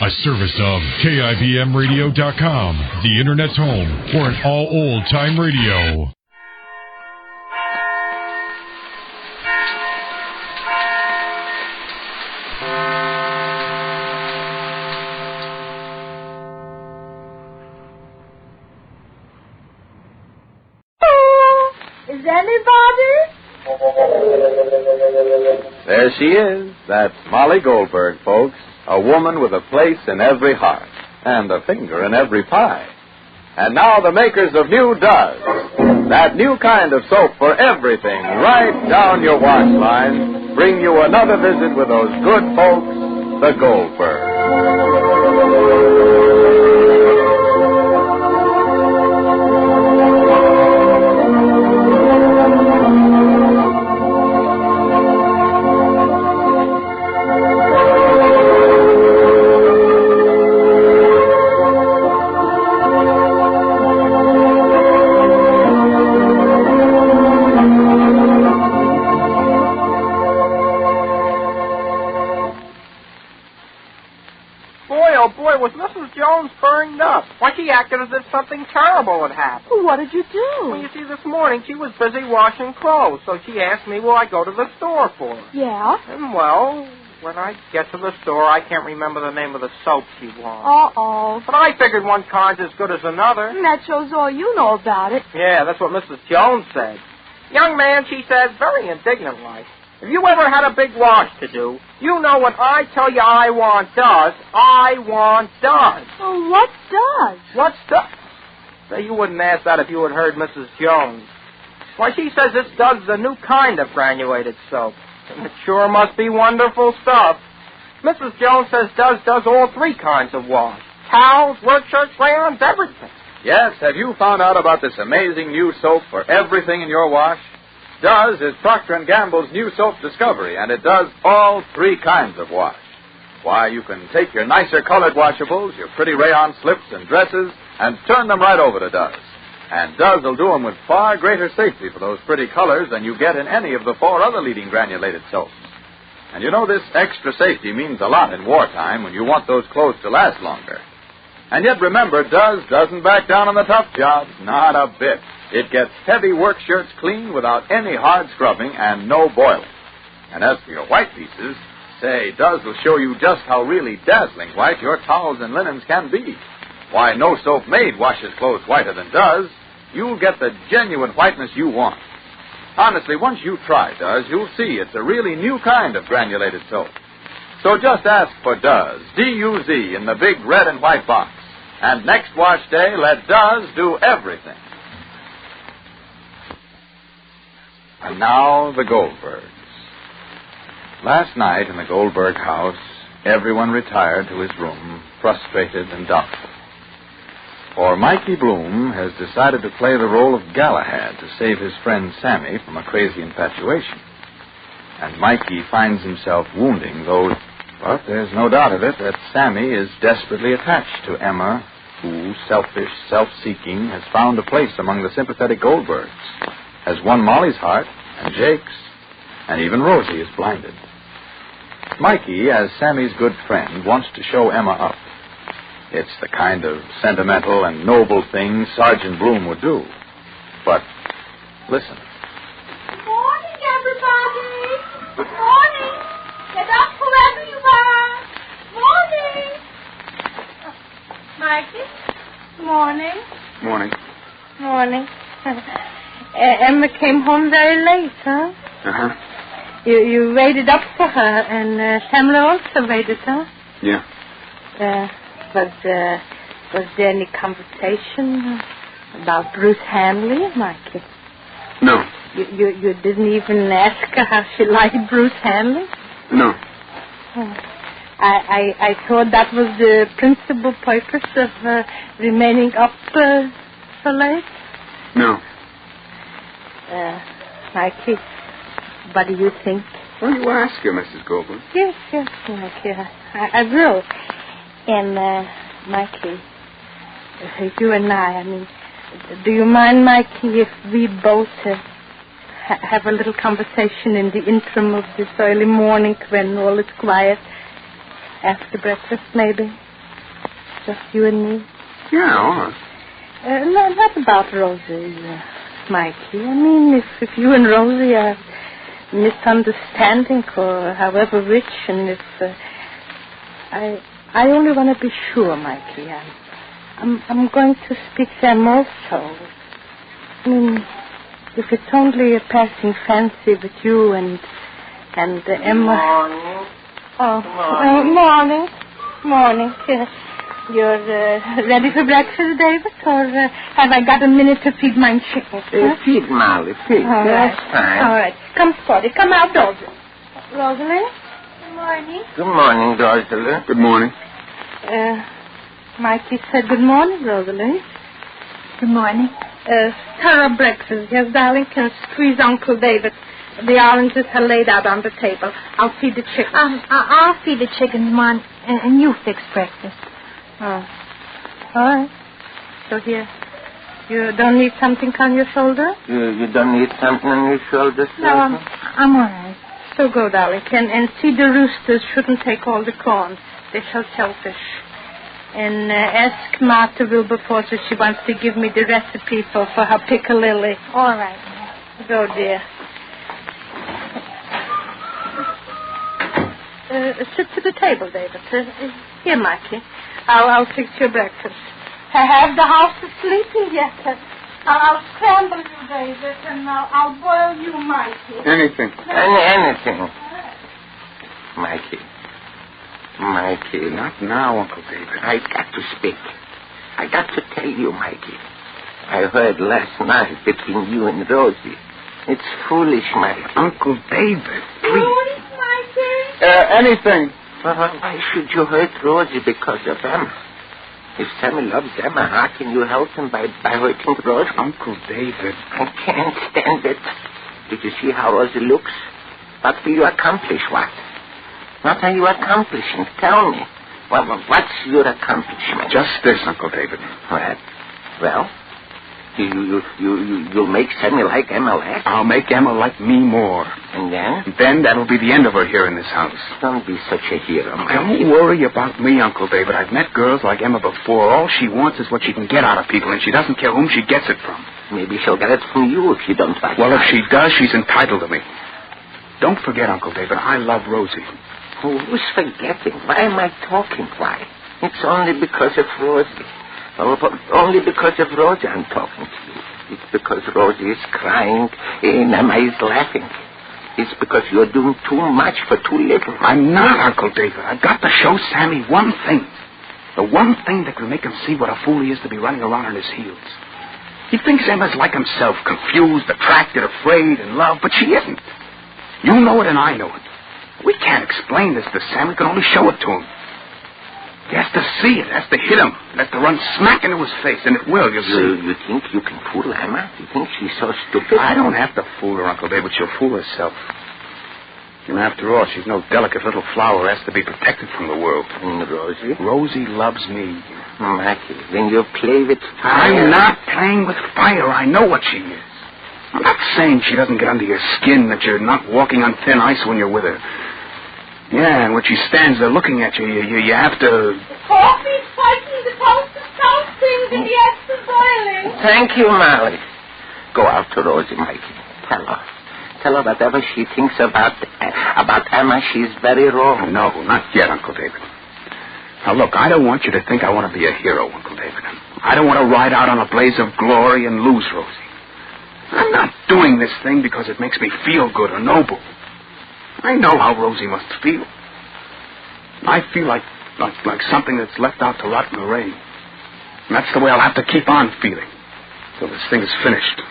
A service of KIBMradio.com, the Internet's home for an all old-time radio. Is anybody? There she is. That's Molly Goldberg, folks. A woman with a place in every heart and a finger in every pie. And now the makers of New Does, that new kind of soap for everything right down your wash line, bring you another visit with those good folks, the Goldbergs. Was Mrs. Jones burned up? Why, she acted as if something terrible had happened. Well, what did you do? Well, you see, this morning she was busy washing clothes, so she asked me will I go to the store for her. Yeah? And, well, when I get to the store, I can't remember the name of the soap she wants. Uh-oh. But I figured one kind's as good as another. And that shows all you know about it. Yeah, that's what Mrs. Jones said. Young man, she said, very indignant-like, if you ever had a big wash to do, you know when I tell you I want does, I want does. Well, what does? What's does? Say, you wouldn't ask that if you had heard Mrs. Jones. Why, she says this does is a new kind of granulated soap. And it sure must be wonderful stuff. Mrs. Jones says does all three kinds of wash. Towels, work shirts, crayons, everything. Yes, have you found out about this amazing new soap for everything in your wash? Does is Procter & Gamble's new soap discovery, and it does all three kinds of wash. Why, you can take your nicer colored washables, your pretty rayon slips and dresses, and turn them right over to Does. And Does will do them with far greater safety for those pretty colors than you get in any of the four other leading granulated soaps. And you know this extra safety means a lot in wartime when you want those clothes to last longer. And yet remember, Does doesn't back down on the tough jobs, not a bit. It gets heavy work shirts clean without any hard scrubbing and no boiling. And as for your white pieces, say, Does will show you just how really dazzling white your towels and linens can be. Why, no soap made washes clothes whiter than Does. You'll get the genuine whiteness you want. Honestly, once you try Does, you'll see it's a really new kind of granulated soap. So just ask for Does, D-U-Z, in the big red and white box. And next wash day, let Does do everything. And now, the Goldbergs. Last night in the Goldberg house, everyone retired to his room, frustrated and doubtful. For Mikey Bloom has decided to play the role of Galahad to save his friend Sammy from a crazy infatuation. And Mikey finds himself wounding those... But there's no doubt of it that Sammy is desperately attached to Emma, who, selfish, self-seeking, has found a place among the sympathetic Goldbergs, has won Molly's heart and Jake's, and even Rosie is blinded. Mikey, as Sammy's good friend, wants to show Emma up. It's the kind of sentimental and noble thing Sergeant Bloom would do. But listen. Good morning, everybody. Good morning. Get up, whoever you are. Morning. Mikey. Morning. Morning. Morning. Emma came home very late, huh? Uh-huh. You waited up for her, and Pamela also waited, huh? Yeah. Was there any conversation about Bruce Hanley, Mikey? No. You didn't even ask her how she liked Bruce Hanley? No. Oh. I thought that was the principal purpose of remaining up so late? No. Mikey, what do you think? Well, you ask her, Mrs. Goldberg. Yes, Mikey, I will. And, Mikey, you and I mean, do you mind, Mikey, if we both have a little conversation in the interim of this early morning when all is quiet? After breakfast, maybe? Just you and me? Yeah, all right. Not about Rosie, Mikey. I mean, if you and Rosie are misunderstanding or however rich, and if... I only want to be sure, Mikey. I'm going to speak to them also. I mean, if it's only a passing fancy with you and Emma... Morning. Morning. Morning. You're ready for breakfast, David? Or have I got a minute to feed my chickens? Feed, Molly, feed. All That's right. fine. All right. Come, Spotty. Come out, Rosalind. Good morning. Good morning, Dorothy. Good morning. Mikey said good morning, Rosalind. Good morning. Thorough breakfast. Yes, darling. Can squeeze Uncle David. The oranges are laid out on the table. I'll feed the chickens. I'll feed the chickens, Mom, and you fix breakfast. Oh. All right. So here. You don't need something on your shoulder? You don't need something on your shoulders? No, I'm all right. So go, darling. And see the roosters shouldn't take all the corn. They shall shellfish. And ask Martha Wilberforce if she wants to give me the recipe for her piccalilli. All right. Go, dear. Sit to the table, David. Here, Mikey. I'll fix your breakfast. Have the house asleep yet? I'll scramble you, David, and I'll boil you, Mikey. Anything. Anything. Mikey. Not now, Uncle David. I got to speak. I got to tell you, Mikey. I heard last night between you and Rosie. It's foolish, Mikey. Uncle David, please. Foolish, Mikey? Anything. Why should you hurt Rosie because of Emma? If Sammy loves Emma, how can you help him by hurting Rosie? Uncle David. I can't stand it. Did you see how Rosie looks? What will you accomplish, what? What are you accomplishing? Tell me. What's your accomplishment? Just this, Uncle David. What? Well, you'll make Sammy like Emma less? I'll make Emma like me more. And then? Then that'll be the end of her here in this house. Don't be such a hero, Mikey. Don't worry about me, Uncle David. I've met girls like Emma before. All she wants is what she can get out of people, and she doesn't care whom she gets it from. Maybe she'll get it from you if you don't like Well, it. if she does, she's entitled to me. Don't forget, Uncle David, I love Rosie. Who's forgetting? Why am I talking? Why? It's only because of Rosie. Only because of Rosie I'm talking to you. It's because Rosie is crying and Emma is laughing. It's because you're doing too much for too little. I'm not, Uncle David. I've got to show Sammy one thing. The one thing that can make him see what a fool he is to be running around on his heels. He thinks Emma's like himself, confused, attracted, afraid, in love, but she isn't. You know it and I know it. We can't explain this to Sam. We can only show it to him. He has to see it. He has to hit him. He has to run smack into his face, and it will, you'll see. You think you can fool Emma? You think she's so stupid? I don't have to fool her, Uncle David. She'll fool herself. And after all, she's no delicate little flower. Has to be protected from the world. And Rosie? Rosie loves me. Mikey, then you play with fire. I'm not playing with fire. I know what she is. I'm not saying she doesn't get under your skin, that you're not walking on thin ice when you're with her. Yeah, and when she stands there looking at you, you have to... The coffee's fighting, the toast is toasting, and the eggs are boiling. Thank you, Molly. Go out to Rosie, Mikey. Tell her whatever she thinks about Emma, she's very wrong. No, not yet, Uncle David. Now, look, I don't want you to think I want to be a hero, Uncle David. I don't want to ride out on a blaze of glory and lose Rosie. I'm not doing this thing because it makes me feel good or noble. I know how Rosie must feel. I feel like something that's left out to rot in the rain. And that's the way I'll have to keep on feeling till this thing is finished.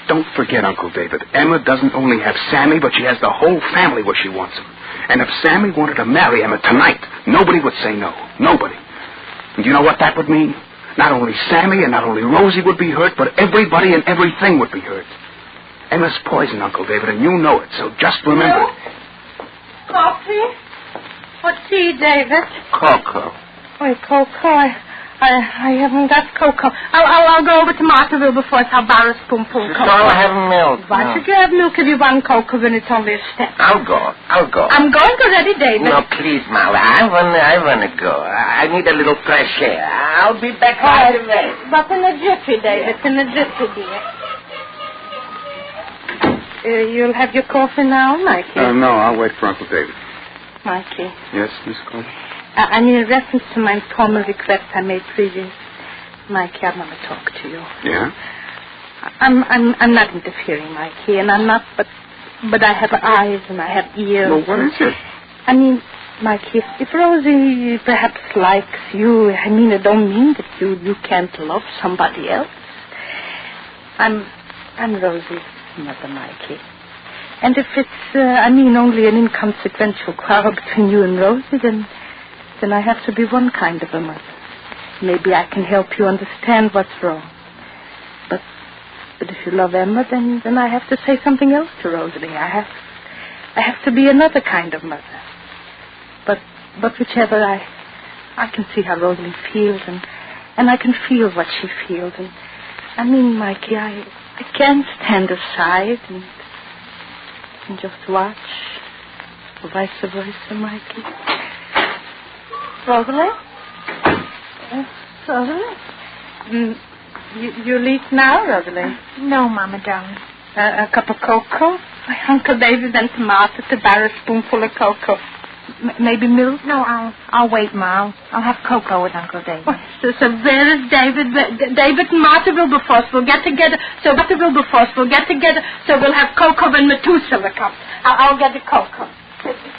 Don't forget, Uncle David, Emma doesn't only have Sammy, but she has the whole family where she wants him. And if Sammy wanted to marry Emma tonight, nobody would say no. Nobody. And you know what that would mean? Not only Sammy and not only Rosie would be hurt, but everybody and everything would be hurt. Emma's poison, Uncle David, and you know it, so just remember it. Coffee? What's tea, David? Cocoa. Wait, cocoa? I haven't got cocoa. I'll go over to Martha Wilberforce. I'll borrow a spoonful of cocoa. I'll have milk. Why should you have milk if you want cocoa when it's only a step? I'll go. I'm going already, David. No, please, Molly. I wanna go. I need a little fresh air. I'll be back right away. But in a jiffy, David, in a jiffy, dear. You'll have your coffee now, Mikey? No, I'll wait for Uncle David. Mikey. Yes, Miss Cole? I mean, in reference to my formal request I made previous, Mikey, I want to talk to you. Yeah? I'm not interfering, Mikey, and I'm not, but I have eyes and I have ears. Well, what is it? I mean, Mikey, if Rosie perhaps likes you, I mean, it don't mean that you can't love somebody else. I'm Rosie's mother, Mikey. And if it's, only an inconsequential quarrel between you and Rosie, then I have to be one kind of a mother. Maybe I can help you understand what's wrong. But if you love Emma, then I have to say something else to Rosalie. I have to be another kind of mother. But whichever, I can see how Rosalie feels, and I can feel what she feels. And I mean, Mikey, I can't stand aside and just watch, or vice versa, Mikey. Rosalie? Rosalie? You'll eat now, Rosalie? No, Mama, darling. A cup of cocoa? My Uncle David and tomato to bar a spoonful of cocoa. Maybe milk? No, I'll wait, Ma. I'll have cocoa with Uncle David. Oh, so where is David? David and Martha Wilberforce will get together. So Martha Wilberforce will get together. So we'll have cocoa in Methuselah cups. I'll get the cocoa.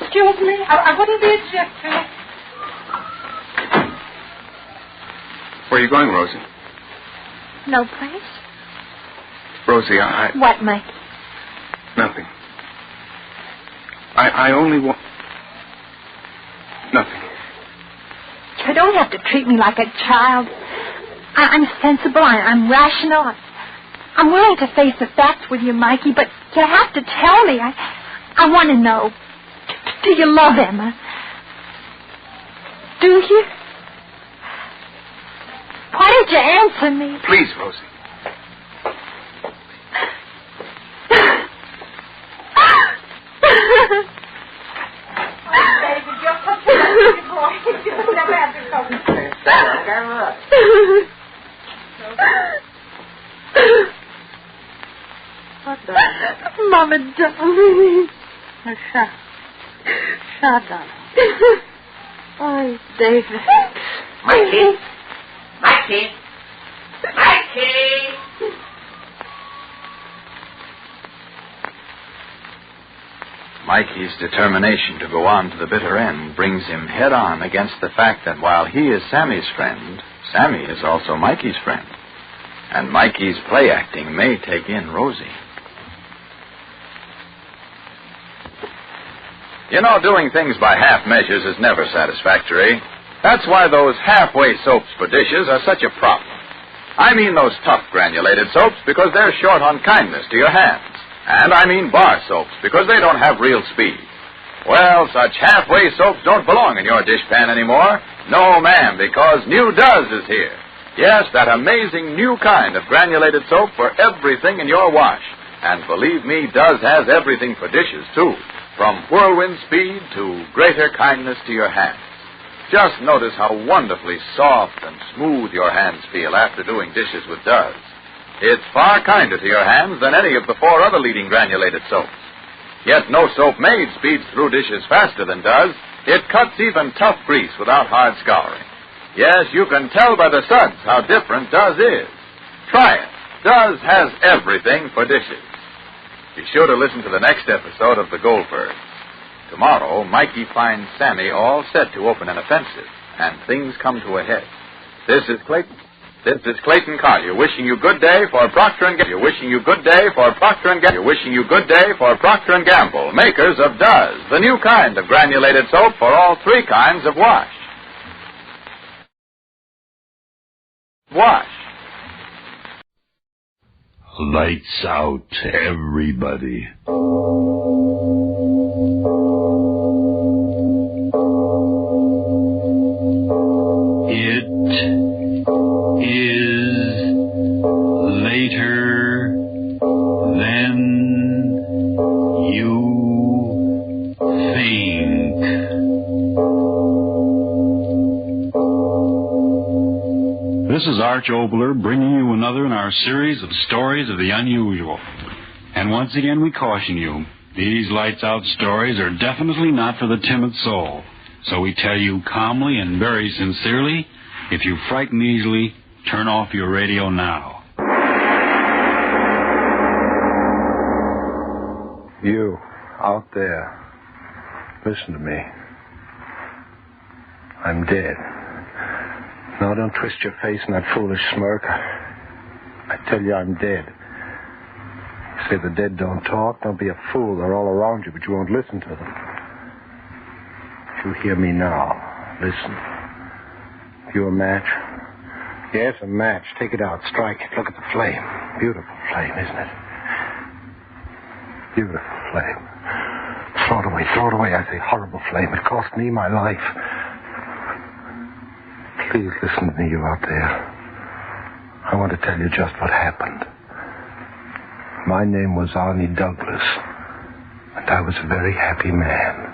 Excuse me. I wouldn't be objecting. Where are you going, Rosie? No place? Rosie, What, Mike? Nothing. I only want... Nothing. You don't have to treat me like a child. I'm sensible. I'm rational. I'm willing to face the facts with you, Mikey, but you have to tell me. I want to know. Do you love Emma? Do you? Why did you answer me? Please, Rosie. David, you're such a lucky boy. You'll never have to come. What the? Mama, darling. Shut up. Oh, David. Mikey? Mikey's determination to go on to the bitter end brings him head on against the fact that while he is Sammy's friend, Sammy is also Mikey's friend. And Mikey's play acting may take in Rosie. You know, doing things by half measures is never satisfactory. That's why those halfway soaps for dishes are such a problem. I mean those tough granulated soaps because they're short on kindness to your hands. And I mean bar soaps because they don't have real speed. Well, such halfway soaps don't belong in your dishpan anymore. No, ma'am, because new Does is here. Yes, that amazing new kind of granulated soap for everything in your wash. And believe me, Does has everything for dishes, too. From whirlwind speed to greater kindness to your hands. Just notice how wonderfully soft and smooth your hands feel after doing dishes with Does. It's far kinder to your hands than any of the 4 other leading granulated soaps. Yet no soap made speeds through dishes faster than Does. It cuts even tough grease without hard scouring. Yes, you can tell by the suds how different Does is. Try it. Does has everything for dishes. Be sure to listen to the next episode of The Goldbergs. Tomorrow, Mikey finds Sammy all set to open an offensive, and things come to a head. This is Clayton Collier wishing you good day for Procter & Gamble. You're wishing you good day for Procter & Gamble. You're wishing you good day for Procter & Gamble, makers of Does, the new kind of granulated soap for all 3 kinds of wash. Wash. Lights out, everybody. It is later than you think. This is Arch Oboler bringing you another in our series of stories of the unusual. And once again we caution you, these lights-out stories are definitely not for the timid soul. So we tell you calmly and very sincerely, if you frighten easily, turn off your radio now. You, out there, listen to me. I'm dead. No, don't twist your face in that foolish smirk. I tell you I'm dead. You say the dead don't talk. Don't be a fool. They're all around you, but you won't listen to them. You hear me now. Listen. You a match? Yes, a match. Take it out. Strike it. Look at the flame. Beautiful flame, isn't it? Beautiful flame. Throw it away. Throw it away. I say horrible flame. It cost me my life. Please listen to me, you out there. I want to tell you just what happened. My name was Arnie Douglas, and I was a very happy man.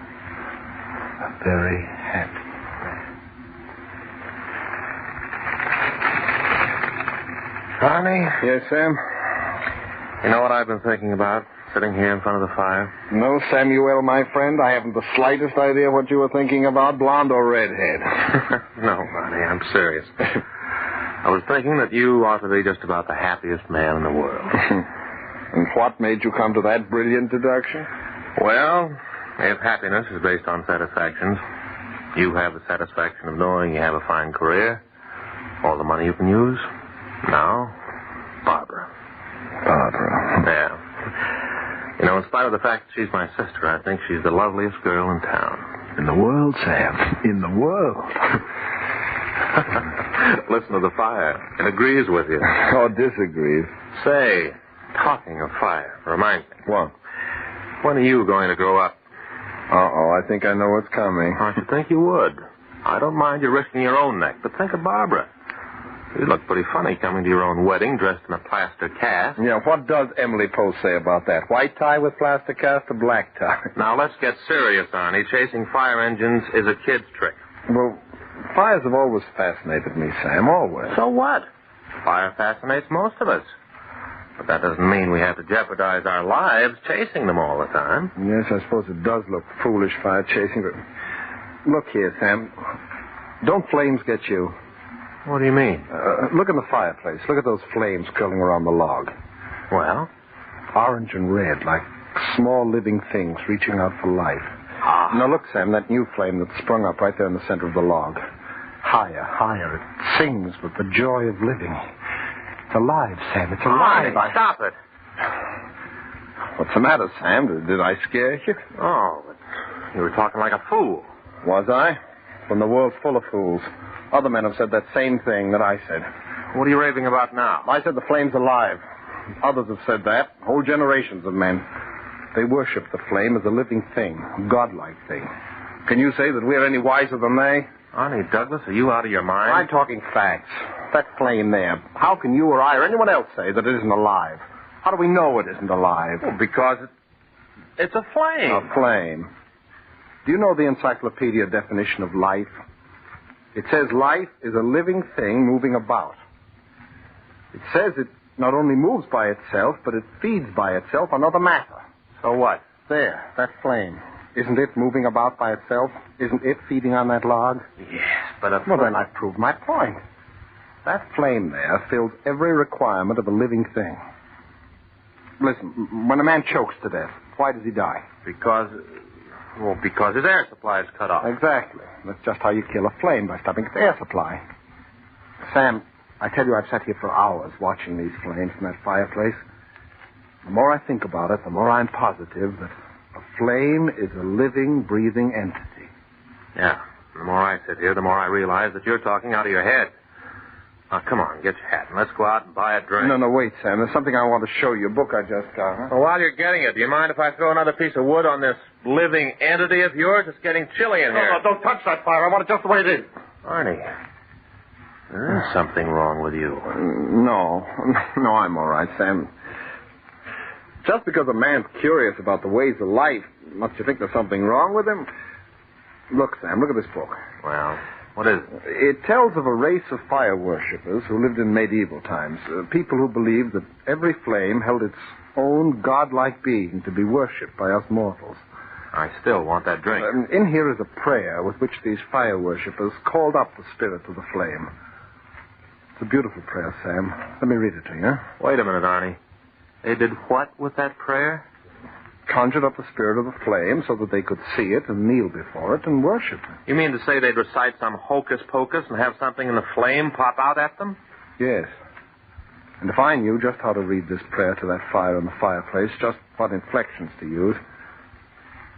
A very happy man. Arnie? Yes, Sam? You know what I've been thinking about, sitting here in front of the fire? No, Samuel, my friend. I haven't the slightest idea what you were thinking about, blonde or redhead. No, Arnie, I'm serious. I was thinking that you ought to be just about the happiest man in the world. And what made you come to that brilliant deduction? Well, if happiness is based on satisfactions, you have the satisfaction of knowing you have a fine career, all the money you can use. Now, Barbara. Barbara. Yeah. You know, in spite of the fact that she's my sister, I think she's the loveliest girl in town. In the world, Sam. In the world. Listen to the fire. It agrees with you. Or disagrees. Say, talking of fire, remind me. What? When are you going to grow up? Uh-oh, I think I know what's coming. I should think you would. I don't mind you risking your own neck, but think of Barbara. You look pretty funny coming to your own wedding dressed in a plaster cast. Yeah, what does Emily Post say about that? White tie with plaster cast or black tie? Now, let's get serious, Arnie. Chasing fire engines is a kid's trick. Well, fires have always fascinated me, Sam, always. So what? Fire fascinates most of us. But that doesn't mean we have to jeopardize our lives chasing them all the time. Yes, I suppose it does look foolish, fire chasing, but... Look here, Sam. Don't flames get you? What do you mean? Look in the fireplace. Look at those flames curling around the log. Well? Orange and red, like small living things reaching out for life. Ah. Now look, Sam, that new flame that sprung up right there in the center of the log. Higher, higher. It sings with the joy of living. It's alive, Sam. It's alive. Stop it. What's the matter, Sam? Did I scare you? Oh, but you were talking like a fool. Was I? When the world's full of fools. Other men have said that same thing that I said. What are you raving about now? I said the flame's alive. Others have said that. Whole generations of men. They worship the flame as a living thing, a godlike thing. Can you say that we're any wiser than they? Arnie Douglas, are you out of your mind? I'm talking facts. That flame there. How can you or I or anyone else say that it isn't alive? How do we know it isn't alive? Well, because it's a flame. A flame. Do you know the encyclopedia definition of life? It says life is a living thing moving about. It says it not only moves by itself, but it feeds by itself on other matter. So what? There, that flame. Isn't it moving about by itself? Isn't it feeding on that log? Yes, but Well, then I've proved my point. That flame there fills every requirement of a living thing. Listen, when a man chokes to death, why does he die? Because his air supply is cut off. Exactly. That's just how you kill a flame, by stopping its air supply. Sam, I tell you, I've sat here for hours watching these flames in that fireplace. The more I think about it, the more I'm positive that a flame is a living, breathing entity. Yeah. The more I sit here, the more I realize that you're talking out of your head. Now, come on, get your hat, and let's go out and buy a drink. No, wait, Sam. There's something I want to show you. A book I just got, huh? Well, while you're getting it, do you mind if I throw another piece of wood on this living entity of yours? It's getting chilly in here. No, don't touch that fire. I want it just the way it is. Arnie, there is something wrong with you. No, I'm all right, Sam. Just because a man's curious about the ways of life, must you think there's something wrong with him? Look, Sam, look at this book. Well? What is it? It tells of a race of fire worshippers who lived in medieval times. People who believed that every flame held its own godlike being to be worshipped by us mortals. I still want that drink. In here is a prayer with which these fire worshippers called up the spirit of the flame. It's a beautiful prayer, Sam. Let me read it to you. Wait a minute, Arnie. They did what with that prayer? Conjured up the spirit of the flame so that they could see it and kneel before it and worship it. You mean to say they'd recite some hocus-pocus and have something in the flame pop out at them? Yes. And if I knew just how to read this prayer to that fire in the fireplace, just what inflections to use,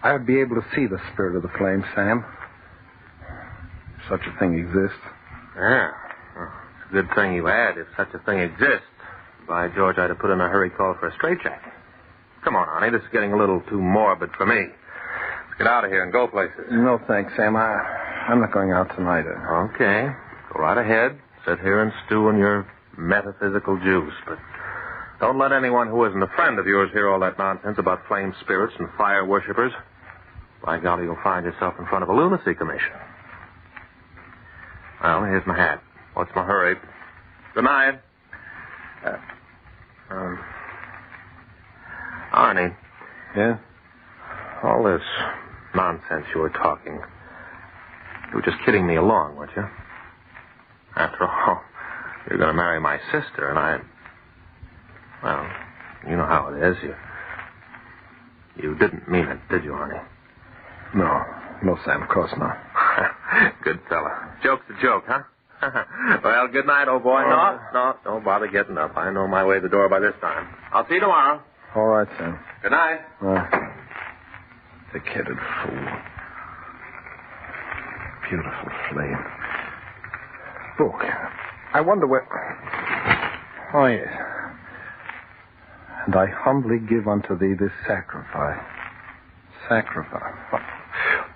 I would be able to see the spirit of the flame, Sam. If such a thing exists. Yeah. Well, it's a good thing you had, if such a thing exists. By George, I'd have put in a hurry call for a straitjacket. Come on, Arnie. This is getting a little too morbid for me. Let's get out of here and go places. No, thanks, Sam. I'm not going out tonight. Okay. Go right ahead. Sit here and stew in your metaphysical juice. But don't let anyone who isn't a friend of yours hear all that nonsense about flame spirits and fire worshippers. By golly, you'll find yourself in front of a lunacy commission. Well, here's my hat. What's my hurry? Good night. Arnie. Yeah? All this nonsense you were talking, you were just kidding me along, weren't you? After all, you're going to marry my sister, and well, you know how it is. You didn't mean it, did you, Arnie? No, Sam, of course not. Good fella. Joke's a joke, huh? Well, good night, old boy. No, don't bother getting up. I know my way to the door by this time. I'll see you tomorrow. All right, Sam. Good night. Thick-headed fool. Beautiful flame. Look, I wonder where... Oh, yes. And I humbly give unto thee this sacrifice. Sacrifice.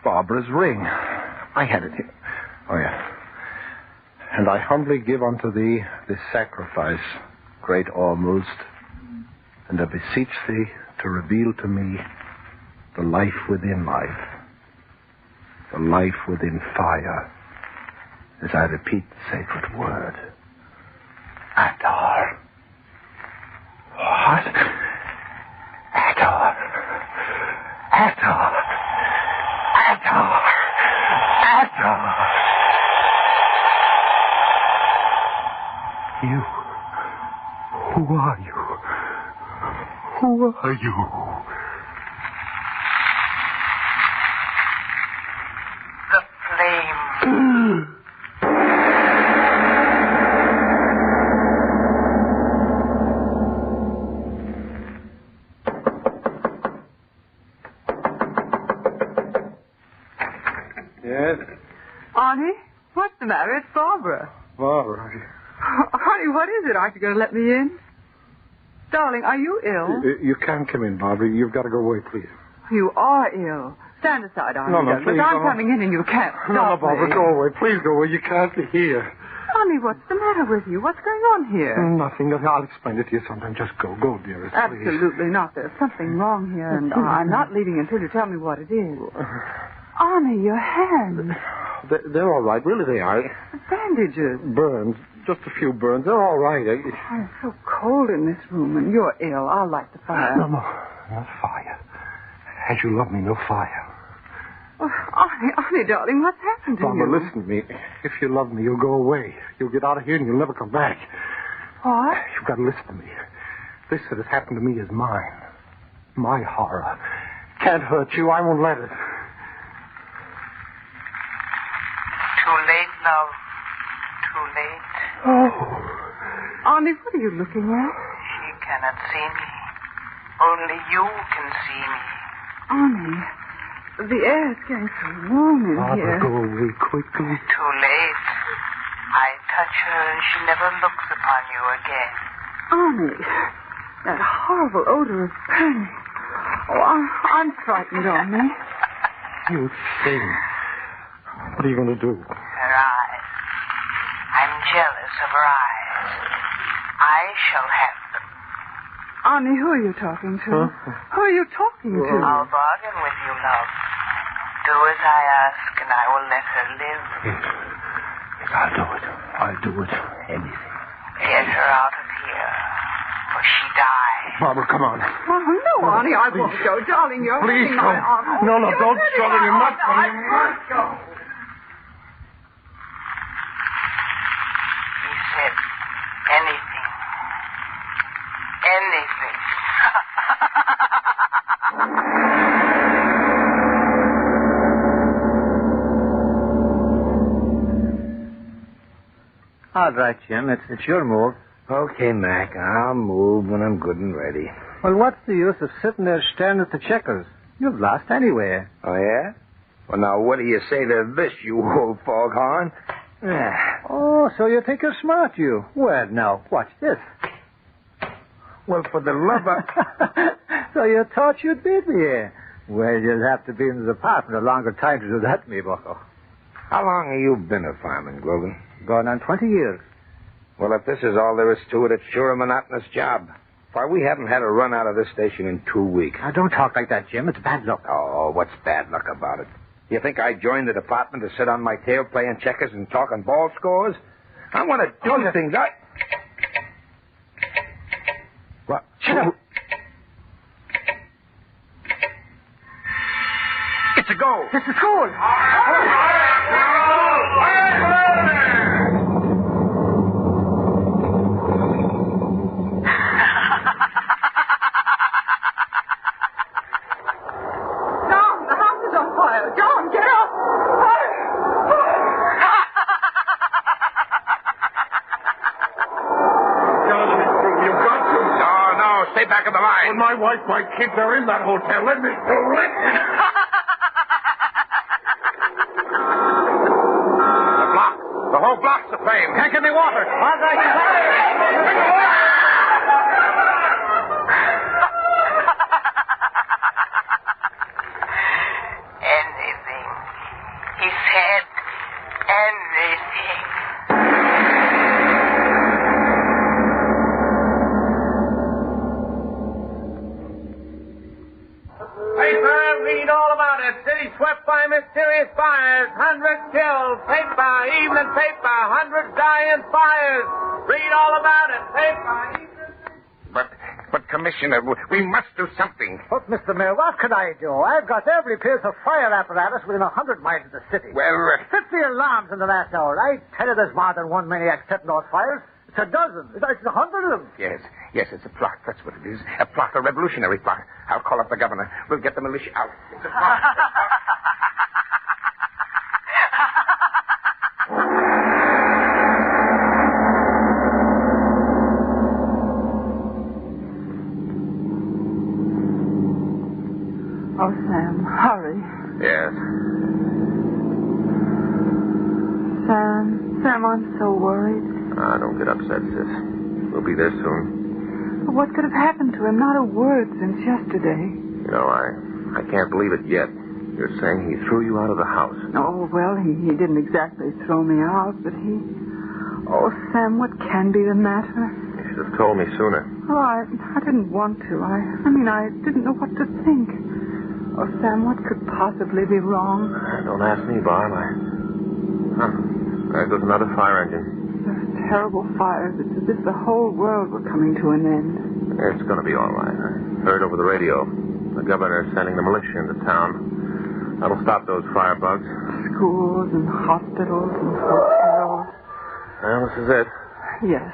Barbara's ring. I had it here. Oh, yeah. And I humbly give unto thee this sacrifice, great almost, and I beseech thee to reveal to me the life within life, the life within fire, as I repeat the sacred word. Adar. What? Adar. Adar. Adar. Adar. You. Who are you? Who are you? The flame. Yes? Arnie, what's the matter? It's Barbara. Barbara. Arnie, what is it? Aren't you going to let me in? Darling, are you ill? You can't come in, Barbara. You've got to go away, please. You are ill. Stand aside, Arnie. No, Douglas. please. I'm coming in and you can't stop Barbara, me. go away. Please go away. You can't be here. Arnie, what's the matter with you? What's going on here? Nothing. I'll explain it to you sometime. Just go. Go, dearest, please. Absolutely not. There's something wrong here, and I'm not leaving until you tell me what it is. Arnie, your hands. They're all right. Really, they are. Bandages. Burns. Just a few burns. They're all right. I'm so cold in this room, and you're ill. I'll light the fire. No, not fire. As you love me, no fire. Oh, Arnie, darling, what's happened to you? Barbara, listen to me. If you love me, you'll go away. You'll get out of here and you'll never come back. What? You've got to listen to me. This that has happened to me is mine. My horror. Can't hurt you. I won't let it. Too late, love. Too late. Oh. Arnie, what are you looking at? She cannot see me. Only you can see me. Arnie, the air is getting so warm in Barbara, here. go away quickly. Too late. I touch her and she never looks upon you again. Arnie, that horrible odor of burning. Oh, I'm frightened, Arnie. You thing. What are you going to do? Her eyes. I'm jealous of her eyes. I shall have them. Arnie, who are you talking to? Huh? Who are you talking to? I'll bargain with you, love. Do as I ask, and I will let her live. I'll do it. I'll do it. Anything. Get her out of here, for she died. Barbara, come on. Oh, no, Arnie, I won't go. Darling, you're Please, hurting my arm. No, don't struggle. You must go. I must go. He said anything. Anything. All right, Jim. It's your move. Okay, Mac. I'll move when I'm good and ready. Well, what's the use of sitting there staring at the checkers? You've lost anyway. Oh, yeah? Well, now, what do you say to this, you old foghorn? Oh, so you think you're smart, you. Well, now, watch this. Well, for the love of... So you thought you'd beat me, eh? Well, you'll have to be in the department a longer time to do that, me bucko. How long have you been a fireman, Grogan? Going on 20 years. Well, if this is all there is to it, it's sure a monotonous job. Why, we haven't had a run out of this station in 2 weeks. Now, don't talk like that, Jim. It's bad luck. Oh, what's bad luck about it? You think I joined the department to sit on my tail playing checkers and talking ball scores? I want to do things. What? Shut up. It's a go. This is cool. Stay back of the line. When my wife, my kids are in that hotel, let me through. The block. The whole block's aflame. Can't get any water. All right. Anything. He said anything. Paper, read all about it. City swept by mysterious fires. 100 killed. Paper, evening paper. 100 die in fires. Read all about it. Paper, But, Commissioner, we must do something. Look, Mr. Mayor, what could I do? I've got every piece of fire apparatus within 100 miles of the city. Well, 50 alarms in the last hour. I tell you, there's more than one maniac setting those fires. It's a dozen. It's 100 of them. Yes, it's a plot. That's what it is. A plot, a revolutionary plot. I'll call up the governor. We'll get the militia out. It's a plot. Oh, Sam, hurry. Yes. Sam, I'm so worried. Don't get upset, sis. We'll be there soon. What could have happened to him? Not a word since yesterday. You know, I can't believe it yet. You're saying he threw you out of the house. Oh, well, he didn't exactly throw me out, but he... Oh, Sam, what can be the matter? You should have told me sooner. Oh, I didn't want to. I didn't know what to think. Oh, Sam, what could possibly be wrong? Don't ask me, Barb. There goes another fire engine. Those terrible fires. It's as if the whole world were coming to an end. It's going to be all right. I heard over the radio. The governor's sending the militia into town. That'll stop those firebugs. Schools and hospitals and hotels. Well, this is it. Yes.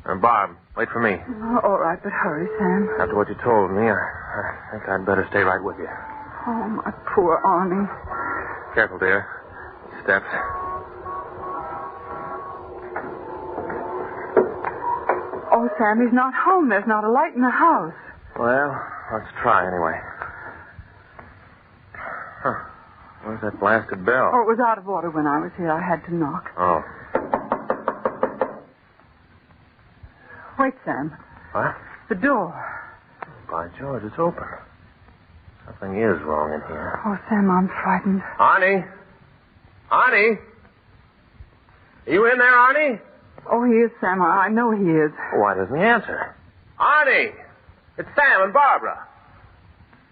And Barb, wait for me. Oh, all right, but hurry, Sam. After what you told me, I think I'd better stay right with you. Oh, my poor Arnie. Careful, dear. Steps. Oh, Sam, he's not home. There's not a light in the house. Well, let's try anyway. Huh. Where's that blasted bell? Oh, it was out of order when I was here. I had to knock. Oh. Wait, Sam. What? The door. By George, it's open. Something is wrong in here. Oh, Sam, I'm frightened. Arnie? Arnie? Are you in there, Arnie? Oh, he is, Sam. I know he is. Why doesn't he answer? Arnie! It's Sam and Barbara.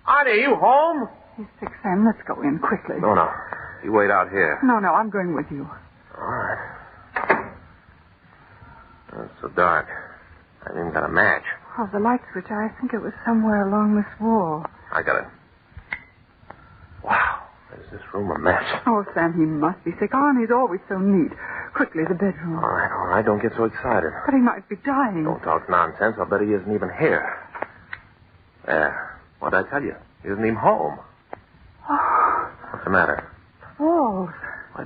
Arnie, are you home? He's sick, Sam. Let's go in quickly. No. You wait out here. No, I'm going with you. All right. Oh, it's so dark. I haven't even got a match. Oh, the light switch. I think it was somewhere along this wall. I got it. Wow. Is this room a mess? Oh, Sam, he must be sick. Arnie's always so neat. Quickly, the bedroom. All right. Don't get so excited. But he might be dying. Don't talk nonsense. I'll bet he isn't even here. There. What'd I tell you? He isn't even home. Oh. What's the matter? Walls. Why,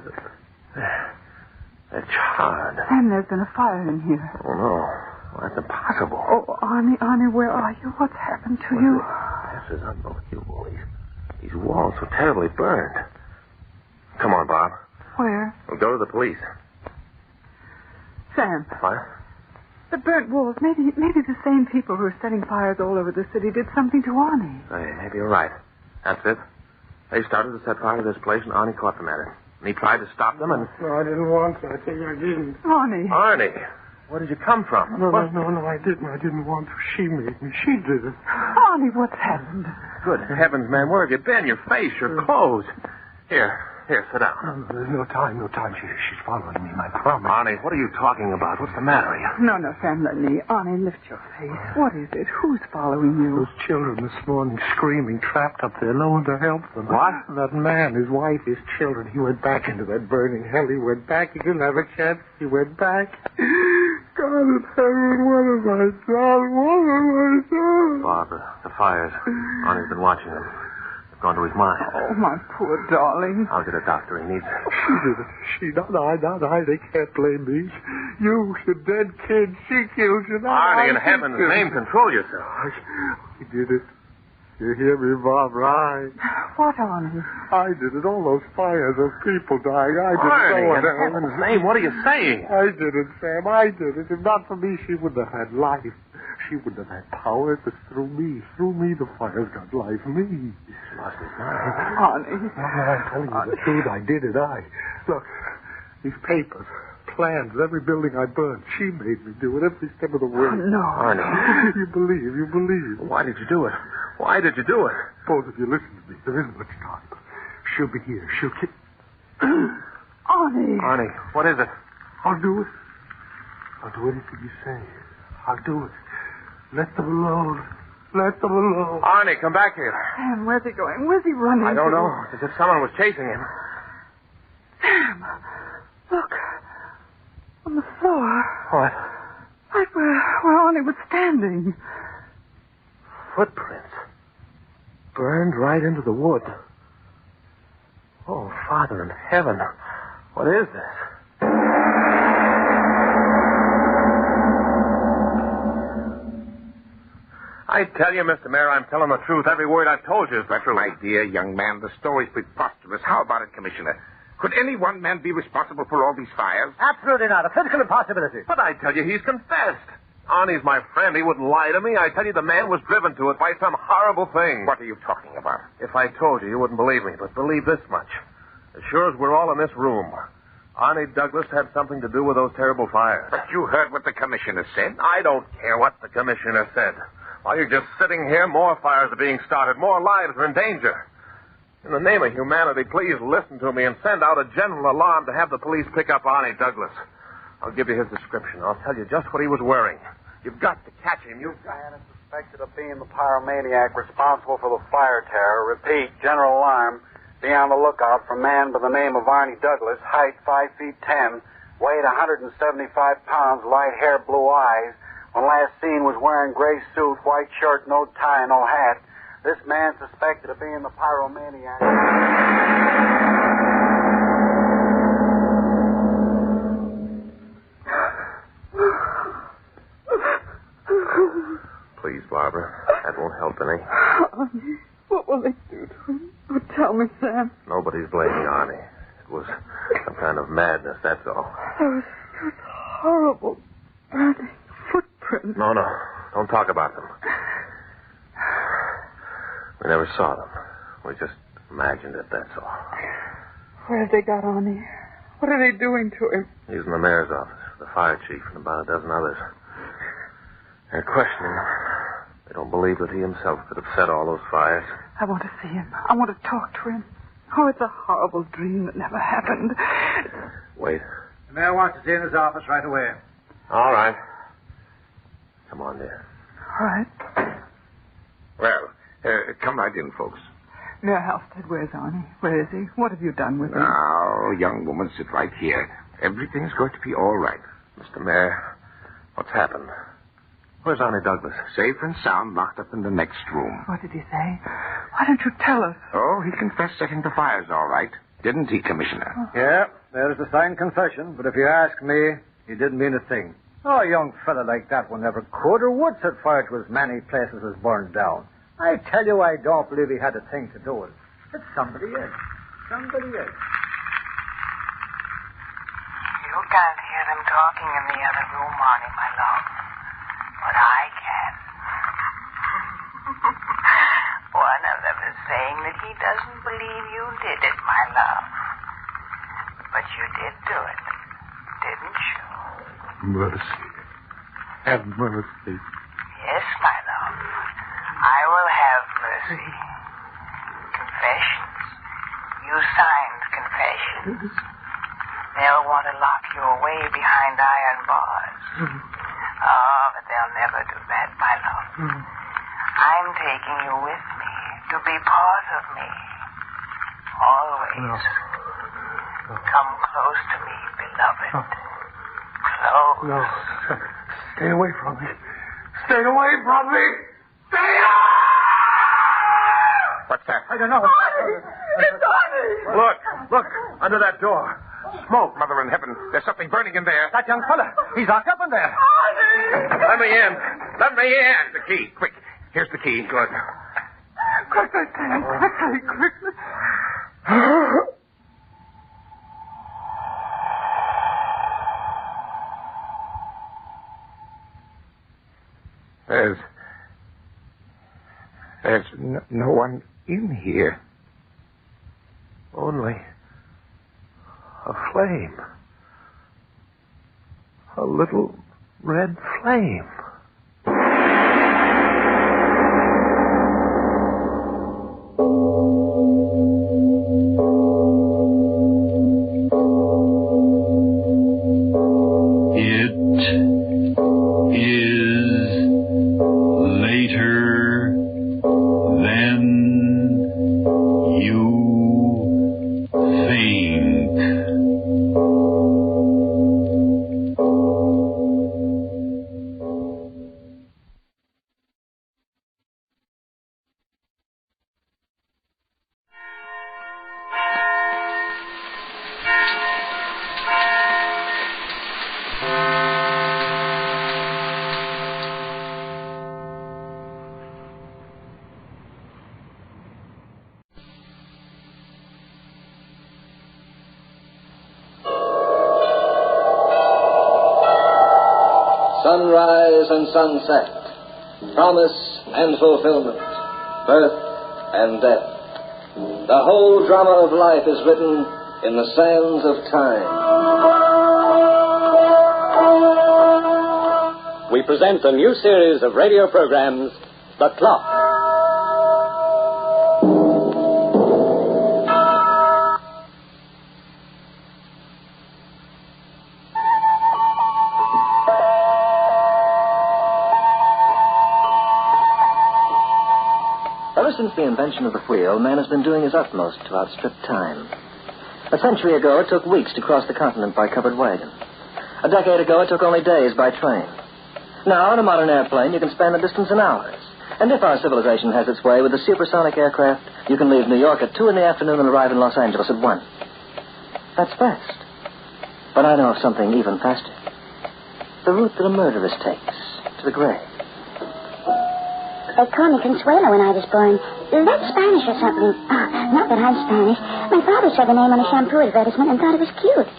they're charred. Sam, there's been a fire in here. Oh, no. Well, that's impossible. Oh, Arnie, where are you? What's happened to you? This is unbelievable. These walls so terribly burned. Come on, Bob. Where? We'll go to the police. Sam. What? The burnt walls. Maybe the same people who are setting fires all over the city did something to Arnie. Hey, maybe you're right. That's it. They started to set fire to this place, and Arnie caught them at it. And he tried to stop them, and... No, I didn't want to. I tell you, I didn't. Arnie, where did you come from? No, I didn't. I didn't want to. She made me. She did it. Arnie, what's happened? Good heavens, man, where have you been? Your face, your clothes. Here, sit down. No, there's no time. She's following me, I promise. Arnie, what are you talking about? What's the matter with you? No, Sam, let me. Arnie, lift your face. What is it? Who's following you? Those children this morning screaming, trapped up there, no one to help them. What? That man, his wife, his children, he went back into that burning hell. He went back. He didn't have a chance. He went back. God in heaven, what have I done? Barbara, the fires. Arnie's been watching them. They've gone to his mind. Oh, my poor darling. I'll get a doctor. He needs it. She did it. Not I. They can't blame me. You, the dead kid, she killed you. Arnie, in heaven's name, control yourself. He did it. You hear me, Barbara? What, Arnie? I did it. All those fires of people dying. I did Arnie, it. in heaven's name, what are you saying? I did it, Sam. I did it. If not for me, she wouldn't have had life. She wouldn't have had power. It was through me. Through me, the fires got life. Me. Lost his mind. Arnie. No, I'm telling you the truth. I did it. Look, these papers, plans, every building I burned, she made me do it every step of the way. Oh, no. Arnie. You believe. Why did you do it? Why did you do it? Both of you, listen to me. There isn't much time. She'll be here. She'll kill... Arnie. Arnie, what is it? I'll do it. I'll do anything you say. I'll do it. Let them alone. Arnie, come back here. Sam, where's he going? Where's he running I don't to? know. It's as if someone was chasing him. Sam, look. On the floor. What? Right where Arnie was standing. Footprints. Burned right into the wood. Oh, Father in heaven. What is this? I tell you, Mr. Mayor, I'm telling the truth. Every word I've told you is the truth. My dear young man, the story's preposterous. How about it, Commissioner? Could any one man be responsible for all these fires? Absolutely not. A physical impossibility. But I tell you, he's confessed. Arnie's my friend. He wouldn't lie to me. I tell you, the man was driven to it by some horrible thing. What are you talking about? If I told you, you wouldn't believe me. But believe this much. As sure as we're all in this room, Arnie Douglas had something to do with those terrible fires. But you heard what the Commissioner said. I don't care what the Commissioner said. While you're just sitting here, more fires are being started. More lives are in danger. In the name of humanity, please listen to me and send out a general alarm to have the police pick up Arnie Douglas. I'll give you his description. I'll tell you just what he was wearing. You've got to catch him. You've got... Man is suspected of being the pyromaniac responsible for the fire terror. Repeat, general alarm. Be on the lookout for a man by the name of Arnie Douglas, height 5 feet 10, weight 175 pounds, light hair, blue eyes. When last seen was wearing gray suit, white shirt, no tie, no hat. This man suspected of being the pyromaniac. Please, Barbara. That won't help any. Arnie, what will they do to him? Oh, tell me, Sam. Nobody's blaming Arnie. It was some kind of madness, that's all. Those horrible burning footprints. No. Don't talk about them. We never saw them. We just imagined it, that's all. Where have they got Arnie? What are they doing to him? He's in the mayor's office, the fire chief, and about a dozen others. They're questioning him. They don't believe that he himself could have set all those fires. I want to see him. I want to talk to him. Oh, it's a horrible dream that never happened. Wait. The mayor wants to see you in his office right away. All right. Come on, dear. All right. Well, come right in, folks. Mayor Halstead, where's Arnie? Where is he? What have you done with him? Now, young woman, sit right here. Everything's going to be all right. Mr. Mayor, what's happened? Where's Arnie Douglas? Safe and sound, locked up in the next room. What did he say? Why don't you tell us? Oh, he confessed setting the fires all right. Didn't he, Commissioner? Yeah, there's the signed confession. But if you ask me, he didn't mean a thing. Oh, a young fella like that one never could or would set fire to as many places as burned down. I tell you, I don't believe he had a thing to do with it. It's somebody else. Somebody else. You can't hear them talking in the other room, Arnie, my love. But I can. One of them is saying that he doesn't believe you did it, my love. But you did do it, didn't you? Mercy. Have mercy. Yes, my love. I will have mercy. Confessions. You signed confessions. They'll want to lock you away behind iron bars. Oh, but they'll never do that, my love. I'm taking you with me to be part of me. Always. Come close to me, beloved. Close. No. Stay away from me. Stay away from me. Stay away! What's that? I don't know. It's Arnie! Look, under that door. Smoke, Mother in Heaven. There's something burning in there. That young fella. He's locked up in there. Let me in. Let me in. The key. Quick. Here's the key. Good. Quickly, Sam. Quickly. There's no one in here. Only a flame. A little red flame. Sunrise and sunset, promise and fulfillment, birth and death. The whole drama of life is written in the sands of time. We present a new series of radio programs, The Clock. Since the invention of the wheel, man has been doing his utmost to outstrip time. A century ago, it took weeks to cross the continent by covered wagon. A decade ago, it took only days by train. Now, on a modern airplane, you can span the distance in hours. And if our civilization has its way with the supersonic aircraft, you can leave New York at 2 in the afternoon and arrive in Los Angeles at 1. That's fast. But I know of something even faster. The route that a murderess takes to the grave. They called me Consuelo when I was born. That's Spanish or something. Not that I'm Spanish. My father saw the name on a shampoo advertisement and thought it was cute.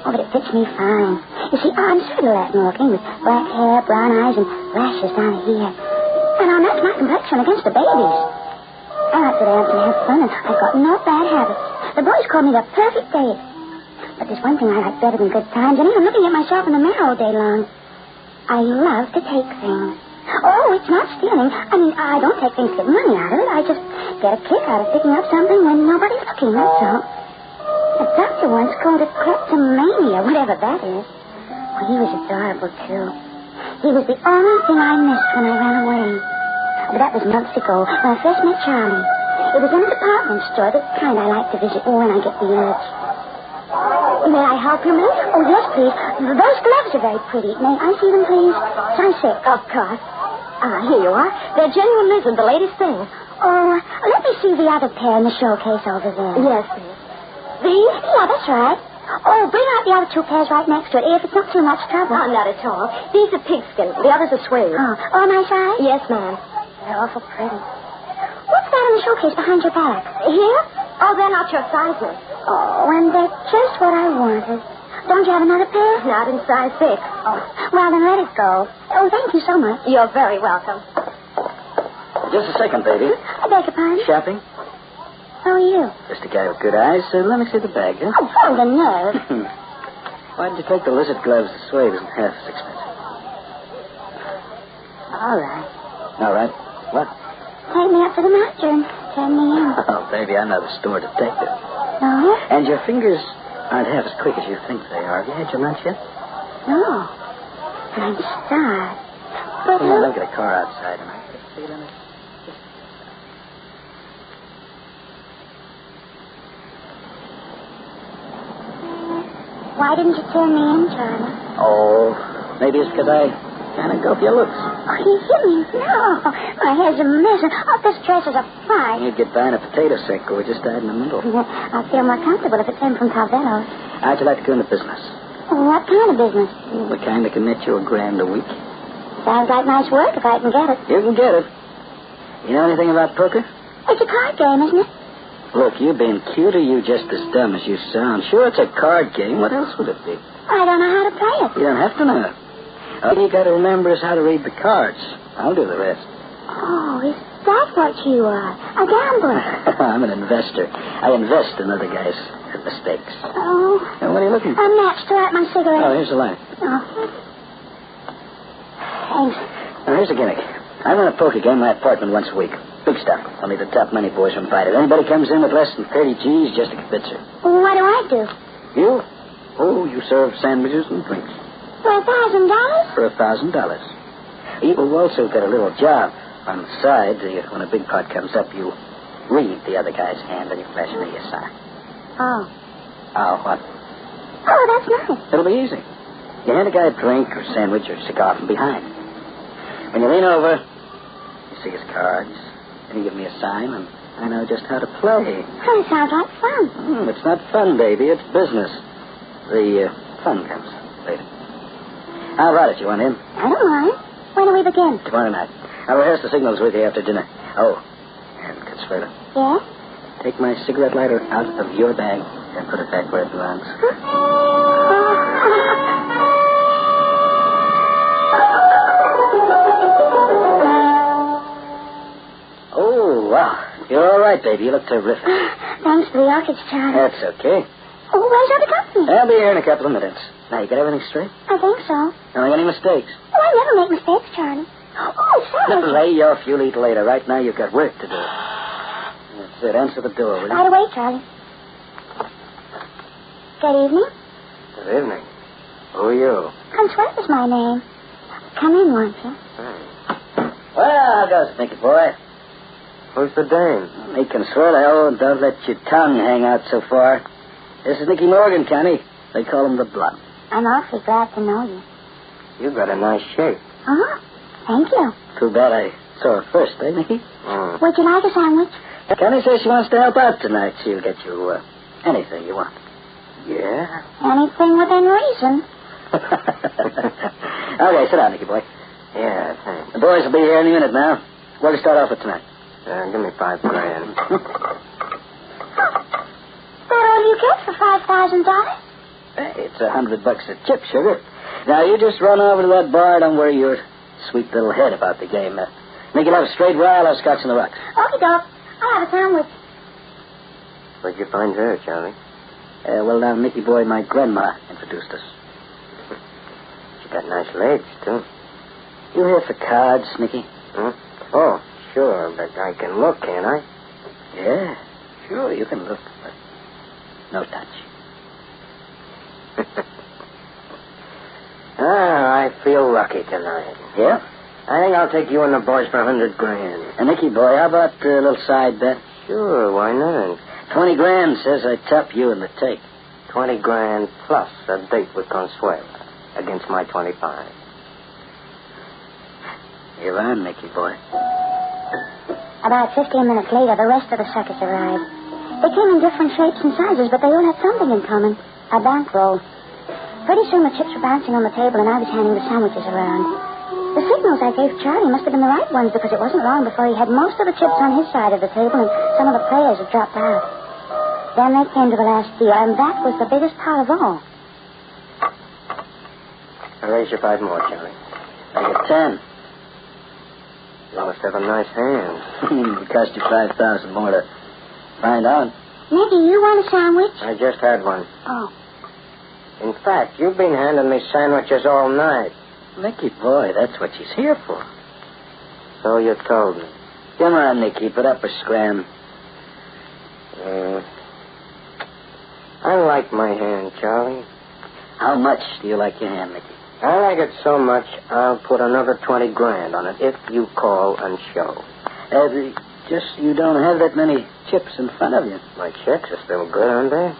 Oh, but it fits me fine. You see, I'm sort of Latin looking with black hair, brown eyes, and lashes down here. And I'll match my complexion against the baby's. I like to dance and have fun, and I've got no bad habits. The boys call me the perfect date. But there's one thing I like better than good times, and even looking at myself in the mirror all day long. I love to take things. Oh, it's not stealing. I mean, I don't take things to get money out of it. I just get a kick out of picking up something when nobody's looking, that's all. But sister once called it kleptomania, whatever that is. Well, he was adorable, too. He was the only thing I missed when I ran away. But that was months ago, when I first met Charlie. It was in a department store, the kind I like to visit when I get the urge. May I help you, miss? Oh, yes, please. Those gloves are very pretty. May I see them, please? Size 6. Of course. Here you are. They're genuine linen, the latest thing. Oh, let me see the other pair in the showcase over there. Yes, miss. These? Yeah, that's right. Oh, bring out the other 2 pairs right next to it, if it's not too much trouble. Oh, not at all. These are pigskin. The others are suede. Oh, my size? Yes, ma'am. They're awful pretty. What's that in the showcase behind your back? Here? Oh, they're not your size, miss. Oh, and they're just what I wanted. Don't you have another pair? Not in size 6. Oh, well, then let it go. Oh, thank you so much. You're very welcome. Just a second, baby. I beg your pardon? Shopping? How are you? Just a guy with good eyes. Let me see the bag, huh? Oh, the nerve. Why did you take the lizard gloves? The suede isn't half as expensive. All right. All right. What? Take me up to the master and turn me in. Oh, baby, I'm not a store detective. No? And your fingers aren't half as quick as you think they are. Have you had your lunch yet? No. I'm starved. But Come on, look at a car outside. And I can see it in it. Why didn't you turn me in, Charlie? Oh, maybe it's because I kind of go for your looks. Oh, you hit me? No. My hair's a mess. Oh, this dress is a fright. You'd get by in a potato sack or just died in the middle. I'd feel more comfortable if it came from Carvelos. How'd you like to go into business? What kind of business? The kind that can net you $1,000 a week. Sounds like nice work if I can get it. You can get it. You know anything about poker? It's a card game, isn't it? Look, you being cute or you just as dumb as you sound. Sure, it's a card game. What else would it be? I don't know how to play it. You don't have to know it. All you got to remember is how to read the cards. I'll do the rest. Oh, is that what you are? A gambler? I'm an investor. I invest in other guys' mistakes. Oh. Now, what are you looking for? A match to light my cigarette. Oh, here's the light. Oh. Thanks. Now, here's the gimmick. I run a poker game in my apartment once a week. Big stuff. Only the top money boys are invited. Anybody comes in with less than 30 G's, just a kibitzer. Well, what do I do? You? Oh, you serve sandwiches and drinks. For $1,000? For $1,000. You also got a little job on the side. When a big pot comes up, you read the other guy's hand and you flash me a sign. Oh. Oh, what? Oh, that's nice. It'll be easy. You hand a guy a drink or sandwich or cigar from behind. When you lean over, you see his cards, and you give me a sign, and I know just how to play. That sounds like fun. It's not fun, baby. It's business. The fun comes later. How about it? You want in? I don't mind. When do we begin? Tomorrow night. I'll rehearse the signals with you after dinner. Oh, and Consuelo. Yeah? Take my cigarette lighter out of your bag and put it back where it belongs. Oh, wow. You're all right, baby. You look terrific. Thanks for the orchids, Charlie. That's okay. Oh, where's other company? I'll be here in a couple of minutes. Now, you got everything straight? I think so. Don't make any mistakes. Oh, I never make mistakes, Charlie. Oh, sorry. Lay off. You'll eat later. Right now, you've got work to do. That's it. Answer the door, will you? Right away, Charlie. Good evening. Good evening. Who are you? Consuelo's my name. Come in, won't you? Well, how goes it, Mickey boy? Who's the dame? Me, Consuelo. Oh, don't let your tongue hang out so far. This is Nicky Morgan, Connie. They call him the Blood. I'm awfully glad to know you. You've got a nice shape. Uh-huh. Thank you. Too bad I saw her first, eh, Nicky? Would you like a sandwich? Connie says she wants to help out tonight. She'll get you anything you want. Yeah? Anything within reason. Okay, sit down, Nicky boy. Yeah, thanks. The boys will be here any minute now. What do you start off with tonight? Give me $5,000. What do you get for $5,000? Hey, it's $100 a chip, sugar. Now, you just run over to that bar. Don't worry your sweet little head about the game. Make it have a straight rye. I'll have scotch in the rocks. Okay, Doc. I'll have a sandwich. Where'd you find her, Charlie? Well, now, Nicky boy, my grandma introduced us. She got nice legs, too. You here for cards, Nicky? Oh, sure, but I can look, can't I? Yeah, sure, you can look, but no touch. I feel lucky tonight. Yeah? I think I'll take you and the boys for $100,000. And Nicky boy, how about a little side bet? Sure, why not? 20 grand says I top you in the take. 20 grand plus a date with Consuelo against my 25. You're on, Nicky boy. About 15 minutes later, the rest of the circus arrived. They came in different shapes and sizes, but they all had something in common. A bankroll. Pretty soon the chips were bouncing on the table, and I was handing the sandwiches around. The signals I gave Charlie must have been the right ones, because it wasn't long before he had most of the chips on his side of the table, and some of the players had dropped out. Then they came to the last deal, and that was the biggest part of all. I'll raise you 5 more, Charlie. I get 10. You must have a nice hand. It cost you 5,000 more to find out. Nicky, you want a sandwich? I just had one. Oh. In fact, you've been handing me sandwiches all night. Nicky boy, that's what she's here for. So you told me. Come on, Nicky, put up a scram. I like my hand, Charlie. How much do you like your hand, Nicky? I like it so much, I'll put another 20 grand on it if you call and show. Just you don't have that many chips in front of you. My checks are still good, aren't they?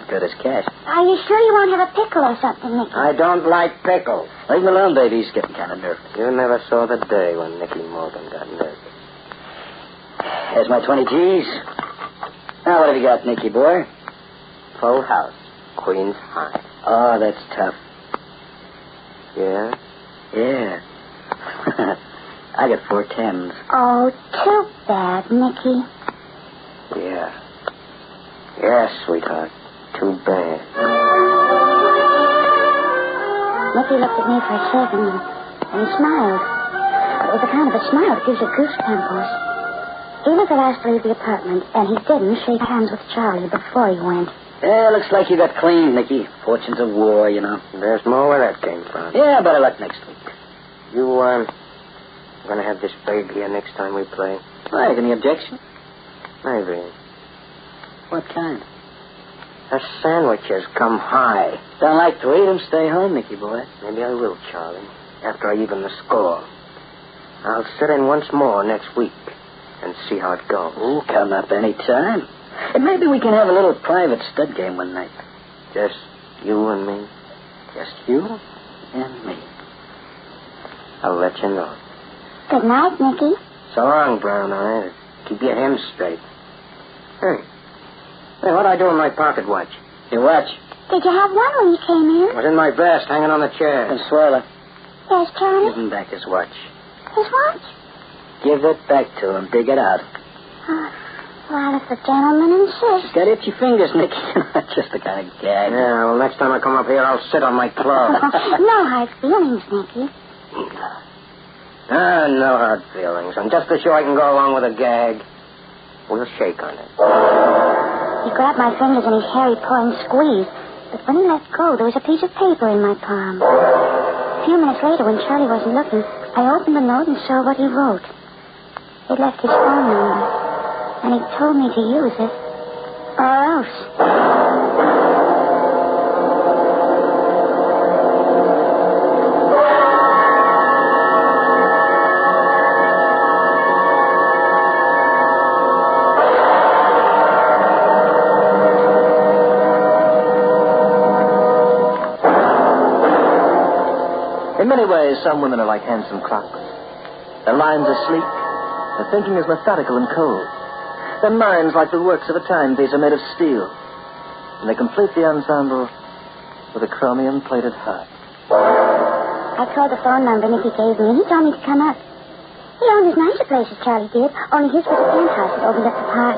Good as cash. Are you sure you won't have a pickle or something, Nicky? I don't like pickles. Leave him alone, baby. He's getting kind of nervous. You never saw the day when Nicky Morgan got nervous. There's my 20 G's. Now, what have you got, Nicky boy? Full house. Queen's Hyde. Oh, that's tough. Yeah? Yeah. I got 4 10s. Oh, too bad, Nicky. Yeah. Yes, sweetheart. Too bad. Nicky looked at me for a second, and he smiled. It was the kind of a smile that gives you goosepimples. He was the last to leave the apartment, and he didn't shake hands with Charlie before he went. Yeah, looks like you got clean, Nicky. Fortunes of war, you know. There's more where that came from. Yeah, better luck next week. You, gonna have this babe here next time we play? Right, any objection? Maybe. What kind? The sandwiches come high. Don't like to eat them, stay home, Nicky boy. Maybe I will, Charlie, after I even the score. I'll sit in once more next week and see how it goes. Oh, come up any time. And maybe we can have a little private stud game one night. Just you and me? Just you and me. I'll let you know. Good night, Nicky. So long, Brown Eye. Keep your hems straight. Hey, what'd I do with my pocket watch? Your watch? Did you have one when you came in? It was in my vest, hanging on the chair. Consuelo. Yes, Charlie? Give him back his watch. His watch? Give it back to him. Dig it out. Well, if the gentleman insists. Got itchy fingers, Nicky. Just the kind of gag. Yeah, well, next time I come up here, I'll sit on my clothes. No hard feelings, Nicky. No hard feelings. I'm just as sure I can go along with a gag. We'll shake on it. He grabbed my fingers in his hairy paw and squeezed. But when he let go, there was a piece of paper in my palm. A few minutes later, when Charlie wasn't looking, I opened the note and saw what he wrote. He'd left his phone number, and he told me to use it, or else. In many ways, some women are like handsome clocks. Their lines are sleek. Their thinking is methodical and cold. Their minds, like the works of a timepiece, are made of steel. And they complete the ensemble with a chromium-plated heart. I called the phone number Nicky gave me, and he told me to come up. He owned as nice a place as Charlie did, only his was a penthouse that opened up the park.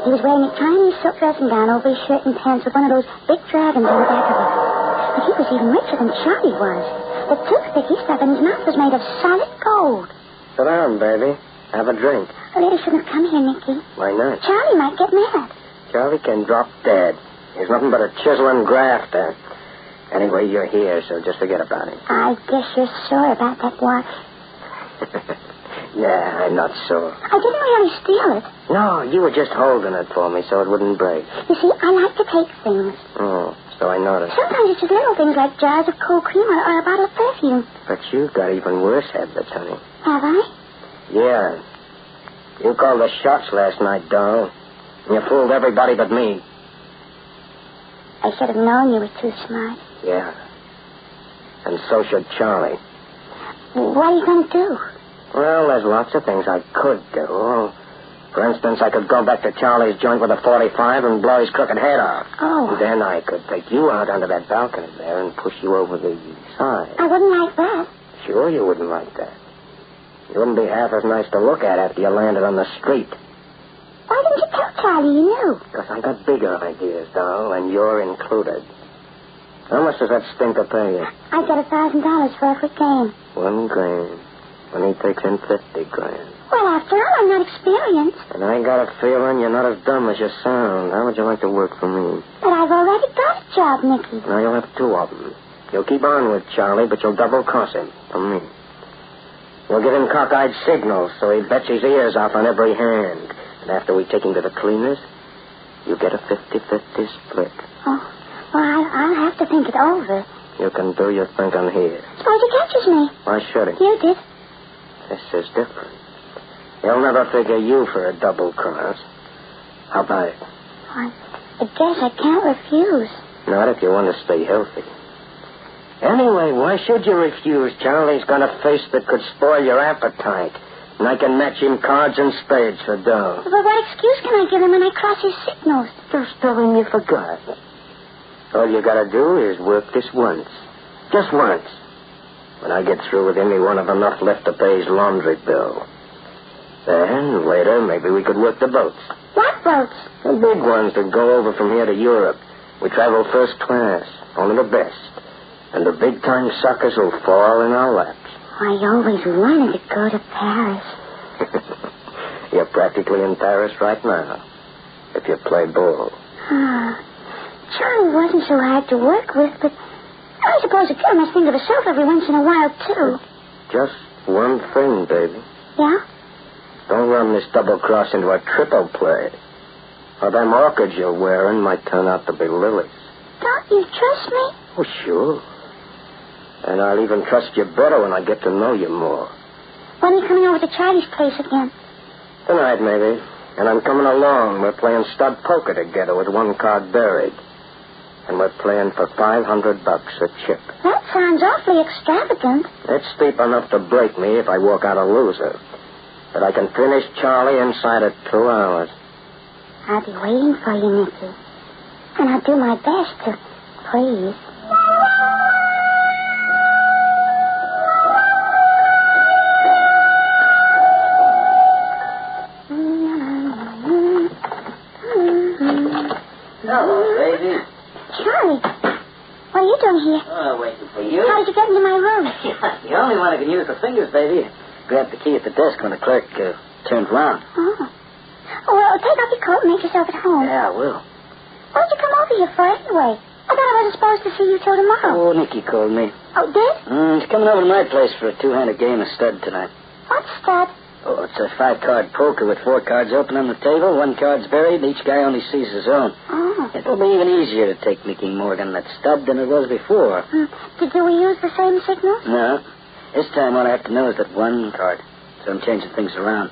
He was wearing a tiny silk dressing gown over his shirt and pants with one of those big dragons on the back of it. But he was even richer than Charlie was. The toothpick he stuck in his mouth was made of solid gold. Sit down, baby. Have a drink. A lady shouldn't have come here, Nicky. Why not? Charlie might get mad. Charlie can drop dead. He's nothing but a chiseling grafter. Anyway, you're here, so just forget about it. I guess you're sore about that watch. Yeah, I'm not sure. I didn't really steal it. No, you were just holding it for me so it wouldn't break. You see, I like to take things. Oh, So I noticed. Sometimes it's just little things like jars of cold cream or a bottle of perfume. But you've got even worse habits, honey. Have I? Yeah. You called the shots last night, doll. And you fooled everybody but me. I should have known you were too smart. Yeah. And so should Charlie. What are you going to do? Well, there's lots of things I could do. For instance, I could go back to Charlie's joint with a .45 and blow his crooked head off. Oh. Then I could take you out onto that balcony there and push you over the side. I wouldn't like that. Sure you wouldn't like that. You wouldn't be half as nice to look at after you landed on the street. Why didn't you tell Charlie you knew? Because I got bigger ideas, doll, and you're included. How much does that stinker pay you? I got $1,000 for every game. $1 grand. When he takes in 50 grand. Well, after all, I'm not experienced. And I got a feeling you're not as dumb as you sound. How would you like to work for me? But I've already got a job, Nicky. Now you'll have 2 of them. You'll keep on with Charlie, but you'll double-cross him for me. You'll give him cockeyed signals so he bets his ears off on every hand. And after we take him to the cleaners, you get a 50-50 split. Oh, well, I'll have to think it over. You can do your thinking here. Suppose he catches me. Why should he? You did. This is different. He'll never figure you for a double cross. How about it? I guess I can't refuse. Not if you want to stay healthy. Anyway, why should you refuse? Charlie's got a face that could spoil your appetite. And I can match him cards and spades for dough. But what excuse can I give him when I cross his signals? Just tell him you forgot. All you gotta do is work this once. Just once. When I get through with him, he won't have enough left to pay his laundry bill. Then, later, maybe we could work the boats. What boats? The big ones that go over from here to Europe. We travel first class, only the best. And the big-time suckers will fall in our laps. I always wanted to go to Paris. You're practically in Paris right now, if you play ball. Charlie wasn't so hard to work with, but I suppose a girl must think of herself every once in a while, too. Just one thing, baby. Yeah? Don't run this double cross into a triple play. Or them orchids you're wearing might turn out to be lilies. Don't you trust me? Oh, sure. And I'll even trust you better when I get to know you more. When are you coming over to Charlie's place again? Tonight, maybe. And I'm coming along. We're playing stud poker together with 1 card buried. And we're playing for $500 a chip. That sounds awfully extravagant. It's steep enough to break me if I walk out a loser. But I can finish Charlie inside of 2 hours. I'll be waiting for you, Nicky. And I'll do my best to please. Hello, baby. Charlie, what are you doing here? Oh, waiting for you. How did you get into my room? The only one who can use the fingers, baby. Grabbed the key at the desk when the clerk turned round. Oh. Well, take off your coat and make yourself at home. Yeah, I will. What did you come over here for anyway? I thought I wasn't supposed to see you till tomorrow. Oh, Nicky called me. Oh, did? He's coming over to my place for a 2-handed game of stud tonight. What's stud? Oh, it's a 5-card poker with 4 cards open on the table. 1 card's buried. Each guy only sees his own. Oh. It'll be even easier to take Nicky Morgan that stud than it was before. Did we use the same signals? No. This time all I have to know is that 1 card. So I'm changing things around.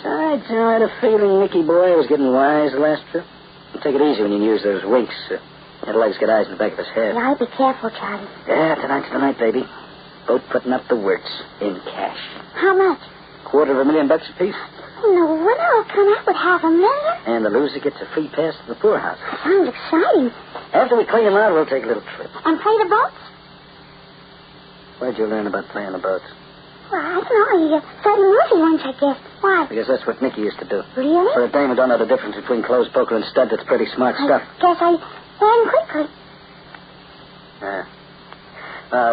Besides, I had a feeling Nicky boy was getting wise the last trip. Take it easy when you use those winks. That leg's got eyes in the back of his head. Yeah, be careful, Charlie. Yeah, tonight's the night, baby. Both putting up the works in cash. How much? $250,000 apiece. No wonder I'll come out with $500,000. And the loser gets a free pass to the poorhouse. Sounds exciting. After we clean him out, we'll take a little trip. And play the boats? Where'd you learn about playing the boats? Well, I don't know. You saw the movie once, I guess. Why? Because that's what Nicky used to do. Really? For a dame who don't know the difference between closed poker and stud, that's pretty smart stuff. Guess I learned quickly.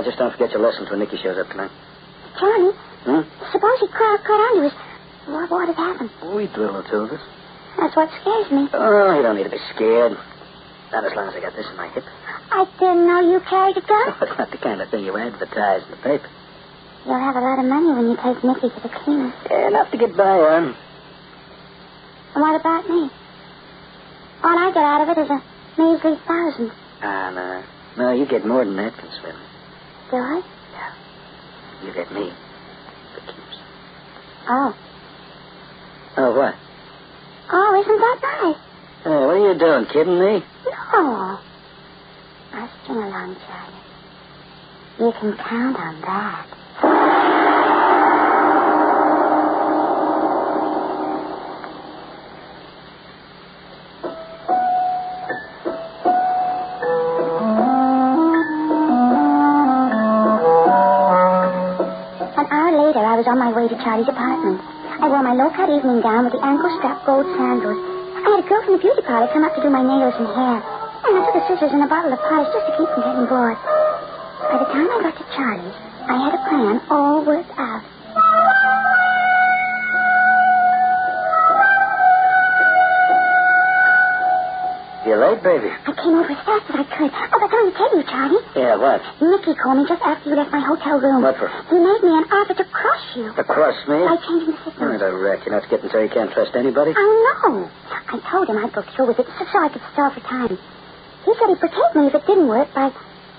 Just don't forget your lessons when Nicky shows up tonight. Johnny, suppose he caught onto us. What would have happened? We drill the 2 of us. That's what scares me. Oh, you don't need to be scared. Not as long as I got this in my hip. I didn't know you carried a gun. Oh, it's not the kind of thing you advertise in the paper. You'll have a lot of money when you take Nicky to the cleaners. Yeah, enough to get by on. And what about me? All I get out of it is a measly $1,000. No, you get more than that, Consuelo. Do I? You get me. For keeps. Oh. Oh, what? Oh, isn't that nice? Hey, what are you doing, kidding me? No. I'll string along, Charlie. You can count on that. I was on my way to Charlie's apartment. I wore my low-cut evening gown with the ankle-strap gold sandals. I had a girl from the beauty parlor come up to do my nails and hair. And I took a scissors and a bottle of polish just to keep from getting bored. By the time I got to Charlie's, I had a plan all worked out. You're late, baby. I came over as fast as I could. Oh, but let me tell you, Charlie. Yeah, what? Mickey called me just after you left my hotel room. What for? He made me an offer to crush you. To crush me? By changing the system. Oh, the wreck. You know, it's getting so you can't trust anybody? I know. I told him I'd go through with it so I could stall for time. He said he'd protect me if it didn't work by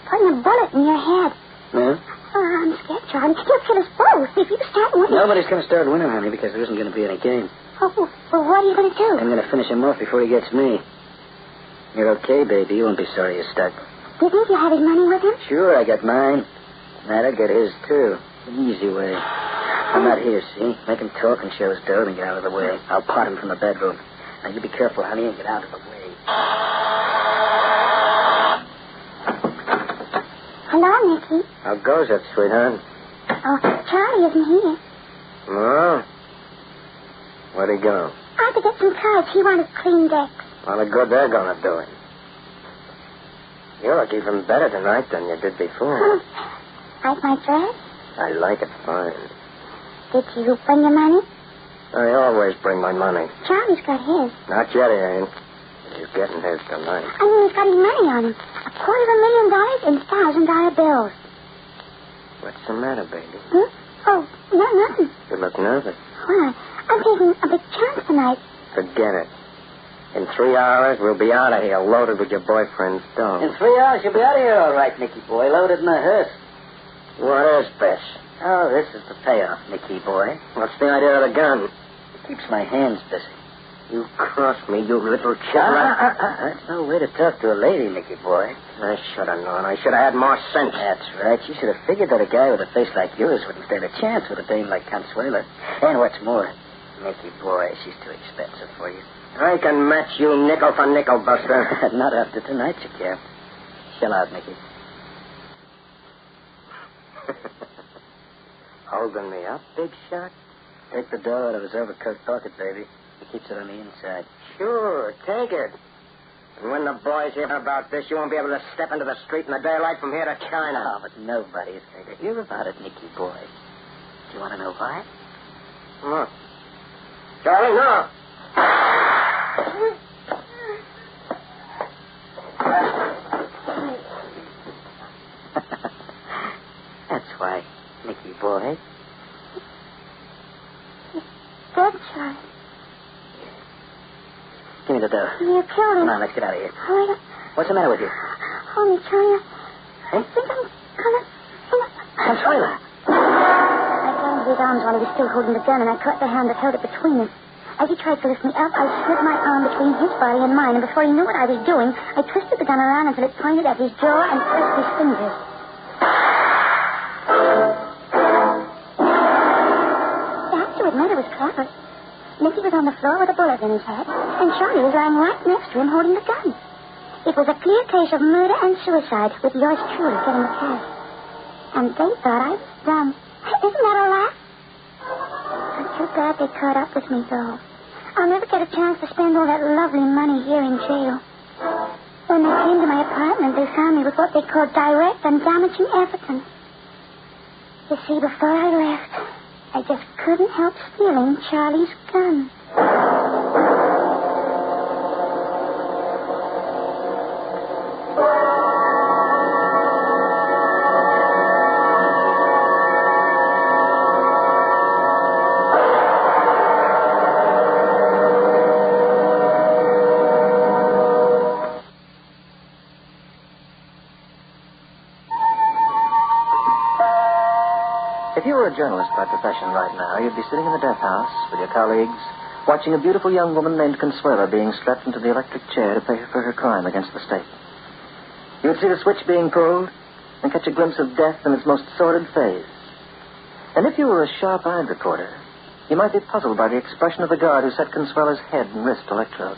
putting a bullet in your head. Yeah? Oh, I'm scared, Charlie. He'll kill us both if you start winning. Nobody's going to start winning, honey, because there isn't going to be any game. Oh, well, what are you going to do? I'm going to finish him off before he gets me. You're okay, baby. You won't be sorry you stuck. Do you think you have his money with him? Sure, I got mine. That'll get his, too. The easy way. I'm not here, see? Make him talk and show his dough and get out of the way. I'll pot him from the bedroom. Now, you be careful, honey, and get out of the way. Hello, Mickey. How goes it, sweetheart? Oh, Charlie isn't here. Oh? Where'd he go? I had to get some cards. He wanted clean decks. Well, the good they're going to do it. You look even better tonight than you did before. Like my dress? I like it fine. Did you bring your money? I always bring my money. Charlie's got his. Not yet, he ain't. He's getting his tonight. I mean, he's got his money on him. $250,000 in $1,000 bills. What's the matter, baby? Hmm? Oh, nothing. You look nervous. Well, I'm taking a big chance tonight. Forget it. In 3 hours, we'll be out of here, loaded with your boyfriend's dough. In 3 hours, you'll be out of here all right, Nicky boy, loaded in a hearse. What is this? Oh, this is the payoff, Nicky boy. What's the idea of the gun? It keeps my hands busy. You cross me, you little chap. That's no way to talk to a lady, Nicky boy. I should have known. I should have had more sense. That's right. You should have figured that a guy with a face like yours wouldn't stand a chance with a dame like Consuelo. And what's more, Nicky boy, she's too expensive for you. I can match you nickel for nickel, Buster. Not after tonight, you can't. Shell out, Nicky. Holding me up, big shot? Take the dough out of his overcoat pocket, baby. He keeps it on the inside. Sure, take it. And when the boys hear about this, you won't be able to step into the street in the daylight from here to China. Oh, but nobody's going to hear about it, Nicky boy. Do you want to know why? No. Charlie, no. That's why, Nicky boy. Dead, Charlie. Give me the dough. You killed him. Come on, let's get out of here. Oh, What's the matter with you? Only, Charlie, I think I'm gonna... Consuelo. I grabbed his arms while he was still holding the gun, and I caught the hand that held it between us. As he tried to lift me up, I slid my arm between his body and mine, and before he knew what I was doing, I twisted the gun around until it pointed at his jaw and pressed his fingers. You have to admit it was clever. Mickey was on the floor with a bullet in his head, and Charlie was lying right next to him holding the gun. It was a clear case of murder and suicide, with yours truly getting the cash. And they thought I was dumb. Isn't that a laugh? I'm too bad they caught up with me, though. I'll never get a chance to spend all that lovely money here in jail. When they came to my apartment, they found me with what they called direct and damaging evidence. You see, before I left, I just couldn't help stealing Charlie's gun. If you were a journalist by profession right now, you'd be sitting in the death house with your colleagues, watching a beautiful young woman named Consuelo being strapped into the electric chair to pay for her crime against the state. You would see the switch being pulled and catch a glimpse of death in its most sordid phase. And if you were a sharp-eyed reporter, you might be puzzled by the expression of the guard who set Consuelo's head and wrist electrodes.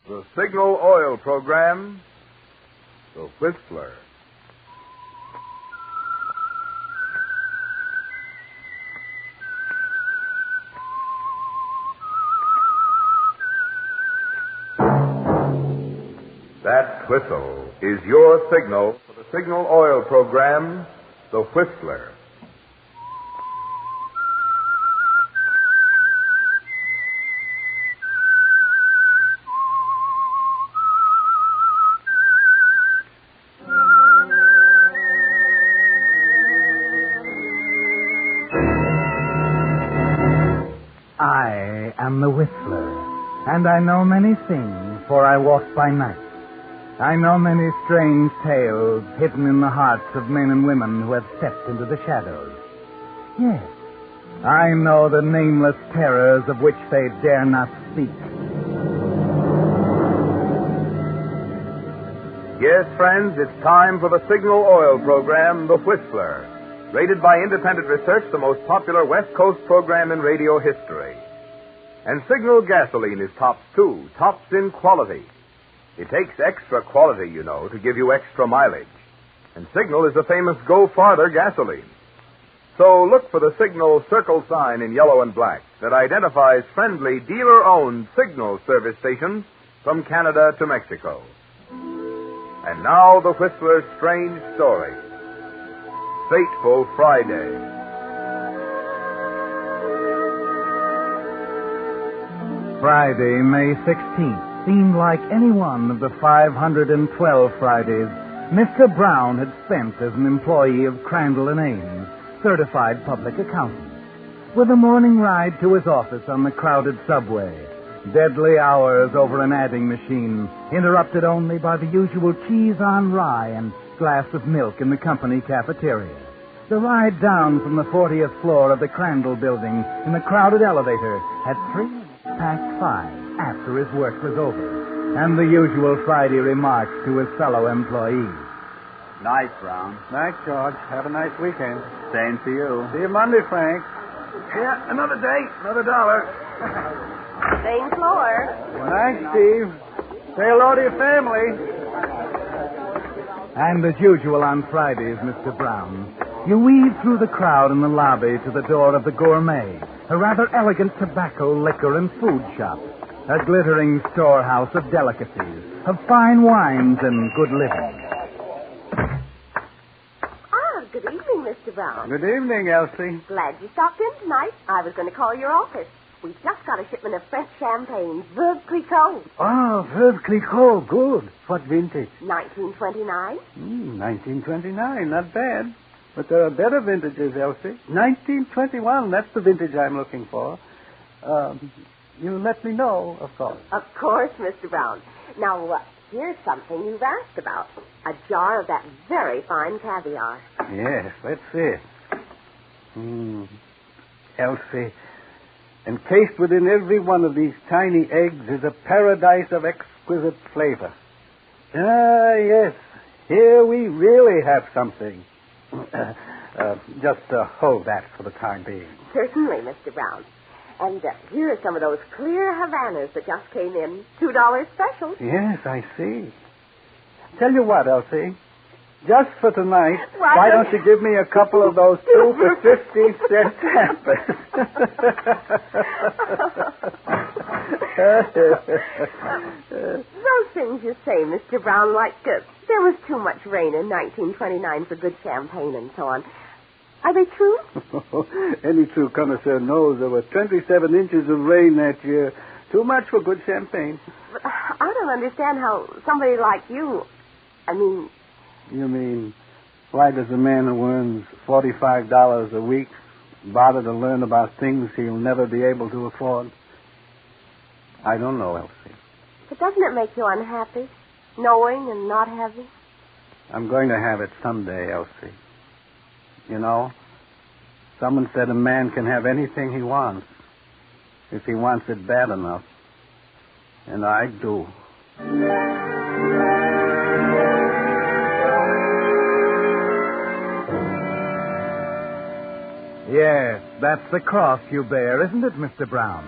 The Signal Oil Program, The Whistler. That whistle is your signal for the Signal Oil Program, The Whistler. I am the Whistler, and I know many things, for I walk by night. I know many strange tales hidden in the hearts of men and women who have stepped into the shadows. Yes, I know the nameless terrors of which they dare not speak. Yes, friends, it's time for the Signal Oil Program, The Whistler. Rated by independent research, the most popular West Coast program in radio history. And Signal gasoline is tops, too. Tops in quality. It takes extra quality, you know, to give you extra mileage. And Signal is the famous Go Farther gasoline. So look for the Signal circle sign in yellow and black that identifies friendly dealer-owned Signal service stations from Canada to Mexico. And now the Whistler's strange story. Fateful Friday. Friday, May 16th, seemed like any one of the 512 Fridays Mr. Brown had spent as an employee of Crandall and Ames, certified public accountant, with a morning ride to his office on the crowded subway, deadly hours over an adding machine, interrupted only by the usual cheese on rye and glass of milk in the company cafeteria. The ride down from the 40th floor of the Crandall building in the crowded elevator at 5:03 after his work was over, and the usual Friday remarks to his fellow employees. Night, Brown. Night, George. Have a nice weekend. Same to you. See you Monday, Frank. Yeah, another day, another $1. Same floor. Well, thanks, Steve. Say hello to your family. And as usual on Fridays, Mr. Brown, you weave through the crowd in the lobby to the door of the Gourmet, a rather elegant tobacco, liquor, and food shop, a glittering storehouse of delicacies, of fine wines and good living. Good evening, Mr. Brown. Good evening, Elsie. Glad you stopped in tonight. I was going to call your office. We've just got a shipment of French champagne, Veuve Clicquot. Oh, Veuve Clicquot, good. What vintage? 1929. 1929, not bad. But there are better vintages, Elsie. 1921, that's the vintage I'm looking for. You let me know, of course. Of course, Mr. Brown. Now, here's something you've asked about. A jar of that very fine caviar. Yes, let's see it. Elsie, encased within every one of these tiny eggs is a paradise of exquisite flavor. Ah, yes. Here we really have something. Just hold that for the time being. Certainly, Mr. Brown. And here are some of those clear Havanas that just came in. $2 special. Yes, I see. Tell you what, Elsie. Just for tonight, why don't you give me a couple of those 2 for 50-cent tampers? Those things you say, Mr. Brown, like there was too much rain in 1929 for good champagne and so on. Are they true? Any true connoisseur knows there were 27 inches of rain that year. Too much for good champagne. But I don't understand how somebody like you, You mean, why does a man who earns $45 a week bother to learn about things he'll never be able to afford? I don't know, Elsie. But doesn't it make you unhappy, knowing and not having? I'm going to have it someday, Elsie. You know, someone said a man can have anything he wants if he wants it bad enough. And I do. Yes, that's the cross you bear, isn't it, Mr. Brown?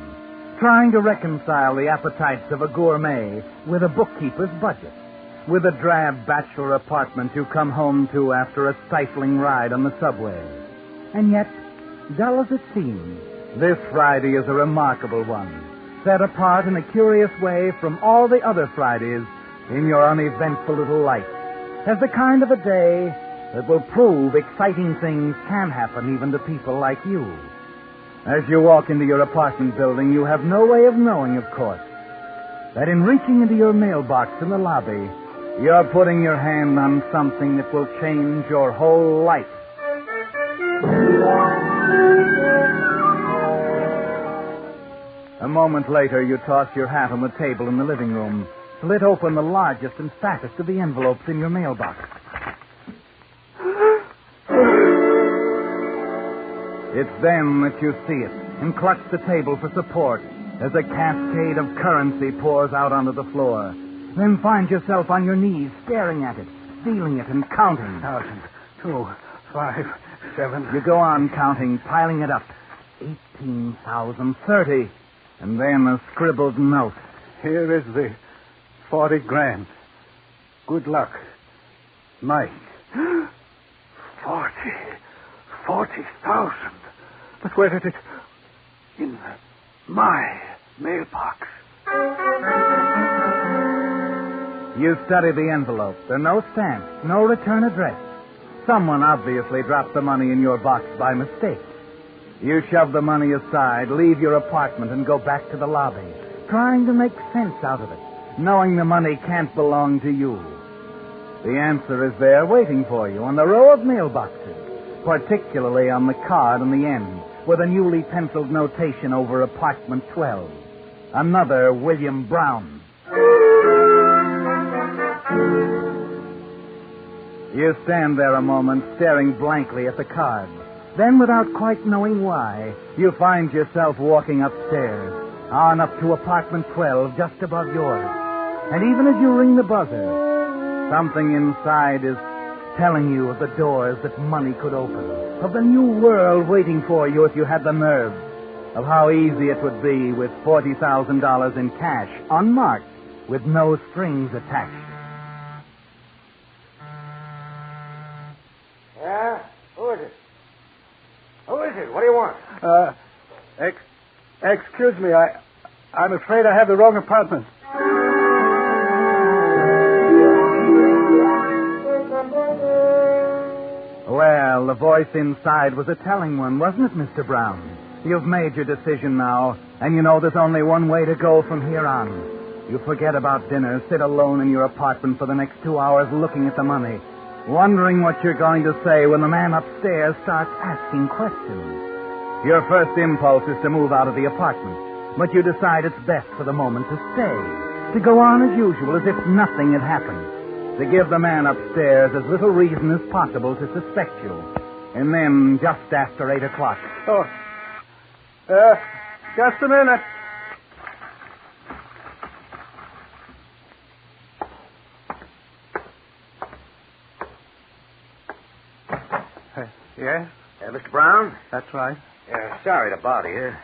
Trying to reconcile the appetites of a gourmet with a bookkeeper's budget, with a drab bachelor apartment you come home to after a stifling ride on the subway. And yet, dull as it seems, this Friday is a remarkable one, set apart in a curious way from all the other Fridays in your uneventful little life, as the kind of a day that will prove exciting things can happen even to people like you. As you walk into your apartment building, you have no way of knowing, of course, that in reaching into your mailbox in the lobby, you're putting your hand on something that will change your whole life. A moment later, you toss your hat on the table in the living room, slit open the largest and fattest of the envelopes in your mailbox. It's then that you see it and clutch the table for support as a cascade of currency pours out onto the floor. Then find yourself on your knees staring at it, feeling it and counting. 1,000, 2, 5, 7. You go on counting, piling it up. 18,000, 30. And then a scribbled note. Here is the 40 grand. Good luck. Mike. 40,000. But where did it... In my mailbox. You study the envelope. There are no stamps, no return address. Someone obviously dropped the money in your box by mistake. You shove the money aside, leave your apartment, and go back to the lobby, trying to make sense out of it, knowing the money can't belong to you. The answer is there waiting for you on the row of mailboxes, particularly on the card on the end, with a newly penciled notation over apartment 12. Another William Brown. You stand there a moment, staring blankly at the card. Then, without quite knowing why, you find yourself walking upstairs, on up to apartment 12, just above yours. And even as you ring the buzzer, something inside is telling you of the doors that money could open, of the new world waiting for you if you had the nerve, of how easy it would be with $40,000 in cash, unmarked, with no strings attached. Yeah? Who is it? Who is it? What do you want? Excuse me, I'm afraid I have the wrong apartment. Well, the voice inside was a telling one, wasn't it, Mr. Brown? You've made your decision now, and you know there's only one way to go from here on. You forget about dinner, sit alone in your apartment for the next 2 hours looking at the money, wondering what you're going to say when the man upstairs starts asking questions. Your first impulse is to move out of the apartment, but you decide it's best for the moment to stay, to go on as usual as if nothing had happened, to give the man upstairs as little reason as possible to suspect you. And then, just after 8 o'clock... Oh, just a minute. Yes? Mr. Brown? That's right. Sorry to bother you.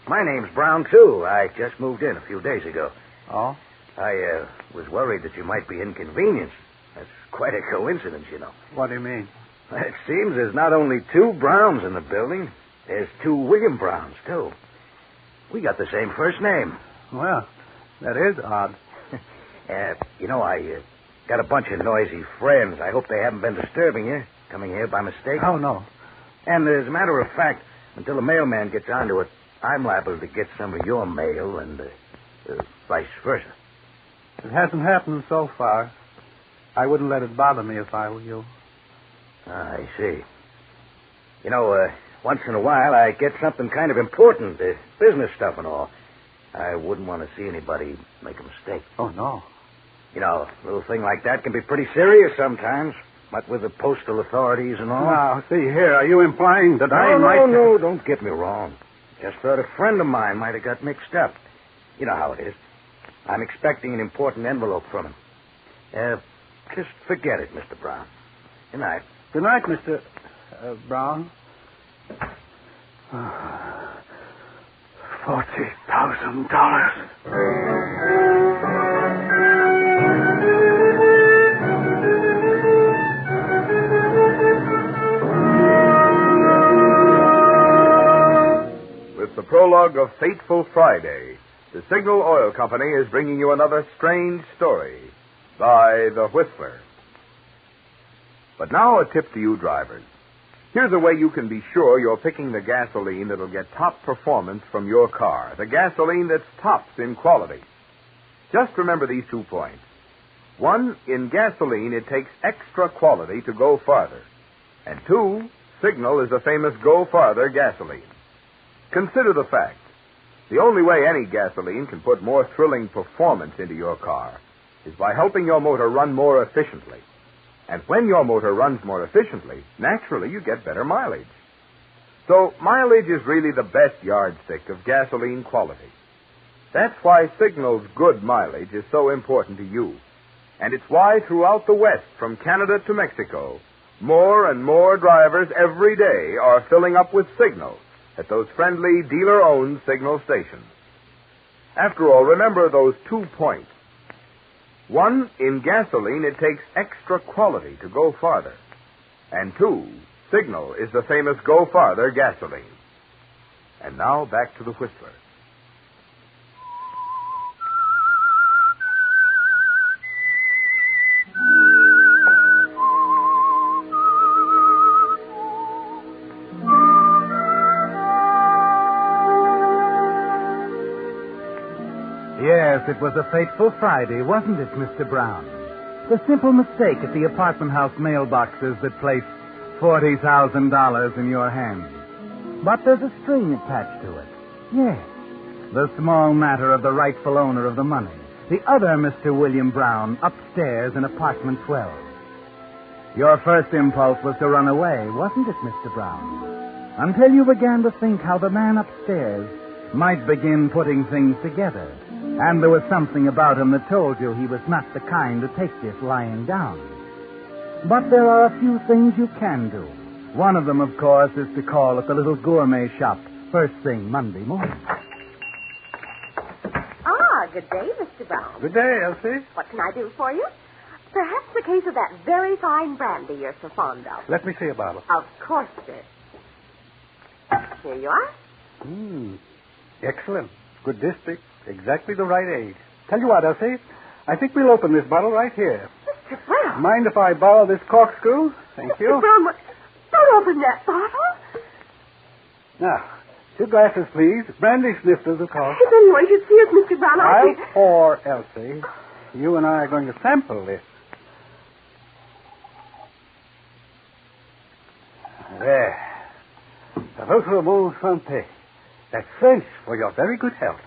My name's Brown, too. I just moved in a few days ago. Oh? I was worried that you might be inconvenienced. That's quite a coincidence, you know. What do you mean? It seems there's not only 2 Browns in the building. There's 2 William Browns, too. We got the same first name. Well, that is odd. You know, I got a bunch of noisy friends. I hope they haven't been disturbing you, coming here by mistake. Oh, no. And as a matter of fact, until the mailman gets onto it, I'm liable to get some of your mail and vice versa. It hasn't happened so far. I wouldn't let it bother me if I were you. I see. You know, once in a while I get something kind of important, business stuff and all. I wouldn't want to see anybody make a mistake. Oh, no. You know, a little thing like that can be pretty serious sometimes. What with the postal authorities and all. Now, see here, are you implying that I might... No, don't get me wrong. Just thought a friend of mine might have got mixed up. You know how it is. I'm expecting an important envelope from him. Just forget it, Mr. Brown. Good night. Good night, Mr. Brown. $40,000. With the prologue of Fateful Friday, the Signal Oil Company is bringing you another strange story by The Whistler. But now a tip to you drivers. Here's a way you can be sure you're picking the gasoline that'll get top performance from your car, the gasoline that's tops in quality. Just remember these 2 points. 1, in gasoline, it takes extra quality to go farther. And 2, Signal is the famous Go Farther gasoline. Consider the fact. The only way any gasoline can put more thrilling performance into your car is by helping your motor run more efficiently. And when your motor runs more efficiently, naturally you get better mileage. So mileage is really the best yardstick of gasoline quality. That's why Signal's good mileage is so important to you. And it's why throughout the West, from Canada to Mexico, more and more drivers every day are filling up with Signal at those friendly dealer-owned Signal stations. After all, remember those 2 points. 1, in gasoline, it takes extra quality to go farther. And 2, Signal is the famous Go Farther gasoline. And now back to the Whistler. Yes, it was a fateful Friday, wasn't it, Mr. Brown? The simple mistake at the apartment house mailboxes that placed $40,000 in your hands. But there's a string attached to it. Yes, the small matter of the rightful owner of the money, the other Mr. William Brown, upstairs in apartment 12. Your first impulse was to run away, wasn't it, Mr. Brown? Until you began to think how the man upstairs might begin putting things together. And there was something about him that told you he was not the kind to take this lying down. But there are a few things you can do. One of them, of course, is to call at the little gourmet shop first thing Monday morning. Ah, good day, Mr. Brown. Good day, Elsie. What can I do for you? Perhaps a case of that very fine brandy you're so fond of. Let me see a bottle. Of course, sir. Here you are. Excellent. Good district. Exactly the right age. Tell you what, Elsie, I think we'll open this bottle right here. Mr. Brown. Mind if I borrow this corkscrew? Thank you. Mr. Brown, don't open that bottle. Now, 2 glasses, please. Brandy snifters, of course. If anyone should see us, Mr. Brown, I'll pour, Elsie. You and I are going to sample this. There. A votre bonne santé. That's French for your very good health.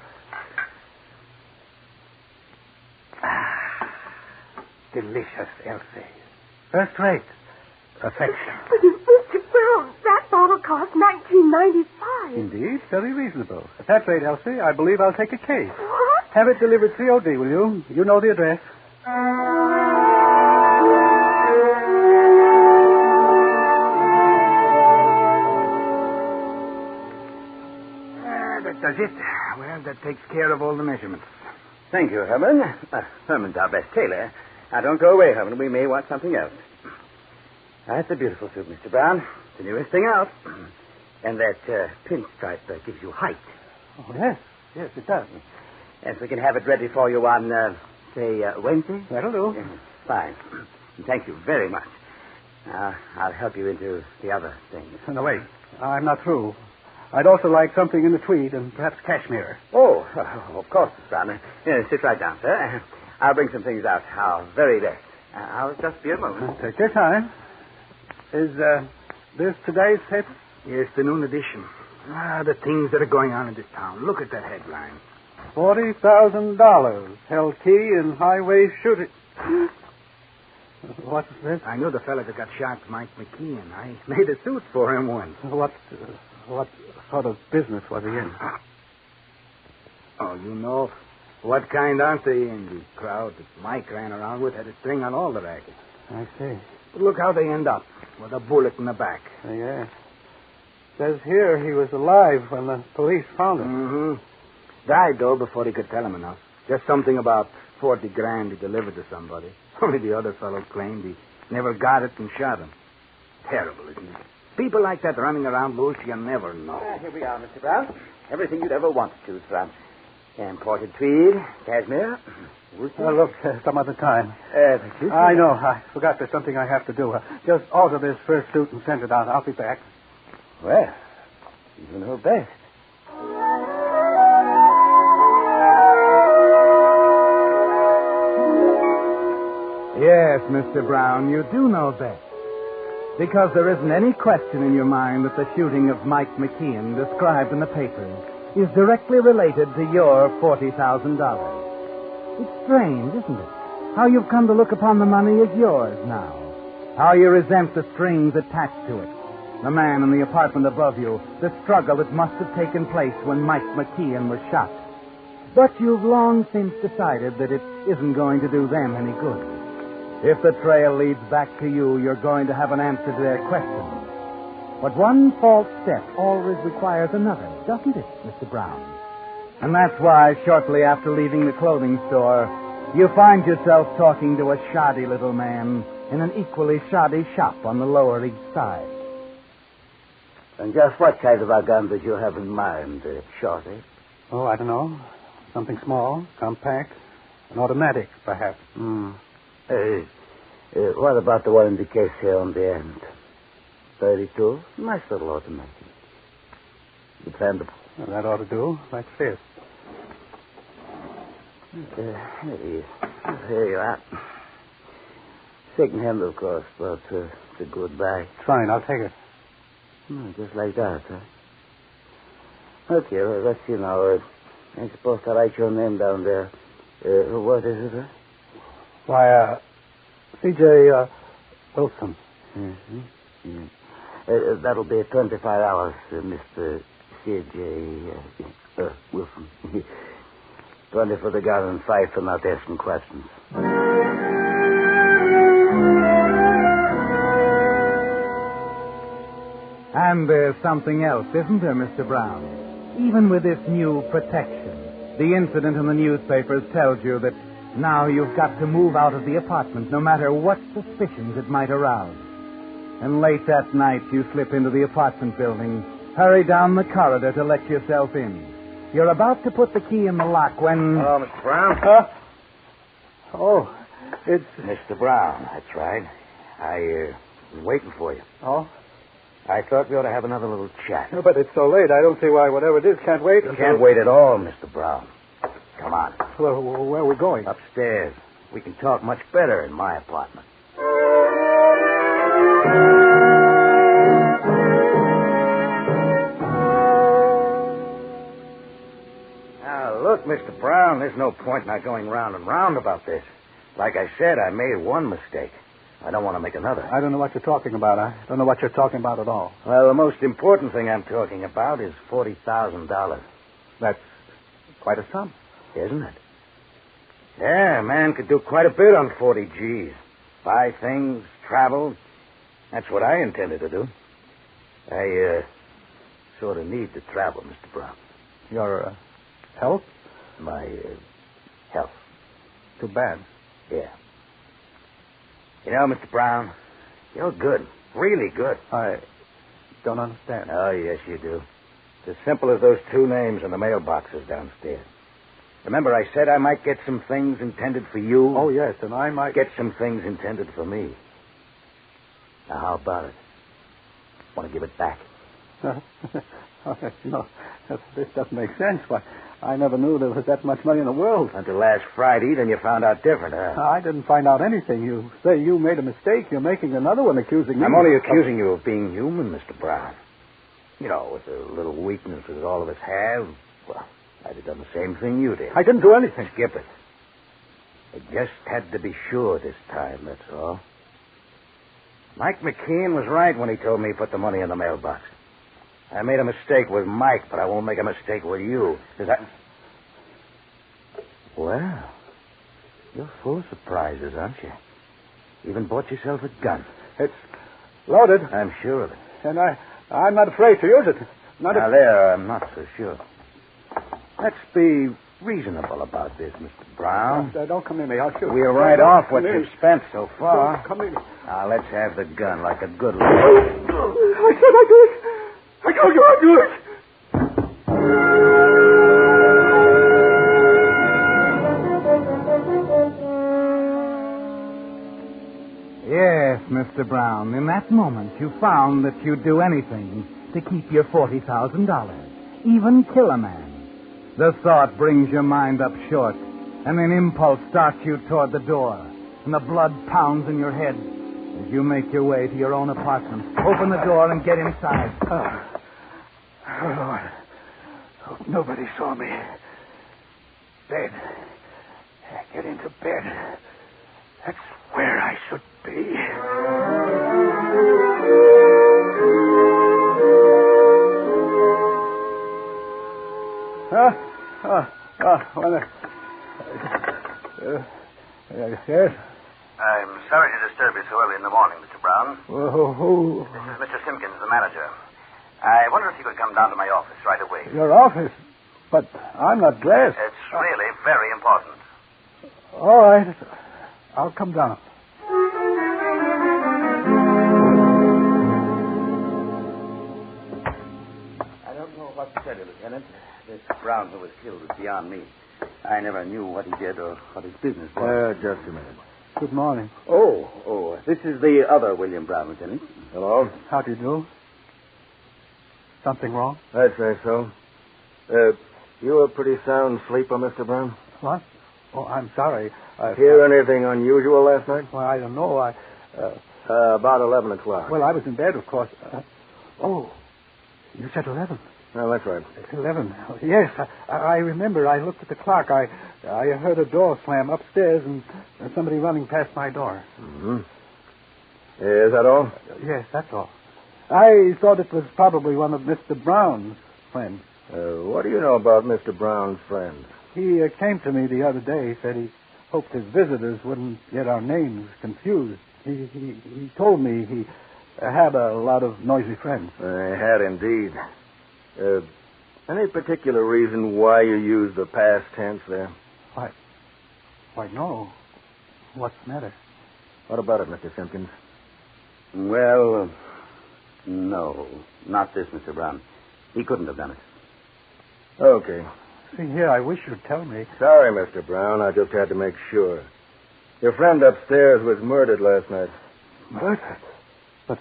Delicious, Elsie. First rate. Perfection. Mr. Brown, that bottle cost $19.95. Indeed, very reasonable. At that rate, Elsie, I believe I'll take a case. What? Have it delivered COD, will you? You know the address. That does it. Well, that takes care of all the measurements. Thank you, Herman. Herman's our best tailor. Now, don't go away, Herman. We may want something else. That's a beautiful suit, Mr. Brown. It's the newest thing out. And that pinstripe gives you height. Oh, yes. Yes, it does. Yes, we can have it ready for you on, say, Wednesday? That'll do. Fine. Thank you very much. I'll help you into the other things. No, wait. I'm not through. I'd also like something in the tweed and perhaps cashmere. Oh, of course, Mr. Brown. Sit right down, sir. I'll bring some things out. How very best. I'll just be a moment. Take your time. Is this today's paper? Yes, the noon edition. The things that are going on in this town. Look at that headline. $40,000 held key in highway shooting. What's this? I know the fella that got shot, Mike McKeon. I made a suit for him once. What sort of business was he in? Oh, you know. What kind aren't they in? The crowd that Mike ran around with had a string on all the rackets. I see. But look how they end up, with a bullet in the back. Yeah. Says here he was alive when the police found him. Mm-hmm. Died, though, before he could tell him enough. Just something about $40,000 he delivered to somebody. Only the other fellow claimed he never got it and shot him. Terrible, isn't it? People like that running around loose, you never know. Here we are, Mr. Brown. Everything you'd ever want to choose from. Imported tweed, cashmere. Look, some other time. I know. I forgot there's something I have to do. Just alter this first suit and send it out. I'll be back. Well, you know best. Yes, Mr. Brown, you do know best. Because there isn't any question in your mind that the shooting of Mike McKeon, described in the papers, is directly related to your $40,000. It's strange, isn't it? How you've come to look upon the money as yours now. How you resent the strings attached to it. The man in the apartment above you, the struggle that must have taken place when Mike McKeon was shot. But you've long since decided that it isn't going to do them any good. If the trail leads back to you, you're going to have an answer to their questions. But one false step always requires another, doesn't it, Mr. Brown? And that's why, shortly after leaving the clothing store, you find yourself talking to a shoddy little man in an equally shoddy shop on the Lower East Side. And just what kind of a gun did you have in mind, Shorty? Oh, I don't know. Something small, compact, an automatic, perhaps. What about the one in the case here on the end? 32? Nice little automatic. Dependable. Well, that ought to do. Like this. There he is. Here you are. Second hand, of course, but it's a good buy. Fine, I'll take it. Just like that, huh? Okay, well, let's see now. I'm supposed to write your name down there. What is it, huh? Why, C.J. Wilson. Mm-hmm. Yeah. That'll be $25, Mr. C.J. Wilson. 20 for the gun and 5 for not asking questions. And there's something else, isn't there, Mr. Brown? Even with this new protection, the incident in the newspapers tells you that now you've got to move out of the apartment, no matter what suspicions it might arouse. And late that night, you slip into the apartment building, hurry down the corridor to let yourself in. You're about to put the key in the lock when... Hello, Mr. Brown. Huh? Oh, it's... Mr. Brown, that's right. I've been waiting for you. Oh? I thought we ought to have another little chat. No, but it's so late. I don't see why whatever it is can't wait. You can't wait at all, Mr. Brown. Come on. Well, where are we going? Upstairs. We can talk much better in my apartment. Now, look, Mr. Brown, there's no point in our going round and round about this. Like I said, I made one mistake. I don't want to make another. I don't know what you're talking about. I don't know what you're talking about at all. Well, the most important thing I'm talking about is $40,000. That's quite a sum. Isn't it? Yeah, a man could do quite a bit on 40 G's. Buy things, travel. That's what I intended to do. I sort of need to travel, Mr. Brown. Your health? My health. Too bad. Yeah. You know, Mr. Brown, you're good. Really good. I don't understand. Oh, yes, you do. It's as simple as those 2 names in the mailboxes downstairs. Remember, I said I might get some things intended for you? Oh, yes, and I might... Get some things intended for me. Now, how about it? Want to give it back? This doesn't make sense. Why, I never knew there was that much money in the world. Until last Friday, then you found out different, huh? I didn't find out anything. You say you made a mistake. You're making another one accusing me. I'm only accusing you of being human, Mr. Brown. You know, with the little weaknesses all of us have, well, I'd have done the same thing you did. I didn't do anything. Skip it. I just had to be sure this time, that's all. Mike McKeon was right when he told me he put the money in the mailbox. I made a mistake with Mike, but I won't make a mistake with you. Well, you're full of surprises, aren't you? Even bought yourself a gun. It's loaded. I'm sure of it. And I'm not afraid to use it. There, I'm not so sure. Let's be reasonable about this, Mr. Brown. Don't come near me. I'll shoot. We're right off what you've spent so far. Come in. Now, let's have the gun like a good I lawyer. said I'd do it. I told you I'd do it. Yes, Mr. Brown, in that moment you found that you'd do anything to keep your $40,000, even kill a man. The thought brings your mind up short, and an impulse starts you toward the door, and the blood pounds in your head as you make your way to your own apartment. Open the door and get inside. Oh, Lord. Hope nobody saw me. Bed. Get into bed. That's where I should be. Yes? I'm sorry to disturb you so early in the morning, Mr. Brown. Who? This is Mr. Simpkins, the manager. I wonder if you could come down to my office right away. Your office? But I'm not dressed. It's really very important. All right. I'll come down. I don't know what to tell you, Lieutenant. This Brown who was killed is beyond me. I never knew what he did or what his business was. Just a minute. Good morning. Oh, this is the other William Brown, Lieutenant. Hello? How do you do? Something wrong? I'd say so. You a pretty sound sleeper, Mr. Brown? What? Oh, I'm sorry. Hear anything unusual last night? Well, I don't know. About 11 o'clock. Well, I was in bed, of course. You said 11. Well, that's right. 11. Yes, I remember. I looked at the clock. I heard a door slam upstairs and somebody running past my door. Mm-hmm. Is that all? Yes, that's all. I thought it was probably one of Mr. Brown's friends. What do you know about Mr. Brown's friends? He came to me the other day. He said he hoped his visitors wouldn't get our names confused. He told me he had a lot of noisy friends. I had indeed. Any particular reason why you use the past tense there? Why, no. What's the matter? What about it, Mr. Simpkins? Well, no. Not this, Mr. Brown. He couldn't have done it. Okay. See, here, I wish you'd tell me. Sorry, Mr. Brown. I just had to make sure. Your friend upstairs was murdered last night. Murdered? But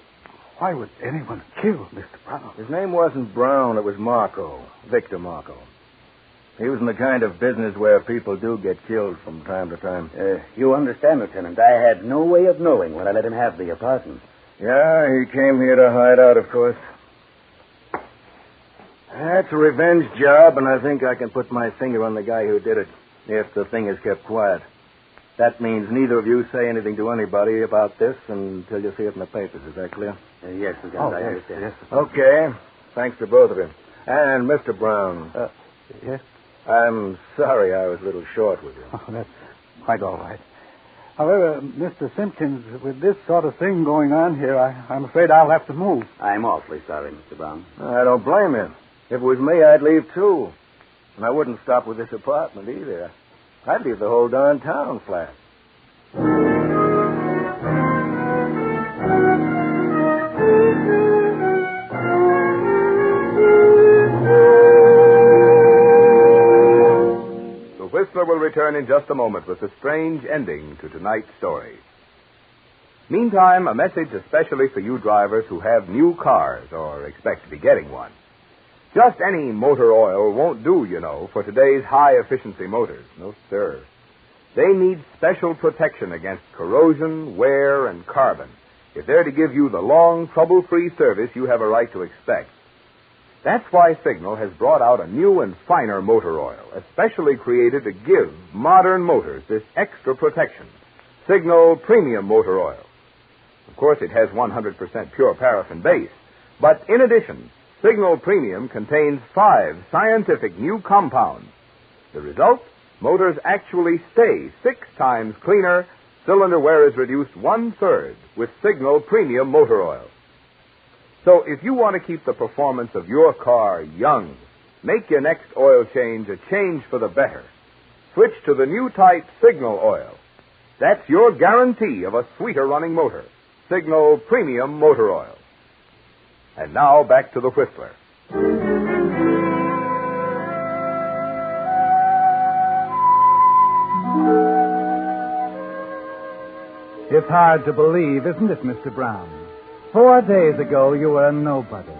why would anyone kill Mr. Brown? His name wasn't Brown. It was Marco. Victor Marco. He was in the kind of business where people do get killed from time to time. You understand, Lieutenant. I had no way of knowing when I let him have the apartment. Yeah, he came here to hide out, of course. That's a revenge job, and I think I can put my finger on the guy who did it, if the thing is kept quiet. That means neither of you say anything to anybody about this until you see it in the papers. Is that clear? Yes, Lieutenant, I understand. Yes. Okay. Thanks to both of you. And Mr. Brown. Yes? I'm sorry I was a little short with you. Oh, that's quite all right. However, Mr. Simpkins, with this sort of thing going on here, I'm afraid I'll have to move. I'm awfully sorry, Mr. Brown. I don't blame him. If it was me, I'd leave, too. And I wouldn't stop with this apartment, either. I'd leave the whole darn town flat. The Whistler will return in just a moment with a strange ending to tonight's story. Meantime, a message especially for you drivers who have new cars or expect to be getting one. Just any motor oil won't do, for today's high-efficiency motors. No, sir. They need special protection against corrosion, wear, and carbon if they're to give you the long, trouble-free service you have a right to expect. That's why Signal has brought out a new and finer motor oil, especially created to give modern motors this extra protection. Signal Premium Motor Oil. Of course, it has 100% pure paraffin base, but in addition, Signal Premium contains 5 scientific new compounds. The result? Motors actually stay 6 times cleaner. Cylinder wear is reduced 1/3 with Signal Premium Motor Oil. So if you want to keep the performance of your car young, make your next oil change a change for the better. Switch to the new type Signal Oil. That's your guarantee of a sweeter running motor. Signal Premium Motor Oil. And now back to the Whistler. It's hard to believe, isn't it, Mr. Brown? 4 days ago, you were a nobody.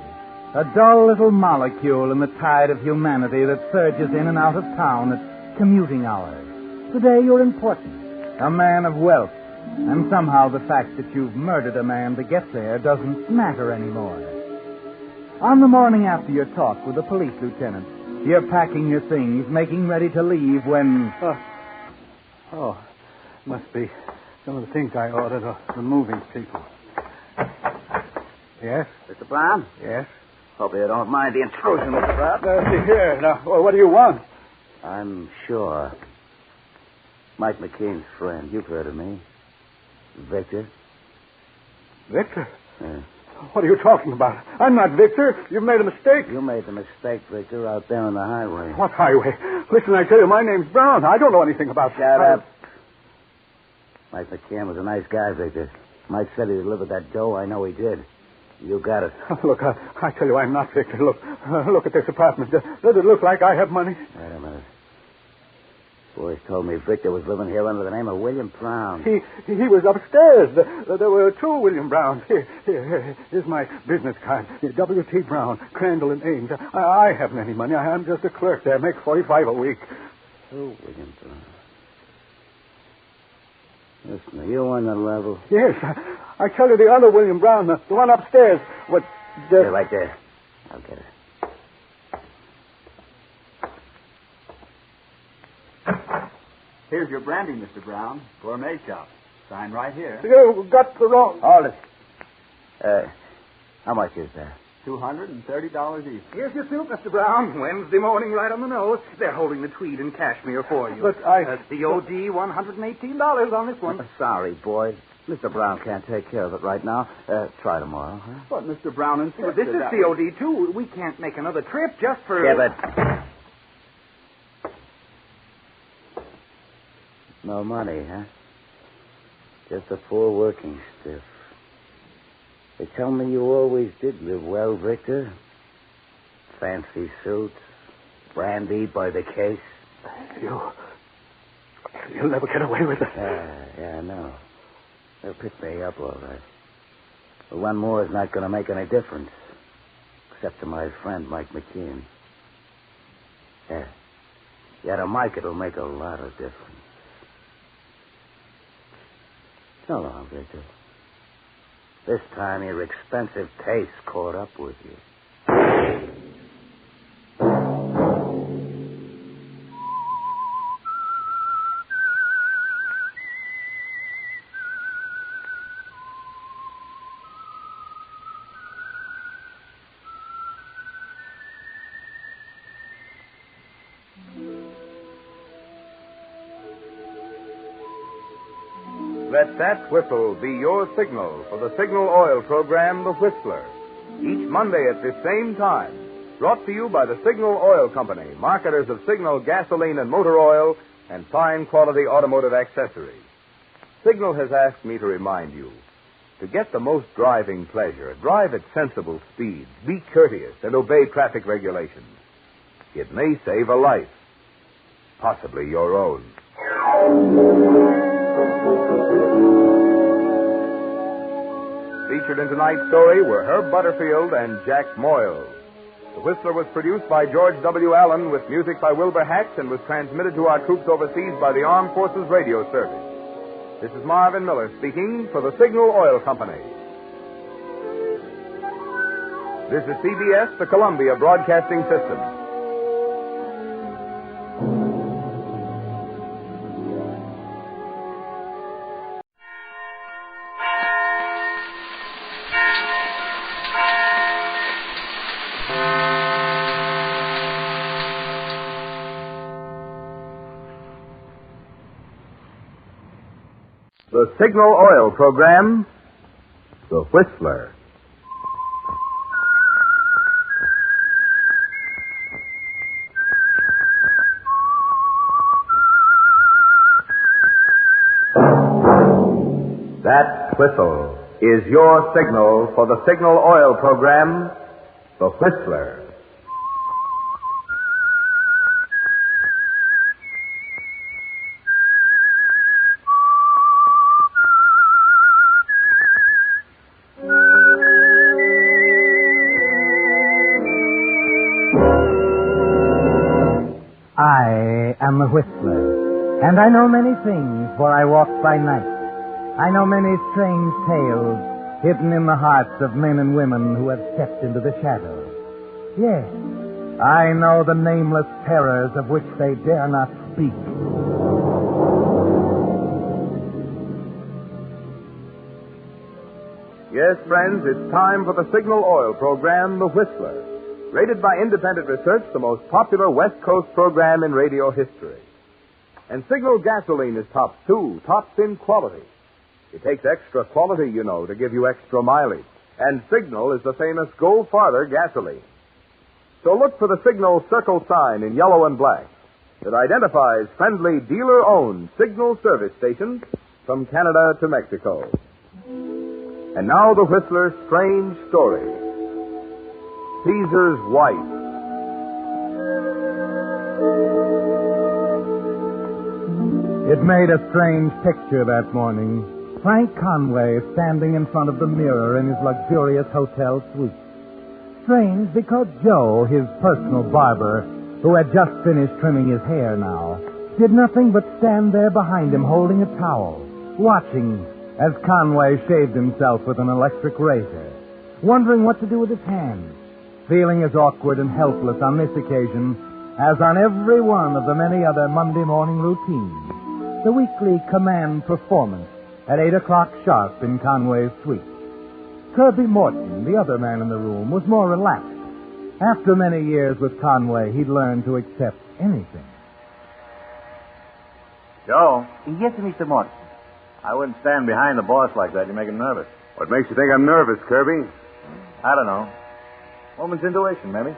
A dull little molecule in the tide of humanity that surges in and out of town at commuting hours. Today, you're important. A man of wealth. And somehow the fact that you've murdered a man to get there doesn't matter anymore. On the morning after your talk with the police lieutenant, you're packing your things, making ready to leave when... Must be some of the things I ordered are the moving people. Yes? Mr. Brown? Yes? Hope you don't mind the intrusion, Mr. Brown. See here. Now, what do you want? I'm sure. Mike McKean's friend. You've heard of me. Victor? Victor? Yeah. What are you talking about? I'm not Victor. You've made a mistake. You made the mistake, Victor, out there on the highway. What highway? Listen, I tell you, my name's Brown. I don't know anything about... Shut up. Mike McKean was a nice guy, Victor. Mike said he delivered that dough. I know he did. You got it. Look, I tell you, I'm not Victor. Look at this apartment. Does it look like I have money? Wait a minute. Boys told me Victor was living here under the name of William Brown. He was upstairs. There were 2 William Browns. Here's my business card. W.T. Brown, Crandall and Ames. I haven't any money. I'm just a clerk there. Make $45 a week. 2 William Brown. Listen, are you on the level? Yes. I tell you, the other William Brown, the one upstairs. Here, right there. I'll get it. Here's your brandy, Mr. Brown. Gourmet shop. Sign right here. You got the wrong... Hold it. How much is that? $230 each. Here's your soup, Mr. Brown. Wednesday morning, right on the nose. They're holding the tweed and cashmere for you. But That's the OD, $118 on this one. Sorry, boys. Mr. Brown can't take care of it right now. Try tomorrow, huh? But Mr. Brown insisted. But this is COD, too. We can't make another trip just for... Give it. No money, huh? Just a poor working stiff. They tell me you always did live well, Victor. Fancy suits, brandy by the case. You'll never get away with it. Yeah, I know. They'll pick me up all right. But one more is not going to make any difference. Except to my friend, Mike McKean. Yeah, to Mike it'll make a lot of difference. So long, Victor. This time your expensive taste caught up with you. Let that whistle be your signal for the Signal Oil program, The Whistler. Each Monday at this same time. Brought to you by the Signal Oil Company, marketers of Signal gasoline and motor oil and fine quality automotive accessories. Signal has asked me to remind you, to get the most driving pleasure, drive at sensible speeds, be courteous, and obey traffic regulations. It may save a life, possibly your own. Featured in tonight's story were Herb Butterfield and Jack Moyles. The Whistler was produced by George W. Allen with music by Wilbur Hatch and was transmitted to our troops overseas by the Armed Forces Radio Service. This is Marvin Miller speaking for the Signal Oil Company. This is CBS, the Columbia Broadcasting System. The Signal Oil Program, The Whistler. That whistle is your signal for the Signal Oil Program, The Whistler. I am the Whistler, and I know many things, for I walk by night. I know many strange tales hidden in the hearts of men and women who have stepped into the shadows. Yes, I know the nameless terrors of which they dare not speak. Yes, friends, it's time for the Signal Oil Program, The Whistler. Rated by independent research, the most popular West Coast program in radio history. And Signal gasoline is tops, too, tops in quality. It takes extra quality, you know, to give you extra mileage. And Signal is the famous Go Farther gasoline. So look for the Signal circle sign in yellow and black that identifies friendly dealer-owned Signal service stations from Canada to Mexico. And now the Whistler's strange story. Caesar's wife. It made a strange picture that morning. Frank Conway standing in front of the mirror in his luxurious hotel suite. Strange because Joe, his personal barber, who had just finished trimming his hair now, did nothing but stand there behind him holding a towel, watching as Conway shaved himself with an electric razor, wondering what to do with his hands, feeling as awkward and helpless on this occasion as on every one of the many other Monday morning routines, the weekly command performance at 8 o'clock sharp in Conway's suite. Kirby Morton, the other man in the room, was more relaxed. After many years with Conway, he'd learned to accept anything. Joe? Yes, Mr. Morton. I wouldn't stand behind the boss like that. You make him nervous. What makes you think I'm nervous, Kirby? I don't know. Woman's intuition, maybe.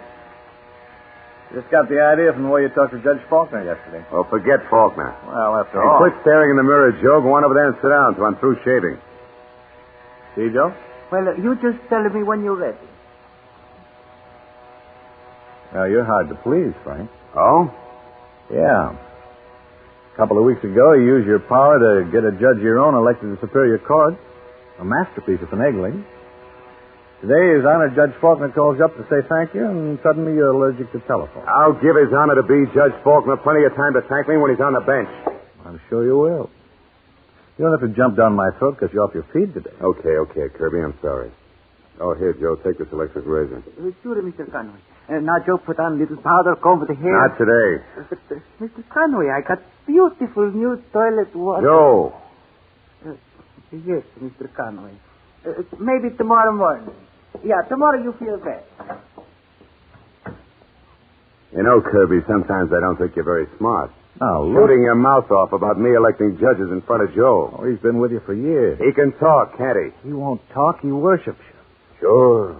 Just got the idea from the way you talked to Judge Faulkner yesterday. Oh, forget Faulkner. Well, after Hey, all. quit staring in the mirror, Joe. Go on over there and sit down till I'm through shaving. See, Joe? Well, you just tell me when you're ready. Well, you're hard to please, Frank. Oh? Yeah. A couple of weeks ago, you used your power to get a judge of your own elected to Superior Court. A masterpiece of finagling. Today, His Honor Judge Faulkner calls you up to say thank you, and suddenly you're allergic to telephone. I'll give His Honor to be Judge Faulkner plenty of time to thank me when he's on the bench. I'm sure you will. You don't have to jump down my throat because you're off your feed today. Okay, Kirby, I'm sorry. Oh, here, Joe, take this electric razor. Sure, Mr. Conway. Now, Joe, put on a little powder, comb the hair. Not today. But, Mr. Conway, I got beautiful new toilet water. Joe. Yes, Mr. Conway. Maybe tomorrow morning. Yeah, tomorrow you feel better. You know, Kirby, sometimes I don't think you're very smart. Now, look. Shooting your mouth off about me electing judges in front of Joe. Oh, he's been with you for years. He can talk, can't he? He won't talk. He worships you. Sure.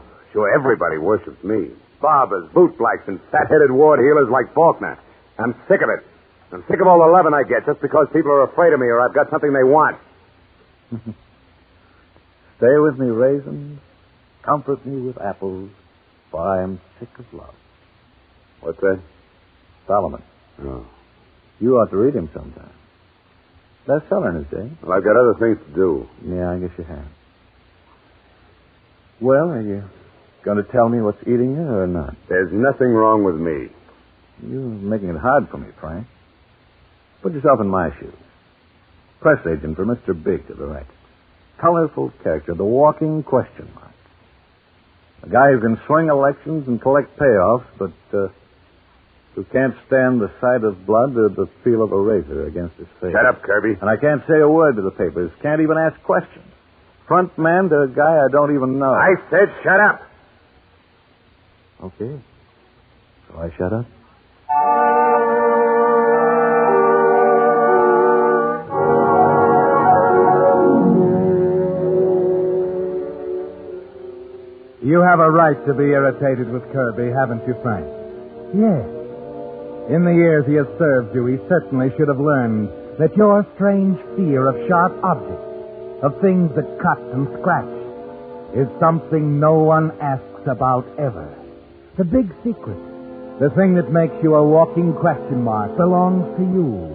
Everybody worships me. Barbers, bootblacks, and fat-headed ward healers like Faulkner. I'm sick of it. I'm sick of all the loving I get just because people are afraid of me or I've got something they want. Stay with me, raisins. Comfort me with apples, for I am sick of love. What's that? Solomon. Oh. You ought to read him sometime. Bestseller in his day. Well, I've got other things to do. Yeah, I guess you have. Well, are you Going to tell me what's eating you or not? There's nothing wrong with me. You're making it hard for me, Frank. Put yourself in my shoes. Press agent for Mr. Big to the right. Colorful character, the walking question mark. A guy who can swing elections and collect payoffs, but who can't stand the sight of blood or the feel of a razor against his face. Shut up, Kirby. And I can't say a word to the papers. Can't even ask questions. Front man to a guy I don't even know. I said shut up. Okay. So I shut up? You have a right to be irritated with Kirby, haven't you, Frank? Yes. In the years he has served you, he certainly should have learned that your strange fear of sharp objects, of things that cut and scratch, is something no one asks about ever. The big secret, the thing that makes you a walking question mark, belongs to you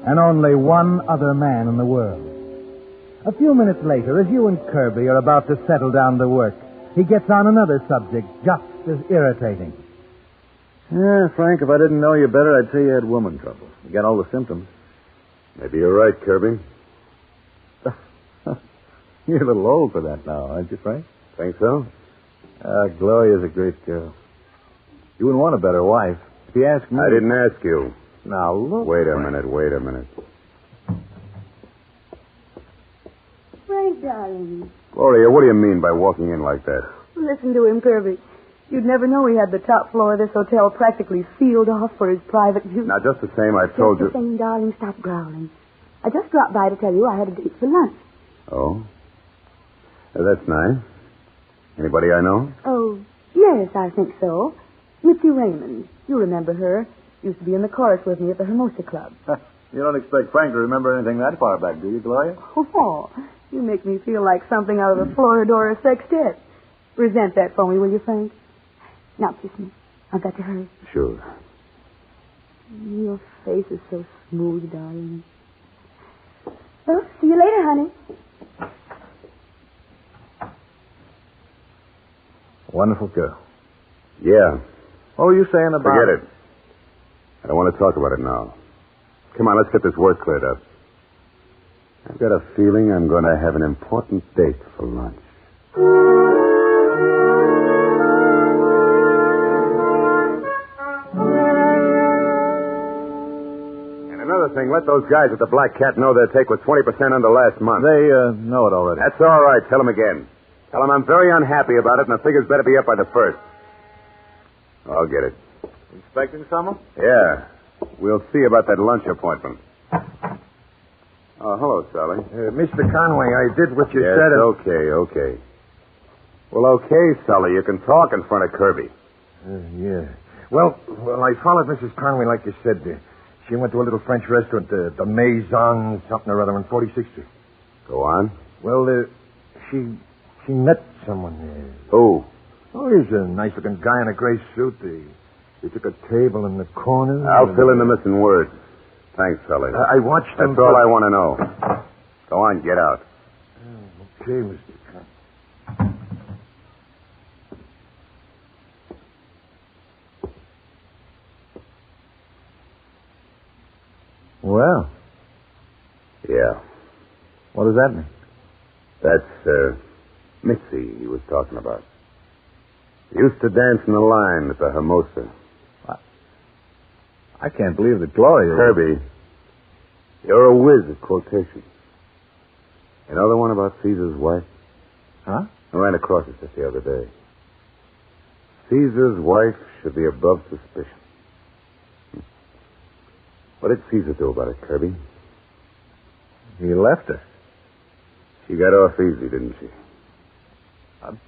and only one other man in the world. A few minutes later, as you and Kirby are about to settle down to work, he gets on another subject just as irritating. Yeah, Frank, if I didn't know you better, I'd say you had woman trouble. You got all the symptoms. Maybe you're right, Kirby. You're a little old for that now, aren't you, Frank? Think so? Gloria's a great girl. You wouldn't want a better wife. If you ask me... I didn't ask you. Now, look... Wait a minute. Frank, darling. Gloria, what do you mean by walking in like that? Listen to him, Kirby. You'd never know he had the top floor of this hotel practically sealed off for his private use. Now, just the same, I told you... Just the same, darling, stop growling. I just dropped by to tell you I had a date for lunch. Oh? That's nice. Anybody I know? Oh, yes, I think so. Mitzi Raymond. You remember her. Used to be in the chorus with me at the Hermosa Club. You don't expect Frank to remember anything that far back, do you, Gloria? Oh, you make me feel like something out of the Floridora Sextet. Present that for me, will you, Frank? Now kiss me. I've got to hurry. Sure. Your face is so smooth, darling. Well, see you later, honey. Wonderful girl. Yeah. What were you saying about... Forget it. I don't want to talk about it now. Come on, let's get this work cleared up. I've got a feeling I'm going to have an important date for lunch. And another thing, let those guys at the Black Cat know their take was 20% under last month. They know it already. That's all right. Tell them again. Tell them I'm very unhappy about it, and the figures better be up by the 1st. I'll get it. Expecting someone? Yeah. We'll see about that lunch appointment. Oh, hello, Sally. Mr. Conway, I did what you yes, said. Okay. Well, okay, Sully. You can talk in front of Kirby. Yeah. Well, I followed Mrs. Conway like you said. She went to a little French restaurant, the Maison something or other on 46th Street. Go on. Well, she met someone there. Who? Oh, he's a nice-looking guy in a gray suit. They took a table in the corner. I'll fill in the missing words. Thanks, Sully. I watched them. That's all I want to know. Go on, get out. Okay, Mr. Conway. Well. Yeah. What does that mean? That's, Mitzi he was talking about. Used to dance in the line at the Hermosa. I can't believe that Gloria... Kirby, you're a whiz at quotations. You know the one about Caesar's wife? Huh? I ran across it just the other day. Caesar's wife should be above suspicion. What did Caesar do about it, Kirby? He left her. She got off easy, didn't she?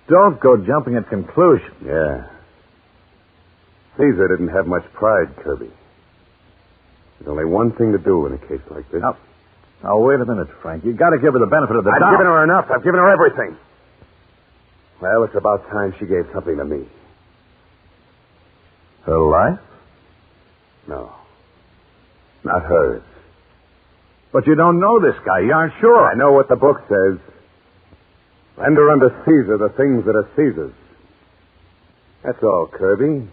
Don't go jumping at conclusions. Yeah. Caesar didn't have much pride, Kirby. There's only one thing to do in a case like this. Now, wait a minute, Frank. You got to give her the benefit of the doubt. I've given her enough. I've given her everything. Well, it's about time she gave something to me. Her life? No. Not hers. But you don't know this guy. You aren't sure. I know what the book says. Render unto Caesar the things that are Caesar's, That's all, Kirby.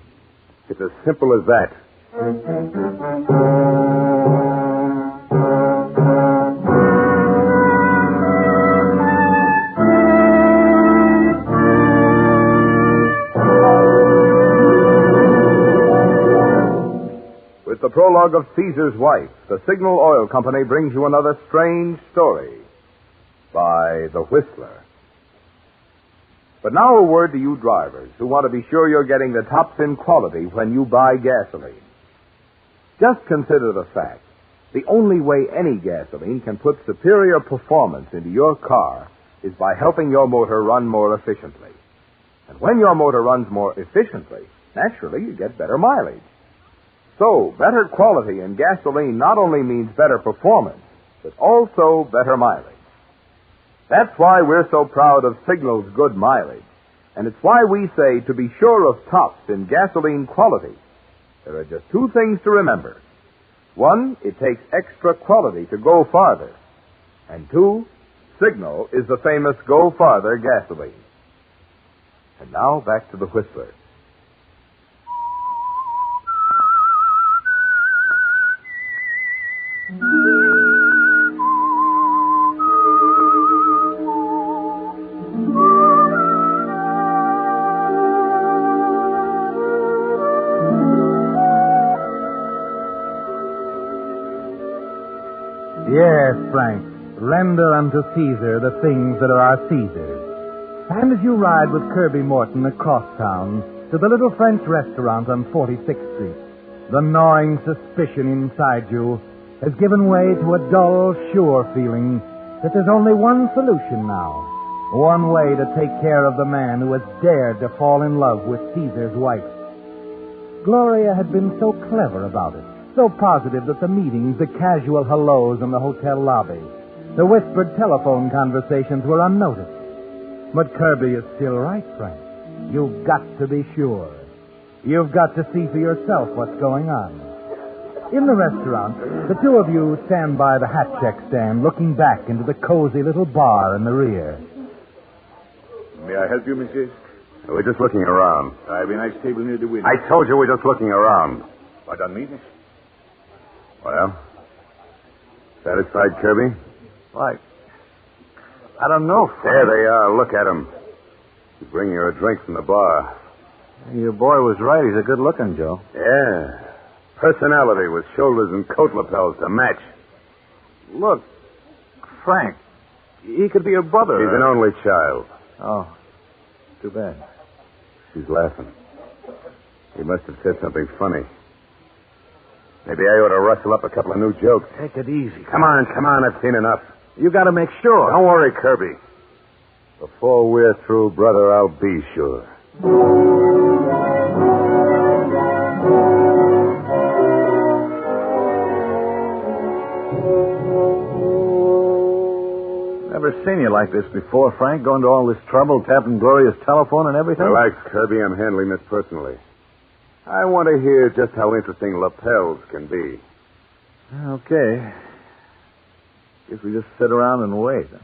It's as simple as that. With the prologue of Caesar's Wife, the Signal Oil Company brings you another strange story by The Whistler. But now a word to you drivers who want to be sure you're getting the tops in quality when you buy gasoline. Just consider the fact, the only way any gasoline can put superior performance into your car is by helping your motor run more efficiently. And when your motor runs more efficiently, naturally you get better mileage. So, better quality in gasoline not only means better performance, but also better mileage. That's why we're so proud of Signal's good mileage. And it's why we say to be sure of tops in gasoline quality, there are just two things to remember. One, it takes extra quality to go farther. And two, Signal is the famous Go Farther gasoline. And now, back to the Whistler. Yes, Frank. Render unto Caesar the things that are our Caesar's. And as you ride with Kirby Morton across town to the little French restaurant on 46th Street, the gnawing suspicion inside you has given way to a dull, sure feeling that there's only one solution now. One way to take care of the man who has dared to fall in love with Caesar's wife. Gloria had been so clever about it. So positive that the meetings, the casual hellos in the hotel lobby, the whispered telephone conversations were unnoticed. But Kirby is still right, Frank. You've got to be sure. You've got to see for yourself what's going on. In the restaurant, the two of you stand by the hat check stand looking back into the cozy little bar in the rear. May I help you, Mrs.? We're just looking around. I have a nice table near the window. I told you we're just looking around. Pardon me, miss? Well, satisfied, Kirby? Why, I don't know, Frank. There they are. Look at him. He's bringing her a drink from the bar. Your boy was right. He's a good-looking Joe. Yeah. Personality with shoulders and coat lapels to match. Look, Frank, he could be your brother. He's an only child. Oh, too bad. She's laughing. He must have said something funny. Maybe I ought to rustle up a couple of new jokes. Take it easy. Come on. I've seen enough. You got to make sure. Don't worry, Kirby. Before we're through, brother, I'll be sure. Never seen you like this before, Frank. Going to all this trouble, tapping Gloria's telephone and everything. Relax, Kirby. I'm handling this personally. I want to hear just how interesting lapels can be. Okay. Guess we just sit around and wait. Huh?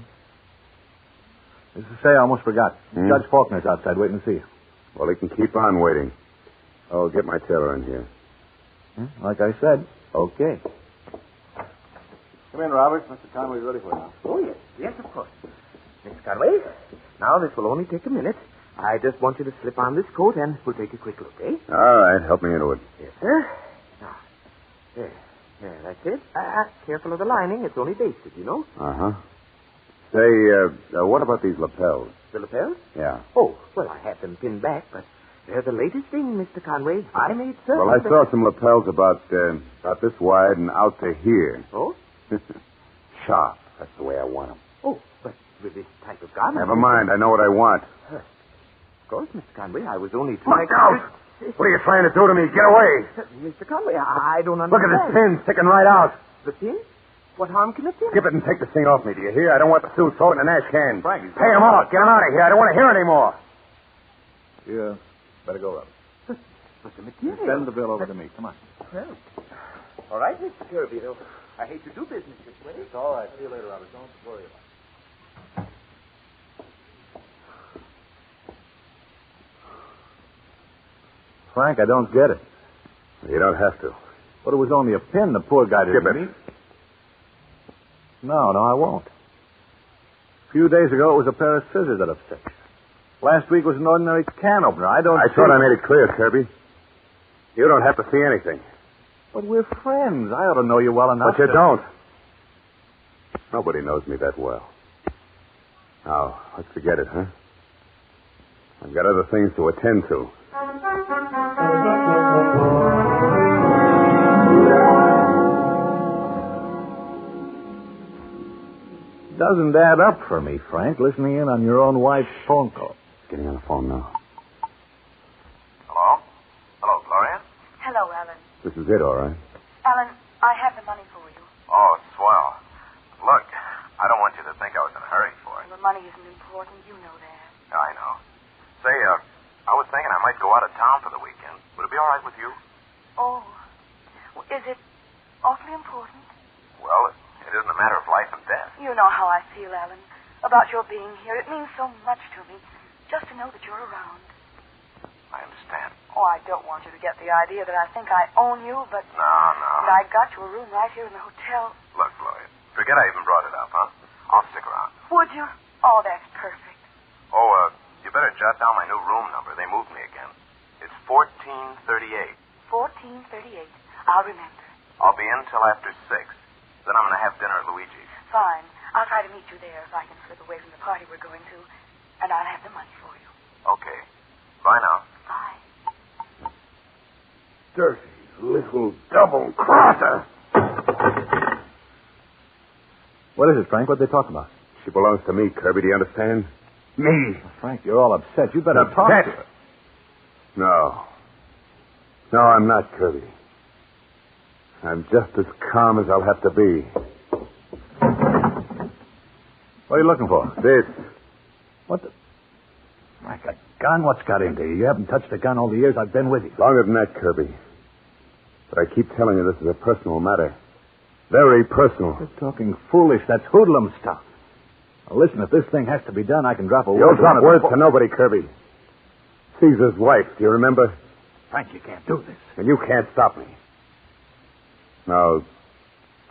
As to say, I almost forgot. Judge Faulkner's outside waiting to see you. Well, he can keep on waiting. I'll get my tailor in here. Like I said, okay. Come in, Robert. Mr. Conway's ready for you now. Oh, yes. Yes, of course. Mr. Conway, now this will only take a minute. I just want you to slip on this coat and we'll take a quick look, eh? All right. Help me into it. Yes, sir. Now, there, that's it. Careful of the lining. It's only basted, you know. Uh-huh. Say, what about these lapels? The lapels? Yeah. Oh, well, I have them pinned back, but they're the latest thing, Mr. Conway. I made certain. Well, I saw some lapels about this wide and out to here. Oh? Sharp. That's the way I want them. Oh, but with this type of garment... Never mind. I know what I want. Of course, Mr. Conway. I was only trying... Look out! What are you trying to do to me? Get away! Mr. Conway, I don't Look understand. at this pin sticking right out. The pin? What harm can it do? Skip it and take the thing off me, do you hear? I don't want the suit floating in an ash can. Frank, pay him out. Get him out of here. I don't want to hear any more. Yeah. Better go, Robert. But the material... Send the bill over to me. Come on. Well, all right, Mr. Kirby, though. I hate to do business this way. It's all right. See you later, Robert. Don't worry about it. Frank, I don't get it. You don't have to. But it was only a pin. The poor guy didn't Skip it. need. No, I won't. A few days ago, it was a pair of scissors that upset you. Last week was an ordinary can opener. I thought I made it clear, Kirby. You don't have to see anything. But we're friends. I ought to know you well enough. But you don't. Nobody knows me that well. Now, let's forget it, huh? I've got other things to attend to. Doesn't add up for me, Frank, listening in on your own wife's phone call. Getting on the phone now. Hello? Hello, Gloria? Hello, Alan. This is it, all right. Alan, I have the money for you. Oh, swell. Look, I don't want you to think I was in a hurry for it. The money isn't important. You know that. I know. Say, I was thinking I might go out of town for the weekend. Would it be all right with you? Oh. Is it awfully important? Well, it isn't a matter of life and death. You know how I feel, Alan, about your being here. It means so much to me, just to know that you're around. I understand. Oh, I don't want you to get the idea that I think I own you, but... No. But I got you a room right here in the hotel. Look, Gloria, forget I even brought it up, huh? I'll stick around. Would you? Oh, that's perfect. Oh, you better jot down my new room number. They moved me again. It's 1438. 1438. I'll remember. I'll be in till after 6. Then I'm going to have dinner at Luigi's. Fine. I'll try to meet you there if I can slip away from the party we're going to. And I'll have the money for you. Okay. Bye now. Bye. Dirty little double-crosser. What is it, Frank? What are they talking about? She belongs to me, Kirby. Do you understand? Me. Frank, you're all upset. You better talk to her. No. No, I'm not, Kirby. I'm just as calm as I'll have to be. What are you looking for? This. What the... Frank, a gun? What's got into you? You haven't touched a gun all the years I've been with you. Longer than that, Kirby. But I keep telling you this is a personal matter. Very personal. You're talking foolish. That's hoodlum stuff. Now, listen, if this thing has to be done, I can drop a word. You'll drop words to nobody, Kirby. Caesar's wife, do you remember? Frank, you can't do this. And you can't stop me. Now,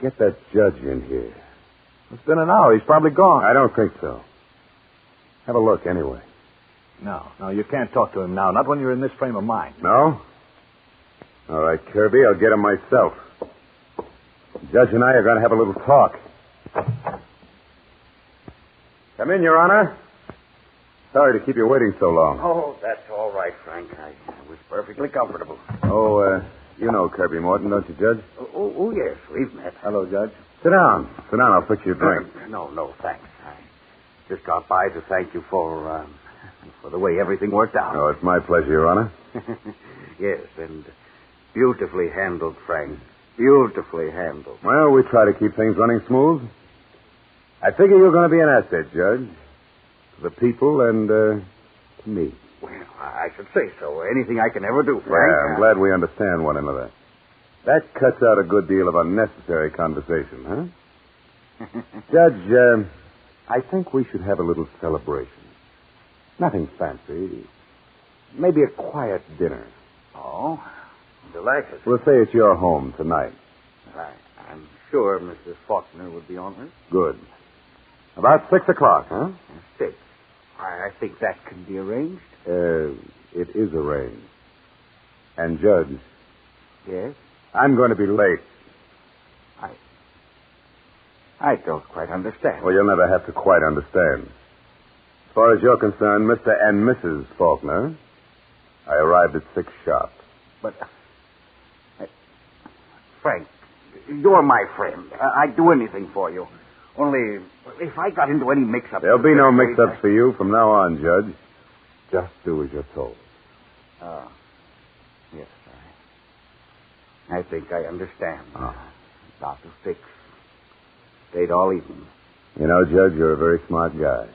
get that judge in here. It's been an hour. He's probably gone. I don't think so. Have a look, anyway. No, you can't talk to him now. Not when you're in this frame of mind. No? All right, Kirby, I'll get him myself. The judge and I are going to have a little talk. Come in, Your Honor. Sorry to keep you waiting so long. Oh, that's all right, Frank. I was perfectly comfortable. Oh, you know Kirby Morton, don't you, Judge? Oh, yes, we've met. Hello, Judge. Sit down. Sit down. I'll fix you a drink. No, thanks. I just got by to thank you for the way everything worked out. Oh, it's my pleasure, Your Honor. Yes, and beautifully handled, Frank. Beautifully handled. Well, we try to keep things running smooth. I figure you're going to be an asset, Judge. To the people and to me. Well, I should say so. Anything I can ever do, Frank. Yeah, I'm glad we understand one another. That cuts out a good deal of unnecessary conversation, huh? Judge, I think we should have a little celebration. Nothing fancy. Maybe a quiet dinner. Oh, delicious. We'll say it's your home tonight. I'm sure Mrs. Faulkner would be honored. Good. About 6 o'clock, huh? 6. I think that can be arranged. It is arranged. And, Judge. Yes? I'm going to be late. I don't quite understand. Well, you'll never have to quite understand. As far as you're concerned, Mr. and Mrs. Faulkner, I arrived at 6 sharp. But, Frank, you're my friend. I'd do anything for you. Only, if I got into any mix-up... There'll be no mix-ups for you from now on, Judge. Just do as you're told. Yes, I think I understand. About to 6. Stayed all evening. You know, Judge, you're a very smart guy.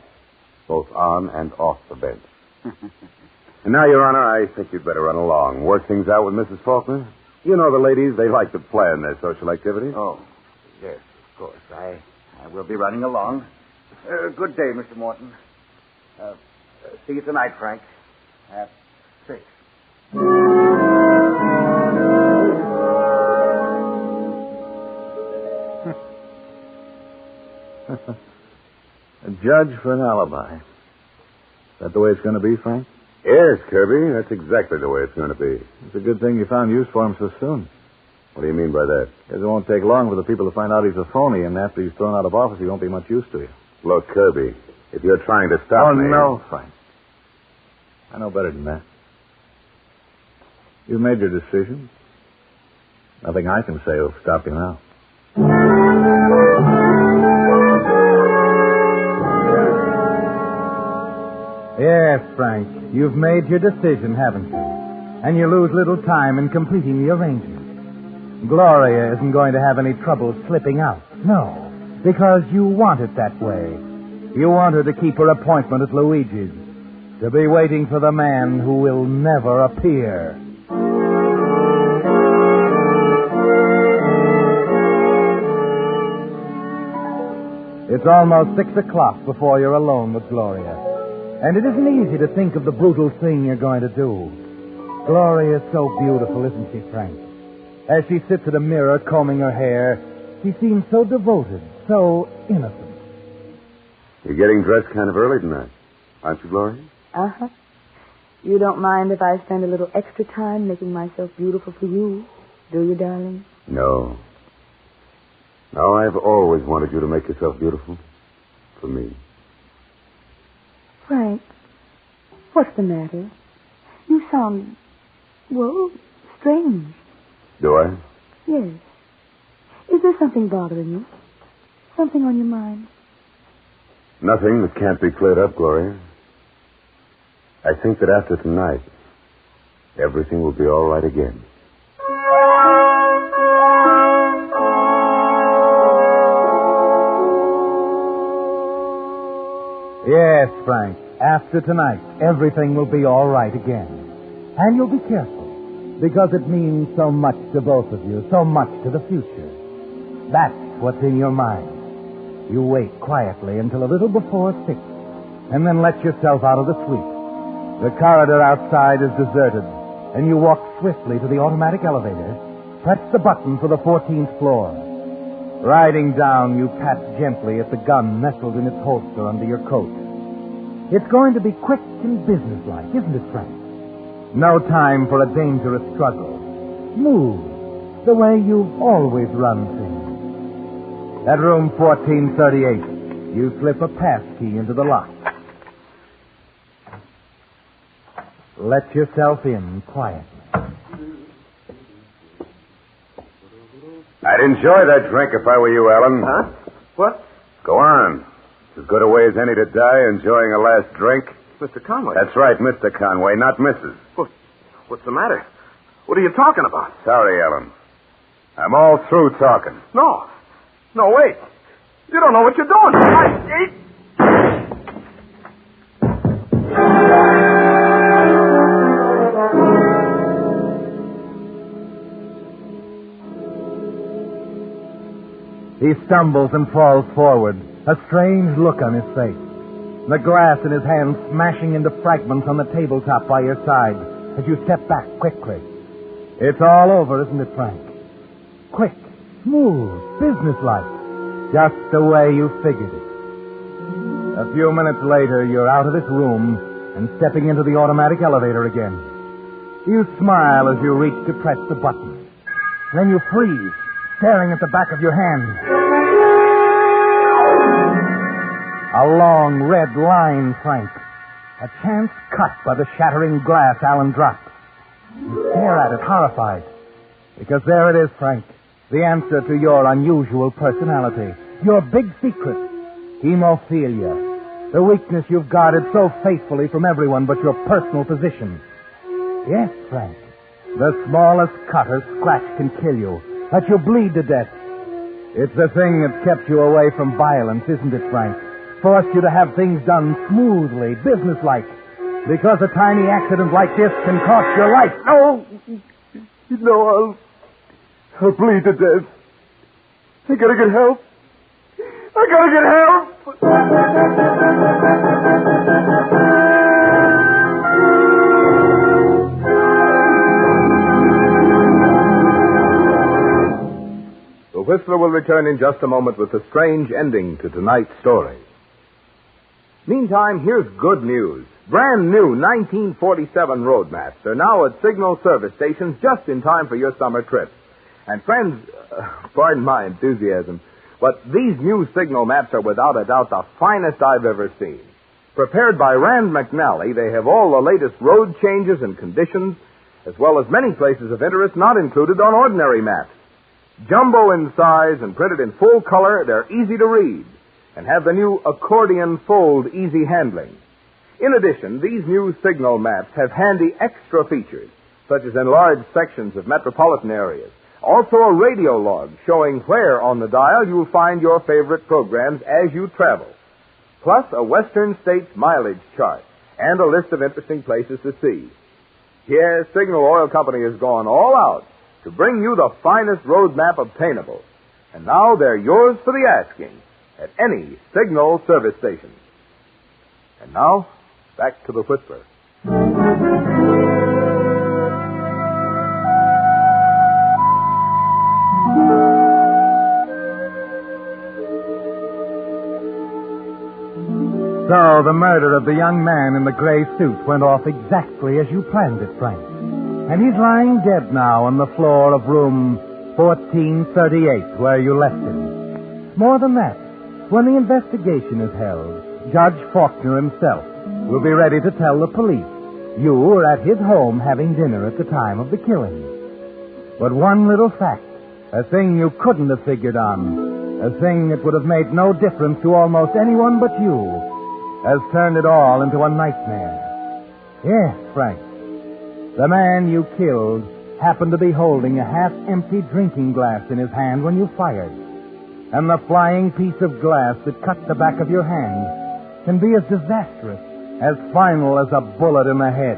Both on and off the bench. And now, Your Honor, I think you'd better run along. Work things out with Mrs. Faulkner. You know the ladies, they like to plan their social activities. Oh, yes, of course. I will be running along. Good day, Mr. Morton. See you tonight, Frank. At 6. A judge for an alibi. Is that the way it's going to be, Frank? Yes, Kirby. That's exactly the way it's going to be. It's a good thing you found use for him so soon. What do you mean by that? Because it won't take long for the people to find out he's a phony, and after he's thrown out of office, he won't be much use to you. Look, Kirby, if you're trying to stop me... Oh, no, Frank. I know better than that. You've made your decision. Nothing I can say will stop you now. Yes, Frank, you've made your decision, haven't you? And you lose little time in completing the arrangement. Gloria isn't going to have any trouble slipping out. No, because you want it that way. You want her to keep her appointment at Luigi's, to be waiting for the man who will never appear. It's almost 6 o'clock before you're alone with Gloria. And it isn't easy to think of the brutal thing you're going to do. Gloria is so beautiful, isn't she, Frank? As she sits at a mirror combing her hair, she seems so devoted, so innocent. You're getting dressed kind of early tonight, aren't you, Gloria? Uh-huh. You don't mind if I spend a little extra time making myself beautiful for you, do you, darling? No. No, I've always wanted you to make yourself beautiful for me. Frank, what's the matter? You sound, well, strange. Do I? Yes. Is there something bothering you? Something on your mind? Nothing that can't be cleared up, Gloria. I think that after tonight, everything will be all right again. Yes, Frank. After tonight, everything will be all right again. And you'll be careful, because it means so much to both of you, so much to the future. That's what's in your mind. You wait quietly until a little before 6, and then let yourself out of the suite. The corridor outside is deserted, and you walk swiftly to the automatic elevator, press the button for the 14th floor. Riding down, you pat gently at the gun nestled in its holster under your coat. It's going to be quick and businesslike, isn't it, Frank? No time for a dangerous struggle. Smooth, the way you've always run things. At room 1438, you slip a pass key into the lock. Let yourself in quietly. I'd enjoy that drink if I were you, Alan. Huh? What? Go on. It's as good a way as any to die enjoying a last drink. Mr. Conway. That's right, Mr. Conway, not Mrs. What's the matter? What are you talking about? Sorry, Alan. I'm all through talking. No, wait. You don't know what you're doing. He stumbles and falls forward, a strange look on his face. The glass in his hand smashing into fragments on the tabletop by your side as you step back quickly. It's all over, isn't it, Frank? Quick, smooth, businesslike, just the way you figured it. A few minutes later, you're out of this room and stepping into the automatic elevator again. You smile as you reach to press the button. Then you freeze, staring at the back of your hand. A long red line, Frank. A chance cut by the shattering glass Alan dropped. You stare at it, horrified. Because there it is, Frank. The answer to your unusual personality. Your big secret. Hemophilia. The weakness you've guarded so faithfully from everyone but your personal physician. Yes, Frank. The smallest cut or scratch can kill you. Let you bleed to death. It's the thing that's kept you away from violence, isn't it, Frank? Forced you to have things done smoothly, businesslike. Because a tiny accident like this can cost your life. No, I'll bleed to death. I gotta get help. The Whistler will return in just a moment with the strange ending to tonight's story. Meantime, here's good news. Brand new 1947 road maps are now at signal service stations just in time for your summer trip. And friends, pardon my enthusiasm, but these new signal maps are without a doubt the finest I've ever seen. Prepared by Rand McNally, they have all the latest road changes and conditions, as well as many places of interest not included on ordinary maps. Jumbo in size and printed in full color, they're easy to read and have the new accordion fold easy handling. In addition, these new signal maps have handy extra features, such as enlarged sections of metropolitan areas. Also a radio log showing where on the dial you'll find your favorite programs as you travel. Plus a Western States mileage chart and a list of interesting places to see. Yes, Signal Oil Company has gone all out to bring you the finest road map obtainable. And now they're yours for the asking at any Signal service station. And now, back to the Whistler. So the murder of the young man in the gray suit went off exactly as you planned it, Frank. And he's lying dead now on the floor of room 1438 where you left him. More than that, when the investigation is held, Judge Faulkner himself will be ready to tell the police you were at his home having dinner at the time of the killing. But one little fact, a thing you couldn't have figured on, a thing that would have made no difference to almost anyone but you, has turned it all into a nightmare. Yes, Frank. The man you killed happened to be holding a half-empty drinking glass in his hand when you fired. And the flying piece of glass that cut the back of your hand can be as disastrous, as final as a bullet in the head.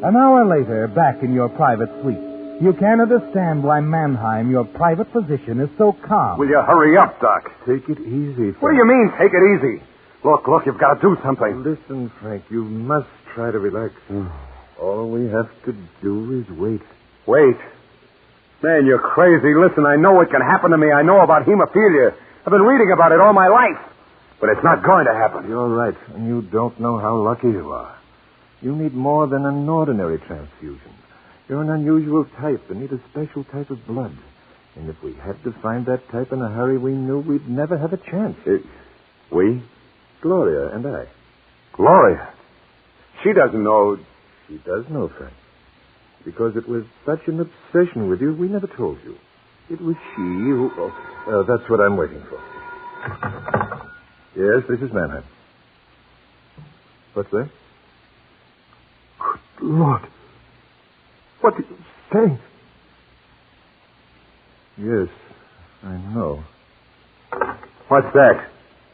An hour later, back in your private suite, you can't understand why Mannheim, your private physician, is so calm. Will you hurry up, Doc? Take it easy, Frank. What do you mean, take it easy? Look, you've got to do something. Listen, Frank, you must try to relax. All we have to do is wait. Wait? Man, you're crazy. Listen, I know what can happen to me. I know about hemophilia. I've been reading about it all my life. But it's not going to happen. You're right, and you don't know how lucky you are. You need more than an ordinary transfusion. You're an unusual type and need a special type of blood. And if we had to find that type in a hurry, we knew we'd never have a chance. We? Gloria and I. Gloria? She doesn't know. She does know, Frank. Because it was such an obsession with you, we never told you. It was she who... that's what I'm waiting for. Yes, this is Mannheim. What's that? Good Lord. What did you say? Yes, I know. What's that?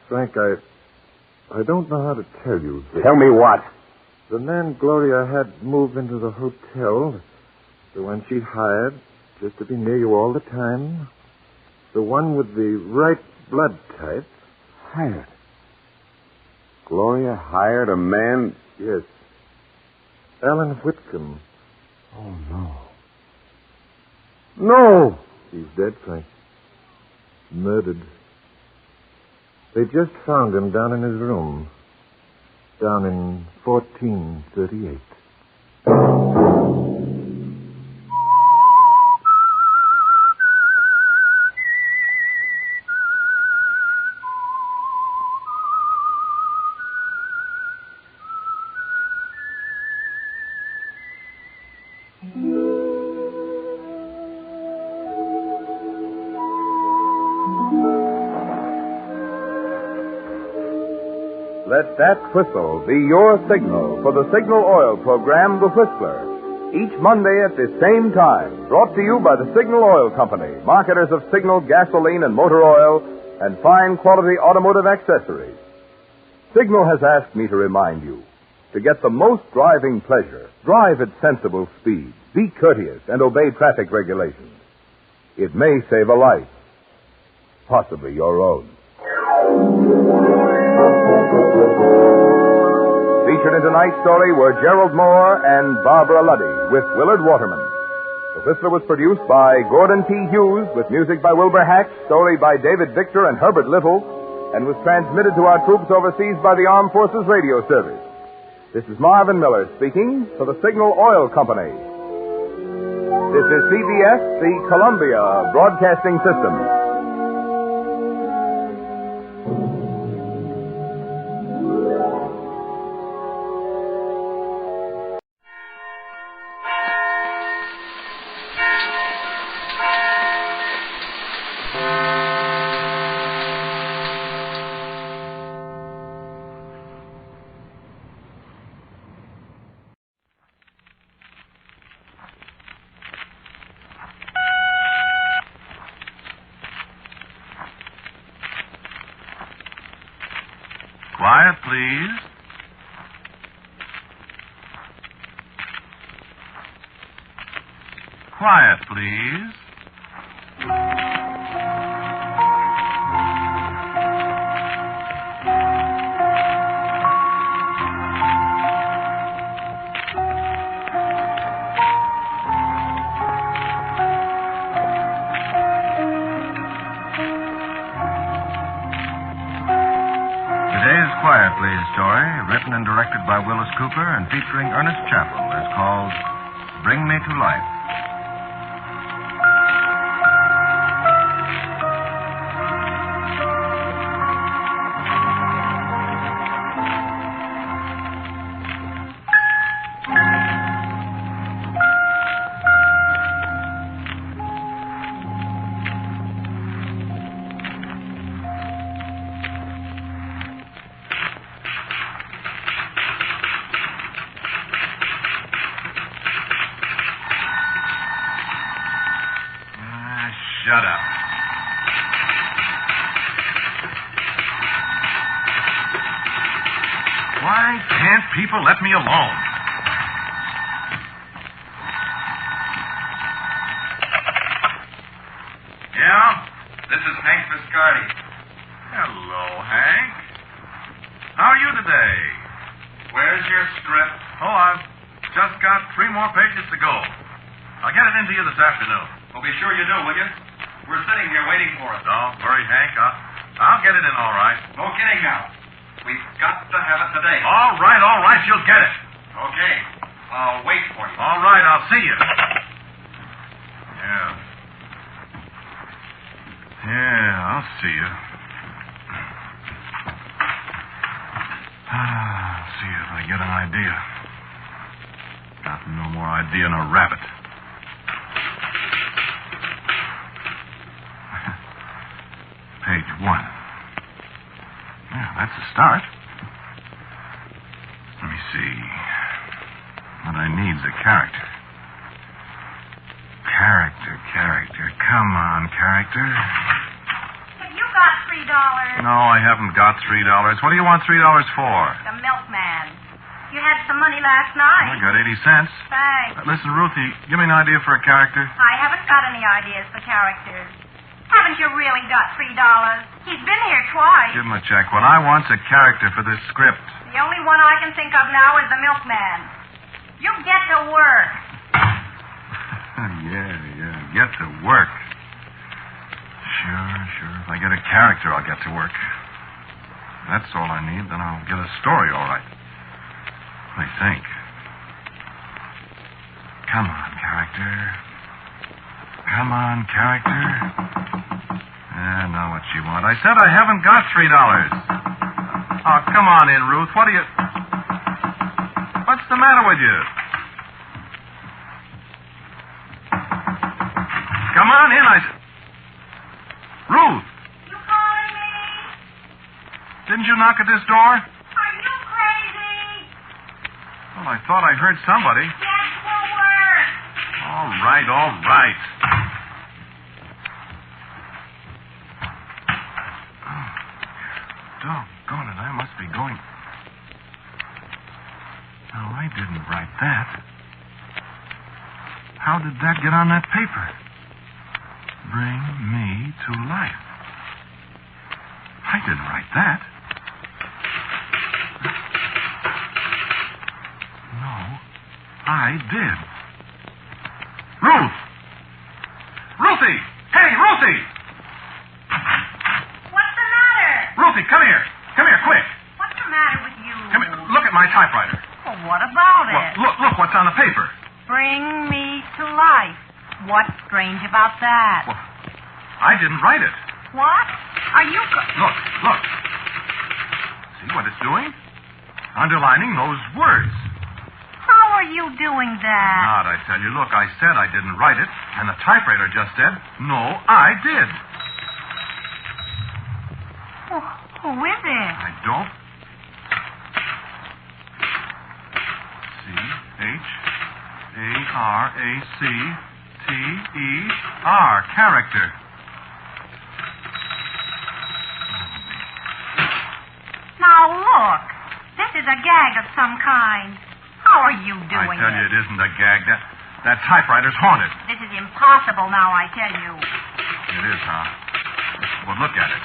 Frank, I don't know how to tell you this. Tell me what? The man Gloria had moved into the hotel, the one she'd hired just to be near you all the time, the one with the right blood type. Hired? Gloria hired a man? Yes. Alan Whitcomb. Oh, no. No! He's dead, Frank. Murdered. They just found him down in his room. Down in 1438. Let that whistle be your signal for the Signal Oil program, The Whistler. Each Monday at this same time, brought to you by the Signal Oil Company, marketers of Signal gasoline and motor oil and fine quality automotive accessories. Signal has asked me to remind you, to get the most driving pleasure, drive at sensible speed, be courteous, and obey traffic regulations. It may save a life, possibly your own. Featured in tonight's story were Gerald Moore and Barbara Luddy with Willard Waterman. The Whistler was produced by Gordon T. Hughes with music by Wilbur Hatch, story by David Victor and Herbert Little, and was transmitted to our troops overseas by the Armed Forces Radio Service. This is Marvin Miller speaking for the Signal Oil Company. This is CBS, the Columbia Broadcasting System. Quiet, please. Quiet, please. Quiet Please story, written and directed by Willis Cooper and featuring Ernest Chappell, is called Bring Me to Life. Shut up. Why can't people let me alone? Yeah? This is Hank Viscardi. Hello, Hank. How are you today? Where's your script? Oh, I've just got 3 more pages to go. I'll get it into you this afternoon. Well, be sure you do, will you? We're sitting here waiting for it. Don't worry, Hank. I'll get it in all right. No kidding now. We've got to have it today. All right. You'll get it. Okay. I'll wait for you. All right, I'll see you. Yeah, I'll see you. I'll see if I get an idea. Got no more idea than a rabbit. Page 1. Yeah, that's a start. Let me see. What I need's a character. Character. Come on, character. You got $3. No, I haven't got $3. What do you want $3 for? The milkman. You had some money last night. I got 80 cents. Thanks. Listen, Ruthie, give me an idea for a character. I haven't got any ideas for characters. Haven't you really got $3? He's been here twice. Give him a check. What I want's a character for this script. The only one I can think of now is the milkman. You get to work. Yeah. Get to work. Sure. If I get a character, I'll get to work. That's all I need. Then I'll get a story, all right. I think. Come on, character. Now what you want? I said I haven't got $3. Oh, come on in, Ruth. What's the matter with you? Come on in, I said. Ruth! You calling me? Didn't you knock at this door? Are you crazy? Well, I thought I heard somebody. Get to work. All right. Doggone it, I must be going. No, I didn't write that. How did that get on that paper? Bring me to life. I didn't write that. No, I did. Ruth! typewriter. Well, what about it? Well, look what's on the paper. Bring me to life. What's strange about that? Well, I didn't write it. What? Are you... Look. See what it's doing? Underlining those words. How are you doing that? Not, I tell you. Look, I said I didn't write it, and the typewriter just said, no, I did. Who is it? I don't. C-H-A-R-A-C-T-E-R. Character. Now, look. This is a gag of some kind. How are you doing I tell you, it isn't a gag. That typewriter's haunted. This is impossible now, I tell you. It is, huh? Well, look at it.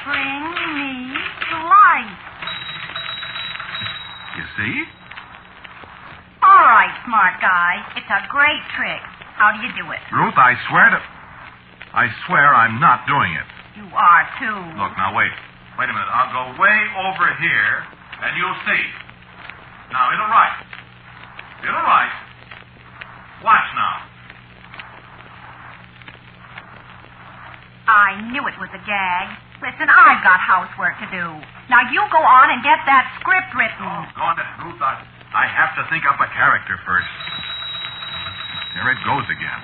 Bring me to life. You see? All right, smart guy. It's a great trick. How do you do it? Ruth, I swear I'm not doing it. You are, too. Look, now, wait. Wait a minute. I'll go way over here, and you'll see. Now, it'll write. Watch now. I knew it was a gag. Listen, I've got housework to do. Now, you go on and get that script written. Oh, go on, Ruth. I have to think up a character first. There it goes again.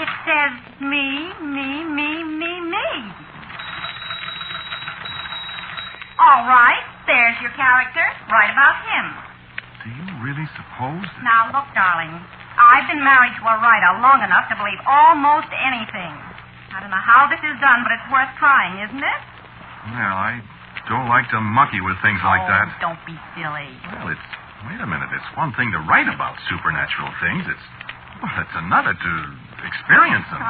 It says me. All right, there's your character. Write about him. Do you really suppose that... Now, look, darling. I've been married to a writer long enough to believe almost anything. I don't know how this is done, but it's worth trying, isn't it? Well, I don't like to monkey with things like that. Don't be silly. Well, wait a minute. It's one thing to write about supernatural things. It's another to experience them.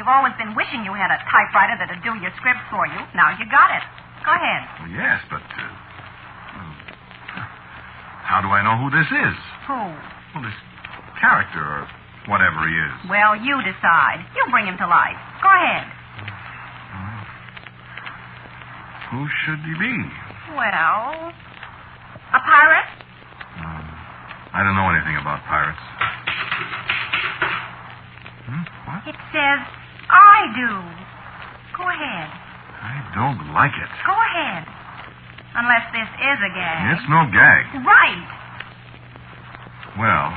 You've always been wishing you had a typewriter that'd do your script for you. Now you got it. Go ahead. Well, yes, but how do I know who this is? Who? Well, this character or whatever he is. Well, you decide. You bring him to life. Go ahead. Who should he be? Well, a pirate? I don't know anything about pirates. What? It says, I do. Go ahead. I don't like it. Go ahead. Unless this is a gag. It's no gag. Right. Well...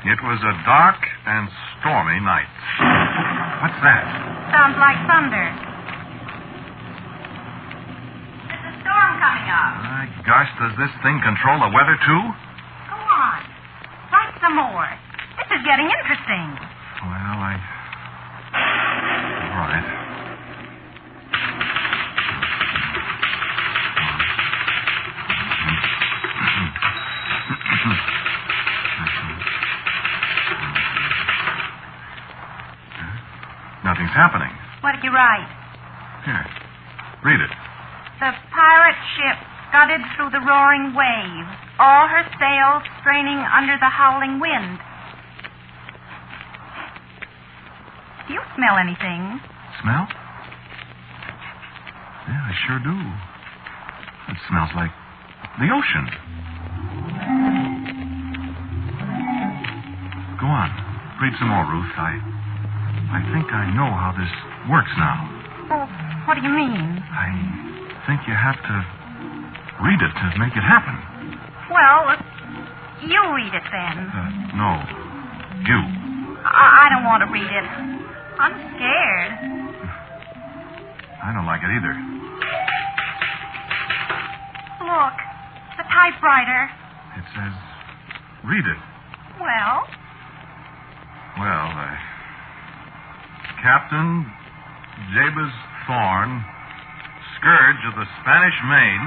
It was a dark and stormy night. What's that? Sounds like thunder. There's a storm coming up. My gosh, does this thing control the weather, too? Go on. Write some more. This is getting interesting. Well, all right. Nothing's happening. What did you write? Here. Read it. The pirate ship scudded through the roaring waves, all her sails straining under the howling wind. Do you smell anything? Smell? Yeah, I sure do. It smells like the ocean. Go on. Read some more, Ruth. I think I know how this works now. Oh, what do you mean? I think you have to read it to make it happen. Well, you read it then. No. You. I don't want to read it. I'm scared. I don't like it either. Look, the typewriter. It says, read it. Well? Well, Captain Jabez Thorne, scourge of the Spanish Main,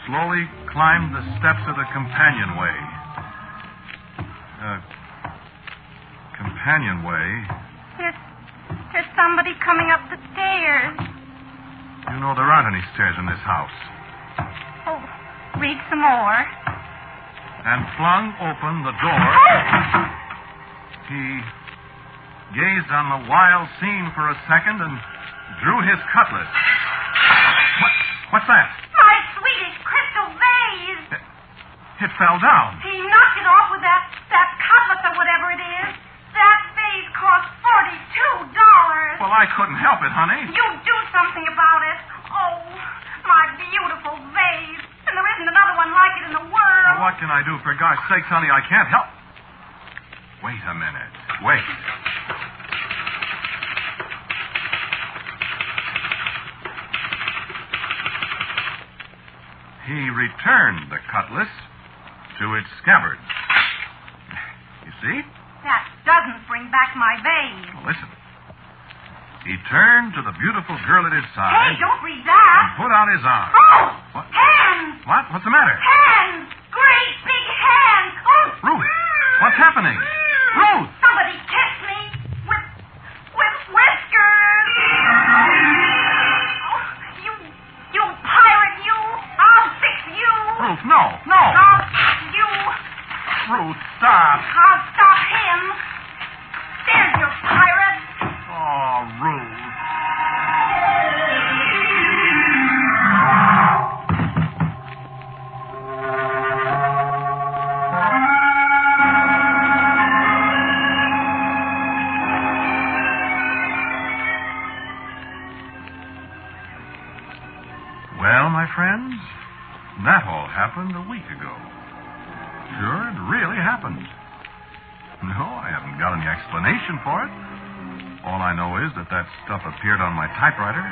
slowly climbed the steps of the companionway. Companionway? There's somebody coming up the stairs. You know there aren't any stairs in this house. Oh, Read some more. And flung open the door. He gazed on the wild scene for a second and drew his cutlass. What's that? My Swedish crystal vase. It fell down. He knocked it off with that cutlass or whatever it is. That vase cost $42. Well, I couldn't help it, honey. You do something about it. Oh, my beautiful vase. And there isn't another one like it in the world. Well, what can I do? For gosh sakes, honey, I can't help. Wait a minute. Wait. He returned the cutlass to its scabbard. You see? That doesn't bring back my vase. Well, listen. He turned to the beautiful girl at his side. Hey, don't read that. And put out his arm. Oh! What? Hands! What? What's the matter? Hands! Great big hands! Oh! Ruth! What's happening? Ruth! Somebody kiss me with whiskers! Oh, you pirate, you! I'll fix you! Ruth, no! No! I'll fix you! Ruth, stop! I'll stop him! There's your pirate! Oh, Ruth. Well, my friends, that all happened a week ago. Sure, it really happened. No, I haven't got any explanation for it. All I know is that stuff appeared on my typewriter.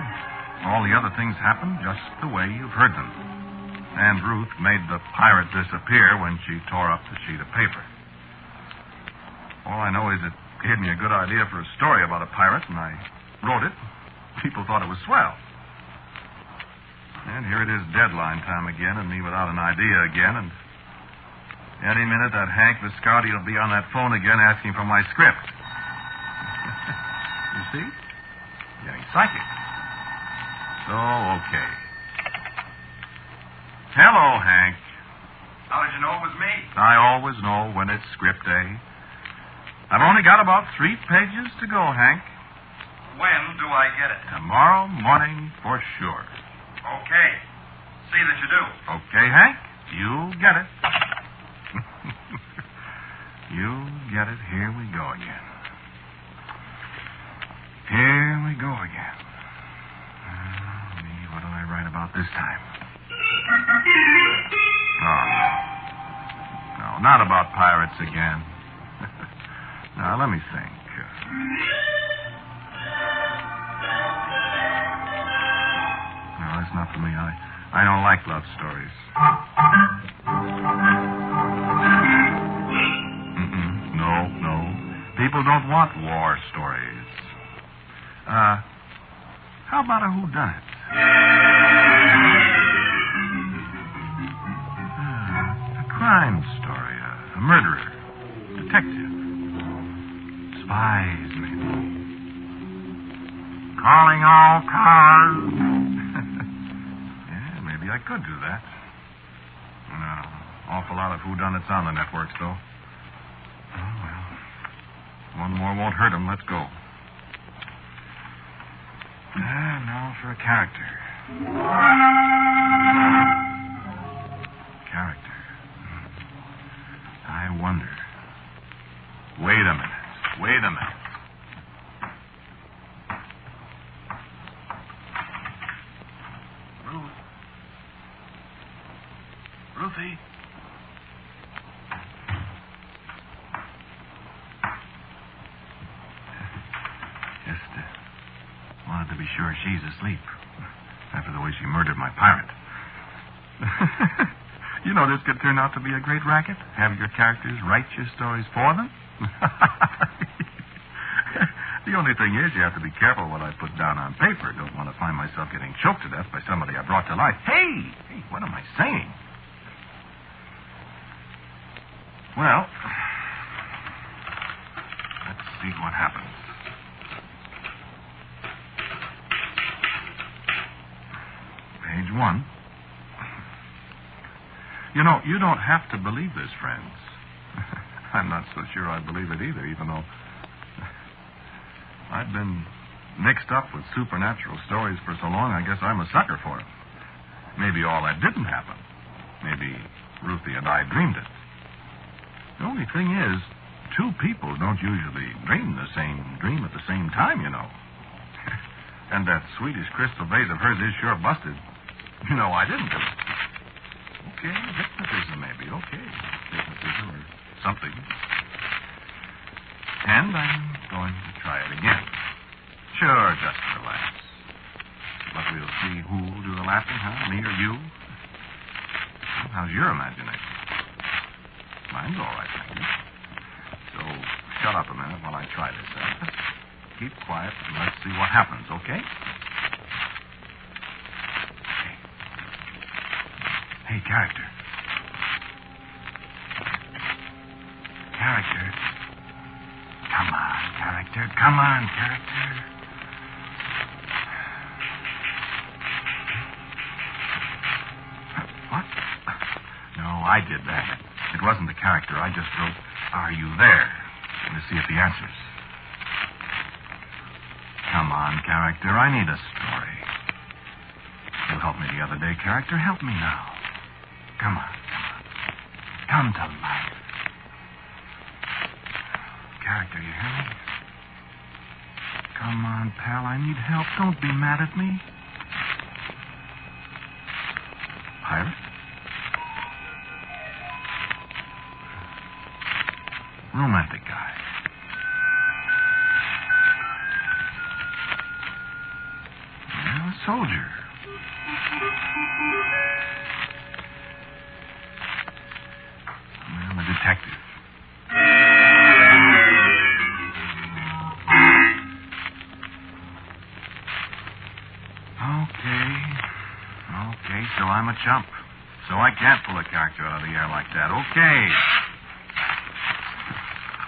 All the other things happened just the way you've heard them. And Ruth made the pirate disappear when she tore up the sheet of paper. All I know is it gave me a good idea for a story about a pirate, and I wrote it. People thought it was swell. And here it is deadline time again, and me without an idea again, and any minute that Hank Viscardi will be on that phone again asking for my script. You see? Getting psychic. So, okay. Hello, Hank. How did you know it was me? I always know when it's script day. I've only got about 3 pages to go, Hank. When do I get it? Tomorrow morning for sure. Okay. See that you do. Okay, Hank? You'll get it. You'll get it. Here we go again. Here we go again. What do I write about this time? Oh, no. No, not about pirates again. Now, let me think. No, that's not for me. I don't like love stories. No. People don't want war stories. How about a whodunit? A crime story, a murderer, detective, spies, maybe. Calling all cars. Yeah, maybe I could do that. No, awful lot of whodunits on the networks, though. Oh, well. One more won't hurt him. Let's go. Now for a character. Character. I wonder. Wait a minute. Ruthie. Wanted to be sure she's asleep after the way she murdered my pirate. You know, this could turn out to be a great racket. Have your characters write your stories for them. The only thing is you have to be careful what I put down on paper. Don't want to find myself getting choked to death by somebody I brought to life. Hey, what am I saying? Well, let's see what happens. Page 1. You know, you don't have to believe this, friends. I'm not so sure I believe it either, even though I've been mixed up with supernatural stories for so long, I guess I'm a sucker for it. Maybe all that didn't happen. Maybe Ruthie and I dreamed it. The only thing is, two people don't usually dream the same dream at the same time, you know. And that Swedish crystal vase of hers is sure busted. You know, I didn't do it. Okay, hypnotism maybe. Okay, hypnotism or something. And I'm going to try it again. Sure, just relax. But we'll see who'll do the laughing, huh? Me or you? How's your imagination? Mine's all right, thank you. So, shut up a minute while I try this out. Keep quiet and let's see what happens, okay? Hey, character. Character. Come on, character. Come on, character. What? No, I did that. It wasn't the character. I just wrote, "Are you there?" to see if he answers. Come on, character. I need a story. You helped me the other day, character. Help me now. Come on. Come to life. Character, you hear me? Come on, pal. I need help. Don't be mad at me. Pirate? Romantic guy. Well, a soldier. Well, a detective. Okay, so I'm a chump. So I can't pull a character out of the air like that. Okay.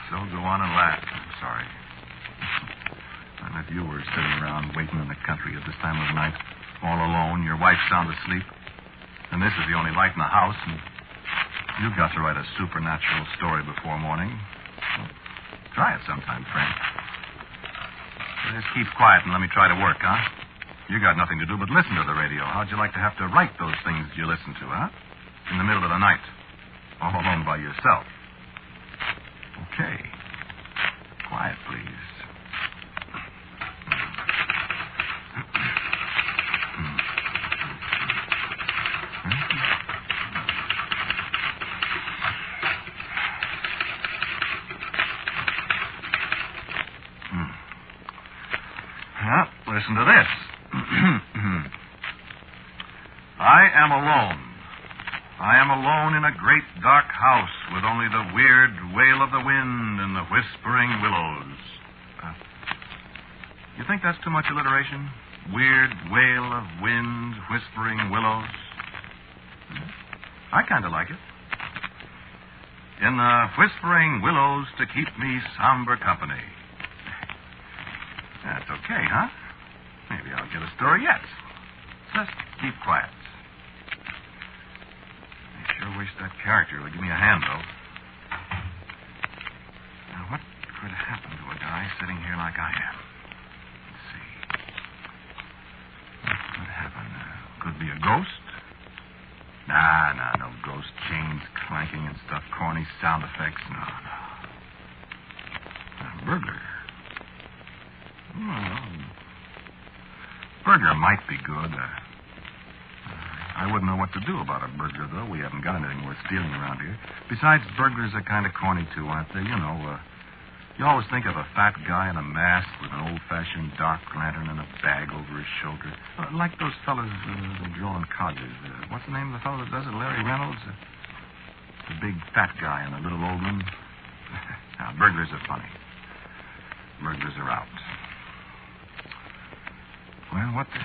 So go on and laugh. I'm sorry. And if you were sitting around waiting in the country at this time of night, all alone, your wife's sound asleep, and this is the only light in the house, and you've got to write a supernatural story before morning, well, try it sometime, friend. Just keep quiet and let me try to work, huh? You got nothing to do but listen to the radio. How'd you like to have to write those things you listen to, huh? In the middle of the night. All alone by yourself. Okay. Quiet, please. Listen to this. I am alone. I am alone in a great dark house with only the weird wail of the wind and the whispering willows. You think that's too much alliteration? Weird wail of wind, whispering willows? I kind of like it. In the whispering willows to keep me somber company. That's okay, huh? Maybe I'll get a story yet. Just keep quiet. I sure wish that character would give me a hand, though. Now, what could happen to a guy sitting here like I am? Let's see. What could happen? Could be a ghost? Nah, no ghost. Chains clanking and stuff. Corny sound effects. No. A burglar. Burglar might be good. I wouldn't know what to do about a burglar, though. We haven't got anything worth stealing around here. Besides, burglars are kind of corny, too, aren't they? You know, you always think of a fat guy in a mask with an old-fashioned dark lantern and a bag over his shoulder. Like those fellas drawing codgers. What's the name of the fellow that does it? Larry Reynolds? The big fat guy and the little old one. Now, burglars are funny. Burglars are out. Well, what the...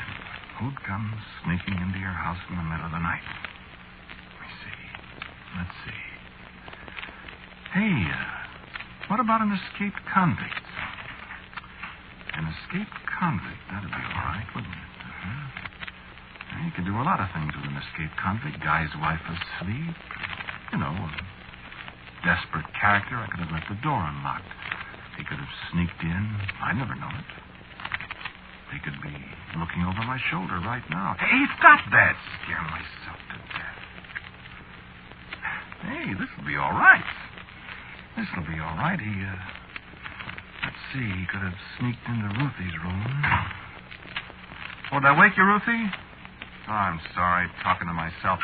Who'd come sneaking into your house in the middle of the night? Let me see. Let's see. Hey, what about an escaped convict? An escaped convict, that'd be all right, wouldn't it? You can do a lot of things with an escaped convict. Guy's wife asleep. You know, a desperate character. I could have left the door unlocked. He could have sneaked in. I'd never known it. He could be looking over my shoulder right now. Hey, stop that. Scare myself to death. Hey, this'll be all right. This'll be all right. Let's see. He could have sneaked into Ruthie's room. Oh, did I wake you, Ruthie? Oh, I'm sorry. Talking to myself.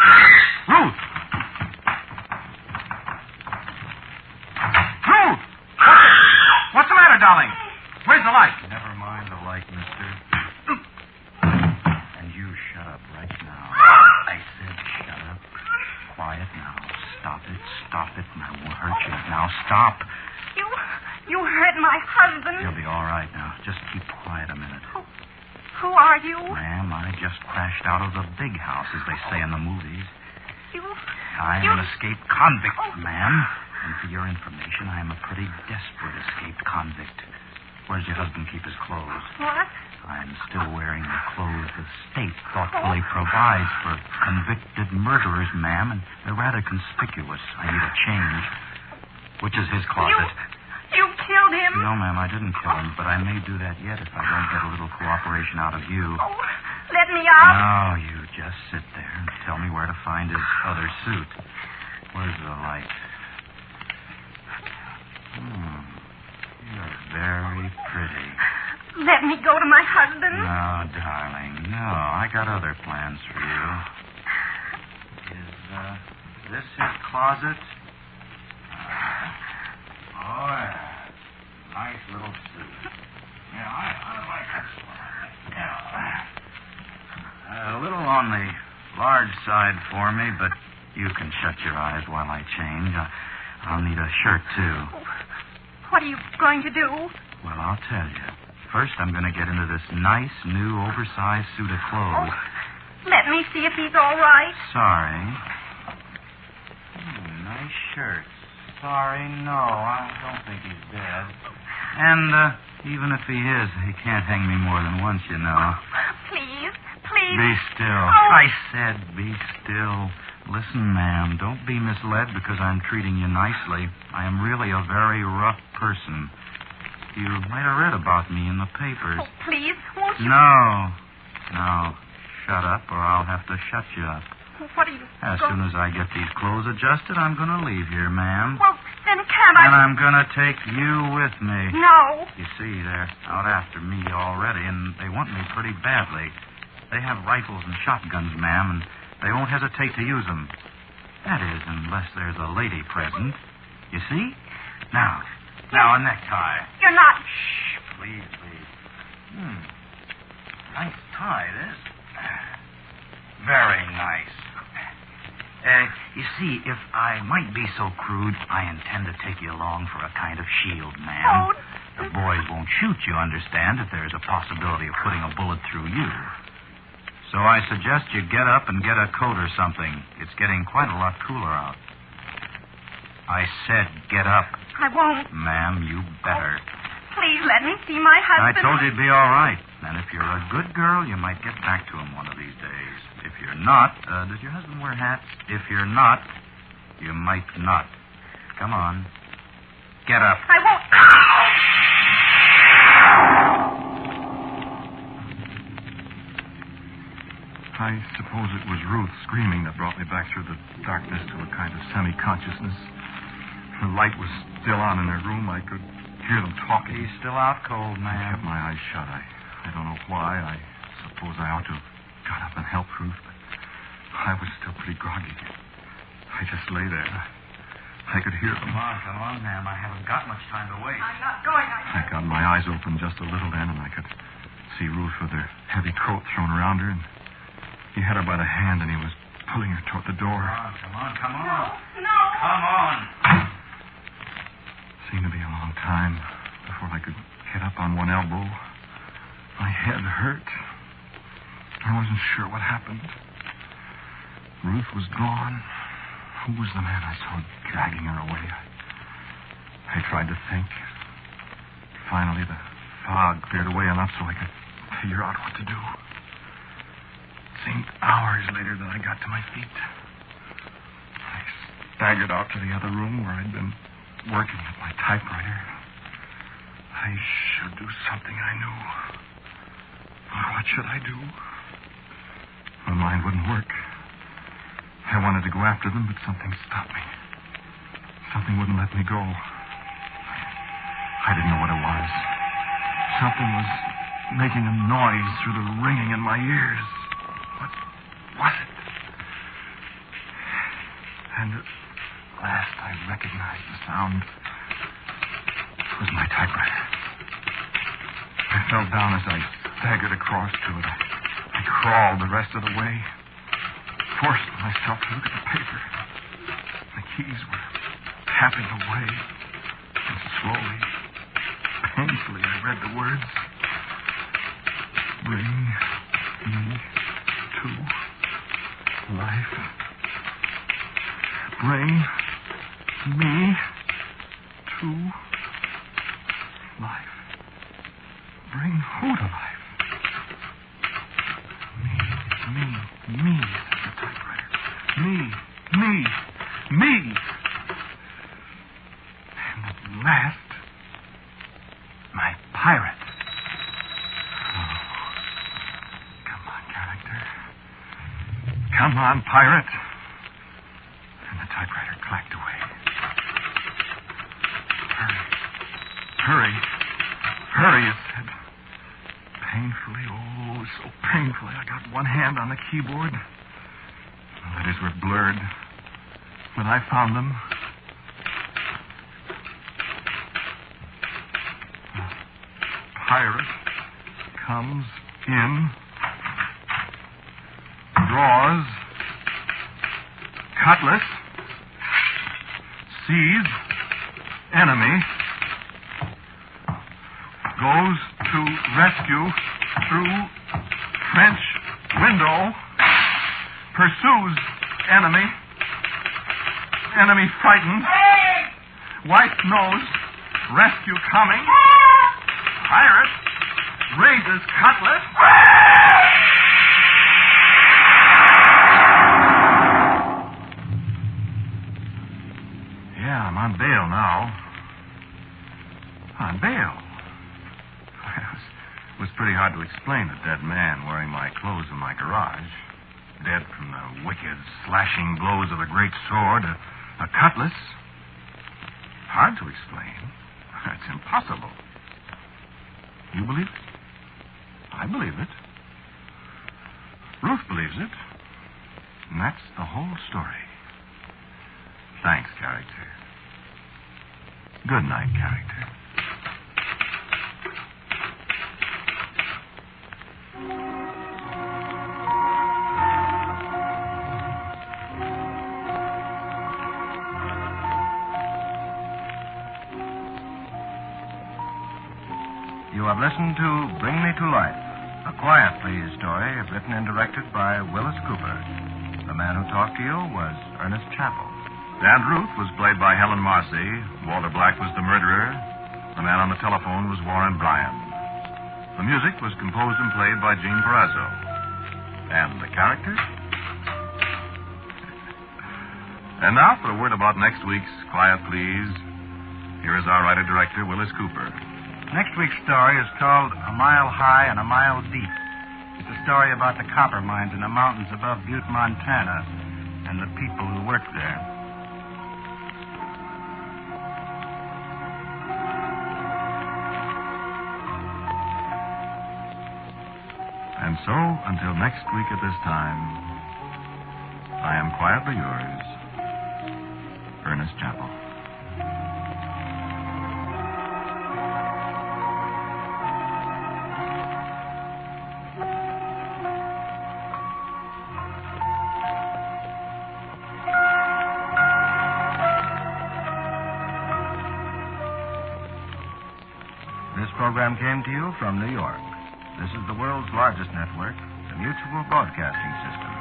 Ruth! Ruth! What's the matter, darling? Where's the light? Never mind the light, mister. And you shut up right now. I said shut up. Quiet now. Stop it. Stop it. And I won't hurt you. Now stop. You hurt my husband. You'll be all right now. Just keep quiet a minute. Who are you? Ma'am, I just crashed out of the big house, as they say in the movies. I'm an escaped convict, ma'am. And for your information, I am a pretty desperate escaped convict. Where's your husband keep his clothes? What? I'm still wearing the clothes the state thoughtfully provides for convicted murderers, ma'am, and they're rather conspicuous. I need a change. Which is his closet? You killed him? No, ma'am, I didn't kill him, but I may do that yet if I don't get a little cooperation out of you. Oh, let me out. No, you just sit there and tell me where to find his other suit. Where's the light? You're very pretty. Let me go to my husband. No, darling, no. I got other plans for you. Is this his closet? Oh, yeah. Nice little suit. Yeah, I like this one. Yeah. A little on the large side for me, but you can shut your eyes while I change. I'll need a shirt, too. What are you going to do? Well, I'll tell you. First, I'm going to get into this nice, new, oversized suit of clothes. Let me see if he's all right. Sorry. Nice shirt. Sorry, no, I don't think he's dead. And even if he is, he can't hang me more than once, you know. Please. Be still. Oh. I said be still. Listen, ma'am, don't be misled because I'm treating you nicely. I am really a very rough person. You might have read about me in the papers. Oh, please, won't you? No, shut up or I'll have to shut you up. What are you... As soon as I get these clothes adjusted, I'm going to leave here, ma'am. Well, then can't I... And I'm going to take you with me. No. You see, they're out after me already, and they want me pretty badly. They have rifles and shotguns, ma'am, and they won't hesitate to use them. That is, unless there's a lady present. You see? Now, a necktie. You're not... Shh, please. Nice tie, this. Very nice. You see, if I might be so crude, I intend to take you along for a kind of shield, ma'am. Oh. The boys won't shoot you, understand, if there's a possibility of putting a bullet through you. So I suggest you get up and get a coat or something. It's getting quite a lot cooler out. I said get up. I won't. Ma'am, you better. Please let me see my husband. I told you it'd be all right. And if you're a good girl, you might get back to him one of these days. If you're not, does your husband wear hats? If you're not, you might not. Come on. Get up. I won't. I suppose it was Ruth screaming that brought me back through the darkness to a kind of semi-consciousness. The light was still on in their room. I could hear them talking. He's still out cold, ma'am. I kept my eyes shut. I don't know why. I suppose I ought to have got up and helped Ruth, but I was still pretty groggy. I just lay there. I could hear them. Come on, ma'am. I haven't got much time to waste. I'm not going. I got my eyes open just a little then, and I could see Ruth with her heavy coat thrown around her, and he had her by the hand, and he was pulling her toward the door. Come on. No. Come on. Seemed to be a long time before I could get up on one elbow. My head hurt. I wasn't sure what happened. Ruth was gone. Who was the man I saw dragging her away? I tried to think. Finally, the fog cleared away enough so I could figure out what to do. seemed hours later that I got to my feet. I staggered out to the other room where I'd been working at my typewriter. I should do something I knew. What should I do? My mind wouldn't work. I wanted to go after them, but something stopped me. Something wouldn't let me go. I didn't know what it was. Something was making a noise through the ringing in my ears. What was it? And at last I recognized the sound. It was my typewriter. I fell down as I staggered across to it. I crawled the rest of the way. Forced myself to look at the paper. The keys were tapping away. And slowly, painfully, I read the words. Bring me to life. Bring me to life. Bring who to life? Me, said the typewriter. Me. And at last, my pirate. Oh, come on, character. Come on, pirate. And the typewriter clacked away. Hurry, it said. Painfully, oh, so painfully, I got one hand on the keyboard. The letters were blurred, but I found them. The pirate comes in, draws, cutlass, sees, enemy, goes to rescue through French window, pursues enemy, enemy frightened, wife knows, rescue coming, pirate raises cutlass. Yeah, I'm on bail now. On bail. It was pretty hard to explain a dead man wearing my clothes in my garage. Dead from the wicked, slashing blows of a great sword, a cutlass. Hard to explain. It's impossible. You believe it? I believe it. Ruth believes it. And that's the whole story. Thanks, character. Good night, character. You have listened to Bring Me to Life, a Quiet Please story written and directed by Willis Cooper. The man who talked to you was Ernest Chappell. Aunt Ruth was played by Helen Marcy. Walter Black was the murderer. The man on the telephone was Warren Bryan. The music was composed and played by Gene Perazzo. And the characters? And now for a word about next week's Quiet Please. Here is our writer-director, Willis Cooper. Next week's story is called A Mile High and a Mile Deep. It's a story about the copper mines in the mountains above Butte, Montana, and the people who work there. And so, until next week at this time, I am quietly yours, Ernest Chappell. This program came to you from New York. This is the world's largest network, the Mutual Broadcasting System.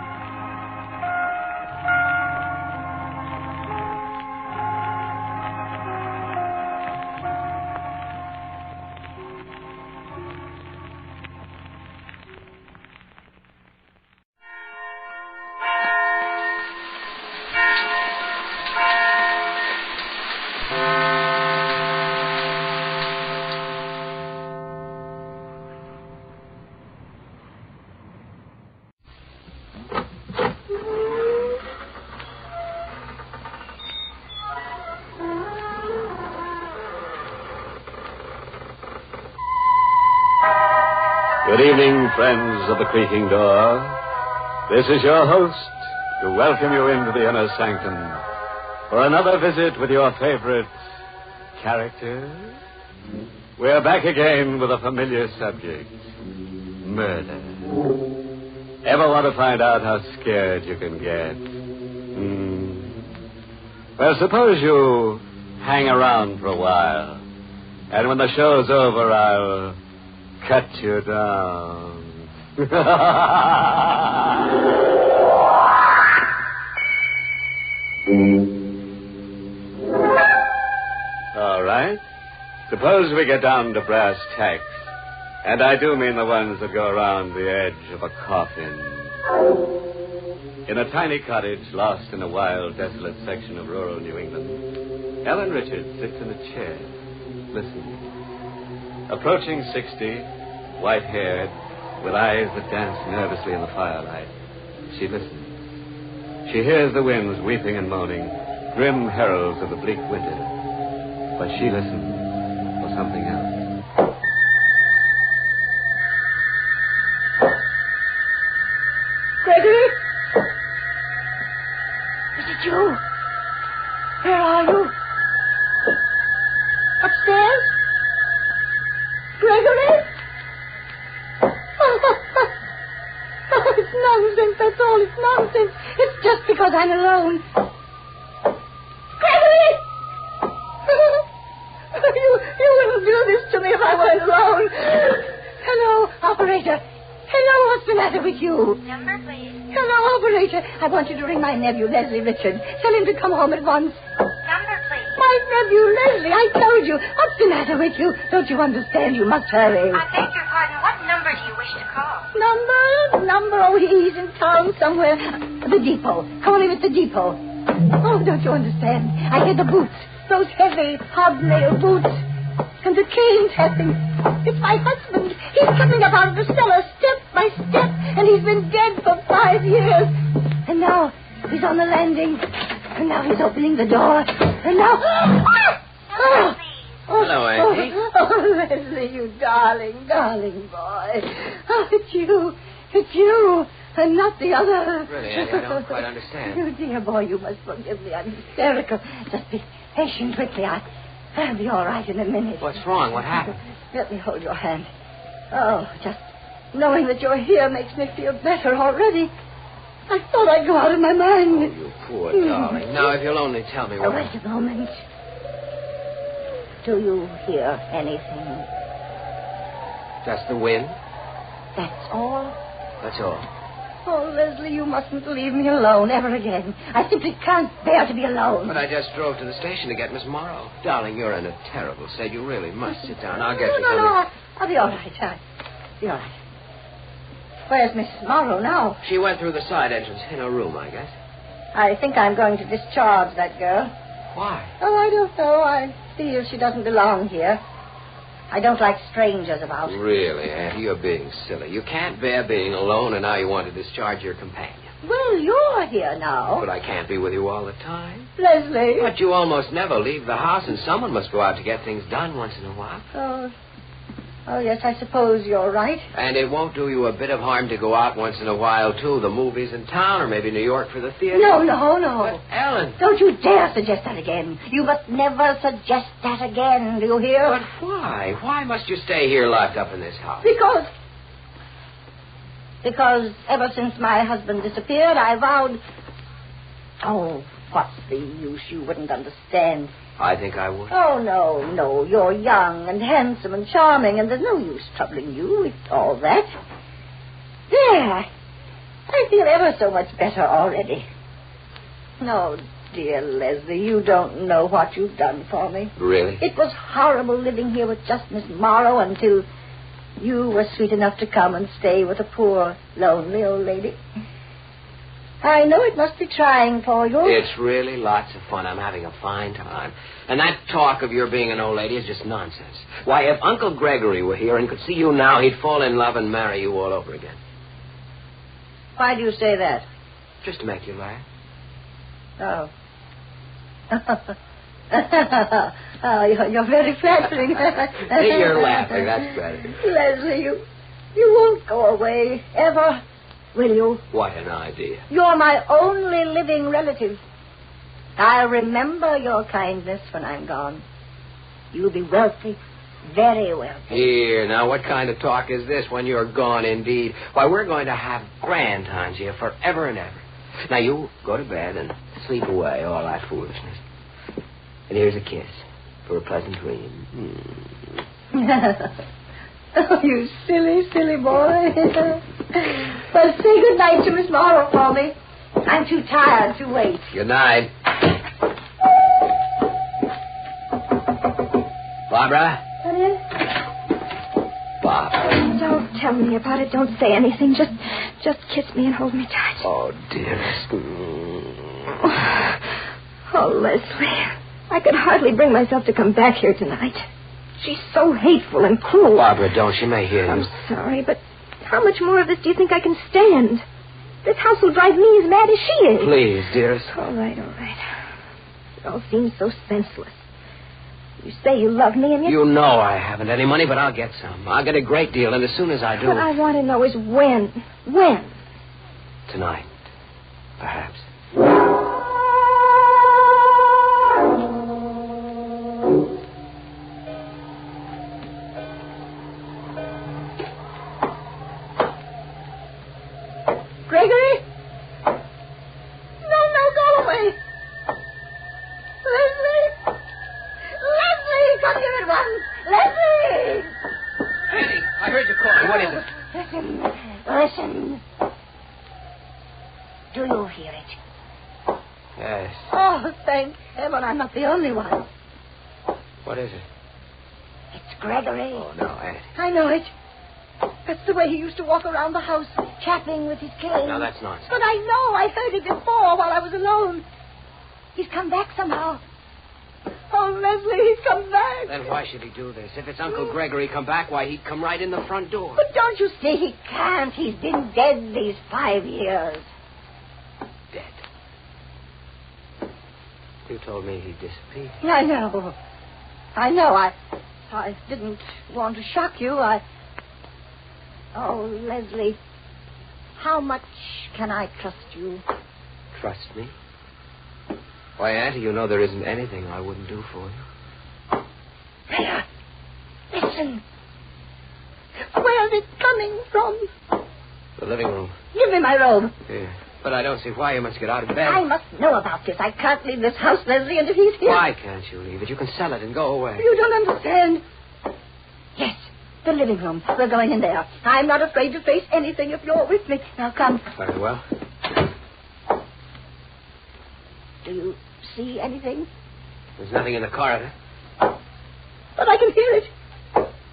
Good evening, friends of the creaking door. This is your host to welcome you into the inner sanctum for another visit with your favorite characters. We're back again with a familiar subject, murder. Ever want to find out how scared you can get? Well, suppose you hang around for a while, and when the show's over, I'll cut you down. All right. Suppose we get down to brass tacks. And I do mean the ones that go around the edge of a coffin. In a tiny cottage lost in a wild, desolate section of rural New England, Ellen Richards sits in a chair, listening. Approaching 60, white-haired, with eyes that dance nervously in the firelight, she listens. She hears the winds weeping and moaning, grim heralds of the bleak winter. But she listens for something else. Gregory? Is it you? Where are you? Upstairs? Gregory? Oh, it's nonsense, that's all. It's nonsense. It's just because I'm alone. Gregory! You wouldn't do this to me if I weren't alone. Hello, operator. Hello, what's the matter with you? Number, please. Hello, operator. I want you to ring my nephew, Leslie Richards. Tell him to come home at once. Number, please. My nephew, Leslie, I told you. What's the matter with you? Don't you understand? You must hurry. I beg your pardon. What number do you wish to call? Number. Oh, he's in town somewhere. The depot. Call him at the depot. Oh, don't you understand? I hear the boots. Those heavy, hobnail boots. And the cane tapping. It's my husband. He's coming up out of the cellar step by step. And he's been dead for 5 years. And now he's on the landing. And now he's opening the door. And now... Hello, Auntie. Oh, Leslie, you darling boy. Oh, it's you. It's you. And not the other. Really, Auntie, I don't quite understand. Oh, dear boy, you must forgive me. I'm hysterical. Just be patient with me. I'll be all right in a minute. What's wrong? What happened? Let me hold your hand. Oh, just knowing that you're here makes me feel better already. I thought I'd go out of my mind. Oh, you poor darling. Now, if you'll only tell me what... Wait a moment. Do you hear anything? Just the wind? That's all? That's all. Oh, Leslie, you mustn't leave me alone ever again. I simply can't bear to be alone. But I just drove to the station to get Miss Morrow. Darling, you're in a terrible state. You really must sit down. I'll get you something. No, I'll be all right. I'll be all right. Where's Miss Morrow now? She went through the side entrance in her room, I guess. I think I'm going to discharge that girl. Why? Oh, I don't know. I feel she doesn't belong here. I don't like strangers about. Really, Auntie, you're being silly. You can't bear being alone, and now you want to discharge your companion. Well, you're here now. But I can't be with you all the time. Leslie. But you almost never leave the house, and someone must go out to get things done once in a while. Oh, yes, I suppose you're right. And it won't do you a bit of harm to go out once in a while, too. The movies in town, or maybe New York for the theater. No. But, Ellen... Don't you dare suggest that again. You must never suggest that again, do you hear? But why? Why must you stay here locked up in this house? Because ever since my husband disappeared, I vowed... Oh, what's the use? You wouldn't understand. I think I would. Oh, no. You're young and handsome and charming, and there's no use troubling you with all that. There. I feel ever so much better already. No, dear Leslie, you don't know what you've done for me. Really? It was horrible living here with just Miss Morrow until you were sweet enough to come and stay with a poor, lonely old lady. I know it must be trying for you. It's really lots of fun. I'm having a fine time. And that talk of your being an old lady is just nonsense. Why, if Uncle Gregory were here and could see you now, he'd fall in love and marry you all over again. Why do you say that? Just to make you laugh. Oh. Oh, you're very flattering. You're laughing. That's better. Leslie, You won't go away, ever, will you? What an idea. You're my only living relative. I'll remember your kindness when I'm gone. You'll be wealthy, very wealthy. Here, now, what kind of talk is this when you're gone, indeed? Why, we're going to have grand times here forever and ever. Now, you go to bed and sleep away all that foolishness. And here's a kiss for a pleasant dream. Oh, you silly, silly boy. Well, say good night to Miss Morrow for me. I'm too tired to wait. Good night. Barbara? Honey? Barbara. Don't tell me about it. Don't say anything. Just kiss me and hold me tight. Oh, dearest. Oh, Leslie. I could hardly bring myself to come back here tonight. She's so hateful and cruel. Barbara, don't. She may hear you. I'm sorry, but how much more of this do you think I can stand? This house will drive me as mad as she is. Please, dearest. All right. It all seems so senseless. You say you love me, and yet... You know I haven't any money, but I'll get some. I'll get a great deal, and as soon as I do... What I want to know is when. When? Tonight, perhaps. Gregory? No, go away. Leslie, come here at once. Leslie! Hey, I heard you calling. What is it? Listen. Do you hear it? Yes. Oh, thank heaven I'm not the only one. What is it? It's Gregory. Oh, no, Aunt. I know it. That's the way he used to walk around the house, chattering with his cane. Now, that's nonsense. But I know. I heard it before while I was alone. He's come back somehow. Oh, Leslie, he's come back. Then why should he do this? If it's Uncle Gregory come back, why, he'd come right in the front door. But don't you see he can't? He's been dead these 5 years. Dead. You told me he disappeared. I know. I didn't want to shock you. Oh, Leslie, how much can I trust you? Trust me? Why, Auntie, you know there isn't anything I wouldn't do for you. There. Listen. Where's it coming from? The living room. Give me my robe. Yeah. But I don't see why you must get out of bed. I must know about this. I can't leave this house, Leslie, until he's here. Why can't you leave it? You can sell it and go away. You don't understand. Yes, the living room. We're going in there. I'm not afraid to face anything if you're with me. Now, come. Very well. Do you see anything? There's nothing in the corridor. But I can hear it.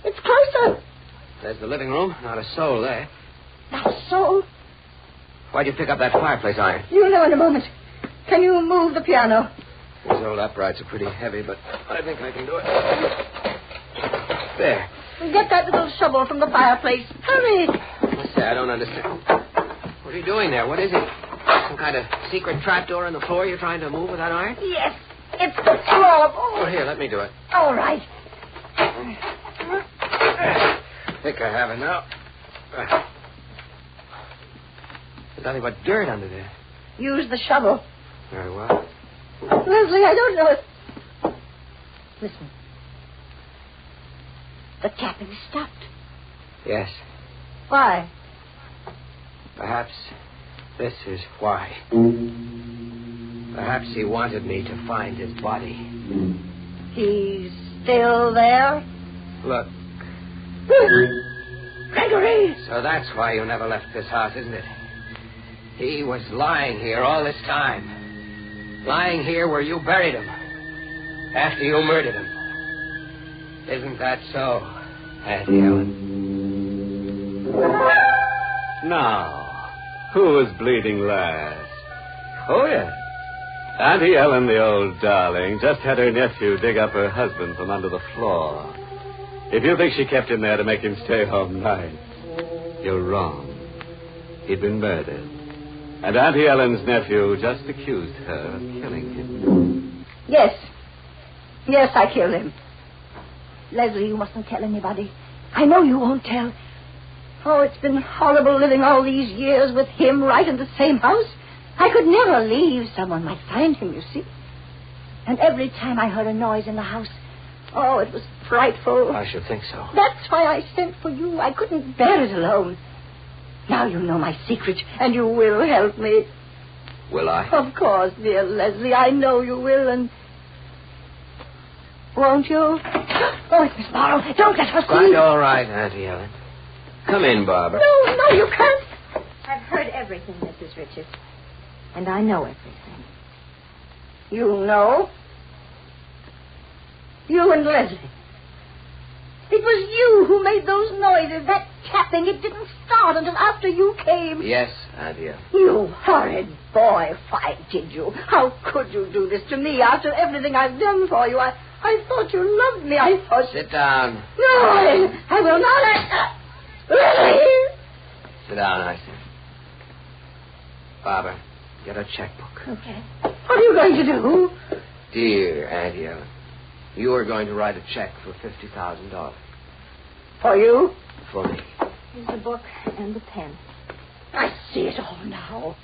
It's closer. There's the living room. Not a soul there. Not a soul? Why'd you pick up that fireplace iron? You'll know in a moment. Can you move the piano? These old uprights are pretty heavy, but I think I can do it. There. Get that little shovel from the fireplace. Hurry. What's that? I don't understand. What are you doing there? What is it? Some kind of secret trapdoor in the floor you're trying to move with that iron? Yes. It's the floor. Oh, here, let me do it. All right. I think I have it now. There's nothing but dirt under there. Use the shovel. Very well. Leslie, I don't know if... Listen. The tapping stopped. Yes. Why? Perhaps this is why. Perhaps he wanted me to find his body. He's still there? Look. Gregory! So that's why you never left this house, isn't it? He was lying here all this time. Lying here where you buried him. After you murdered him. Isn't that so, Auntie Ellen? Now, who is bleeding last? Oh, yes. Auntie Ellen, the old darling, just had her nephew dig up her husband from under the floor. If you think she kept him there to make him stay home night, you're wrong. He'd been murdered. And Auntie Ellen's nephew just accused her of killing him. Yes. Yes, I killed him. Leslie, you mustn't tell anybody. I know you won't tell. Oh, it's been horrible living all these years with him right in the same house. I could never leave. Someone might find him, you see. And every time I heard a noise in the house, oh, it was frightful. I should think so. That's why I sent for you. I couldn't bear it alone. Now you know my secret, and you will help me. Will I? Of course, dear Leslie. I know you will, and... Won't you? Oh, it's Miss Morrow. Don't let her see. Quite all right, Auntie Ellen. Come in, Barbara. No, you can't. I've heard everything, Mrs. Richards. And I know everything. You know? You and Leslie. It was you who made those noises, that tapping. It didn't start until after you came. Yes, Auntie Ellen. You horrid boy. Why did you? How could you do this to me after everything I've done for you? I thought you loved me. I thought... Sit down. No, I will not. Leslie! Sit down, I said. Barbara, get a checkbook. Okay. What are you going to do? Dear Auntie Ellen, you are going to write a check for $50,000. For you? For me. Here's the book and the pen. I see it all now.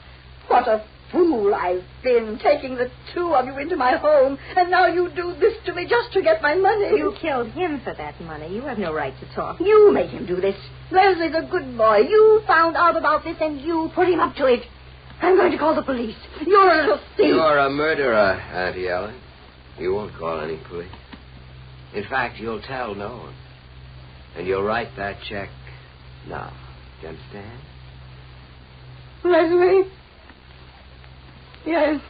What a fool I've been, taking the two of you into my home, and now you do this to me just to get my money. You killed him for that money. You have no right to talk. You made him do this. Leslie's a good boy. You found out about this, and you put him up to it. I'm going to call the police. You're a little thief. You're a murderer, Auntie Ellen. You won't call any police. In fact, you'll tell no one. And you'll write that check now. Do you understand? Leslie? Yes.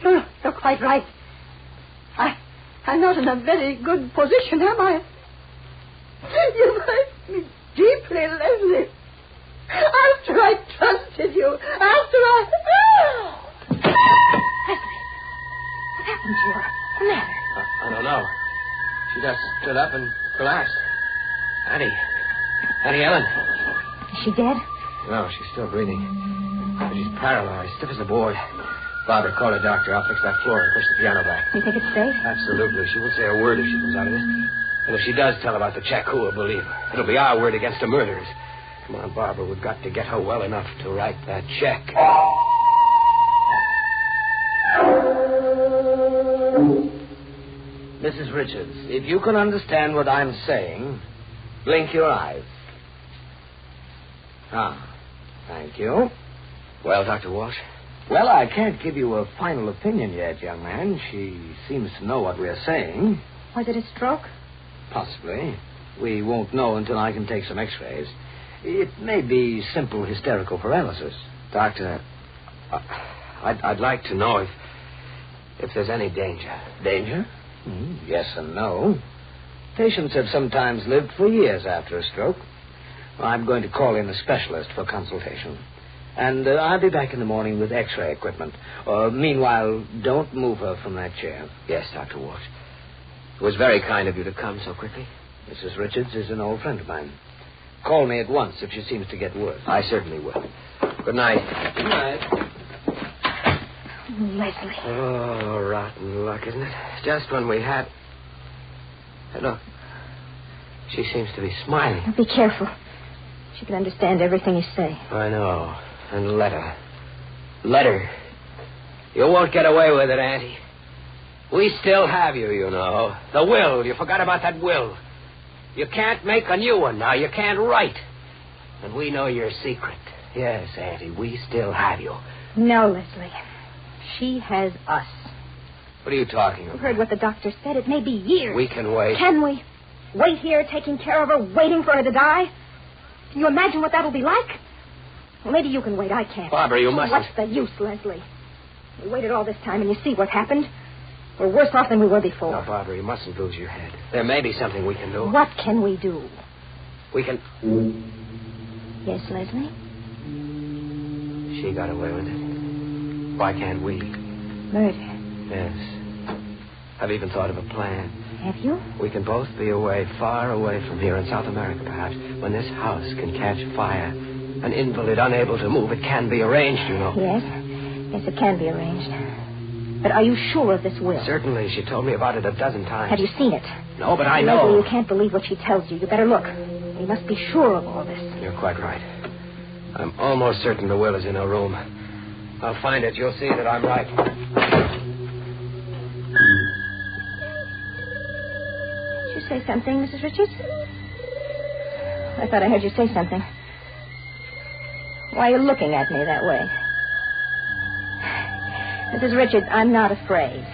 You're quite right. I'm not in a very good position, am I? You hurt me deeply, Leslie. After I trusted you. After I... Leslie, what happened to you? What's the matter? I don't know. She just stood up and collapsed. Auntie Ellen. Is she dead? No, she's still breathing. But she's paralyzed, stiff as a board. Barbara, call a doctor. I'll fix that floor and push the piano back. You think it's safe? Absolutely. She won't say a word if she comes out of this. And if she does tell about the check, who will believe her? It'll be our word against the murderers. Come on, Barbara. We've got to get her well enough to write that check. Mrs. Richards, if you can understand what I'm saying, blink your eyes. Thank you. Well, Dr. Walsh? Well, I can't give you a final opinion yet, young man. She seems to know what we're saying. Was it a stroke? Possibly. We won't know until I can take some x-rays. It may be simple hysterical paralysis. Doctor, I'd like to know if there's any danger. Danger? Yes and no. Patients have sometimes lived for years after a stroke. I'm going to call in a specialist for consultation. And I'll be back in the morning with x-ray equipment. Meanwhile, don't move her from that chair. Yes, Dr. Walsh. It was very kind of you to come so quickly. Mrs. Richards is an old friend of mine. Call me at once if she seems to get worse. I certainly will. Good night. Good night. Leslie. Oh, rotten luck, isn't it? Just when we had... Hey, look. She seems to be smiling. Be careful. She can understand everything you say. I know. And let her. Let her. You won't get away with it, Auntie. We still have you, you know. The will. You forgot about that will. You can't make a new one now. You can't write. And we know your secret. Yes, Auntie, we still have you. No, Leslie. She has us. What are you talking about? You heard what the doctor said. It may be years. We can wait. Can we? Wait here, taking care of her, waiting for her to die? Can you imagine what that'll be like? Well, maybe you can wait. I can't. Barbara, you mustn't. What's the use, Leslie? We waited all this time, and you see what happened. We're worse off than we were before. No, Barbara, you mustn't lose your head. There may be something we can do. What can we do? We can... Yes, Leslie? She got away with it. Why can't we? Murder. Yes. I've even thought of a plan. Have you? We can both be away, far away from here in South America, perhaps. When this house can catch fire, an invalid unable to move, it can be arranged, you know. Yes. Yes, it can be arranged. But are you sure of this will? Certainly. She told me about it a dozen times. Have you seen it? No, but I know. Leslie, you can't believe what she tells you. You better look. He must be sure of all this. You're quite right. I'm almost certain the will is in her room. I'll find it. You'll see that I'm right. Did you say something, Mrs. Richards? I thought I heard you say something. Why are you looking at me that way? Mrs. Richards, I'm not afraid.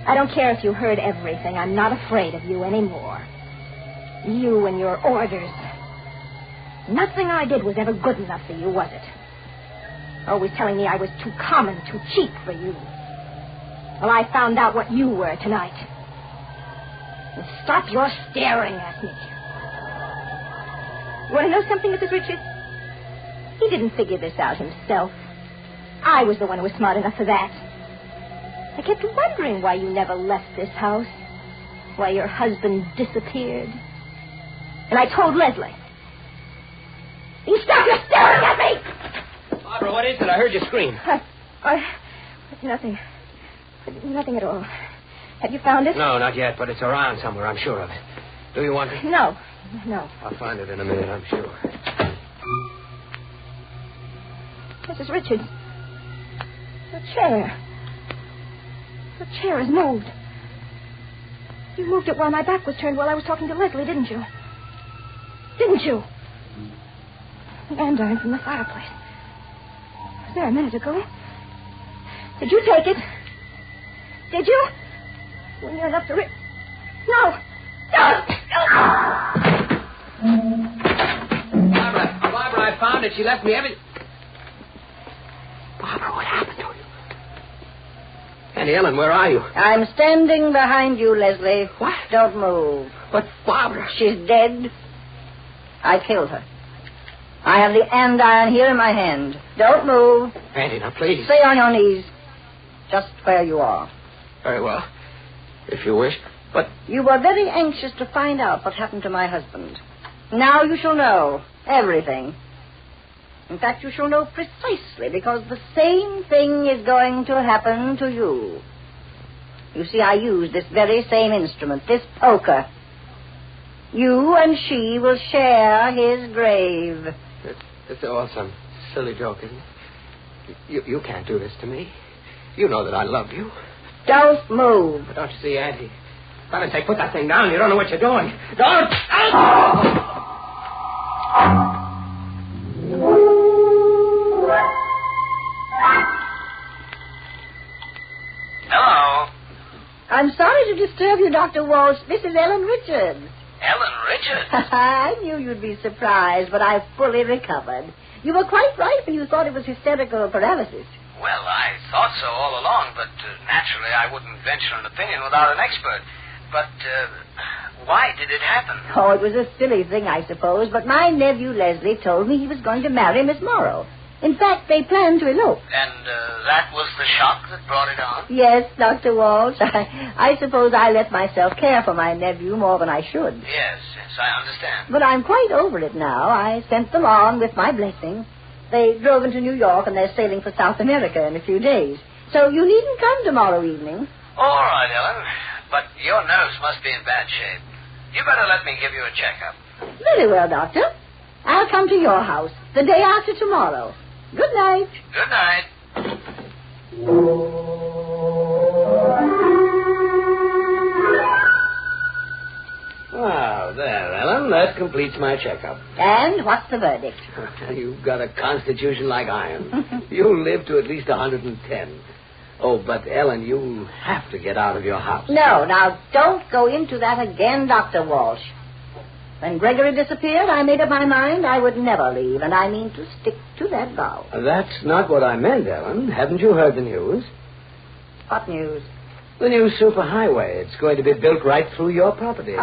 I don't care if you heard everything. I'm not afraid of you anymore. You and your orders. Nothing I did was ever good enough for you, was it? Always telling me I was too common, too cheap for you. Well, I found out what you were tonight. And stop your staring at me. You want to know something, Mrs. Richards? He didn't figure this out himself. I was the one who was smart enough for that. I kept wondering why you never left this house. Why your husband disappeared. And I told Leslie. You stop your staring at me! Barbara, what is it? I heard you scream. Nothing. Nothing at all. Have you found it? No, not yet, but it's around somewhere, I'm sure of it. Do you want it? No. I'll find it in a minute, I'm sure. Mrs. Richards, the chair. The chair has moved. You moved it while my back was turned while I was talking to Leslie, didn't you? Didn't you? The andiron from the fireplace. Was there a minute ago? Did you take it? Did you? When you're enough to rip. No! Barbara, I found it. She left me every... Barbara, what happened to you? Auntie Ellen, where are you? I'm standing behind you, Leslie. What? Don't move. But Barbara... She's dead. I killed her. I have the andiron here in my hand. Don't move. Auntie, now please. Stay on your knees. Just where you are. Very well. If you wish. But... You were very anxious to find out what happened to my husband. Now you shall know everything. In fact, you shall know precisely, because the same thing is going to happen to you. You see, I used this very same instrument, this poker. You and she will share his grave. It's all some silly joke, isn't it? You can't do this to me. You know that I love you. Don't move. But don't you see, Auntie? For heaven's sake, put that thing down. You don't know what you're doing. Don't! Hello. I'm sorry to disturb you, Dr. Walsh. This is Ellen Richards. Ellen Richards? I knew you'd be surprised, but I've fully recovered. You were quite right when you thought it was hysterical paralysis. Well, I thought so all along, but naturally I wouldn't venture an opinion without an expert. But why did it happen? Oh, it was a silly thing, I suppose, but my nephew Leslie told me he was going to marry Miss Morrow. In fact, they planned to elope. And that was the shock that brought it on? Yes, Dr. Walsh. I suppose I let myself care for my nephew more than I should. Yes, I understand. But I'm quite over it now. I sent them on with my blessing. They drove into New York, and they're sailing for South America in a few days. So you needn't come tomorrow evening. All right, Ellen. But your nerves must be in bad shape. You better let me give you a checkup. Very well, Doctor. I'll come to your house the day after tomorrow. Good night. Good night. Well, there, Ellen. That completes my checkup. And what's the verdict? You've got a constitution like iron. You'll live to at least 110. Oh, but, Ellen, you have to get out of your house. No, now, don't go into that again, Dr. Walsh. When Gregory disappeared, I made up my mind I would never leave, and I mean to stick to that vow. That's not what I meant, Ellen. Haven't you heard the news? What news? The new superhighway. It's going to be built right through your property.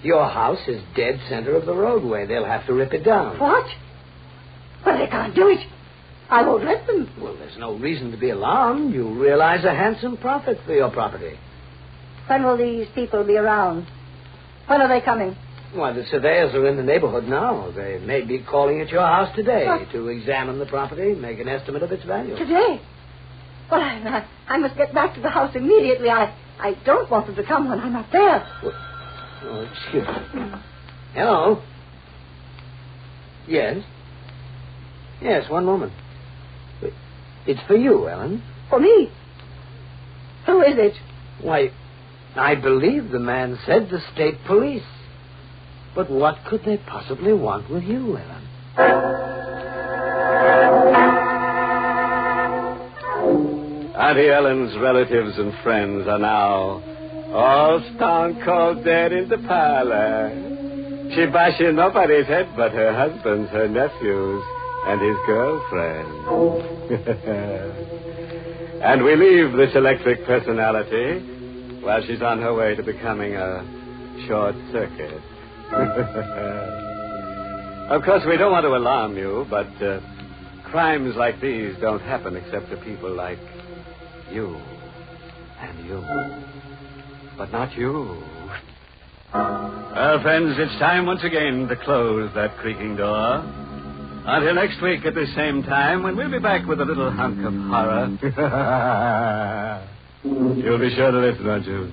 Your house is dead center of the roadway. They'll have to rip it down. What? Well, they can't do it. I won't let them. Well, there's no reason to be alarmed. You realize a handsome profit for your property. When will these people be around? When are they coming? Why, the surveyors are in the neighborhood now. They may be calling at your house today to examine the property, make an estimate of its value. Today? Well, I must get back to the house immediately. I don't want them to come when I'm not there. Oh, excuse me. Hello. Yes? Yes, one moment. It's for you, Ellen. For me? Who is it? Why, I believe the man said the state police. But what could they possibly want with you, Ellen? Auntie Ellen's relatives and friends are now all stone cold dead in the parlor. She bashing nobody's head but her husband's, her nephews, and his girlfriend. And we leave this electric personality while she's on her way to becoming a short circuit. Of course, we don't want to alarm you, but crimes like these don't happen except to people like you and you. But not you. Well, friends, it's time once again to close that creaking door. Until next week at the same time, when we'll be back with a little hunk of horror. You'll be sure to listen, won't you?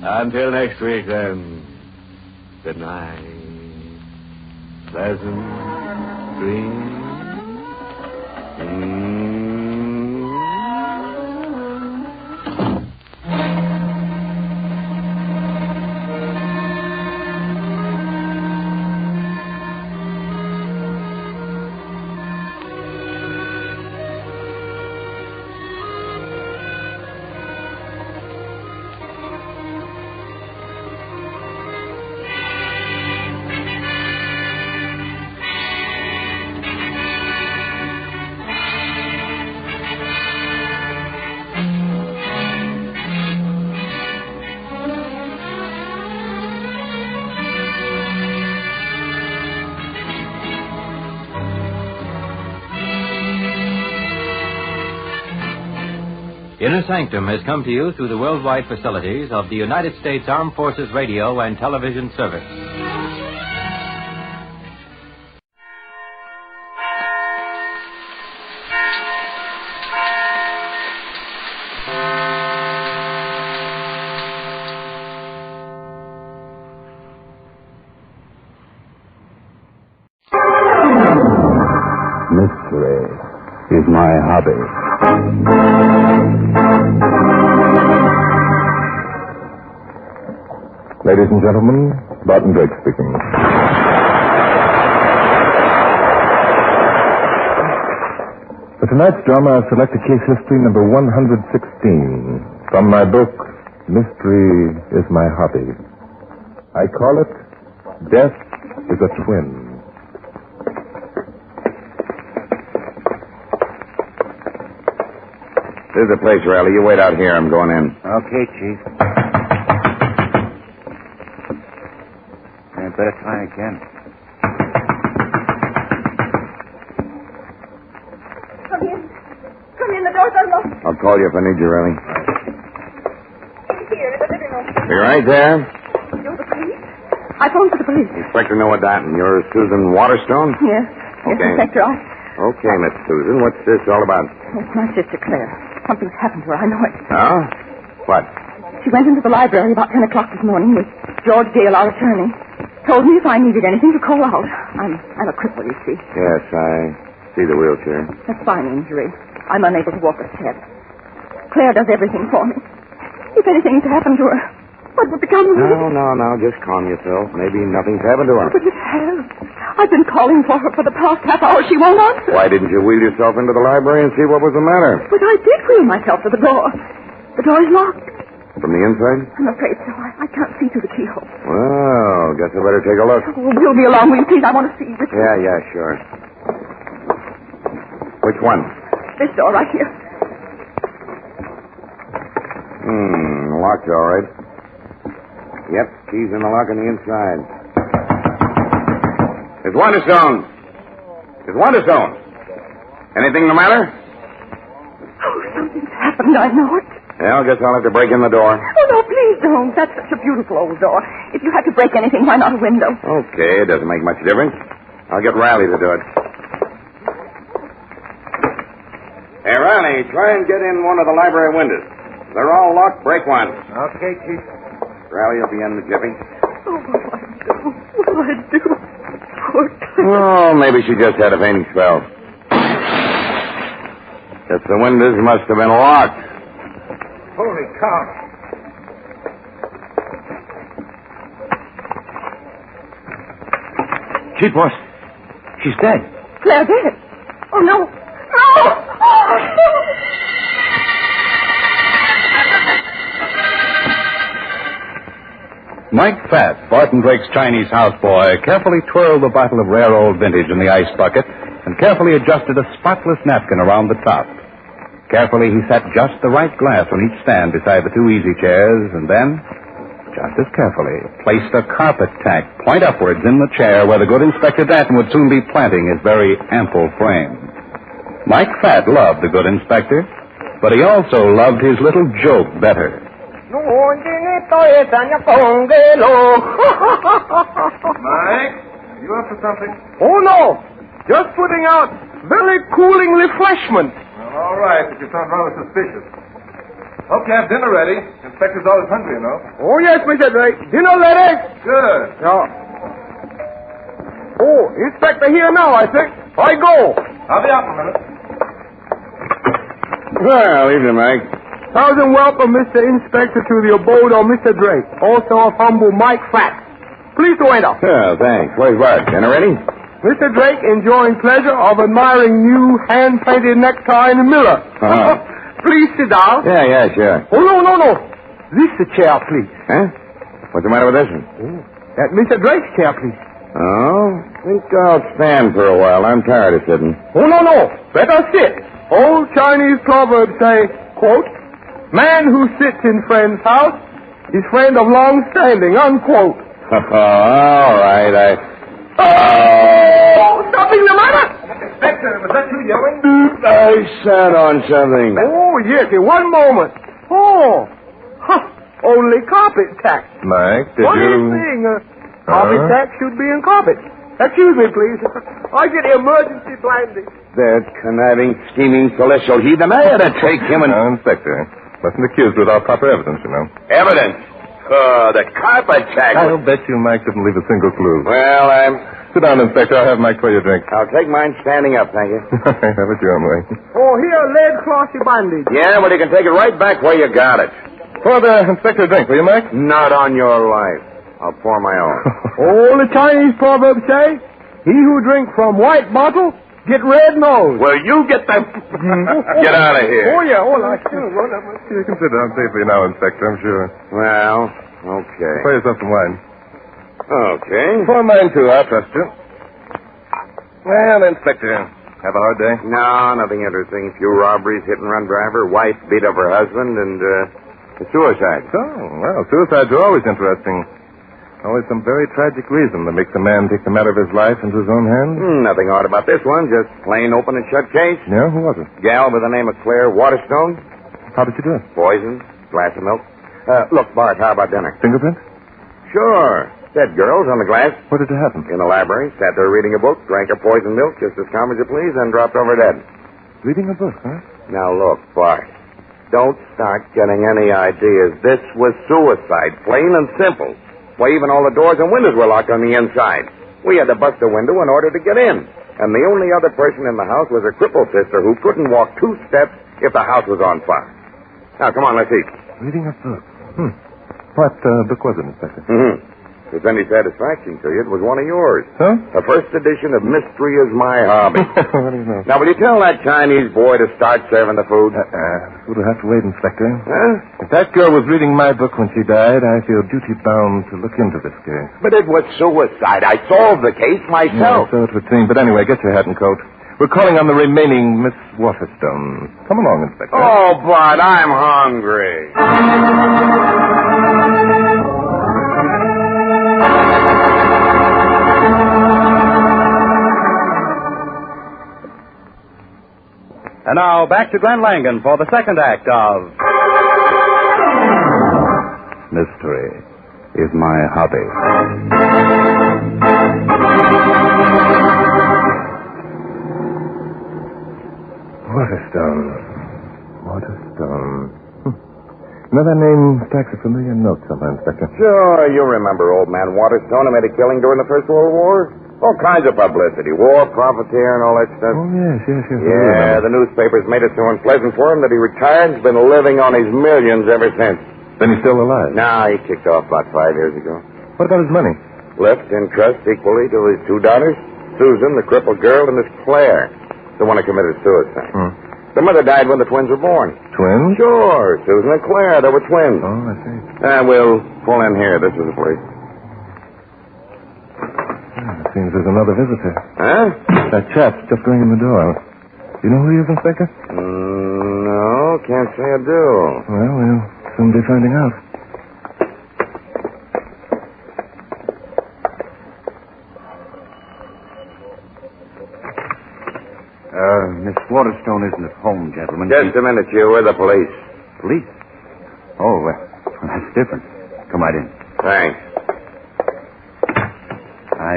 Until next week, then. Good night. Pleasant dreams. Inner Sanctum has come to you through the worldwide facilities of the United States Armed Forces Radio and Television Service. Mystery is my hobby. Ladies and gentlemen, Barton Drake speaking. For tonight's drama, I've selected case history number 116 from my book, Mystery is My Hobby. I call it Death is a Twin. This is the place, Riley. You wait out here. I'm going in. Okay, Chief. I better try again. Come in. Come in. The door's unlocked. I'll call you if I need you, Riley. In here, in the living room. You right there? You're the police? I phoned for the police. Inspector Noah Danton. You're Susan Waterstone? Yes. Yes, Okay. Inspector. Okay, Miss Susan. What's this all about? It's my sister, Claire. Something's happened to her. I know it. Huh? What? She went into the library about 10 o'clock this morning with George Gale, our attorney. Told me if I needed anything to call out. I'm a cripple, you see. Yes, I see the wheelchair. A spine injury. I'm unable to walk a step. Claire does everything for me. If anything's happened to her, what would become of me? No. Just calm yourself. Maybe nothing's happened to her. But it has. I've been calling for her for the past half hour. She won't answer. Why didn't you wheel yourself into the library and see what was the matter? But I did wheel myself to the door. The door is locked. From the inside? I'm afraid so. I can't see through the keyhole. Well, guess I better take a look. Oh, wheel me along, will you please? I want to see which Yeah, sure. Which one? This door right here. Locked all right. Yep, keys in the lock on the inside. It's Wonderstone. Anything the matter? Oh, something's happened. I know it. Well, guess I'll have to break in the door. Oh, no, please don't. That's such a beautiful old door. If you had to break anything, why not a window? Okay, it doesn't make much difference. I'll get Riley to do it. Hey, Riley, try and get in one of the library windows. They're all locked. Break one. Okay, Chief. Riley will be in the jiffy. Oh, what will I do? What will I do? Poor Claire. Oh, maybe she just had a fainting spell. Guess the windows must have been locked. Holy cow. Gee, boss. She's dead. Claire dead. Oh, no. No! Mike Fat, Barton Drake's Chinese houseboy, carefully twirled the bottle of rare old vintage in the ice bucket and carefully adjusted a spotless napkin around the top. Carefully, he set just the right glass on each stand beside the two easy chairs, and then, just as carefully, placed a carpet tack point upwards in the chair where the good Inspector Danton would soon be planting his very ample frame. Mike Fat loved the good inspector, but he also loved his little joke better. Mike, you up for something? Oh, no. Just putting out very cooling refreshment. Well, all right, but you sound rather suspicious. Hope you have dinner ready. Inspector's always hungry, you know. Oh, yes, Mr. Drake. Dinner ready? Good. Yeah. Oh, Inspector here now, I think. I go. I'll be out in a minute. Well, evening, Mike. Thousand welcome, Mr. Inspector, to the abode of Mr. Drake, also of humble Mike Fat. Please to enter. Yeah, thanks. Where's Bart? Dinner ready? Mr. Drake enjoying pleasure of admiring new hand-painted necktie in the mirror. Uh-huh. Please sit down. Yeah, sure. Oh, no. This the chair, please. Huh? What's the matter with this one? Oh, that Mr. Drake's chair, please. Oh, I think I'll stand for a while. I'm tired of sitting. Oh, no. Better sit. Old Chinese proverbs say, quote, man who sits in friend's house is friend of long standing, unquote. All right, Oh! Something the matter? Inspector, was that you yelling? I sat on something. Oh, yes, in one moment. Oh. Only carpet tack. Mike, did What you... is saying? Carpet tack should be in carpet. Excuse me, please. I get emergency blinding. That conniving, scheming celestial heathen. I had to take him and... No, Inspector. Wasn't accused without proper evidence, you know. Evidence? The carpet tack. I'll bet you Mike didn't leave a single clue. Well, Sit down, Inspector. I'll have Mike pour you a drink. I'll take mine standing up, thank you. Have it your own way. Oh, here, lead glossy bandage. Yeah, well, you can take it right back where you got it. Pour the Inspector a drink, will you, Mike? Not on your life. I'll pour my own. All the Chinese proverbs say, he who drinks from white bottle, get red nose. Well, you get the... Get out of here. Oh, yeah. Oh, I still run up. You can sit down safely now, Inspector, I'm sure. Well, okay. Pour yourself some wine. Okay. Pour mine, too. I'll trust you. Well, Inspector, have a hard day? No, nothing interesting. A few robberies, hit-and-run driver, wife beat up her husband, and a suicide. Oh, well, suicides are always interesting. Always some very tragic reason that makes a man take the matter of his life into his own hands. Nothing odd about this one. Just plain open and shut case. Yeah? Who was it? Gal by the name of Claire Waterstone. How did you do it? Poison. Glass of milk. Look, Bart, how about dinner? Fingerprint? Sure. Dead girls on the glass. What did it happen? In the library. Sat there reading a book, drank her poison milk just as calm as you please, and dropped over dead. Reading a book, huh? Now, look, Bart. Don't start getting any ideas. This was suicide. Plain and simple. Why, even all the doors and windows were locked on the inside. We had to bust the window in order to get in. And the only other person in the house was a crippled sister who couldn't walk 2 steps if the house was on fire. Now, come on, let's eat. Reading a book. What book was it, Inspector? If it's any satisfaction to you, it was one of yours. Huh? The first edition of Mystery is My Hobby. What do you know? Now, will you tell that Chinese boy to start serving the food? We'll have to wait, Inspector. Huh? If that girl was reading my book when she died, I feel duty-bound to look into this case. But it was suicide. I solved the case myself. Yeah, so it would seem. But anyway, get your hat and coat. We're calling on the remaining Miss Waterstone. Come along, Inspector. Oh, but I'm hungry. And now, back to Glenn Langan for the second act of... Mystery is my hobby. Waterstone. You know, that name strikes a familiar note somewhere, Inspector. Sure, you remember old man Waterstone who made a killing during the First World War? All kinds of publicity. War, profiteer, and all that stuff. Oh, yes. Yeah, the newspapers made it so unpleasant for him that he retired and has been living on his millions ever since. Then he's still alive? Nah, he kicked off about 5 years ago. What about his money? Left in trust equally to his 2 daughters, Susan, the crippled girl, and Miss Claire, the one who committed suicide. The mother died when the twins were born. Twins? Sure, Susan and Claire, they were twins. Oh, I see. We'll pull in here. This is the place. It seems there's another visitor. Huh? That chap's just ringing the door. Do you know who he is, Inspector? No, can't say I do. Well, we'll soon be finding out. Miss Waterstone isn't at home, gentlemen. Just a minute, you. We're the police. Police? Oh, well, that's different. Come right in. Thanks. I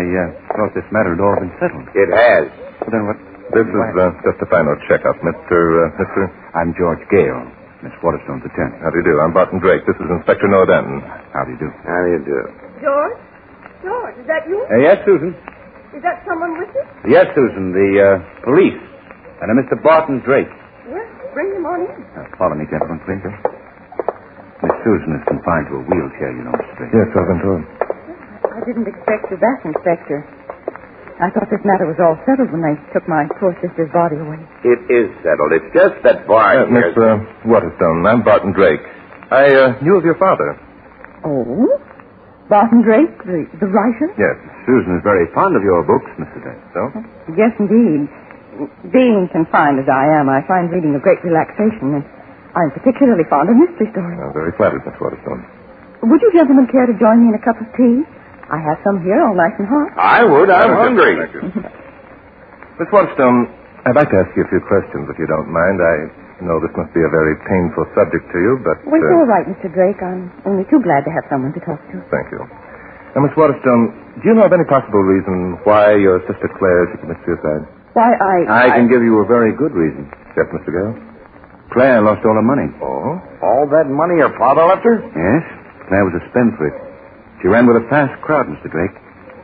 thought this matter had all been settled. It has. Well, then what? This is just a final checkup, Mr. I'm George Gale, Miss Waterstone's attorney. How do you do? I'm Barton Drake. This is Inspector Noah Danton. How do you do? How do you do? George? George, is that you? Yes, Susan. Is that someone with you? Yes, Susan, the police. And a Mr. Barton Drake. Yes, bring him on in. Follow me, gentlemen, please. Miss Susan is confined to a wheelchair, you know, Mr. Drake. Yes, I've been told. I didn't expect you back, Inspector. I thought this matter was all settled when they took my poor sister's body away. It is settled. It's just that Bart... Miss Waterstone, I'm Barton Drake. I knew of your father. Oh? Barton Drake, the writer? Yes, Susan is very fond of your books, Mr. Drake. So? Yes, indeed. Being confined as I am, I find reading a great relaxation, and I'm particularly fond of mystery stories. I'm very flattered, Miss Waterstone. Would you gentlemen care to join me in a cup of tea? I have some here, all nice and hot. I would. I'm hungry. Miss Waterstone, I'd like to ask you a few questions, if you don't mind. I know this must be a very painful subject to you, but... Well, it's all right, Mr. Drake. I'm only too glad to have someone to talk to. Thank you. Now, Miss Waterstone, do you know of any possible reason why your sister Claire should commit suicide? Why, I can give you a very good reason. Yes, Mr. Gale? Claire lost all her money. Oh? All that money her father left her? Yes. Claire was a spendthrift. She ran with a fast crowd, Mr. Drake.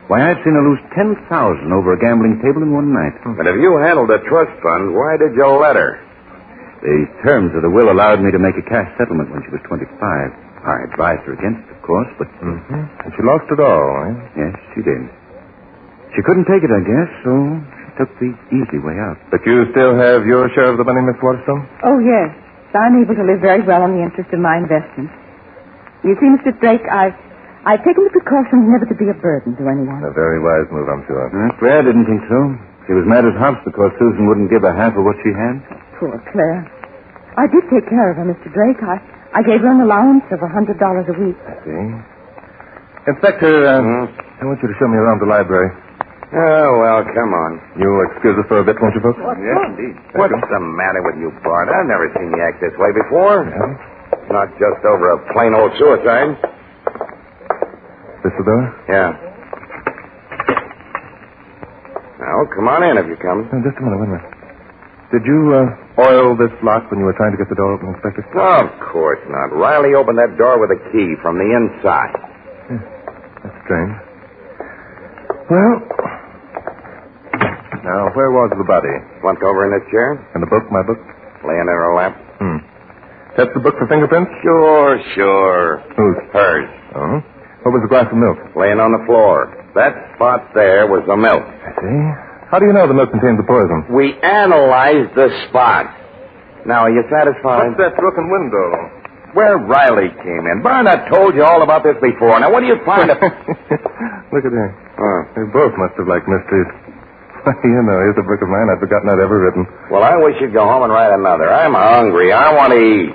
Why, I've seen her lose $10,000 over a gambling table in one night. And if you handled the trust fund, why did you let her? The terms of the will allowed me to make a cash settlement when she was 25. I advised her against it, of course, but... And she lost it all, eh? Yes, she did. She couldn't take it, I guess, so she took the easy way out. But you still have your share of the money, Miss Waterstone? Oh, yes. I'm able to live very well on the interest of my investments. You see, Mr. Drake, I've taken the precautions never to be a burden to anyone. A very wise move, I'm sure. Claire didn't think so. She was mad as hops because Susan wouldn't give her half of what she had. Poor Claire. I did take care of her, Mr. Drake. I gave her an allowance of $100 a week. I see. Inspector, I want you to show me around the library. Oh, well, come on. You'll excuse us for a bit, won't you, folks? Yes, indeed. What's the matter with you, Bart? I've never seen you act this way before. Yeah? Not just over a plain old suicide. This the door? Yeah. Now, come on in if you come. Just a minute, wait a minute. Did you oil this lock when you were trying to get the door open, Inspector? Of course not. Riley opened that door with a key from the inside. That's strange. Well, now, where was the body? Slumped over in this chair. And the book, my book? Laying in her lap. That's the book for fingerprints? Sure. Whose? Hers. Oh. What was the glass of milk? Laying on the floor. That spot there was the milk. I see. How do you know the milk contained the poison? We analyzed the spot. Now, are you satisfied? What's that broken window? Where Riley came in. Barnett told you all about this before. Now, what do you find? Look at her. They both must have liked mysteries. You know, here's a book of mine I'd forgotten I'd ever written. Well, I wish you'd go home and write another. I'm hungry. I want to eat.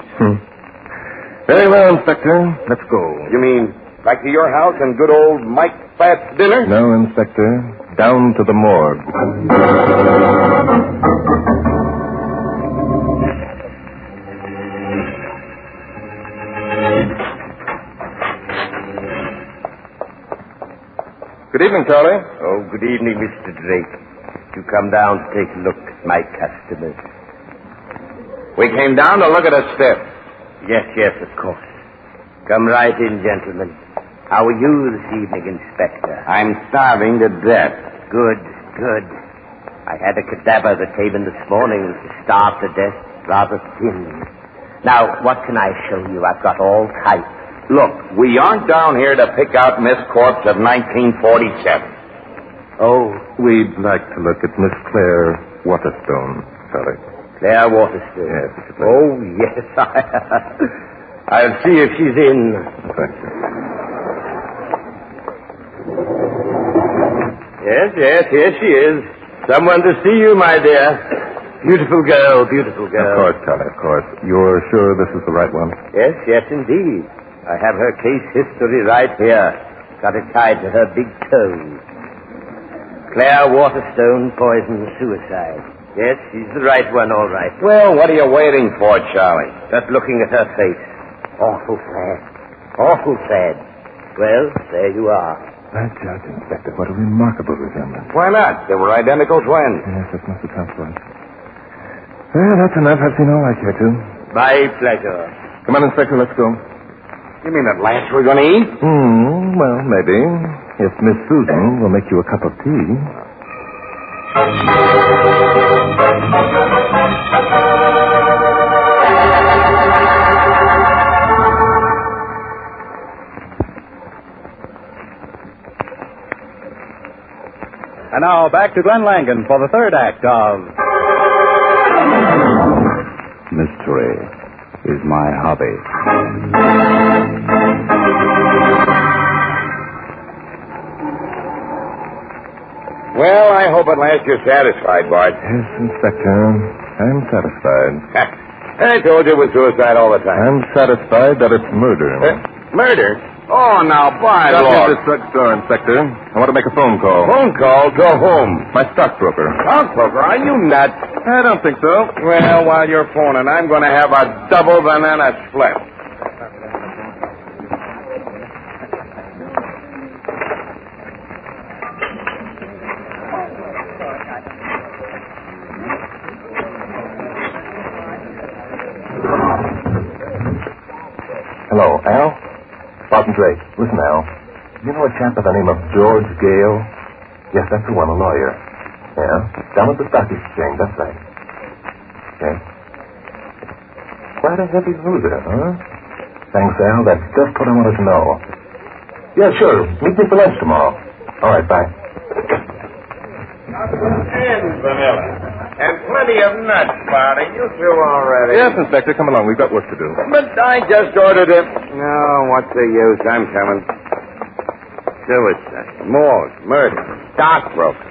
Very well, Inspector. Let's go. You mean back to your house and good old Mike Fat's dinner? No, Inspector. Down to the morgue. Good evening, Charlie. Oh, good evening, Mr. Drake. You come down to take a look at my customers. We came down to look at a stiff. Yes, of course. Come right in, gentlemen. How are you this evening, Inspector? I'm starving to death. Good. I had a cadaver that came in this morning, starved to death, rather thin. Now, what can I show you? I've got all types. Look, we aren't down here to pick out Miss Corpse of 1947. Oh. We'd like to look at Miss Claire Waterstone, Charlie. Claire Waterstone? Yes, Oh, yes. I'll see if she's in. Thank you. Yes, here she is. Someone to see you, my dear. Beautiful girl. Of course, Charlie, of course. You're sure this is the right one? Yes, indeed. I have her case history right here. Got it tied to her big toe. Claire Waterstone, poison, suicide. Yes, she's the right one, all right. Well, what are you waiting for, Charlie? Just looking at her face. Awful sad. Well, there you are. By Judge, Inspector, what a remarkable resemblance. Why not? They were identical twins. Yes, that must account for it. Well, that's enough. I've seen all I care to. My pleasure. Come on, Inspector, let's go. You mean at last we're going to eat? Well, maybe. If Miss Susan will make you a cup of tea. And now back to Glenn Langan for the third act of Mystery is my hobby. Well, I hope at last you're satisfied, Bart. Yes, Inspector. I'm satisfied. I told you it was suicide all the time. I'm satisfied that it's murder. Murder? Oh, now, Bart, Stop look. at this drugstore, Inspector. I want to make a phone call. Phone call? To whom? My stockbroker. Stockbroker? Are you nuts? I don't think so. Well, while you're phoning, I'm going to have a double banana split. Hello, Al? Barton Drake. Listen, Al. You know a chap by the name of George Gale? Yes, that's the one, a lawyer. Yeah? Down at the stock exchange, that's right. Okay. Quite a heavy loser, huh? Thanks, Al. That's just what I wanted to know. Yeah, sure. Meet me for lunch tomorrow. All right, bye. And vanilla. And plenty of nuts, Bart. Are you through already? Yes, Inspector. Come along. We've got work to do. But I just ordered it. No, what's the use? I'm coming. Suicide. Morgue. Murder. Stockbroker.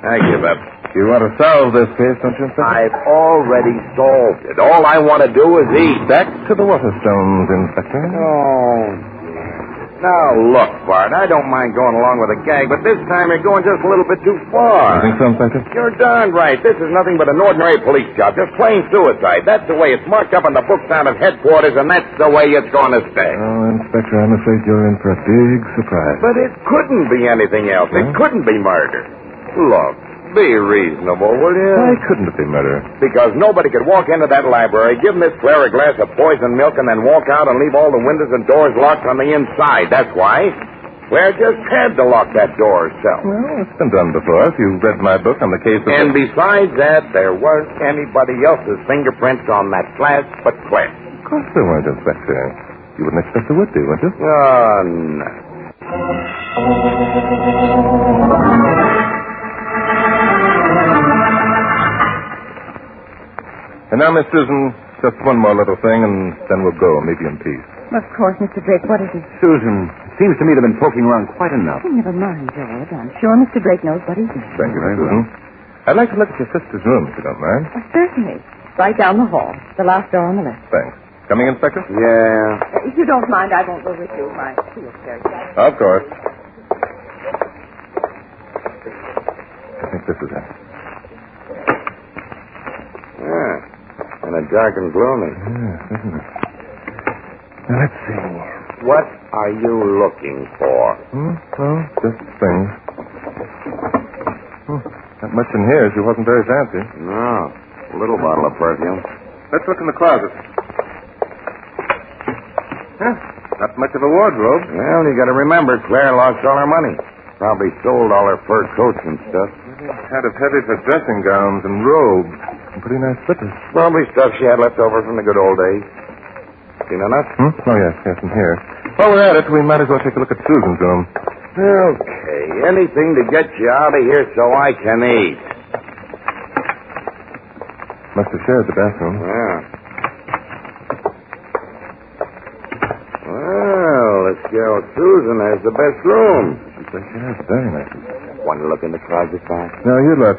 I give up. You want to solve this case, don't you, Inspector? I've already solved it. All I want to do is eat. Back to the Waterstones, Inspector. Oh, now, look, Bart, I don't mind going along with a gag, but this time you're going just a little bit too far. You think so, Inspector? You're darn right. This is nothing but an ordinary police job, just plain suicide. That's the way it's marked up in the books down at headquarters, and that's the way it's going to stay. Oh, Inspector, I'm afraid you're in for a big surprise. But it couldn't be anything else. It couldn't be murder. Look, be reasonable, will you? Why couldn't it be murder? Because nobody could walk into that library, give Miss Claire a glass of poisoned milk, and then walk out and leave all the windows and doors locked on the inside. That's why. Claire just had to lock that door herself. Well, it's been done before. If you've read my book on the case of... And besides that, there weren't anybody else's fingerprints on that glass but Claire. Of course there weren't, Inspector. You wouldn't expect there would be, would you? Oh, no. And now, Miss Susan, just one more little thing, and then we'll go, maybe in peace. Of course, Mr. Drake. What is it? Susan, it seems to me they've been poking around quite enough. Oh, never mind, George. I'm sure Mr. Drake knows what he's doing. Thank you, Miss Susan. I'd like to look at your sister's room, if you don't mind. Certainly. Right down the hall. The last door on the left. Thanks. Coming, Inspector? Yeah. If you don't mind, I won't go with you. My feel's very bad. Of course. I think this is it. Yeah. And a dark and gloomy. Yes, isn't it? Now, let's see. What are you looking for? Well, just things. Not much in here. She wasn't very fancy. No. A little bottle of perfume. Let's look in the closet. Not much of a wardrobe. Well, you got to remember, Claire lost all her money. Probably sold all her fur coats and stuff. Kind of heavy for dressing gowns and robes. And pretty nice slippers. Probably stuff she had left over from the good old days. Seen enough? Oh, yes, in here. While we're at it, we might as well take a look at Susan's room. Okay, anything to get you out of here so I can eat. Must have shared the bathroom. Yeah. Well, this girl Susan has the best room. Yes, very nice. Want to look in the closet, Bob? No, you look.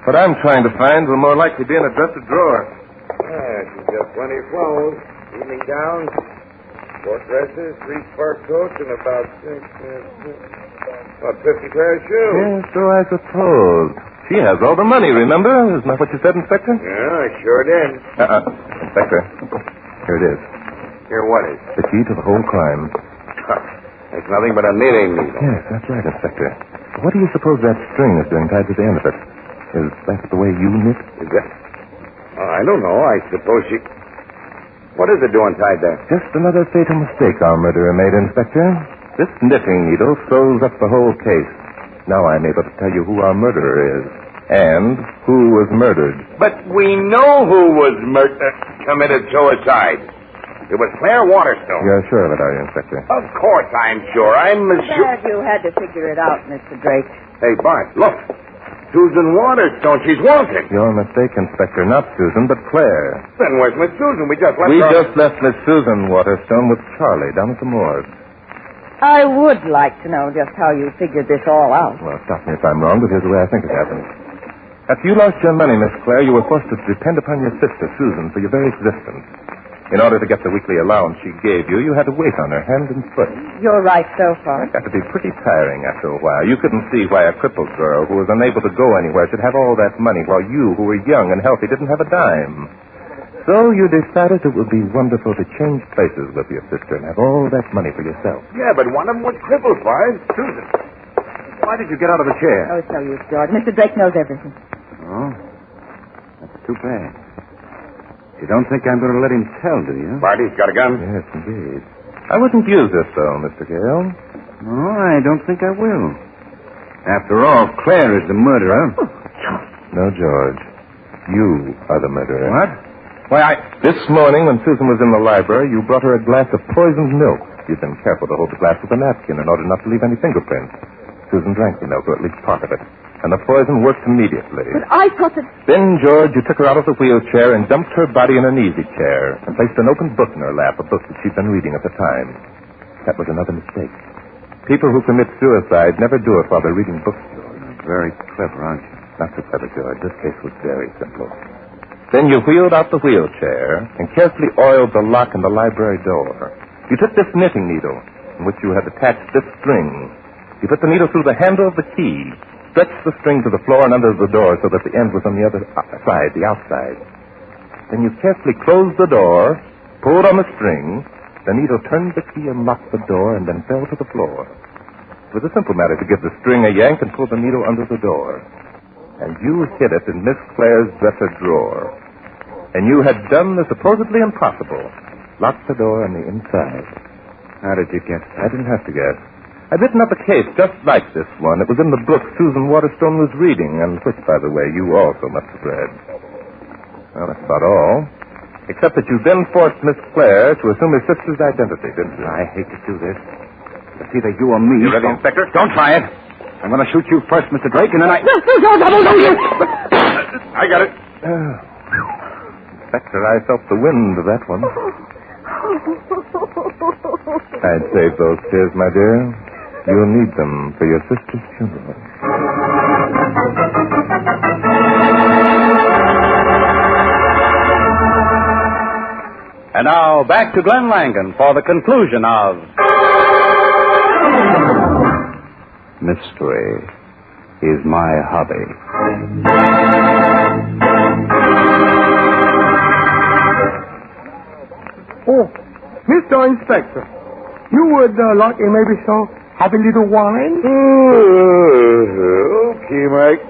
What I'm trying to find will more likely be in a dresser drawer. Yeah, she's got plenty of clothes. Evening gowns, 4 dresses, 3 fur coats, and about 50 pairs of shoes. Yes, so I suppose. She has all the money, remember? Isn't that what you said, Inspector? Yeah, I sure did. Inspector, here it is. Here, what is? The key to the whole crime. It's nothing but a knitting needle. Yes, that's right, Inspector. What do you suppose that string is doing tied to the end of it? Is that the way you knit? Is that... I don't know. I suppose she... What is it doing tied there? Just another fatal mistake our murderer made, Inspector. This knitting needle sews up the whole case. Now I'm able to tell you who our murderer is. And who was murdered. But we know who was committed suicide. It was Claire Waterstone. You're sure of it, are you, Inspector? Of course I'm sure. I'm sure. Glad you had to figure it out, Mr. Drake. Hey, Bart, look. Susan Waterstone. She's walking. Your mistake, Inspector. Not Susan, but Claire. Then where's Miss Susan? We just left We her... just left Miss Susan Waterstone with Charlie down at the morgue. I would like to know just how you figured this all out. Well, stop me if I'm wrong, but here's the way I think it happened. After you lost your money, Miss Claire, you were forced to depend upon your sister, Susan, for your very existence. In order to get the weekly allowance she gave you, you had to wait on her hand and foot. You're right so far. It got to be pretty tiring after a while. You couldn't see why a crippled girl who was unable to go anywhere should have all that money while you, who were young and healthy, didn't have a dime. So you decided it would be wonderful to change places with your sister and have all that money for yourself. Yeah, but one of them was crippled, Bart. Susan, why did you get out of the chair? Oh, it's no use, George. Mr. Drake knows everything. Oh, that's too bad. You don't think I'm going to let him tell, do you? Barty's got a gun? Yes, indeed. I wouldn't use this, though, Mr. Gale. No, I don't think I will. After all, Claire is the murderer. No, George. You are the murderer. What? Why, This morning, when Susan was in the library, you brought her a glass of poisoned milk. You'd been careful to hold the glass with a napkin in order not to leave any fingerprints. Susan drank the milk, or at least part of it. And the poison worked immediately. But I thought that... Then, George, you took her out of the wheelchair and dumped her body in an easy chair and placed an open book in her lap, a book that she'd been reading at the time. That was another mistake. People who commit suicide never do it while they're reading books, George. Very clever, aren't you? Not so clever, George. This case was very simple. Then you wheeled out the wheelchair and carefully oiled the lock in the library door. You took this knitting needle, in which you had attached this string. You put the needle through the handle of the key, stretched the string to the floor and under the door so that the end was on the other side, the outside. Then you carefully closed the door, pulled on the string, the needle turned the key and locked the door and then fell to the floor. It was a simple matter to give the string a yank and pull the needle under the door. And you hid it in Miss Claire's dresser drawer. And you had done the supposedly impossible. Locked the door on the inside. How did you guess? I didn't have to guess. I'd written up a case just like this one. It was in the book Susan Waterstone was reading, and which, by the way, you also must have read. Well, that's about all. Except that you then forced Miss Claire to assume her sister's identity, didn't you? I hate to do this. It's either you or me. You ready, Inspector? Don't try it. I'm going to shoot you first, Mr. Drake, and then I... I got it. Inspector, I felt the wind of that one. I'd save those tears, my dear. You'll need them for your sister's funeral. And now, back to Glenn Langan for the conclusion of... Mystery is my hobby. Oh, Mr. Inspector, you would like a maybe so have a little wine? Okay, Mike.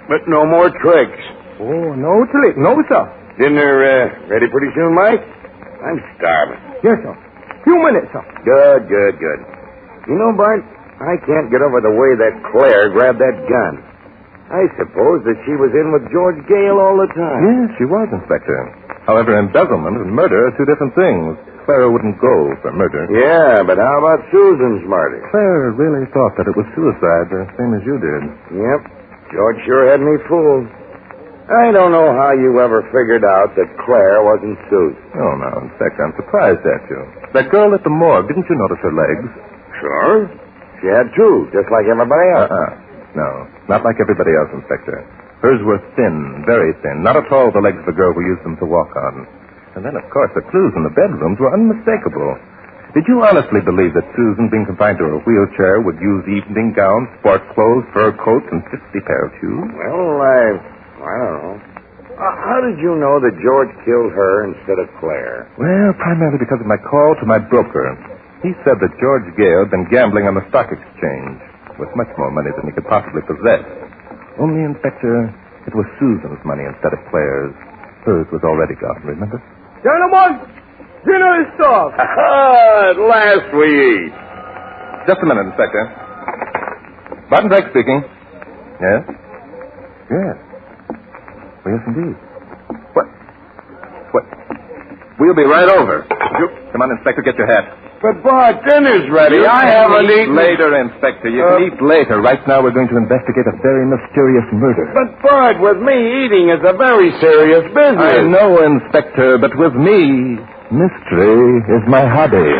But no more tricks. Oh, no trick. No, sir. Dinner ready pretty soon, Mike? I'm starving. Yes, sir. Few minutes, sir. Good. You know, Bart, I can't get over the way that Claire grabbed that gun. I suppose that she was in with George Gale all the time. Yes, she was, Inspector. However, embezzlement and murder are two different things. Clara wouldn't go for murder. Yeah, but how about Susan's murder? Claire really thought that it was suicide, the same as you did. Yep. George sure had me fooled. I don't know how you ever figured out that Claire wasn't Susan. Oh, no, Inspector, I'm surprised at you. That girl at the morgue, didn't you notice her legs? Sure. She had two, just like everybody else. No, not like everybody else, Inspector. Hers were thin, very thin. Not at all the legs of the girl who used them to walk on. And then, of course, the clues in the bedrooms were unmistakable. Did you honestly believe that Susan, being confined to her wheelchair, would use evening gowns, sport clothes, fur coats, and 50 pair of shoes? Well, I don't know. How did you know that George killed her instead of Claire? Well, primarily because of my call to my broker. He said that George Gale had been gambling on the stock exchange with much more money than he could possibly possess. Only, Inspector, it was Susan's money instead of Claire's. Hers was already gone, remember? Gentlemen, dinner is served. At last we eat. Just a minute, Inspector. Barton Drake speaking. Yes? Yes. Oh, yes, indeed. What? We'll be right over. Come on, Inspector, get your hat. But, Bart, dinner's ready. I haven't eaten. Later, Inspector. You can eat later. Right now, we're going to investigate a very mysterious murder. But, Bart, with me, eating is a very serious business. I know, Inspector, but with me, mystery is my hobby.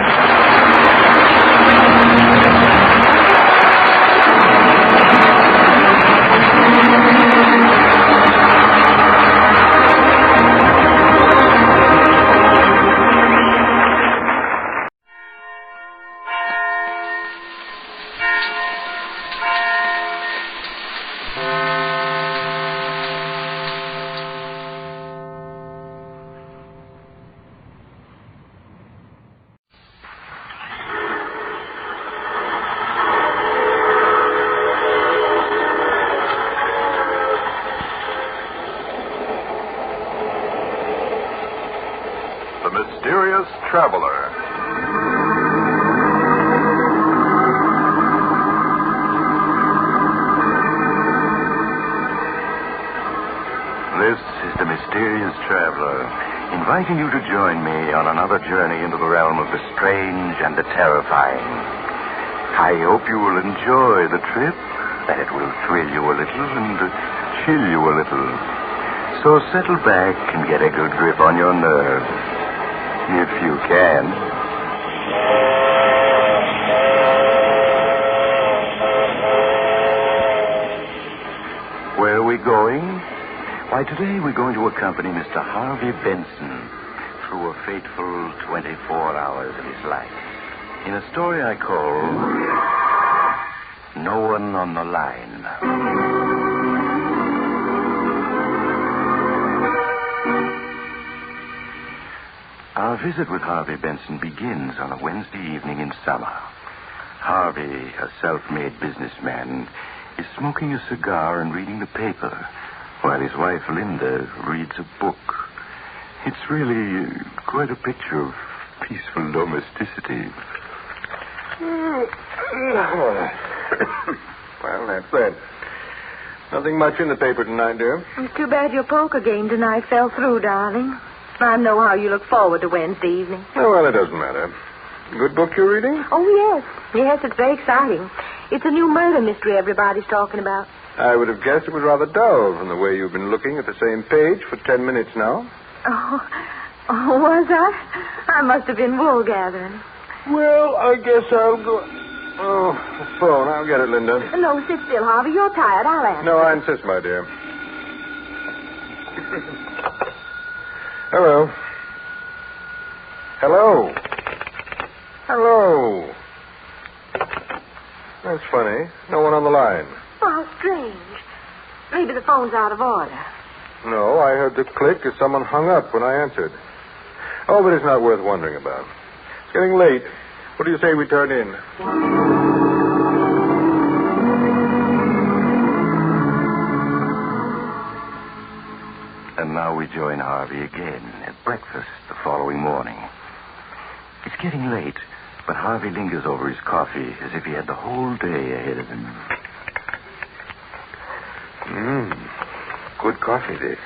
Traveler. This is the Mysterious Traveler, inviting you to join me on another journey into the realm of the strange and the terrifying. I hope you will enjoy the trip, that it will thrill you a little and chill you a little. So settle back and get a good grip on your nerves. If you can. Where are we going? Why, today we're going to accompany Mr. Harvey Benson through a fateful 24 hours of his life in a story I call No One on the Line. Our visit with Harvey Benson begins on a Wednesday evening in summer. Harvey, a self-made businessman, is smoking a cigar and reading the paper while his wife, Linda, reads a book. It's really quite a picture of peaceful domesticity. Well, that's that. Nothing much in the paper tonight, dear. It's too bad your poker game tonight fell through, darling. I know how you look forward to Wednesday evening. Oh, well, it doesn't matter. Good book you're reading? Oh, yes. Yes, it's very exciting. It's a new murder mystery everybody's talking about. I would have guessed it was rather dull from the way you've been looking at the same page for 10 minutes now. Oh, was I? I must have been wool gathering. Well, I guess I'll go... Oh, the phone. I'll get it, Linda. No, sit still, Harvey. You're tired. I'll answer. No, I insist, my dear. Hello. Hello. Hello. That's funny. No one on the line. Oh, how strange. Maybe the phone's out of order. No, I heard the click as someone hung up when I answered. Oh, but it's not worth wondering about. It's getting late. What do you say we turn in? And now we join Harvey again at breakfast the following morning. It's getting late, But Harvey lingers over his coffee as if he had the whole day ahead of him. Good coffee, this.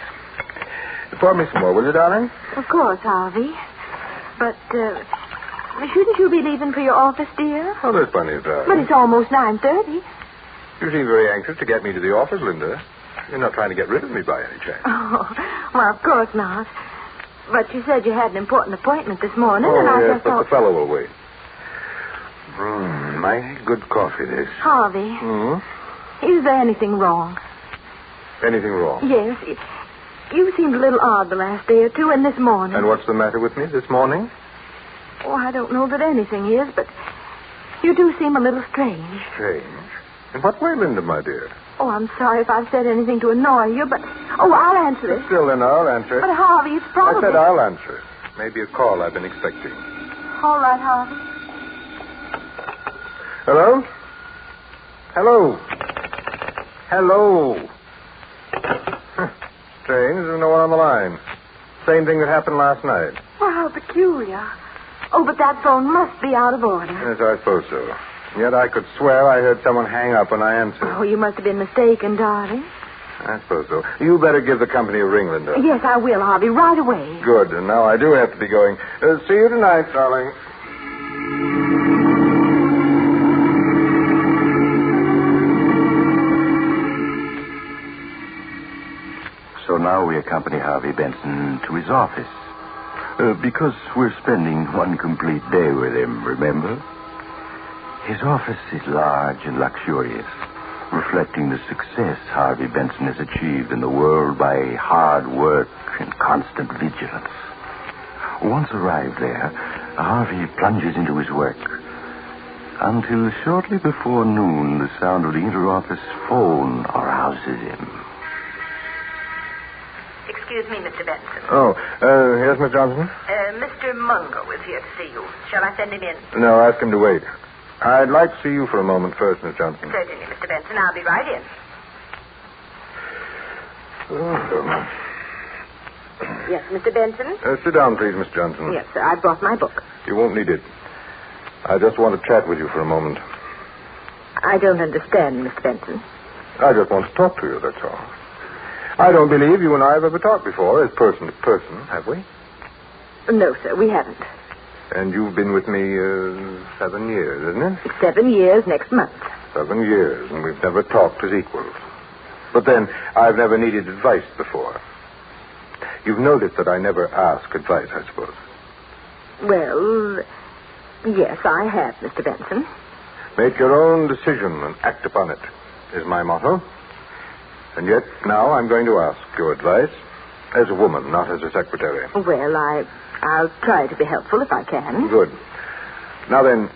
Pour me some more, will you, darling? Of course, Harvey. But, shouldn't you be leaving for your office, dear? Oh, there's plenty of time. But it's almost 9:30. You seem very anxious to get me to the office, Linda. You're not trying to get rid of me by any chance. Oh, well, of course not. But you said you had an important appointment this morning, and I yes, just but thought... the fellow will wait. Mighty good coffee, this. Harvey, is there anything wrong? Anything wrong? Yes. You seemed a little odd the last day or two, and this morning... And what's the matter with me this morning? Oh, I don't know that anything is, but you do seem a little strange. Strange? In what way, Linda, my dear? Oh, I'm sorry if I've said anything to annoy you, but... Oh, I'll answer it. Still, then, I'll answer it. But, Harvey, it's probably... I said I'll answer it. Maybe a call I've been expecting. All right, Harvey. Hello? Hello? Hello? Strange, there's no one on the line. Same thing that happened last night. Well, how peculiar. Oh, but that phone must be out of order. Yes, I suppose so. Yet I could swear I heard someone hang up when I answered. Oh, you must have been mistaken, darling. I suppose so. You better give the company a ring, Linda. Yes, I will, Harvey, right away. Good, and now I do have to be going. See you tonight, darling. So now we accompany Harvey Benson to his office. Because we're spending one complete day with him, remember? His office is large and luxurious, reflecting the success Harvey Benson has achieved in the world by hard work and constant vigilance. Once arrived there, Harvey plunges into his work. Until shortly before noon, the sound of the inter-office phone arouses him. Excuse me, Mr. Benson. Oh, yes, Miss Johnson? Mr. Mungo is here to see you. Shall I send him in? No, ask him to wait. I'd like to see you for a moment first, Miss Johnson. Certainly, Mr. Benson. I'll be right in. Yes, Mr. Benson? Sit down, please, Miss Johnson. Yes, sir. I brought my book. You won't need it. I just want to chat with you for a moment. I don't understand, Mr. Benson. I just want to talk to you, that's all. I don't believe you and I have ever talked before, as person to person, have we? No, sir, we haven't. And you've been with me 7 years, isn't it? 7 years next month. 7 years, and we've never talked as equals. But then, I've never needed advice before. You've noticed that I never ask advice, I suppose. Well, yes, I have, Mr. Benson. Make your own decision and act upon it, is my motto. And yet, now I'm going to ask your advice as a woman, not as a secretary. Well, I'll try to be helpful if I can. Good. Now then,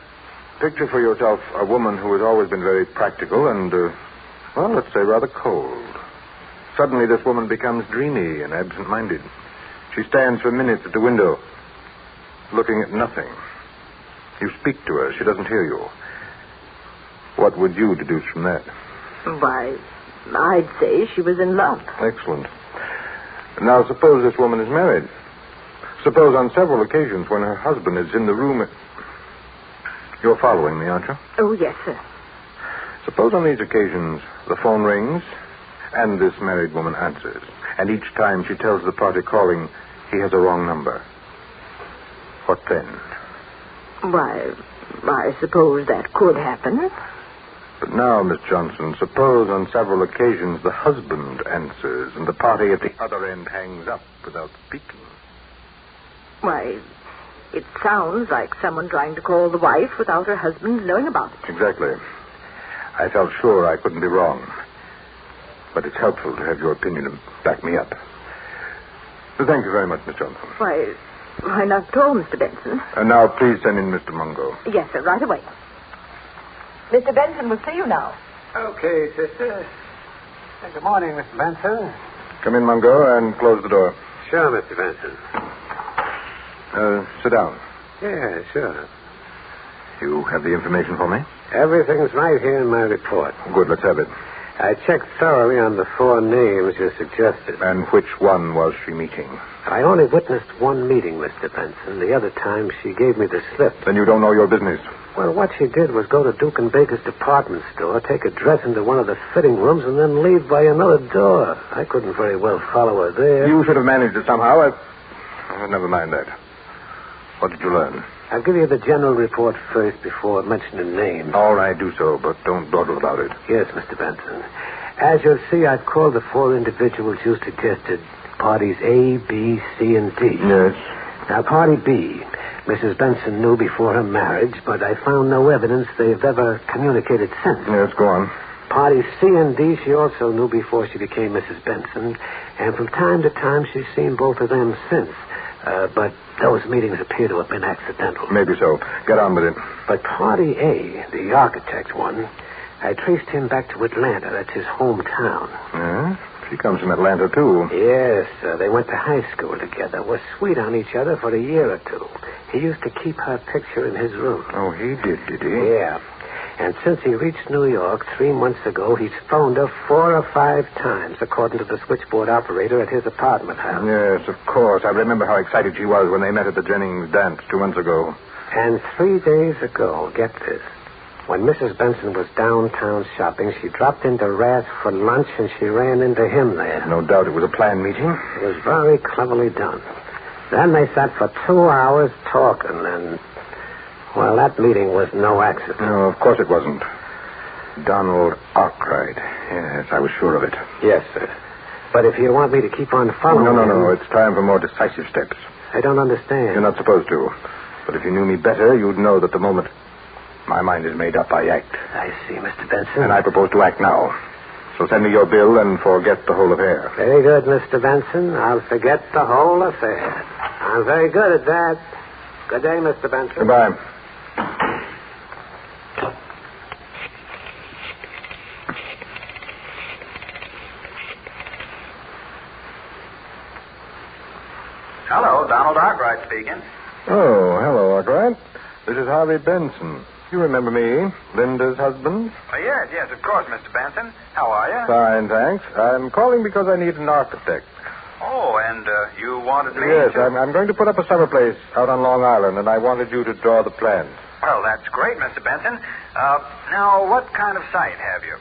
picture for yourself a woman who has always been very practical and, well, let's say rather cold. Suddenly this woman becomes dreamy and absent-minded. She stands for minutes at the window, looking at nothing. You speak to her. She doesn't hear you. What would you deduce from that? Why, I'd say she was in love. Excellent. Now, suppose this woman is married. Suppose on several occasions when her husband is in the room... You're following me, aren't you? Oh, yes, sir. Suppose on these occasions the phone rings and this married woman answers. And each time she tells the party calling he has a wrong number. What then? Why, I suppose that could happen. But now, Miss Johnson, suppose on several occasions the husband answers and the party at the other end hangs up without speaking. Why, it sounds like someone trying to call the wife without her husband knowing about it. Exactly. I felt sure I couldn't be wrong. But it's helpful to have your opinion to back me up. So thank you very much, Miss Johnson. Why, not at all, Mr. Benson. And now, please send in Mr. Mungo. Yes, sir, right away. Mr. Benson will see you now. Okay, sister. Good morning, Mr. Benson. Come in, Mungo, and close the door. Sure, Mr. Benson. Sit down. Yeah, sure. You have the information for me? Everything's right here in my report. Good, let's have it. I checked thoroughly on the 4 names you suggested. And which one was she meeting? I only witnessed one meeting, Mr. Benson. The other time she gave me the slip. Then you don't know your business. Well, what she did was go to Duke and Baker's department store, take a dress into one of the fitting rooms, and then leave by another door. I couldn't very well follow her there. You should have managed it somehow. Never mind that. What did you learn? I'll give you the general report first before mentioning names. All right, do so, but don't dawdle about it. Yes, Mr. Benson. As you'll see, I've called the 4 individuals you suggested. Parties A, B, C, and D. Yes. Now, Party B, Mrs. Benson knew before her marriage, but I found no evidence they've ever communicated since. Yes, go on. Parties C and D she also knew before she became Mrs. Benson, and from time to time she's seen both of them since. But those meetings appear to have been accidental. Maybe so. Get on with it. But Party A, the architect one, I traced him back to Atlanta. That's his hometown. Yeah? She comes from Atlanta, too. Yes, they went to high school together. Were sweet on each other for a year or 2. He used to keep her picture in his room. Oh, he did he? Yeah. And since he reached New York 3 months ago, he's phoned her 4 or 5 times, according to the switchboard operator at his apartment house. Yes, of course. I remember how excited she was when they met at the Jennings dance 2 months ago. And 3 days ago, get this, when Mrs. Benson was downtown shopping, she dropped into Rath's for lunch, and she ran into him there. No doubt it was a planned meeting. It was very cleverly done. Then they sat for 2 hours talking, and... well, that meeting was no accident. No, of course it wasn't. Donald Arkwright. Yes, I was sure of it. Yes, sir. But if you want me to keep on following... No. It's time for more decisive steps. I don't understand. You're not supposed to. But if you knew me better, you'd know that the moment my mind is made up, I act. I see, Mr. Benson. And I propose to act now. So send me your bill and forget the whole affair. Very good, Mr. Benson. I'll forget the whole affair. I'm very good at that. Good day, Mr. Benson. Goodbye. Hello, Donald Arkwright speaking. Oh, hello, Arkwright. This is Harvey Benson. You remember me, Linda's husband? Yes, of course, Mr. Benson. How are you? Fine, thanks. I'm calling because I need an architect. Oh, and you wanted me Yes, to... I'm going to put up a summer place out on Long Island, and I wanted you to draw the plans. Well, that's great, Mr. Benson. Now, what kind of site have you?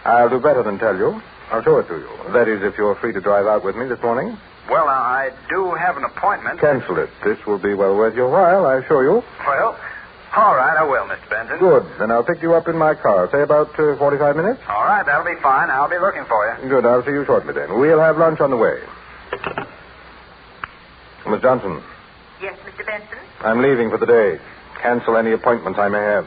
I'll do better than tell you. I'll show it to you. That is, if you're free to drive out with me this morning. Well, I do have an appointment. Cancel it. This will be well worth your while, I assure you. Well, all right, I will, Mr. Benson. Good. Then I'll pick you up in my car. Say about 45 minutes. All right, that'll be fine. I'll be looking for you. Good. I'll see you shortly then. We'll have lunch on the way. Miss Johnson. Yes, Mr. Benson? I'm leaving for the day. Cancel any appointments I may have.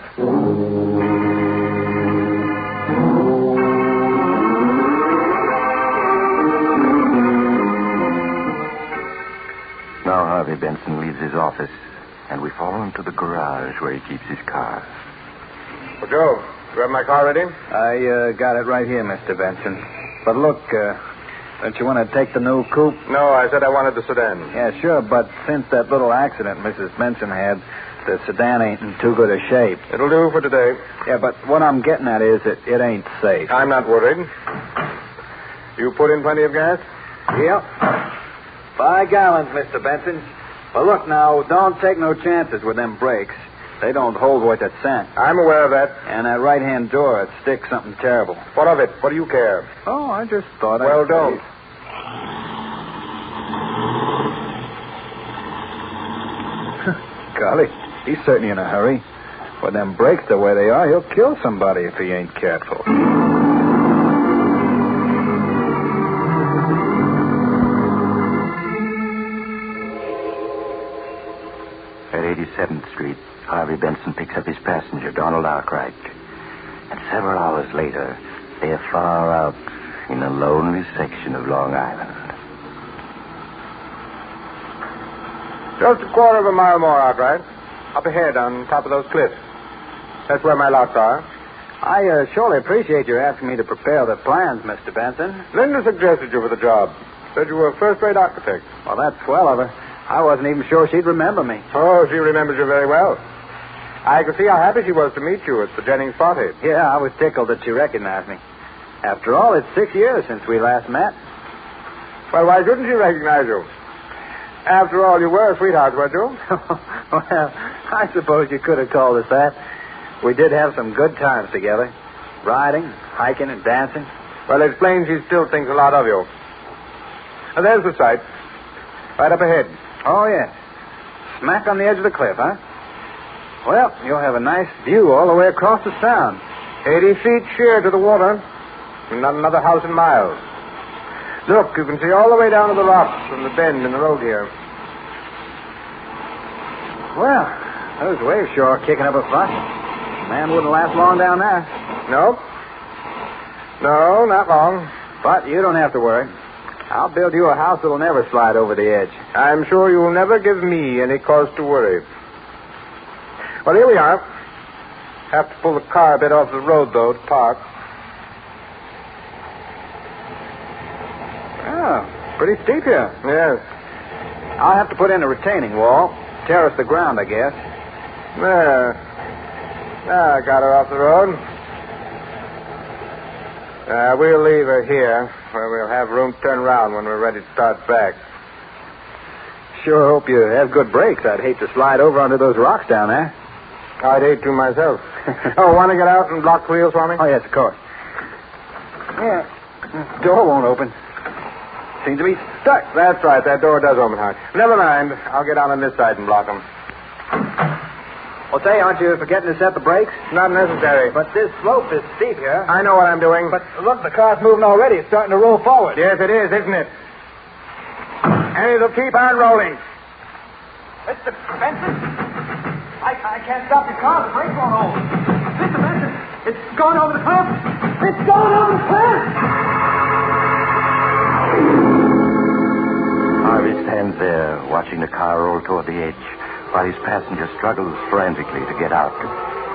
Now Harvey Benson leaves his office, and we follow him to the garage where he keeps his car. Well, Joe, you have my car ready? I got it right here, Mr. Benson. But look, don't you want to take the new coupe? No, I said I wanted the sedan. Yeah, sure, but since that little accident Mrs. Benson had, the sedan ain't in too good a shape. It'll do for today. Yeah, but what I'm getting at is that it ain't safe. I'm not worried. You put in plenty of gas? Yep. 5 gallons, Mr. Benson. Well, look now, don't take no chances with them brakes. They don't hold worth a cent. I'm aware of that. And that right-hand door, it sticks something terrible. What of it? What do you care? Oh, I just thought Well, don't. Golly, he's certainly in a hurry. With them brakes the way they are, he'll kill somebody if he ain't careful. At 87th Street, Harvey Benson picks up his passenger, Donald Arkwright. And several hours later, they are far out in a lonely section of Long Island. Just a quarter of a mile more, Arkwright. Up ahead on top of those cliffs. That's where my lots are. I surely appreciate your asking me to prepare the plans, Mr. Benson. Linda suggested you for the job. Said you were a first-rate architect. Well, that's swell of her. I wasn't even sure she'd remember me. Oh, she remembers you very well. I could see how happy she was to meet you at the Jennings party. Yeah, I was tickled that she recognized me. After all, it's 6 years since we last met. Well, why shouldn't she recognize you? After all, you were a sweetheart, weren't you? Well, I suppose you could have called us that. We did have some good times together. Riding, hiking, and dancing. Well, it's plain she still thinks a lot of you. Now, there's the sight. Right up ahead. Oh, yes. Smack on the edge of the cliff, huh? Well, you'll have a nice view all the way across the sound. 80 feet sheer to the water. Not another house in miles. Look, you can see all the way down to the rocks from the bend in the road here. Well, those waves sure are kicking up a fuss. Man wouldn't last long down there. No. No, not long. But you don't have to worry. I'll build you a house that'll never slide over the edge. I'm sure you'll never give me any cause to worry. Well, here we are. Have to pull the car a bit off the road, though, to park. Oh, pretty steep here. Yes. I'll have to put in a retaining wall. Terrace the ground, I guess. There. Now I got her off the road. We'll leave her here, where we'll have room to turn around when we're ready to start back. Sure hope you have good brakes. I'd hate to slide over onto those rocks down there. I'd hate to myself. Oh, want to get out and block the wheels for me? Oh, yes, of course. Yeah. Door won't open. Seems to be stuck. That's right. That door does open hard. Never mind. I'll get out on this side and block them. Well, say, aren't you forgetting to set the brakes? Not necessary. But this slope is steep here. I know what I'm doing. But look, the car's moving already. It's starting to roll forward. Yes, it is, isn't it? And it'll keep on rolling. Mr. Benson? I can't stop the car. The brakes won't hold. Mr. Benson, it's going over the cliff. It's going over the cliff. Harvey stands there, watching the car roll toward the edge, while his passenger struggles frantically to get out.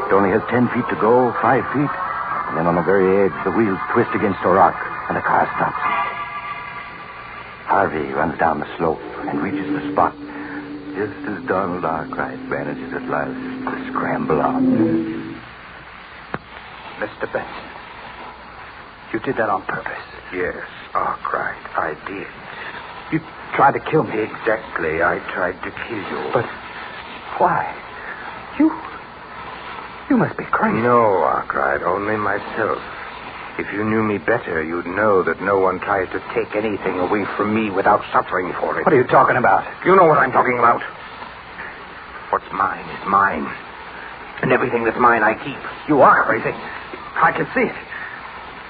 It only has 10 feet to go, 5 feet, and then on the very edge, the wheels twist against a rock, and the car stops. Harvey runs down the slope and reaches the spot, just as Donald Arkwright manages at last to scramble out. Mr. Benson, you did that on purpose. Yes, Arkwright, I did. You tried to kill me. Exactly, I tried to kill you. But why? You must be crazy. No, Arkwright, only myself. If you knew me better, you'd know that no one tries to take anything away from me without suffering for it. What are you talking about? You know what I'm talking about. What's mine is mine. And everything that's mine, I keep. You are crazy. I can see it.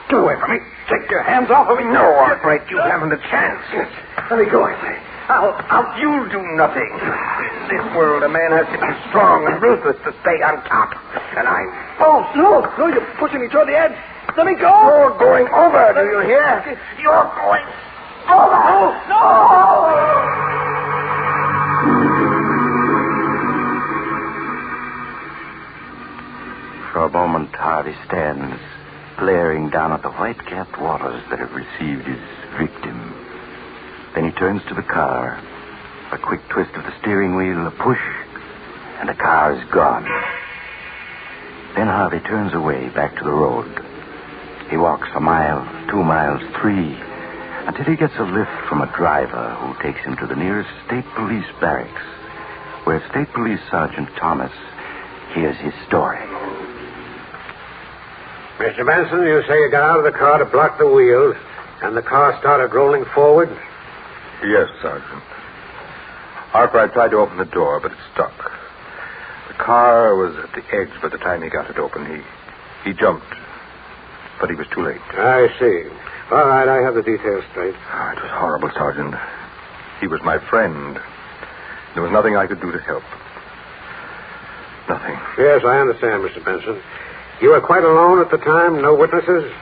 Get away from me. Take your hands off of me. No, Arkwright, you haven't a chance. Let me go, I say. You'll do nothing. In this world, a man has to be strong and ruthless to stay on top. And I'm... Oh, no, you're pushing me toward the edge. Let me go. You're going over, do you hear? You're going over. Oh, no! For a moment, Harvey stands, glaring down at the white-capped waters that have received his victim. Then he turns to the car. A quick twist of the steering wheel, a push, and the car is gone. Then Harvey turns away back to the road. He walks a mile, 2 miles, 3, until he gets a lift from a driver who takes him to the nearest state police barracks, where State Police Sergeant Thomas hears his story. Mr. Benson, you say you got out of the car to block the wheels, and the car started rolling forward? Yes, Sergeant. Arkwright tried to open the door, but it stuck. The car was at the edge by the time he got it open. He jumped, but he was too late. I see. All right, I have the details straight. Oh, it was horrible, Sergeant. He was my friend. There was nothing I could do to help. Nothing. Yes, I understand, Mr. Benson. You were quite alone at the time? No witnesses?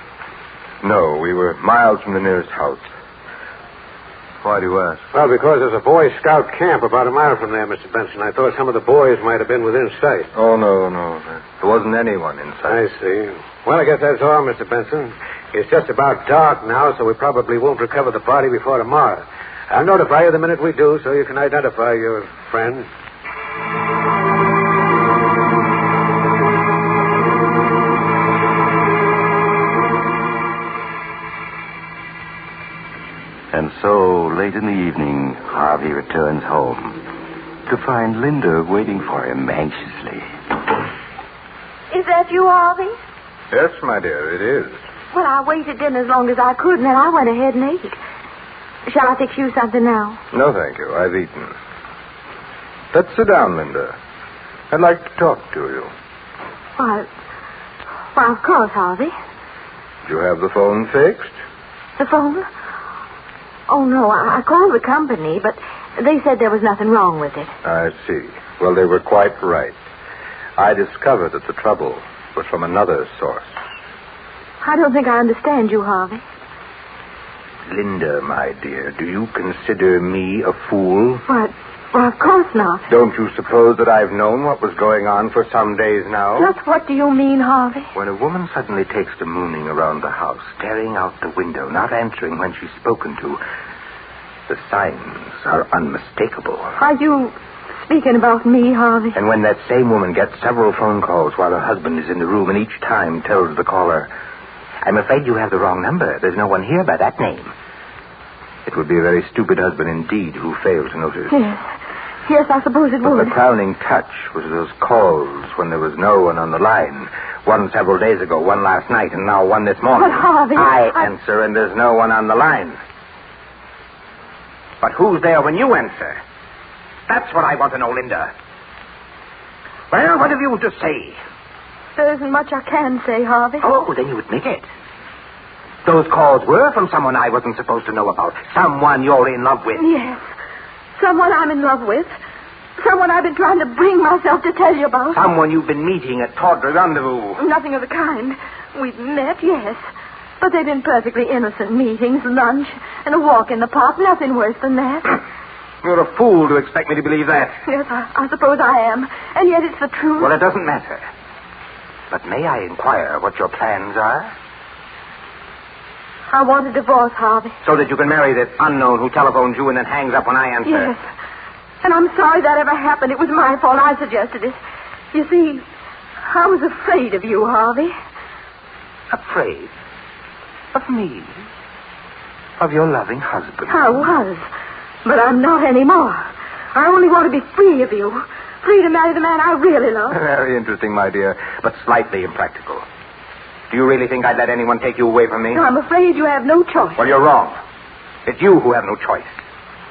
No, we were miles from the nearest house. Why do you ask? Well, because there's a Boy Scout camp about a mile from there, Mr. Benson. I thought some of the boys might have been within sight. Oh, no. There wasn't anyone in sight. I see. Well, I guess that's all, Mr. Benson. It's just about dark now, so we probably won't recover the body before tomorrow. I'll notify you the minute we do, so you can identify your friend. Late in the evening, Harvey returns home to find Linda waiting for him anxiously. Is that you, Harvey? Yes, my dear, it is. Well, I waited dinner as long as I could, and then I went ahead and ate. Shall I fix you something now? No, thank you. I've eaten. Let's sit down, Linda. I'd like to talk to you. Why, of course, Harvey. Do you have the phone fixed? The phone? Oh, no, I called the company, but they said there was nothing wrong with it. I see. Well, they were quite right. I discovered that the trouble was from another source. I don't think I understand you, Harvey. Linda, my dear, do you consider me a fool? Well, of course not. Don't you suppose that I've known what was going on for some days now? Just what do you mean, Harvey? When a woman suddenly takes to mooning around the house, staring out the window, not answering when she's spoken to, the signs are unmistakable. Are you speaking about me, Harvey? And when that same woman gets several phone calls while her husband is in the room and each time tells the caller, "I'm afraid you have the wrong number. There's no one here by that name." It would be a very stupid husband indeed who failed to notice. Yes, I suppose it would. But the crowning touch was those calls when there was no one on the line. One several days ago, one last night, and now one this morning. But, Harvey, I answer and there's no one on the line. But who's there when you answer? That's what I want to know, Linda. Well, what have you to say? There isn't much I can say, Harvey. Oh, then you admit it. Those calls were from someone I wasn't supposed to know about. Someone you're in love with. Yes. Someone I'm in love with. Someone I've been trying to bring myself to tell you about. Someone you've been meeting at Tawdry Rendezvous. Nothing of the kind. We've met, yes. But they've been perfectly innocent meetings, lunch, and a walk in the park. Nothing worse than that. You're a fool to expect me to believe that. Yes, I suppose I am. And yet it's the truth. Well, it doesn't matter. But may I inquire what your plans are? I want a divorce, Harvey. So that you can marry this unknown who telephones you and then hangs up when I answer. Yes. And I'm sorry that ever happened. It was my fault. I suggested it. You see, I was afraid of you, Harvey. Afraid? Of me? Of your loving husband? I was. But I'm not anymore. I only want to be free of you. Free to marry the man I really love. Very interesting, my dear, but slightly impractical. Do you really think I'd let anyone take you away from me? No, I'm afraid you have no choice. Well, you're wrong. It's you who have no choice.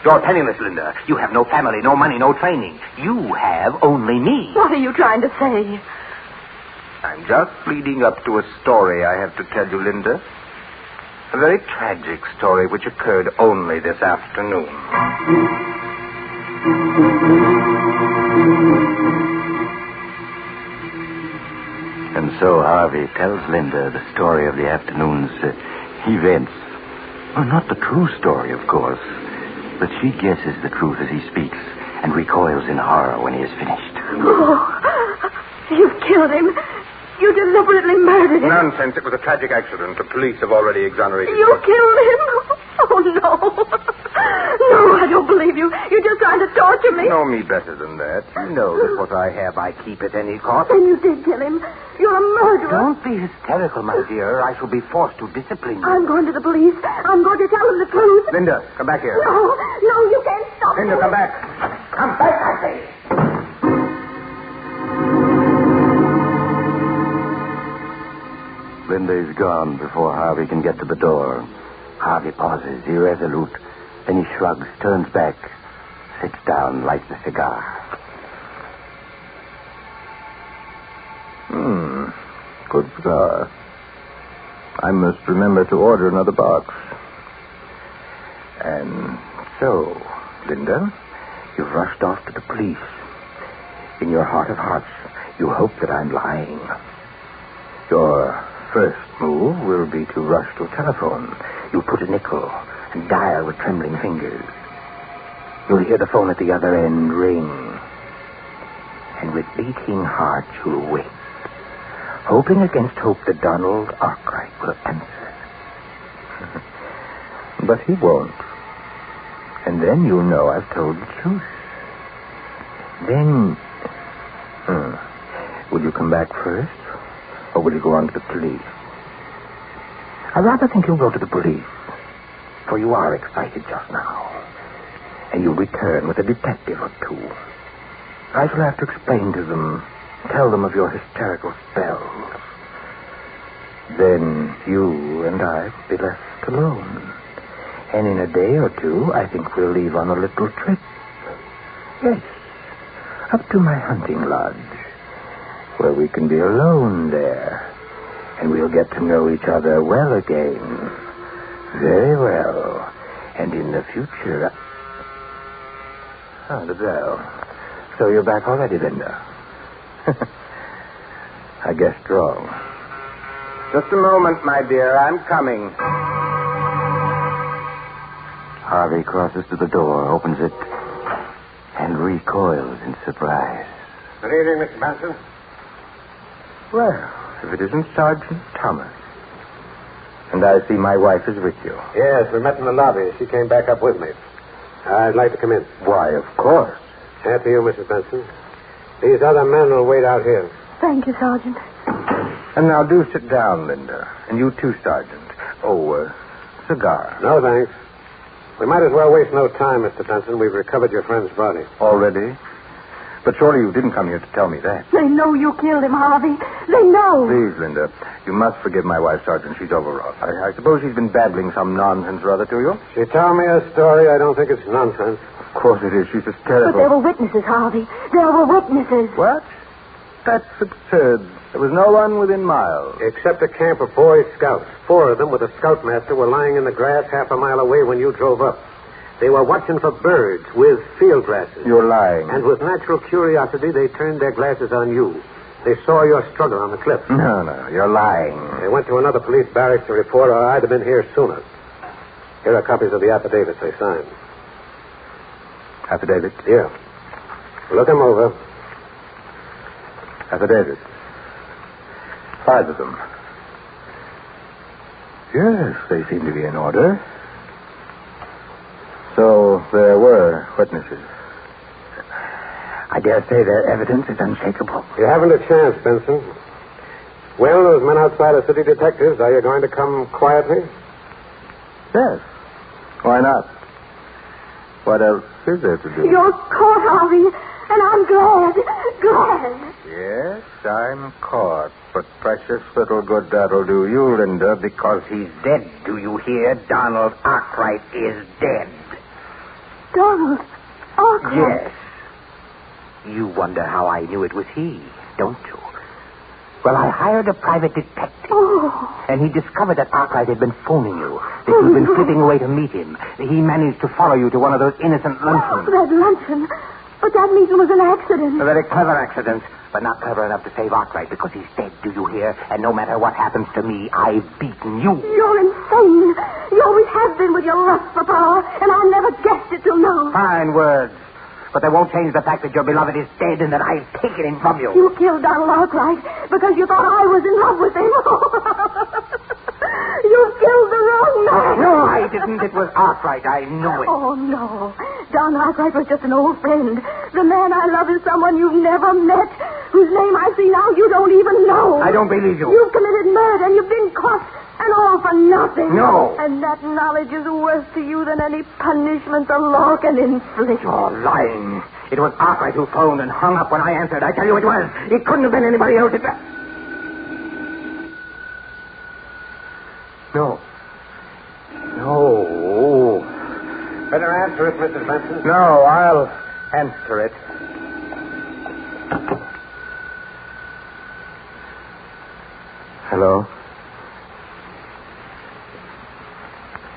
You're penniless, Linda. You have no family, no money, no training. You have only me. What are you trying to say? I'm just leading up to a story I have to tell you, Linda. A very tragic story which occurred only this afternoon. And so Harvey tells Linda the story of the afternoon's events. Well, not the true story, of course, but she guesses the truth as he speaks and recoils in horror when he is finished. Oh, you've killed him. You deliberately murdered him. Nonsense. It was a tragic accident. The police have already exonerated You killed him? Oh, no. No, I don't believe you. You're just trying to torture me. Know me better than that. You know that what I have I keep at any cost. Then you did kill him. You're a murderer. Don't be hysterical, my dear. I shall be forced to discipline you. I'm going to the police. I'm going to tell them the truth. Linda, come back here. No, you can't stop Linda, me. come back. Come back, I say. Linda is gone before Harvey can get to the door. Harvey pauses, irresolute. Then he shrugs, turns back, sits down, lights a cigar. Good cigar. I must remember to order another box. And so, Linda, you've rushed off to the police. In your heart of hearts, you hope that I'm lying. Your first move will be to rush to a telephone. You'll put a nickel and dial with trembling fingers. You'll hear the phone at the other end ring. And with beating heart, you'll wait, hoping against hope that Donald Arkwright will answer. But he won't. And then you'll know I've told the truth. Then, will you come back first? Or will you go on to the police? I rather think you'll go to the police. For you are excited just now. and you'll return with a detective or two. I shall have to explain to them, tell them of your hysterical spells. Then you and I will be left alone. And in a day or two, I think we'll leave on a little trip. Yes, up to my hunting lodge, where we can be alone there. And we'll get to know each other well again. Very well. And in the future... the bell. So you're back already, Linda? I guessed wrong. Just a moment, my dear. I'm coming. Harvey crosses to the door, opens it, and recoils in surprise. Good evening, Mr. Benson. Well, if it isn't Sergeant Thomas. And I see my wife is with you. Yes, we met in the lobby. She came back up with me. I'd like to come in. Why, of course. After you, Mrs. Benson. These other men will wait out here. Thank you, Sergeant. And now do sit down, Linda. And you too, Sergeant. Oh, cigar. No, thanks. We might as well waste no time, Mr. Benson. We've recovered your friend's body. Already? But surely you didn't come here to tell me that. They know you killed him, Harvey. They know. Please, Linda, you must forgive my wife, Sergeant. She's overwrought. I suppose she's been babbling some nonsense or other to you? She told me a story. I don't think it's nonsense. Of course it is. She's hysterical. But there were witnesses, Harvey. There were witnesses. What? That's absurd. There was no one within miles. Except a camp of Boy Scouts. 4 of them with a scoutmaster were lying in the grass half a mile away when you drove up. They were watching for birds with field glasses. You're lying. And with natural curiosity, they turned their glasses on you. They saw your struggle on the cliff. No, you're lying. They went to another police barracks to report, or I'd have been here sooner. Here are copies of the affidavits they signed. Affidavits? Here. Look them over. Affidavits. 5 of them. Yes, they seem to be in order. So there were witnesses. I dare say their evidence is unshakable. You haven't a chance, Benson. Well, those men outside are city detectives. Are you going to come quietly? Yes. Why not? What else is there to do? You're caught, Harvey, and I'm glad. Glad. Yes, I'm caught. But precious little good that'll do you, Linda, because he's dead. Do you hear? Donald Arkwright is dead. Donald Arkwright? Yes. You wonder how I knew it was he, don't you? Well, I hired a private detective. Oh. And he discovered that Arkwright had been phoning you, that you'd been slipping away to meet him. He managed to follow you to one of those innocent luncheons. That luncheon? But that meeting was an accident. A very clever accident, but not clever enough to save Arkwright because he's dead, do you hear? And no matter what happens to me, I've beaten you. You're insane. You always have been with your lust for power, and I never guessed it till now. Fine words. But they won't change the fact that your beloved is dead and that I've taken him from you. You killed Donald Arkwright because you thought I was in love with him. You killed the wrong man. No, I didn't. It was Arkwright. I know it. Oh, no. Don Arkwright was just an old friend. The man I love is someone you've never met, whose name I see now you don't even know. I don't believe you. You've committed murder and you've been caught, and all for nothing. No. And that knowledge is worse to you than any punishment the law can inflict. You're lying. It was Arkwright who phoned and hung up when I answered. I tell you it was. It couldn't have been anybody else. No. Better answer it, Mrs. Benson. No, I'll answer it. Hello?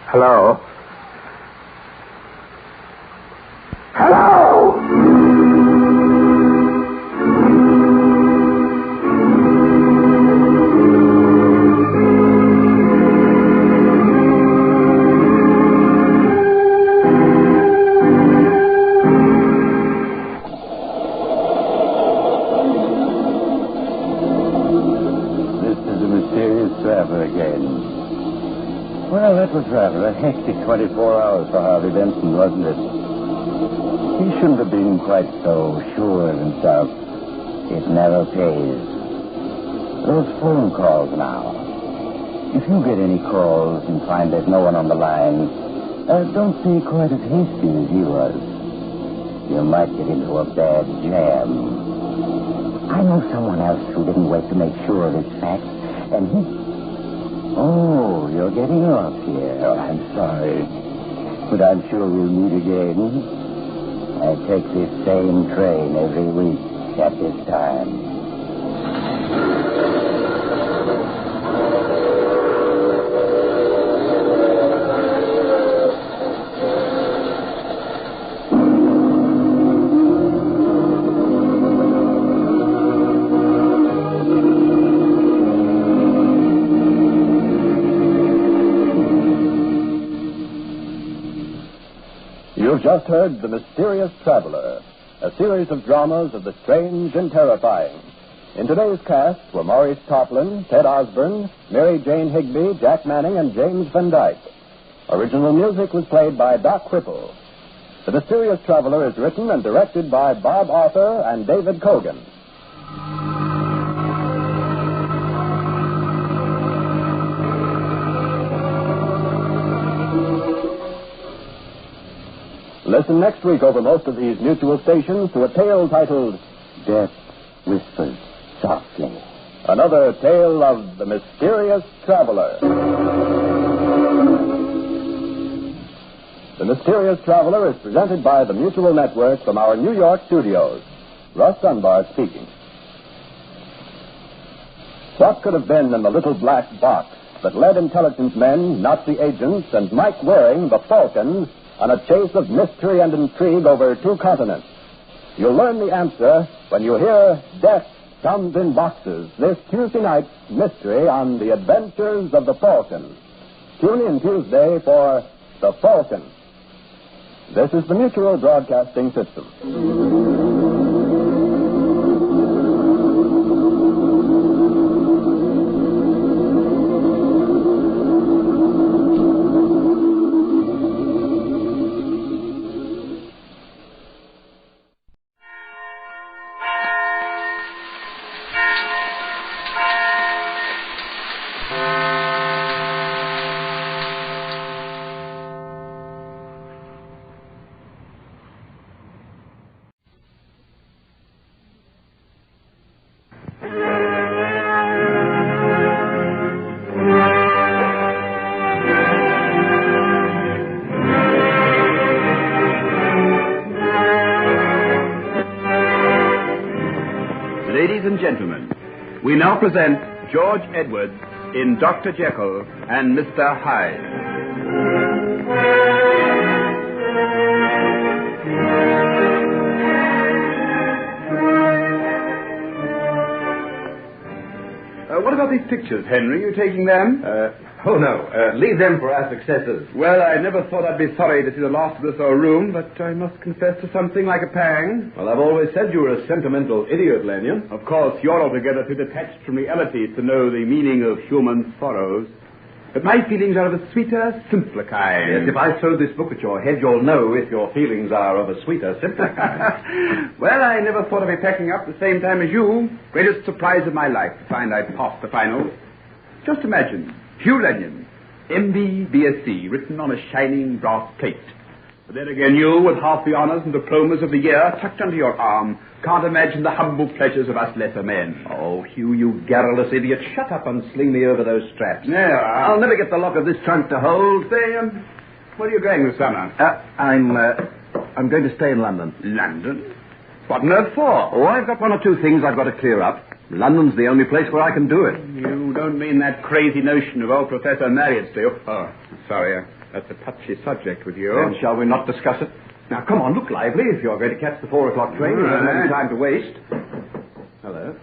Hello? Hello? Rather a hectic 24 hours for Harvey Benson, wasn't it? He shouldn't have been quite so sure of himself. It never pays. Those phone calls now. If you get any calls and find there's no one on the line, Don't be quite as hasty as he was. You might get into a bad jam. I know someone else who didn't wait to make sure of his facts, and he... Oh, you're getting off here. Oh, I'm sorry. But I'm sure we'll meet again. I take this same train every week at this time. You've just heard The Mysterious Traveler, a series of dramas of the strange and terrifying. In today's cast were Maurice Tarplin, Ted Osborne, Mary Jane Higby, Jack Manning, and James Van Dyke. Original music was played by Doc Whipple. The Mysterious Traveler is written and directed by Bob Arthur and David Cogan. Listen next week over most of these mutual stations to a tale titled Death Whispers Softly. Another tale of the Mysterious Traveler. The Mysterious Traveler is presented by the Mutual Network from our New York studios. Russ Dunbar speaking. What could have been in the little black box that led intelligence men, Nazi agents, and Mike Waring, the Falcons, on a chase of mystery and intrigue over 2 continents? You'll learn the answer when you hear Death Comes in Boxes this Tuesday night's mystery on The Adventures of the Falcon. Tune in Tuesday for The Falcon. This is the Mutual Broadcasting System. Ladies and gentlemen, we now present George Edwards in Dr. Jekyll and Mr. Hyde. What about these pictures, Henry? You taking them? Oh, no. Leave them for our successors. Well, I never thought I'd be sorry to see the last of this old room, but I must confess to something like a pang. Well, I've always said you were a sentimental idiot, Lanyon. Of course, you're altogether too detached from reality to know the meaning of human sorrows. But my feelings are of a sweeter, simpler kind. Yes, if I throw this book at your head, you'll know if your feelings are of a sweeter, simpler kind. Well, I never thought I'd be packing up at the same time as you. Greatest surprise of my life to find I'd passed the finals. Just imagine, Hugh Lanyon, M.B. B.Sc., written on a shining brass plate. But then again, you, with half the honors and diplomas of the year tucked under your arm, can't imagine the humble pleasures of us lesser men. Oh, Hugh, you garrulous idiot. Shut up and sling me over those straps. Yeah. I'll never get the lock of this trunk to hold. Say, where are you going this summer? I'm going to stay in London. London? What on earth for? Oh, I've got 1 or 2 things I've got to clear up. London's the only place where I can do it. You don't mean that crazy notion of old Professor Marriott's, do you? Oh, sorry. That's a touchy subject with you. Then shall we not discuss it? Now, come on, look lively. If you're going to catch the 4 o'clock train, we haven't any time to waste. Hello.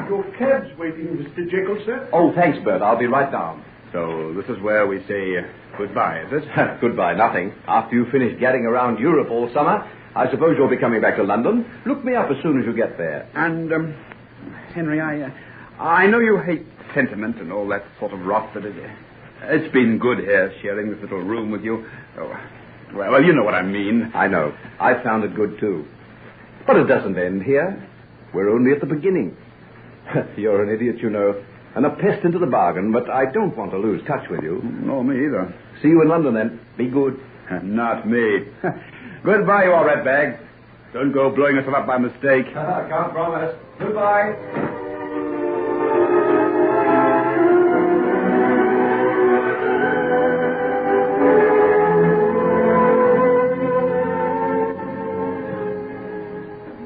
Your cab's waiting, Mr. Jekyll, sir. Oh, thanks, Bert. I'll be right down. So this is where we say goodbye, is it? Goodbye, nothing. After you finish gadding around Europe all summer, I suppose you'll be coming back to London. Look me up as soon as you get there. And, Henry, I know you hate sentiment and all that sort of rot, but it's been good here, sharing this little room with you. Oh, well, you know what I mean. I know. I found it good, too. But it doesn't end here. We're only at the beginning. You're an idiot, you know. and a pest into the bargain, but I don't want to lose touch with you. No, me either. See you in London, then. Be good. Not me. Goodbye, you all ratbag. Don't go blowing yourself up by mistake. Can't promise. Goodbye.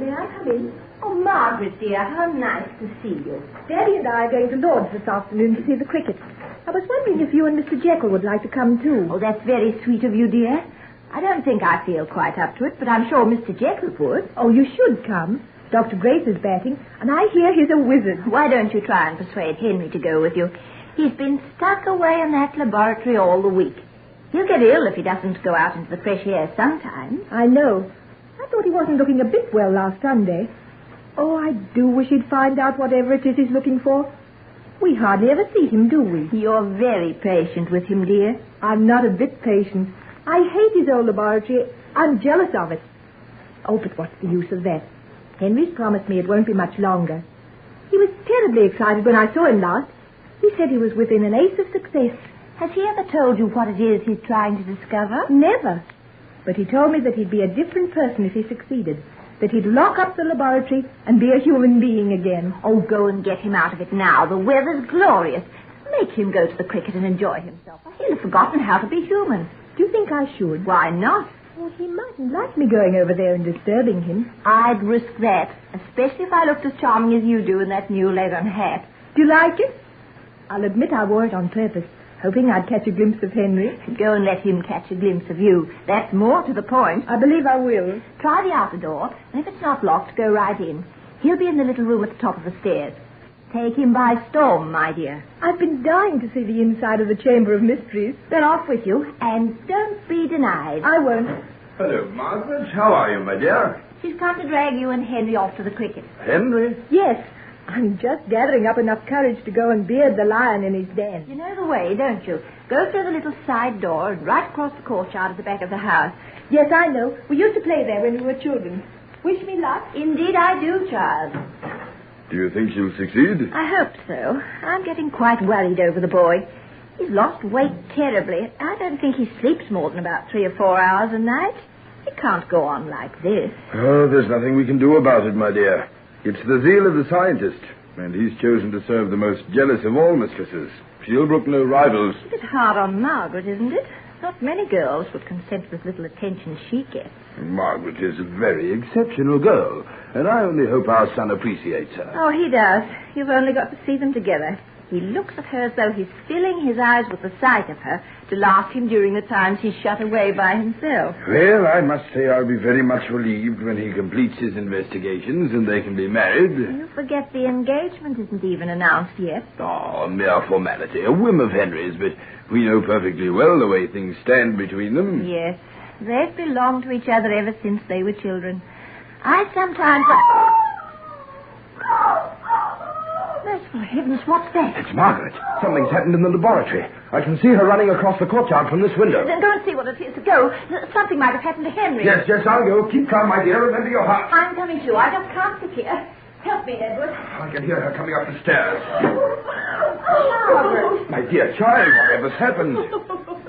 May I come in? Oh, Margaret, dear, how nice to see you. Daddy and I are going to Lord's this afternoon to see the cricket. I was wondering if you and Mr. Jekyll would like to come, too. Oh, that's very sweet of you, dear. I don't think I feel quite up to it, but I'm sure Mr. Jekyll would. Oh, you should come. Dr. Grace is batting, and I hear he's a wizard. Why don't you try and persuade Henry to go with you? He's been stuck away in that laboratory all the week. He'll get ill if he doesn't go out into the fresh air sometimes. I know. I thought he wasn't looking a bit well last Sunday. Oh, I do wish he'd find out whatever it is he's looking for. We hardly ever see him, do we? You're very patient with him, dear. I'm not a bit patient. I hate his old laboratory. I'm jealous of it. Oh, but what's the use of that? Henry's promised me it won't be much longer. He was terribly excited when I saw him last. He said he was within an ace of success. Has he ever told you what it is he's trying to discover? Never. But he told me that he'd be a different person if he succeeded. That he'd lock up the laboratory and be a human being again. Oh, go and get him out of it now. The weather's glorious. Make him go to the cricket and enjoy himself. He'll have forgotten how to be human. Do you think I should? Why not? Well, he mightn't like me going over there and disturbing him. I'd risk that, especially if I looked as charming as you do in that new leathern hat. Do you like it? I'll admit I wore it on purpose, hoping I'd catch a glimpse of Henry. Go and let him catch a glimpse of you. That's more to the point. I believe I will. Try the outer door, and if it's not locked, go right in. He'll be in the little room at the top of the stairs. Take him by storm, my dear. I've been dying to see the inside of the Chamber of Mysteries. Then off with you, and don't be denied. I won't. Hello, Margaret. How are you, my dear? She's come to drag you and Henry off to the cricket. Henry? Yes. I'm just gathering up enough courage to go and beard the lion in his den. You know the way, don't you? Go through the little side door and right across the courtyard at the back of the house. Yes, I know. We used to play there when we were children. Wish me luck. Indeed I do, child. Do you think she'll succeed? I hope so. I'm getting quite worried over the boy. He's lost weight terribly. I don't think he sleeps more than about 3 or 4 hours a night. He can't go on like this. Oh, there's nothing we can do about it, my dear. It's the zeal of the scientist, and he's chosen to serve the most jealous of all mistresses. She'll brook no rivals. It's a bit hard on Margaret, isn't it? Not many girls would consent with little attention she gets. Margaret is a very exceptional girl, and I only hope our son appreciates her. Oh, he does. You've only got to see them together. He looks at her as though he's filling his eyes with the sight of her to last him during the times he's shut away by himself. Well, I must say I'll be very much relieved when he completes his investigations and they can be married. You forget the engagement isn't even announced yet. Oh, a mere formality, a whim of Henry's, but we know perfectly well the way things stand between them. Yes, they've belonged to each other ever since they were children. I sometimes... Merciful heavens, what's that? It's Margaret. Something's happened in the laboratory. I can see her running across the courtyard from this window. Then go and see what it is. Go. Something might have happened to Henry. Yes, I'll go. Keep calm, my dear. Remember your heart. I'm coming too. I just can't sit here. Help me, Edward. I can hear her coming up the stairs. Margaret. My dear child, whatever's happened?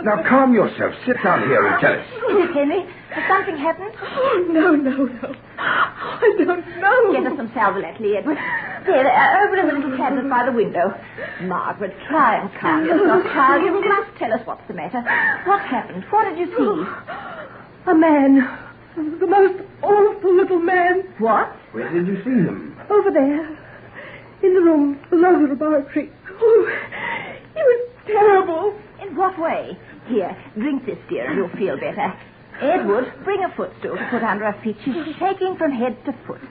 Now, calm yourself. Sit down here and tell us. Is it Henry? Has something happened? Oh, no. I don't know. Get us some sal volatile, Edward. There, over in the little cabinet by the window. Margaret, try and calm yourself, child. You must tell us what's the matter. What happened? What did you see? A man. The most awful little man. What? Where did you see him? Over there. In the room below the laboratory. Oh, he was terrible. In what way? Here, drink this, dear, and you'll feel better. Edward, bring a footstool to put under her feet. She's shaking from head to foot.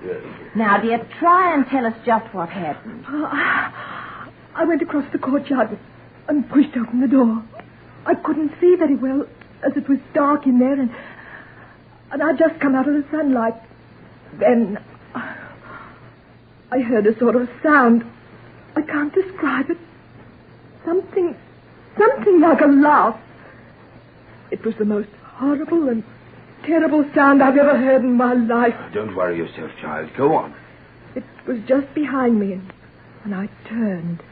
Now, dear, try and tell us just what happened. I went across the courtyard and pushed open the door. I couldn't see very well as it was dark in there, and I'd just come out of the sunlight. Then I heard a sort of sound. I can't describe it. Something like a laugh. It was the most horrible and terrible sound I've ever heard in my life. Don't worry yourself, child. Go on. It was just behind me, and I turned.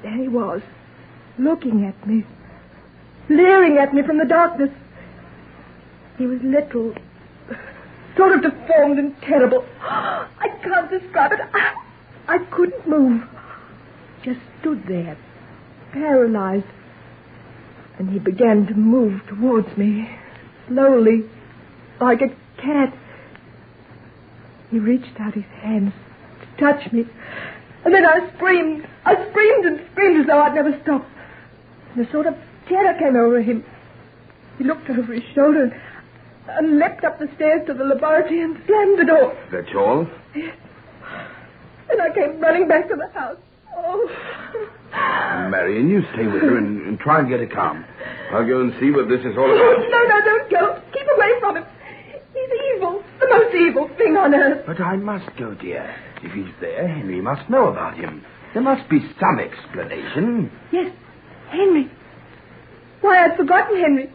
There he was, looking at me, leering at me from the darkness. He was little, sort of deformed and terrible. I can't describe it. I couldn't move. Just stood there, paralyzed. And he began to move towards me, slowly, like a cat. He reached out his hands to touch me. And then I screamed. I screamed and screamed as though I'd never stop. And a sort of terror came over him. He looked over his shoulder and leapt up the stairs to the laboratory and slammed the door. That's all? Yes. And I came running back to the house. Oh. Marion, you stay with her and try and get her calm. I'll go and see what this is all about. No, don't go. Keep away from him. He's evil. The most evil thing on earth. But I must go, dear. If he's there, Henry must know about him. There must be some explanation. Yes, Henry. Why, I'd forgotten Henry.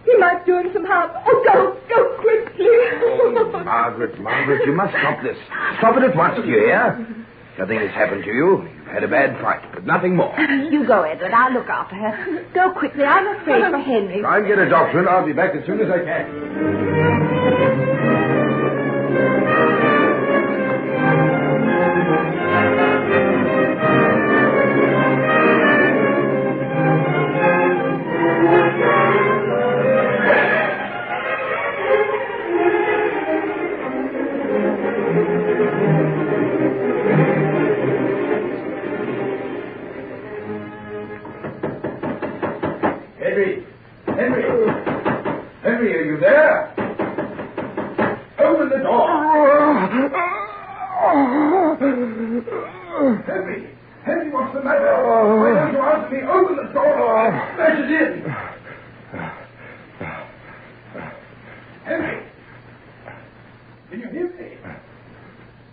He might do him some harm. Oh, go quickly. Oh, Margaret, you must stop this. Stop it at once, do you hear? Nothing has happened to you. You've had a bad fright, but nothing more. You go, Edward. I'll look after her. Go quickly. I'm afraid for Henry. I'll get a doctor and I'll be back as soon as I can. Henry, are you there? Open the door. Henry, what's the matter? Why don't you answer me? Open the door. Smash it in. Henry, can you hear me?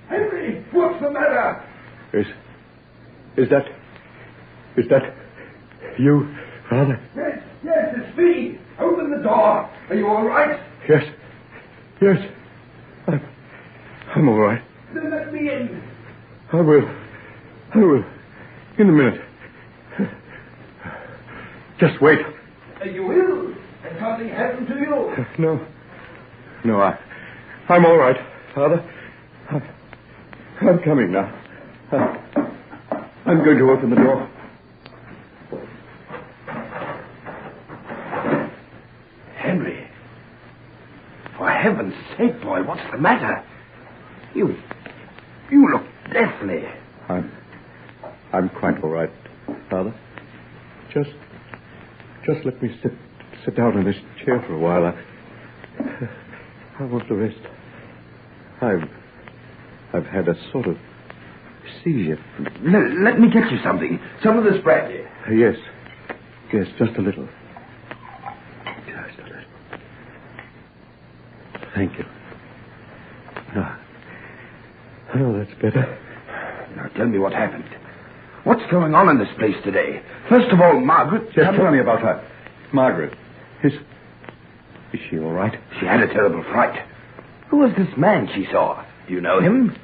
Henry, what's the matter? Is that you, Father? Yes, it's me. Open the door. Are you all right? Yes. I'm all right. Then let me in. I will. In a minute. Just wait. Are you ill? Has something happened to you? No, I'm all right, Father. I'm coming now. I'm going to open the door. Henry, for heaven's sake, boy, what's the matter? You look deathly. I'm quite all right, Father. Just let me sit down in this chair for a while. I want to rest. I've had a sort of seizure. Let me get you something. Some of this brandy. Yes, just a little. Thank you. Oh, that's better. Now, tell me what happened. What's going on in this place today? First of all, Margaret... Just tell me about her. Margaret. Is she all right? She had a terrible fright. Who was this man she saw? Do you know him?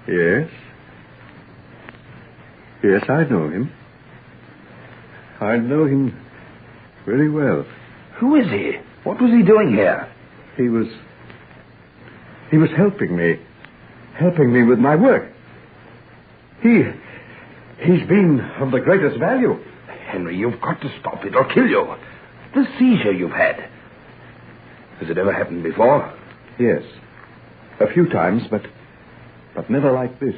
Yes. Yes, I know him. I know him very well. Who is he? What was he doing here? He was helping me with my work. He's been of the greatest value. Henry, you've got to stop. It'll kill you. The seizure you've had. Has it ever happened before? Yes. A few times, but never like this.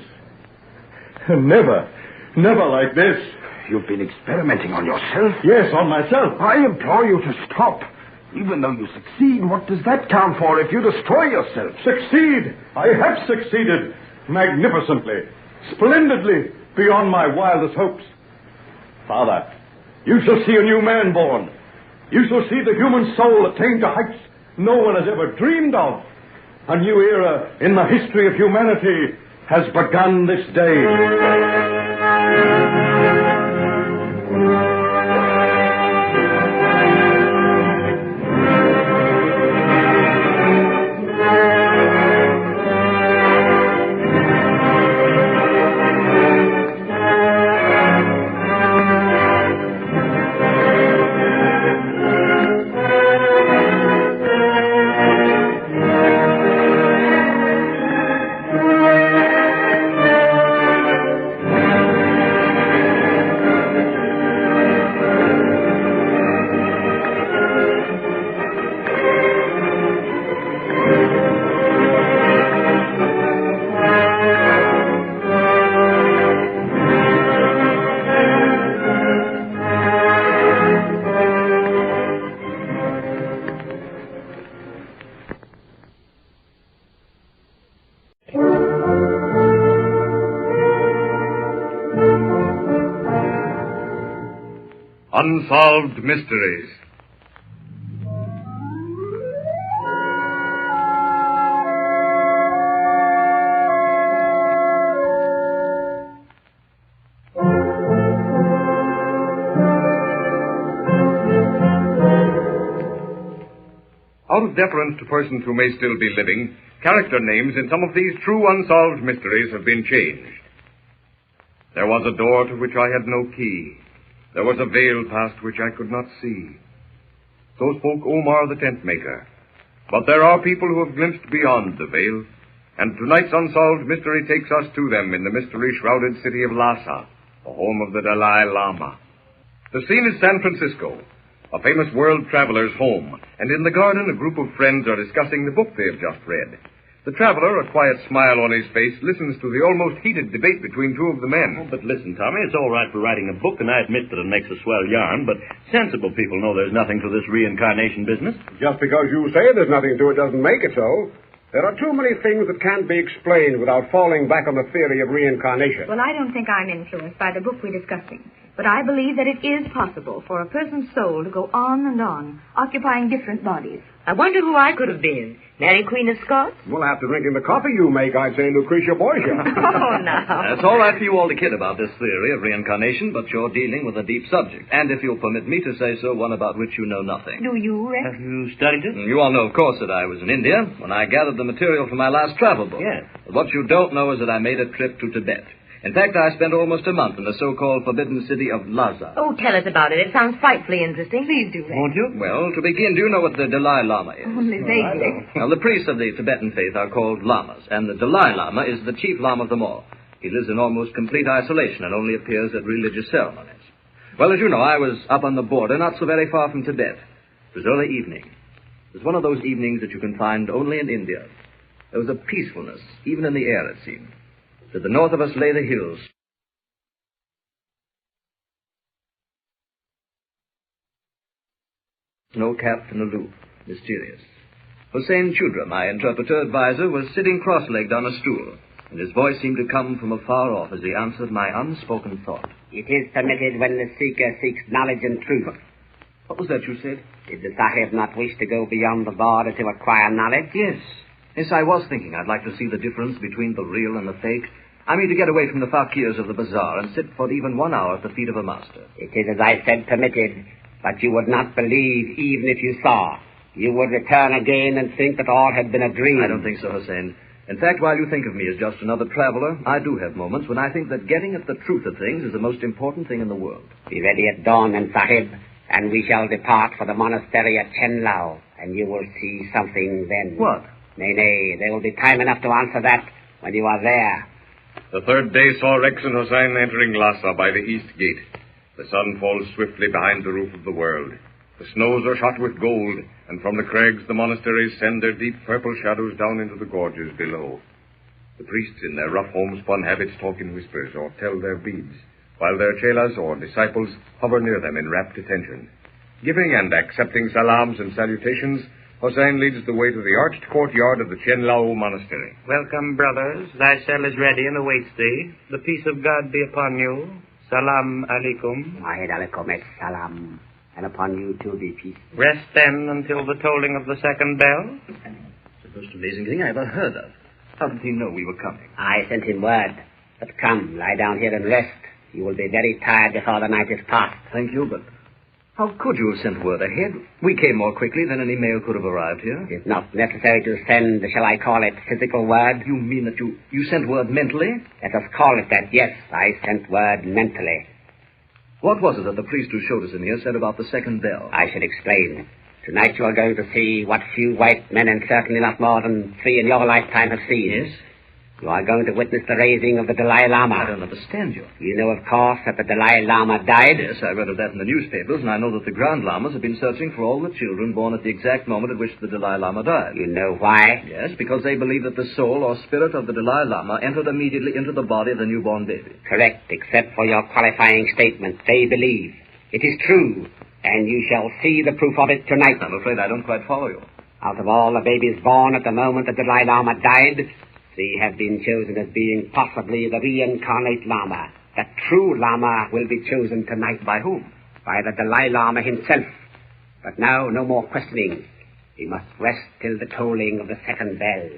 Never like this. You've been experimenting on yourself? Yes, on myself. I implore you to stop. Even though you succeed, what does that count for if you destroy yourself? Succeed? I have succeeded. Magnificently. Splendidly. Beyond my wildest hopes. Father, you shall see a new man born. You shall see the human soul attain to heights no one has ever dreamed of. A new era in the history of humanity has begun this day. Unsolved Mysteries. Out of deference to persons who may still be living, character names in some of these true unsolved mysteries have been changed. There was a door to which I had no key. There was a veil past which I could not see. So spoke Omar the tent maker. But there are people who have glimpsed beyond the veil, and tonight's unsolved mystery takes us to them in the mystery-shrouded city of Lhasa, the home of the Dalai Lama. The scene is San Francisco, a famous world traveler's home, and in the garden a group of friends are discussing the book they have just read. The traveler, a quiet smile on his face, listens to the almost heated debate between two of the men. Oh, but listen, Tommy, it's all right for writing a book, and I admit that it makes a swell yarn, but sensible people know there's nothing to this reincarnation business. Just because you say there's nothing to it doesn't make it so. There are too many things that can't be explained without falling back on the theory of reincarnation. Well, I don't think I'm influenced by the book we're discussing. But I believe that it is possible for a person's soul to go on and on, occupying different bodies. I wonder who I could have been. Mary Queen of Scots? Well, after drinking the coffee you make, I'd say Lucretia Borgia. Oh, no. It's all right for you all to kid about this theory of reincarnation, but you're dealing with a deep subject. And if you'll permit me to say so, one about which you know nothing. Do you, Rex? Have you studied it? You all know, of course, that I was in India when I gathered the material for my last travel book. Yes. But what you don't know is that I made a trip to Tibet. In fact, I spent almost a month in the so-called forbidden city of Lhasa. Oh, tell us about it. It sounds frightfully interesting. Please do, Rex. Won't you? Well, to begin, do you know what the Dalai Lama is? Only vaguely. Well, the priests of the Tibetan faith are called lamas, and the Dalai Lama is the chief lama of them all. He lives in almost complete isolation and only appears at religious ceremonies. Well, as you know, I was up on the border, not so very far from Tibet. It was early evening. It was one of those evenings that you can find only in India. There was a peacefulness, even in the air, it seemed. To the north of us lay the hills. Snow-capped and aloof, mysterious. Hussein Chudra, my interpreter-advisor, was sitting cross-legged on a stool, and his voice seemed to come from afar off as he answered my unspoken thought. It is permitted when the seeker seeks knowledge and truth. What was that you said? Did the Sahib not wish to go beyond the border to acquire knowledge? Yes. Yes, I was thinking I'd like to see the difference between the real and the fake. I mean to get away from the fakirs of the bazaar and sit for even 1 hour at the feet of a master. It is, as I said, permitted. But you would not believe even if you saw. You would return again and think that all had been a dream. I don't think so, Hussein. In fact, while you think of me as just another traveler, I do have moments when I think that getting at the truth of things is the most important thing in the world. Be ready at dawn, then, Sahib, and we shall depart for the monastery at Chenlao, and you will see something then. What? Nay, there will be time enough to answer that when you are there. The third day saw Rex and Hussein entering Lhasa by the east gate. The sun falls swiftly behind the roof of the world. The snows are shot with gold, and from the crags the monasteries send their deep purple shadows down into the gorges below. The priests in their rough homespun habits talk in whispers or tell their beads, while their chelas or disciples hover near them in rapt attention. Giving and accepting salams and salutations, Hussein leads the way to the arched courtyard of the Chenlao monastery. Welcome, brothers. Thy cell is ready and awaits thee. The peace of God be upon you. Salam alaikum. Wahid alaikum et salam. And upon you too be peace. Rest then until the tolling of the second bell. It's the most amazing thing I ever heard of. How did he know we were coming? I sent him word. But come, lie down here and rest. You will be very tired before the night is past. Thank you, but how could you have sent word ahead? We came more quickly than any mail could have arrived here. It is not necessary to send, shall I call it, physical word. You mean that you sent word mentally? Let us call it that, yes. I sent word mentally. What was it that the priest who showed us in here said about the second bell? I shall explain. Tonight you are going to see what few white men, and certainly not more than 3 in your lifetime, have seen. Yes? You are going to witness the raising of the Dalai Lama. I don't understand you. You know, of course, that the Dalai Lama died? Yes, I read of that in the newspapers, and I know that the Grand Lamas have been searching for all the children born at the exact moment at which the Dalai Lama died. You know why? Yes, because they believe that the soul or spirit of the Dalai Lama entered immediately into the body of the newborn baby. Correct, except for your qualifying statement. They believe. It is true, and you shall see the proof of it tonight. I'm afraid I don't quite follow you. Out of all the babies born at the moment the Dalai Lama died, 3 have been chosen as being possibly the reincarnate Lama. The true Lama will be chosen tonight. By whom? by the Dalai Lama himself. But now, no more questioning. We must rest till the tolling of the second bell.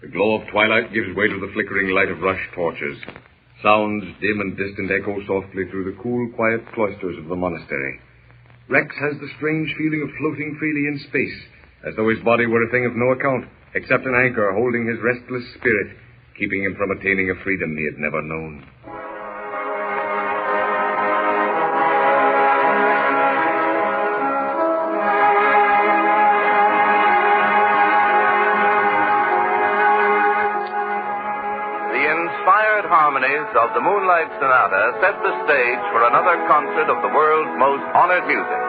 The glow of twilight gives way to the flickering light of rush torches. Sounds, dim and distant, echo softly through the cool, quiet cloisters of the monastery. Rex has the strange feeling of floating freely in space, as though his body were a thing of no account, except an anchor holding his restless spirit, keeping him from attaining a freedom he had never known. Harmonies of the Moonlight Sonata set the stage for another concert of the world's most honored music,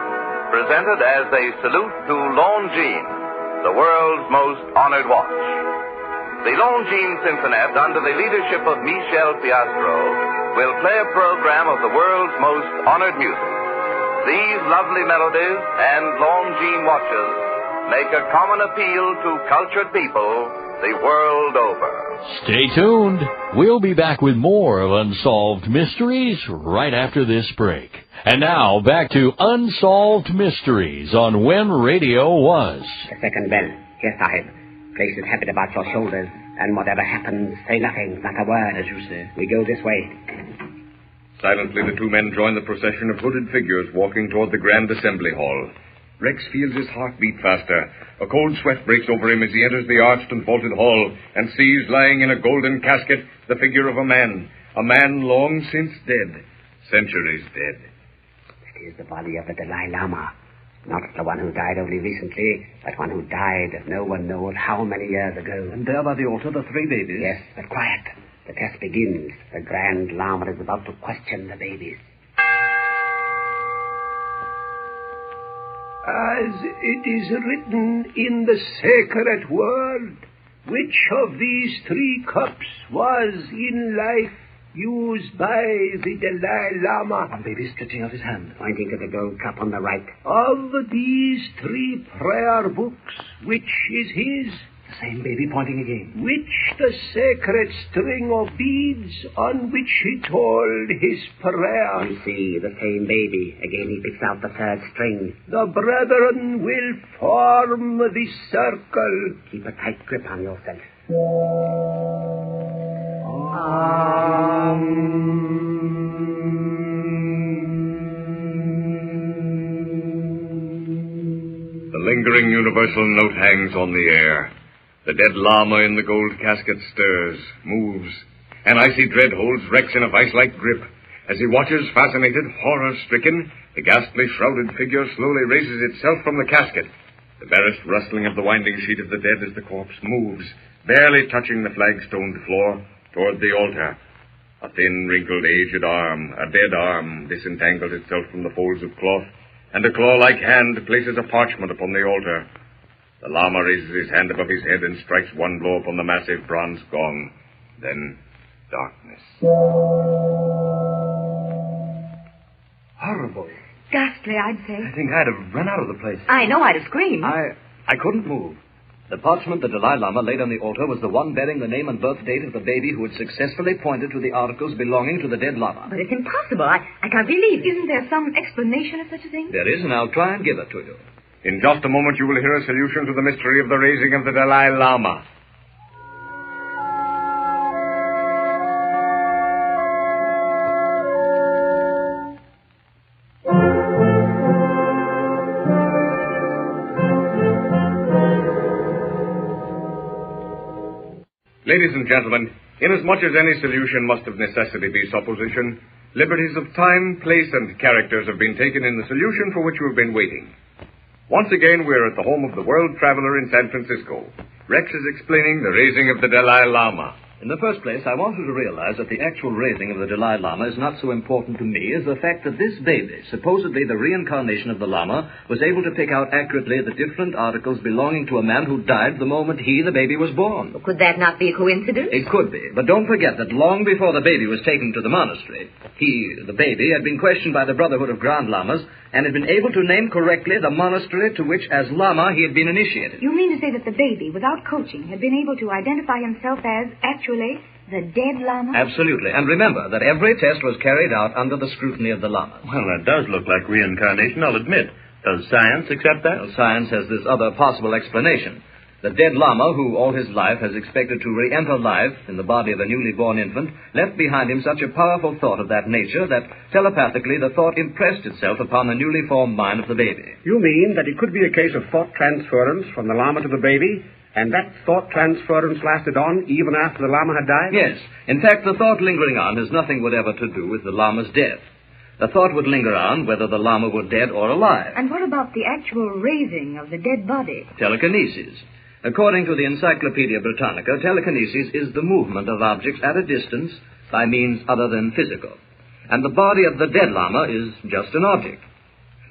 presented as a salute to Longines, the world's most honored watch. The Longines Symphonette, under the leadership of Michel Piastro, will play a program of the world's most honored music. These lovely melodies and Longines watches make a common appeal to cultured people the world over. Stay tuned. We'll be back with more of Unsolved Mysteries right after this break. And now, back to Unsolved Mysteries on When Radio Was. The second bell. Here, Sahib. Place his habit about your shoulders, and whatever happens, say nothing, not a word. As you say. We go this way. Silently, the two men join the procession of hooded figures walking toward the grand assembly hall. Rex feels his heart beat faster. A cold sweat breaks over him as he enters the arched and vaulted hall and sees lying in a golden casket the figure of a man long since dead, centuries dead. That is the body of the Dalai Lama. Not the one who died only recently, but one who died no one knows how many years ago. And there by the altar, the three babies. Yes, but quiet. The test begins. The Grand Lama is about to question the babies. As it is written in the sacred word, which of these three cups was in life used by the Dalai Lama? One baby stretching out his hand, pointing to the gold cup on the right. Of these three prayer books, which is his? The same baby pointing again. Which the sacred string of beads on which he told his prayer? We see the same baby. Again he picks out the third string. The brethren will form the circle. Keep a tight grip on yourself. The lingering universal note hangs on the air. The dead Lama in the gold casket stirs, moves. An icy dread holds Rex in a vice-like grip. As he watches, fascinated, horror-stricken, the ghastly shrouded figure slowly raises itself from the casket. The barest rustling of the winding sheet of the dead as the corpse moves, barely touching the flag-stoned floor, toward the altar. A thin, wrinkled, aged arm, a dead arm, disentangles itself from the folds of cloth, and a claw-like hand places a parchment upon the altar. The Lama raises his hand above his head and strikes one blow upon the massive bronze gong. Then, darkness. Horrible. Ghastly, I'd say. I think I'd have run out of the place. I know I'd have screamed. I couldn't move. The parchment the Dalai Lama laid on the altar was the one bearing the name and birth date of the baby who had successfully pointed to the articles belonging to the dead Lama. But it's impossible. I can't believe. Isn't there some explanation of such a thing? There is, and I'll try and give it to you. In just a moment, you will hear a solution to the mystery of the raising of the Dalai Lama. Ladies and gentlemen, inasmuch as any solution must of necessity be supposition, liberties of time, place, and characters have been taken in the solution for which you have been waiting. Once again, we're at the home of the world traveler in San Francisco. Rex is explaining the raising of the Dalai Lama. In the first place, I want you to realize that the actual raising of the Dalai Lama is not so important to me as the fact that this baby, supposedly the reincarnation of the Lama, was able to pick out accurately the different articles belonging to a man who died the moment he, the baby, was born. Well, could that not be a coincidence? It could be, but don't forget that long before the baby was taken to the monastery, he, the baby, had been questioned by the Brotherhood of Grand Lamas and had been able to name correctly the monastery to which, as Lama, he had been initiated. You mean to say that the baby, without coaching, had been able to identify himself as, actually, The dead Lama? Absolutely. And remember that every test was carried out under the scrutiny of the Lamas. Well, that does look like reincarnation, I'll admit. Does science accept that? Well, science has this other possible explanation. The dead Lama, who all his life has expected to re-enter life in the body of a newly born infant, left behind him such a powerful thought of that nature that telepathically the thought impressed itself upon the newly formed mind of the baby. You mean that it could be a case of thought transference from the Lama to the baby, and that thought transference lasted on even after the Lama had died? Yes. In fact, the thought lingering on has nothing whatever to do with the Lama's death. The thought would linger on whether the Lama were dead or alive. And what about the actual raising of the dead body? Telekinesis. According to the Encyclopedia Britannica, telekinesis is the movement of objects at a distance by means other than physical. And the body of the dead Lama is just an object.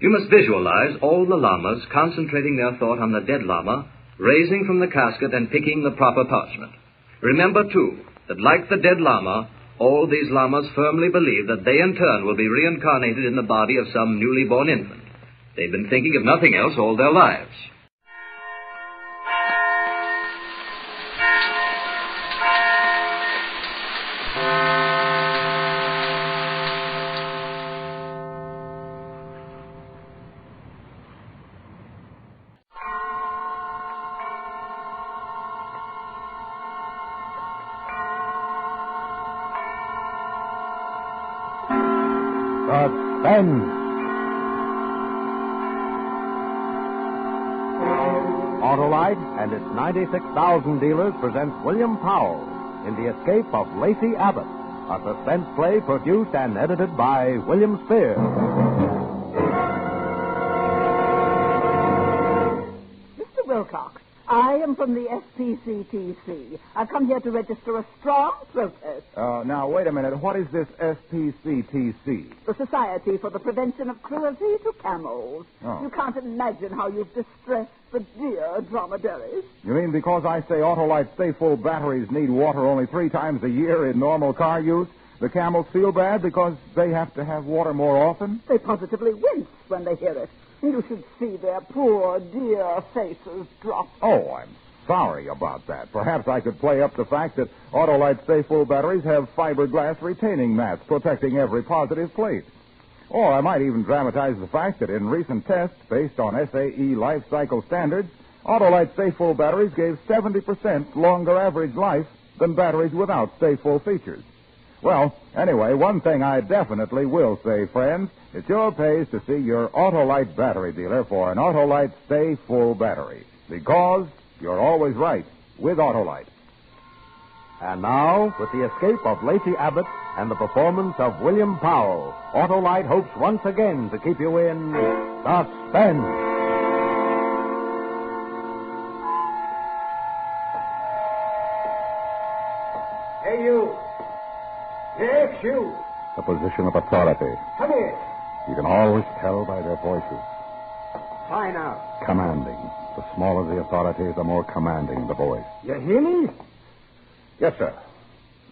You must visualize all the Lamas concentrating their thought on the dead Lama, raising from the casket and picking the proper parchment. Remember, too, that like the dead Lama, all these Lamas firmly believe that they in turn will be reincarnated in the body of some newly born infant. They've been thinking of nothing else all their lives. Suspense. Autolite and its 96,000 dealers presents William Powell in The Escape of Lacey Abbott, a suspense play produced and edited by William Spears. Mr. Wilcox, I am from the SPCTC. I've come here to register a strong protest. Now, wait a minute. What is this SPCTC? The Society for the Prevention of Cruelty to Camels. Oh. You can't imagine how you've distressed the dear dromedaries. You mean because I say Autolite stay-full batteries need water only 3 times a year in normal car use, the camels feel bad because they have to have water more often? They positively wince when they hear it. You should see their poor, dear faces drop. Oh, I'm sorry about that. Perhaps I could play up the fact that Autolite stay-full batteries have fiberglass retaining mats protecting every positive plate. Or I might even dramatize the fact that in recent tests based on SAE life cycle standards, Autolite stay-full batteries gave 70% longer average life than batteries without stay-full features. Well, anyway, one thing I definitely will say, friends, it sure pays to see your Autolite battery dealer for an Autolite stay-full battery. Because you're always right with Autolite. And now, with the escape of Lacey Abbott and the performance of William Powell, Autolite hopes once again to keep you in suspense. Hey, you. Yes, you. A position of authority. Come here. You can always tell by their voices. Sign out. Commanding. The smaller the authority, the more commanding the voice. You hear me? Yes, sir.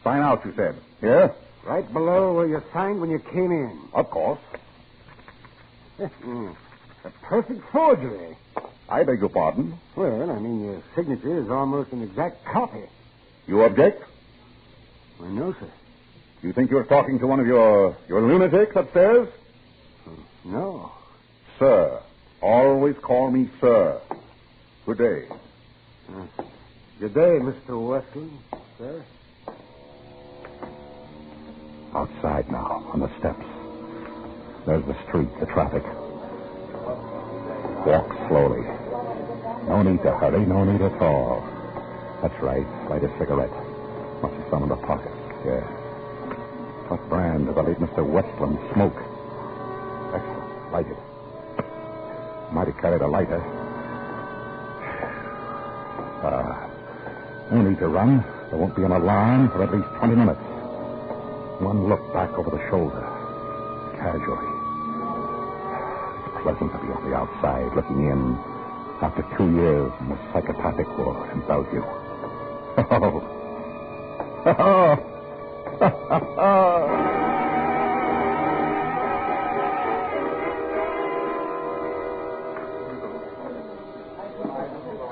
Sign out, you said. Yeah? Right below where you signed when you came in. Of course. A perfect forgery. I beg your pardon? Well, I mean, your signature is almost an exact copy. You object? Well, no, sir. You think you're talking to one of your lunatics upstairs? No. Sir. Always call me sir. Good day. Good day, Mr. Westland, sir. Outside now, on the steps. There's the street, the traffic. Walk slowly. No need to hurry, no need at all. That's right. Light a cigarette. Must be some in the pocket. Yeah. What brand does the late Mr. Westland smoke? Excellent. Light it. Might have carried a lighter. No need to run. There won't be an alarm for at least 20 minutes. One look back over the shoulder. Casually. It's pleasant to be on the outside looking in after 2 years in the psychopathic ward in Bellevue.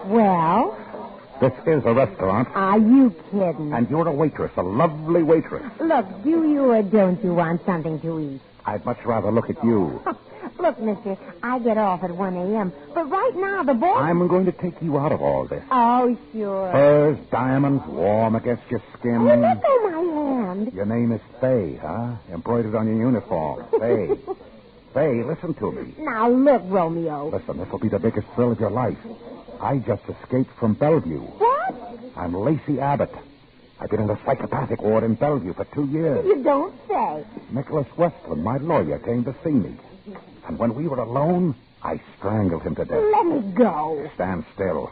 Well, This is a restaurant. Are you kidding? And you're a waitress, a lovely waitress. Look, do you or don't you want something to eat? I'd much rather look at you. Look, mister, I get off at 1 a.m., but right now the boy... I'm going to take you out of all this. Oh, sure. Furs, diamonds, warm against your skin. Oh, let go my hand. Your name is Faye, huh? Embroidered on your uniform. Faye. Faye, listen to me. Now, look, Romeo. Listen, this will be the biggest thrill of your life. I just escaped from Bellevue. What? I'm Lacey Abbott. I've been in the psychopathic ward in Bellevue for 2 years. You don't say. Nicholas Westland, my lawyer, came to see me. And when we were alone, I strangled him to death. Let me go. Stand still.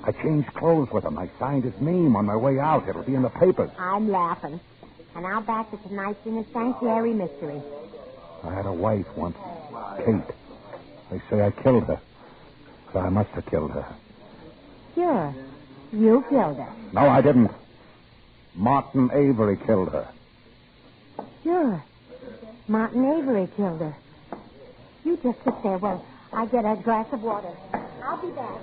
I changed clothes with him. I signed his name on my way out. It'll be in the papers. I'm laughing. And now back to tonight's Sanctuary mystery. I had a wife once, Kate. They say I killed her. So I must have killed her. Sure. You killed her. No, I didn't. Martin Avery killed her. Sure. Martin Avery killed her. You just sit there while I get a glass of water. I'll be back.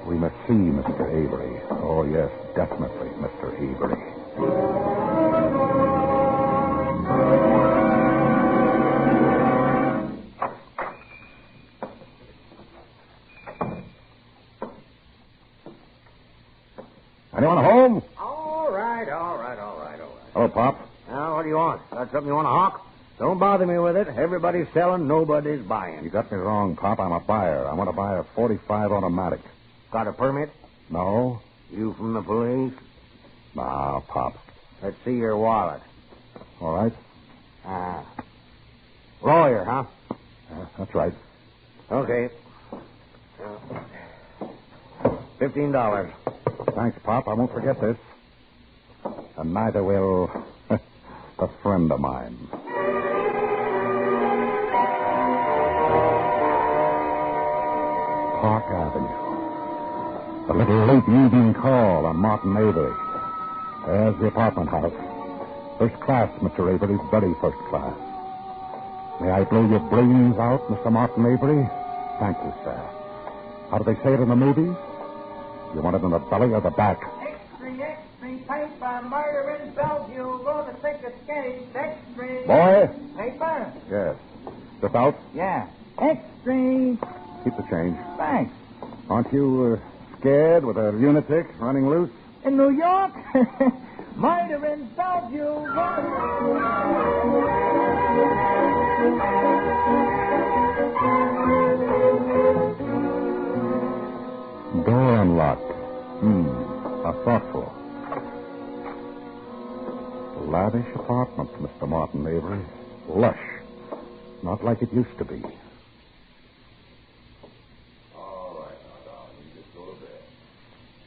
We must see Mr. Avery. Oh, yes, definitely, Mr. Avery. Anyone home? All right. Hello, Pop. Now, what do you want? Got something you want to hawk? Don't bother me with it. Everybody's selling, nobody's buying. You got me wrong, Pop. I'm a buyer. I want to buy a .45 automatic. Got a permit? No. You from the police? Nah, Pop. Let's see your wallet. All right. Lawyer, huh? That's right. Okay. $15. Thanks, Pop. I won't forget this. And neither will a friend of mine. Park Avenue. The little late evening call on Martin Avery. There's the apartment house. First class, Mr. Avery. Very first class. May I blow your brains out, Mr. Martin Avery? Thank you, sir. How do they say it in the movies? You want it in the belly or the back? Extra, paint by murder in Bellevue. Going to think it's case. Extra. Boy? Paper? Yes. This out? Yeah. Extra. Keep the change. Thanks. Aren't you scared with a lunatic running loose? In New York? Murder in Bellevue. Door unlocked. How thoughtful. Lavish apartment, Mr. Martin Avery. Lush. Not like it used to be. All right, now, darling, you just go to bed.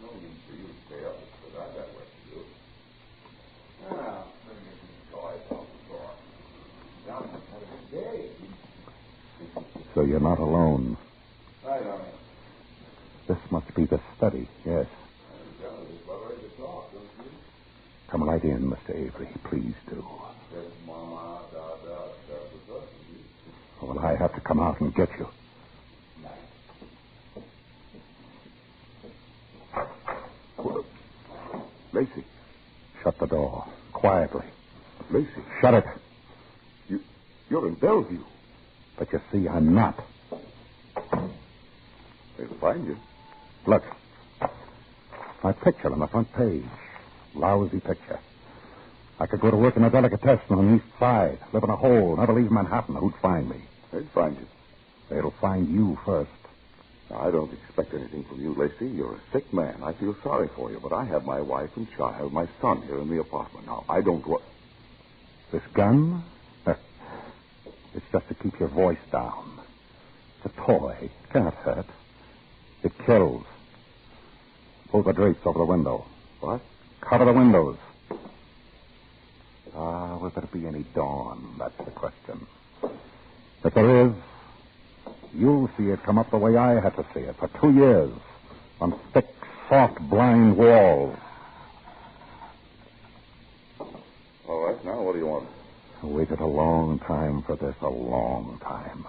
No need for you to stay up because I've got work to do. Now, let me get these toys off the floor. Down, have a good day. So you're not alone. Hi, darling. This must be the study, yes. Come right in, Mr. Avery. Please do. Well, I have to come out and get you. Lacey. Shut the door. Quietly. Lacey. Shut it. You're in Bellevue. But you see, I'm not. They'll find you. Look. My picture on the front page. Lousy picture. I could go to work in a delicatessen on the east side, live in a hole, never leave Manhattan. Who'd find me? They'd find you. They'll find you first. Now, I don't expect anything from you, Lacey. You're a sick man. I feel sorry for you, but I have my wife and child, my son here in the apartment. Now, I don't want... This gun? It's just to keep your voice down. It's a toy. It can't hurt. It kills. Pull the drapes over the window. What? Cover the windows. Will there be any dawn? That's the question. If there is, you'll see it come up the way I had to see it for 2 years on thick, soft, blind walls. All right, now what do you want? I waited a long time for this, a long time.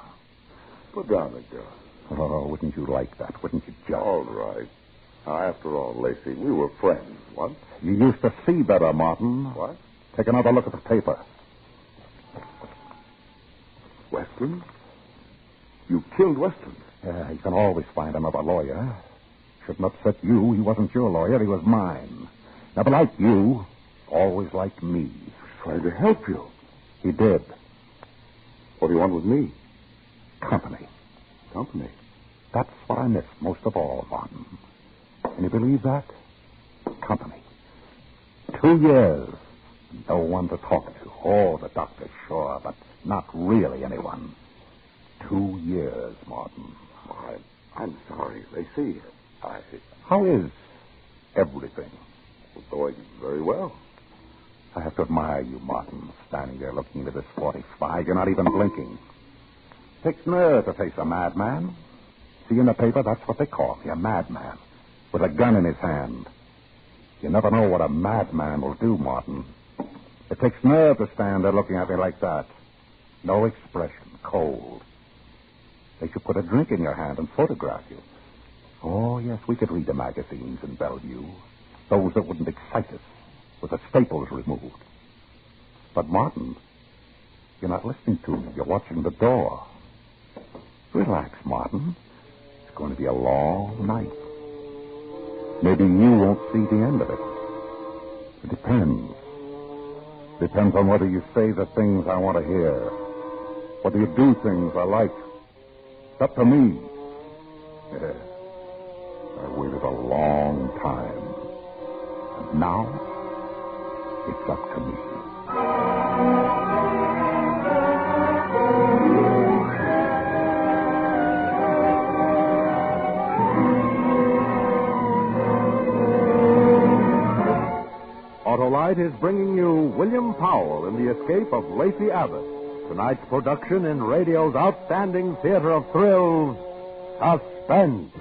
Put down the gun. Oh, wouldn't you like that? Wouldn't you, Joe? All right. After all, Lacey, we were friends once. You used to see better, Martin. What? Take another look at the paper. Westland? You killed Westland? Yeah, you can always find another lawyer. Shouldn't upset you. He wasn't your lawyer. He was mine. Never liked you. Always liked me. He was trying to help you. He did. What do you want with me? Company. Company? That's what I miss most of all, Martin. Can you believe that? Company. 2 years. No one to talk to. Oh, the doctor, sure, but not really anyone. 2 years, Martin. I'm sorry, Lacey. How is everything? Going very well. I have to admire you, Martin, standing there looking into this 45. You're not even blinking. Takes nerve to face a madman. See, in the paper, that's what they call me, a madman, with a gun in his hand. You never know what a madman will do, Martin. It takes nerve to stand there looking at me like that. No expression, cold. They should put a drink in your hand and photograph you. Oh, yes, we could read the magazines in Bellevue. Those that wouldn't excite us, with the staples removed. But, Martin, you're not listening to me. You're watching the door. Relax, Martin. It's going to be a long night. Maybe you won't see the end of it. It depends. Depends on whether you say the things I want to hear. Whether you do things I like. It's up to me. Yes. I waited a long time. And now, it's up to me. Autolite is bringing you William Powell in The Escape of Lacey Abbott, tonight's production in radio's outstanding theater of thrills, Suspense.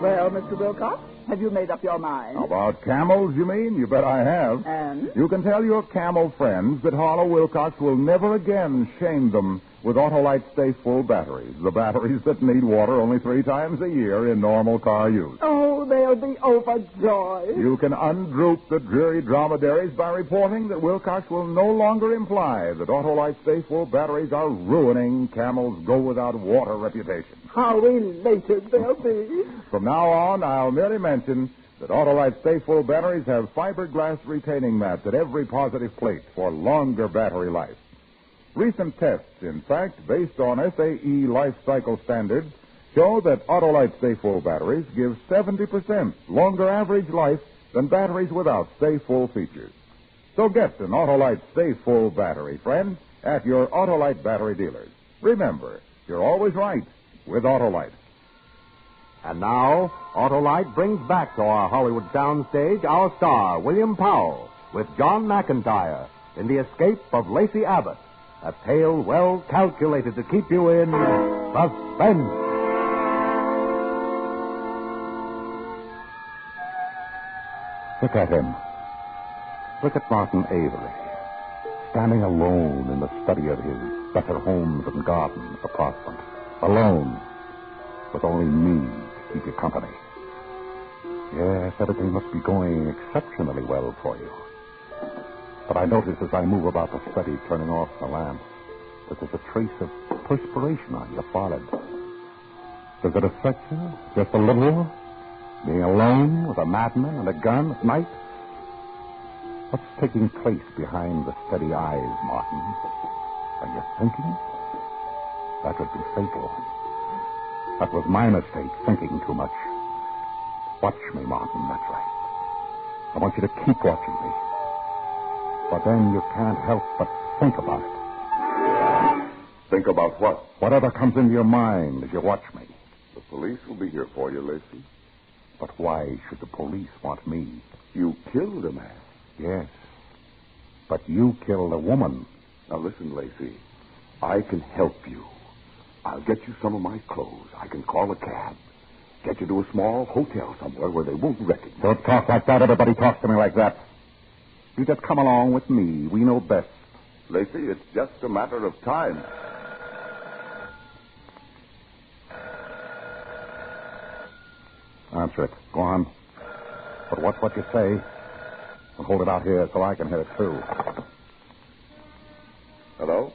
Well, Mr. Wilcox, have you made up your mind? About camels, you mean? You bet I have. And? You can tell your camel friends that Harlow Wilcox will never again shame them with Autolite Stay Full batteries, the batteries that need water only 3 times a year in normal car use. Oh, they'll be overjoyed. You can undroop the dreary dromedaries by reporting that Wilcox will no longer imply that Autolite Stay Full batteries are ruining Camel's go-without-water reputation. How elated they'll be. From now on, I'll merely mention that Autolite Stay Full batteries have fiberglass retaining mats at every positive plate for longer battery life. Recent tests, in fact, based on SAE life cycle standards, show that Autolite Stay Full batteries give 70% longer average life than batteries without Stay Full features. So get an Autolite Stay Full battery, friend, at your Autolite battery dealers. Remember, you're always right with Autolite. And now, Autolite brings back to our Hollywood soundstage our star, William Powell, with John McIntyre in The Escape of Lacey Abbott, a tale well calculated to keep you in suspense. Look at him. Look at Martin Avery, standing alone in the study of his better homes and gardens apartment. Alone, with only me to keep you company. Yes, everything must be going exceptionally well for you. But I notice as I move about the study, turning off the lamp, that there's a trace of perspiration on your forehead. Does it affect you just a little? Being alone with a madman and a gun at night? What's taking place behind the steady eyes, Martin? Are you thinking? That would be fatal. That was my mistake, thinking too much. Watch me, Martin, that's right. I want you to keep watching me. But then you can't help but think about it. Think about what? Whatever comes into your mind as you watch me. The police will be here for you, Lacey. But why should the police want me? You killed a man. Yes. But you killed a woman. Now listen, Lacey. I can help you. I'll get you some of my clothes. I can call a cab. Get you to a small hotel somewhere where they won't recognize. Don't talk like that. Everybody talks to me like that. You just come along with me. We know best. Lacey, it's just a matter of time. Answer it. Go on. But watch what you say. And hold it out here so I can hear it, too. Hello?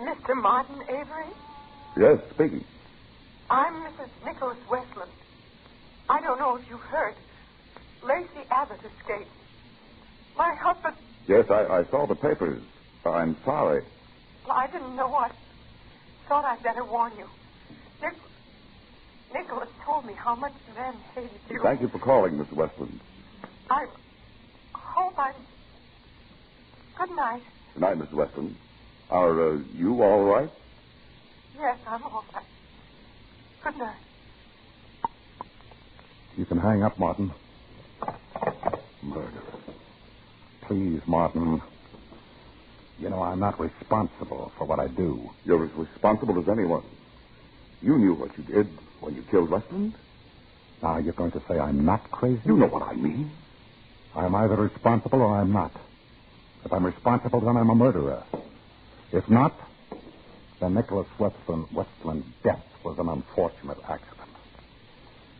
Mr. Martin Avery? Yes, speaking. I'm Mrs. Nicholas Westland. I don't know if you've heard. Lacey Abbott escaped. My husband... Yes, I saw the papers. I'm sorry. Well, I didn't know what. Thought I'd better warn you. Nicholas told me how much the men hated you. Thank you for calling, Miss Westland. I hope I'm... Good night. Good night, Miss Westland. Are you all right? Yes, I'm all right. Good night. You can hang up, Martin. Murder. Please, Martin. You know, I'm not responsible for what I do. You're as responsible as anyone. You knew what you did when you killed Westland. Now you're going to say I'm not crazy? You know what I mean. I'm either responsible or I'm not. If I'm responsible, then I'm a murderer. If not, then Nicholas Westland's death was an unfortunate accident.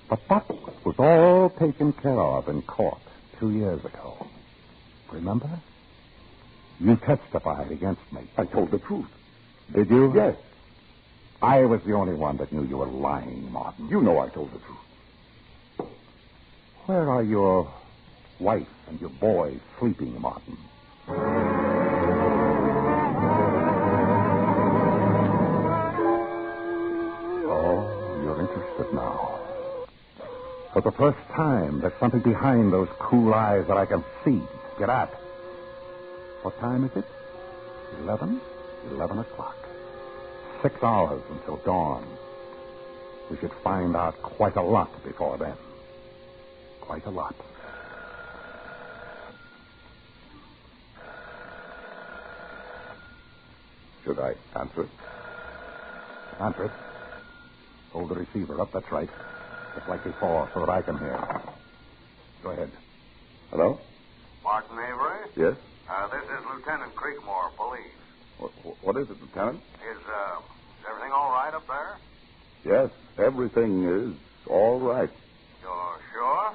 But that was all taken care of in court 2 years ago. Remember? You testified against me. I told the truth. Did you? Yes. I was the only one that knew you were lying, Martin. You know I told the truth. Where are your wife and your boy sleeping, Martin? Oh, you're interested now. For the first time, there's something behind those cool eyes that I can see. Get at. What time is it? 11? 11 o'clock. 6 hours until dawn. We should find out quite a lot before then. Quite a lot. Should I answer it? Answer it. Hold the receiver up, that's right. Just like before, so that I can hear. Go ahead. Hello? Martin Avery? Yes? This is Lieutenant Creekmore, police. What is it, Lieutenant? Is everything all right up there? Yes, everything is all right. You're sure?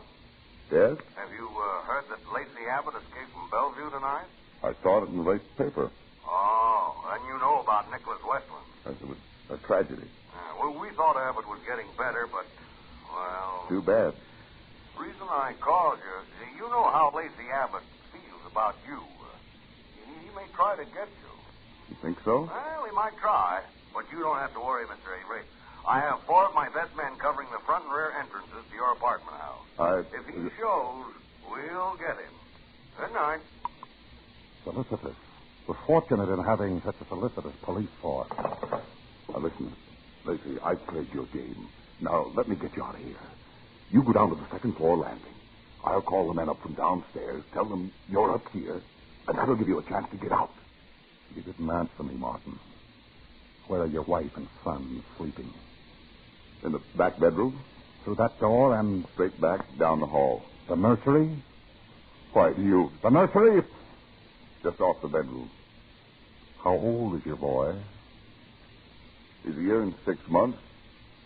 Yes? Have you heard that Lacey Abbott escaped from Bellevue tonight? I saw it in the late paper. Oh, then you know about Nicholas Westland. It was a tragedy. Well, we thought Abbott was getting better, but, well... Too bad. The reason I called you know how Lacey Abbott feels about you. He may try to get you. You think so? Well, he might try, but you don't have to worry, Mr. Avery. I have 4 of my best men covering the front and rear entrances to your apartment house. If he shows, we'll get him. Good night. Solicitors. We're fortunate in having such a solicitors police force. Now, listen, Lacey, I've played your game. Now, let me get you out of here. You go down to the second floor landing. I'll call the men up from downstairs, tell them you're up here, and that'll give you a chance to get out. You didn't answer me, Martin. Where are your wife and son sleeping? In the back bedroom. Through that door and... Straight back down the hall. The nursery? Why, you... The nursery? Just off the bedroom. How old is your boy? He's a year and 6 months.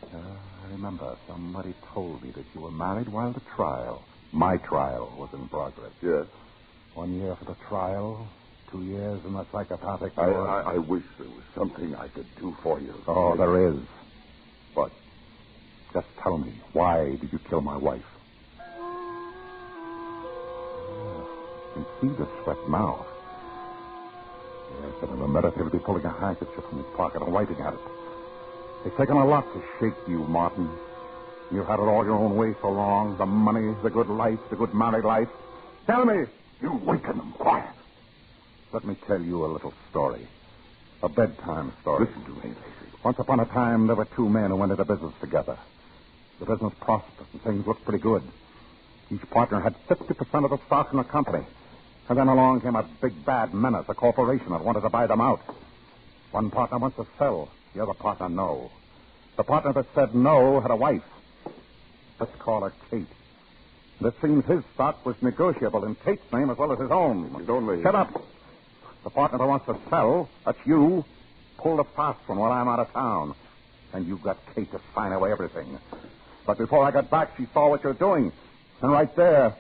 I remember somebody told me that you were married while the trial, my trial, was in progress. Yes. 1 year for the trial, 2 years in the psychopathic... I wish there was something I could do for you. Oh, there is. What? Just tell me, why did you kill my wife? I can see the sweat now. Yes, and in a minute he'll be pulling a handkerchief from his pocket and wiping at it. It's taken a lot to shake you, Martin. You've had it all your own way so long. The money, the good life, the good married life. Tell me! You waken them. Quiet. Let me tell you a little story. A bedtime story. Listen to me, Lacey. Once upon a time, there were 2 men who went into business together. The business prospered, and things looked pretty good. Each partner had 50% of the stock in the company. And then along came a big bad menace, a corporation that wanted to buy them out. One partner wants to sell, the other partner no. The partner that said no had a wife. Let's call her Kate. And it seems his stock was negotiable in Kate's name as well as his own. Only... Shut up. The partner that wants to sell, that's you, pulled a fast one while I'm out of town. And you got Kate to sign away everything. But before I got back, she saw what you're doing. And right there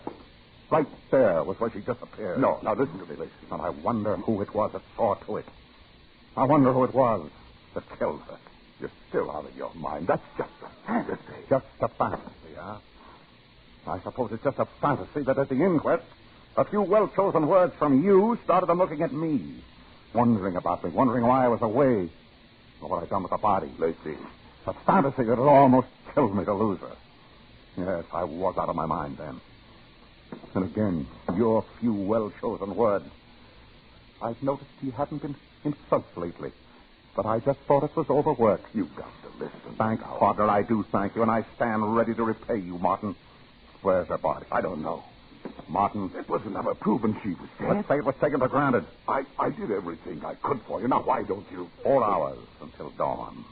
was where she disappeared. No, now listen to me, Lacey. And I wonder who it was that saw to it. I wonder who it was that killed her. You're still out of your mind. That's just a fantasy. Just a fantasy, huh? I suppose it's just a fantasy that at the inquest, a few well-chosen words from you started them looking at me, wondering about me, wondering why I was away, or what I'd done with the body. Lacey. A fantasy that had almost killed me to lose her. Yes, I was out of my mind then. And again, your few well-chosen words. I've noticed you haven't been insulted lately, but I just thought it was overwork. You've got to listen. Thanks, partner. I do thank you, and I stand ready to repay you, Martin. Where's her body? I don't know. Martin. It was never proven she was dead. Let's say it was taken for granted. I did everything I could for you. Now, why don't you? 4 hours until dawn.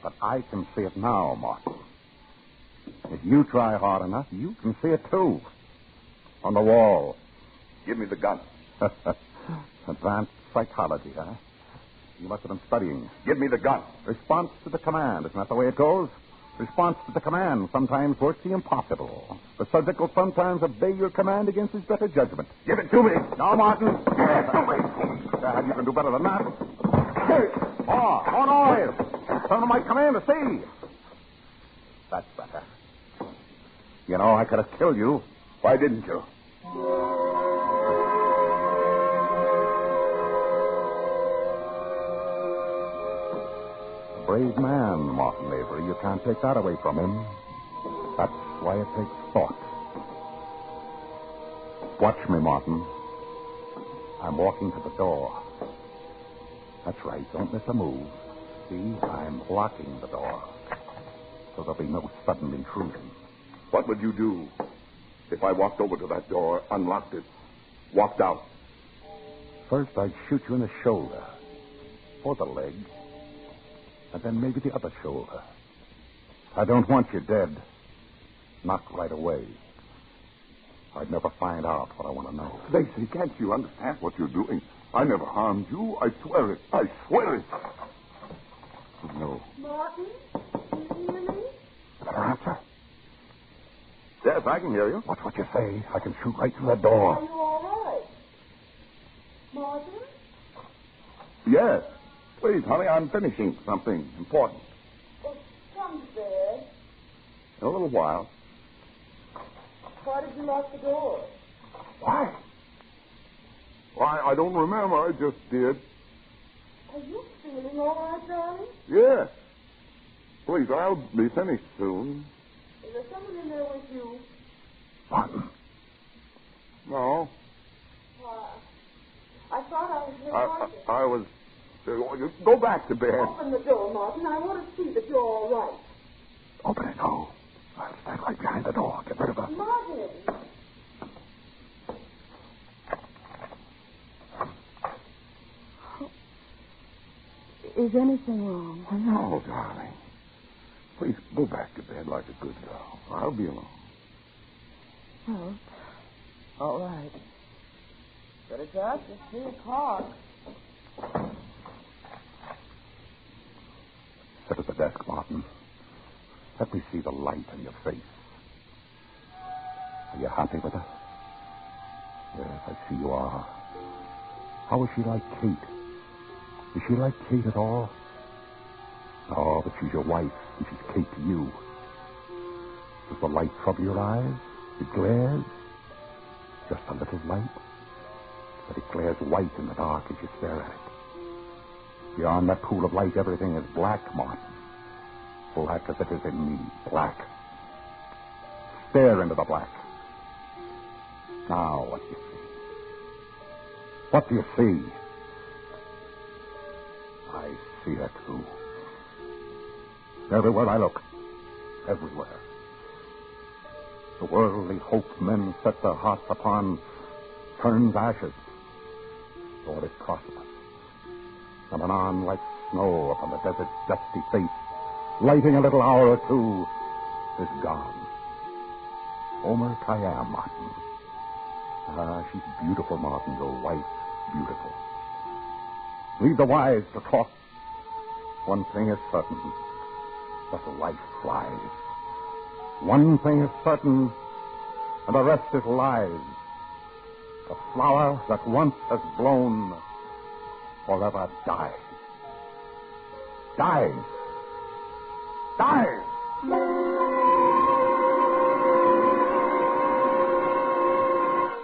But I can see it now, Martin. If you try hard enough, you can see it too. On the wall. Give me the gun. Advanced psychology, huh? You must have been studying. Give me the gun. Response to the command. Isn't that the way it goes? Response to the command sometimes works the impossible. The subject will sometimes obey your command against his better judgment. Give it to me. No, Martin. Give it to me. You can do better than that. Oh, noise. Someone might come in to see. That's better. You know, I could have killed you. Why didn't you? A brave man, Martin Avery. You can't take that away from him. That's why it takes thought. Watch me, Martin. I'm walking to the door. That's right. Don't miss a move. See, I'm locking the door. So there'll be no sudden intrusion. What would you do if I walked over to that door, unlocked it, walked out? First, I'd shoot you in the shoulder. Or the leg. And then maybe the other shoulder. I don't want you dead. Not right away. I'd never find out what I want to know. Lacey, can't you understand what you're doing? I never harmed you. I swear it. I swear it. No. Martin, can you hear me? Better answer. Yes, I can hear you. What's what you say? I can shoot right through that door. Are you all right? Martin? Yes. Please, honey, I'm finishing something important. Well, come to bed. In a little while. Why did you lock the door? Why? Why, I don't remember. I just did. Are you feeling all right, darling? Yes. Please, I'll be finished soon. Is there someone in there with you? Martin. No. I thought I heard I was... go back to bed. Open the door, Martin. I want to see that you're all right. Open it, no. I'll stand right behind the door. Get rid of her. Martin! Is anything wrong? No, darling. Please go back to bed like a good girl. I'll be alone. Oh, all right. But it's after 3 o'clock. Sit at the desk, Martin. Let me see the light in your face. Are you happy with her? Yes, I see you are. How is she like Kate? Is she like Kate at all? Oh, but she's your wife, and she's Kate to you. Does the light trouble your eyes? It glares? Just a little light? But it glares white in the dark as you stare at it. Beyond that pool of light, everything is black, Martin. Black as it is in me. Black. Stare into the black. Now, what do you see? What do you see? I see her, too. Everywhere I look. Everywhere. The worldly hope men set their hearts upon turns ashes. Or it prosperous. And anon like snow upon the desert's dusty face, lighting a little hour or two, is gone. Omer Khayyam, Martin. Ah, she's beautiful, Martin, your wife. beautiful. Leave the wise to talk. One thing is certain, that life flies. One thing is certain, and the rest is lies. The flower that once has blown forever dies. Dies. Dies.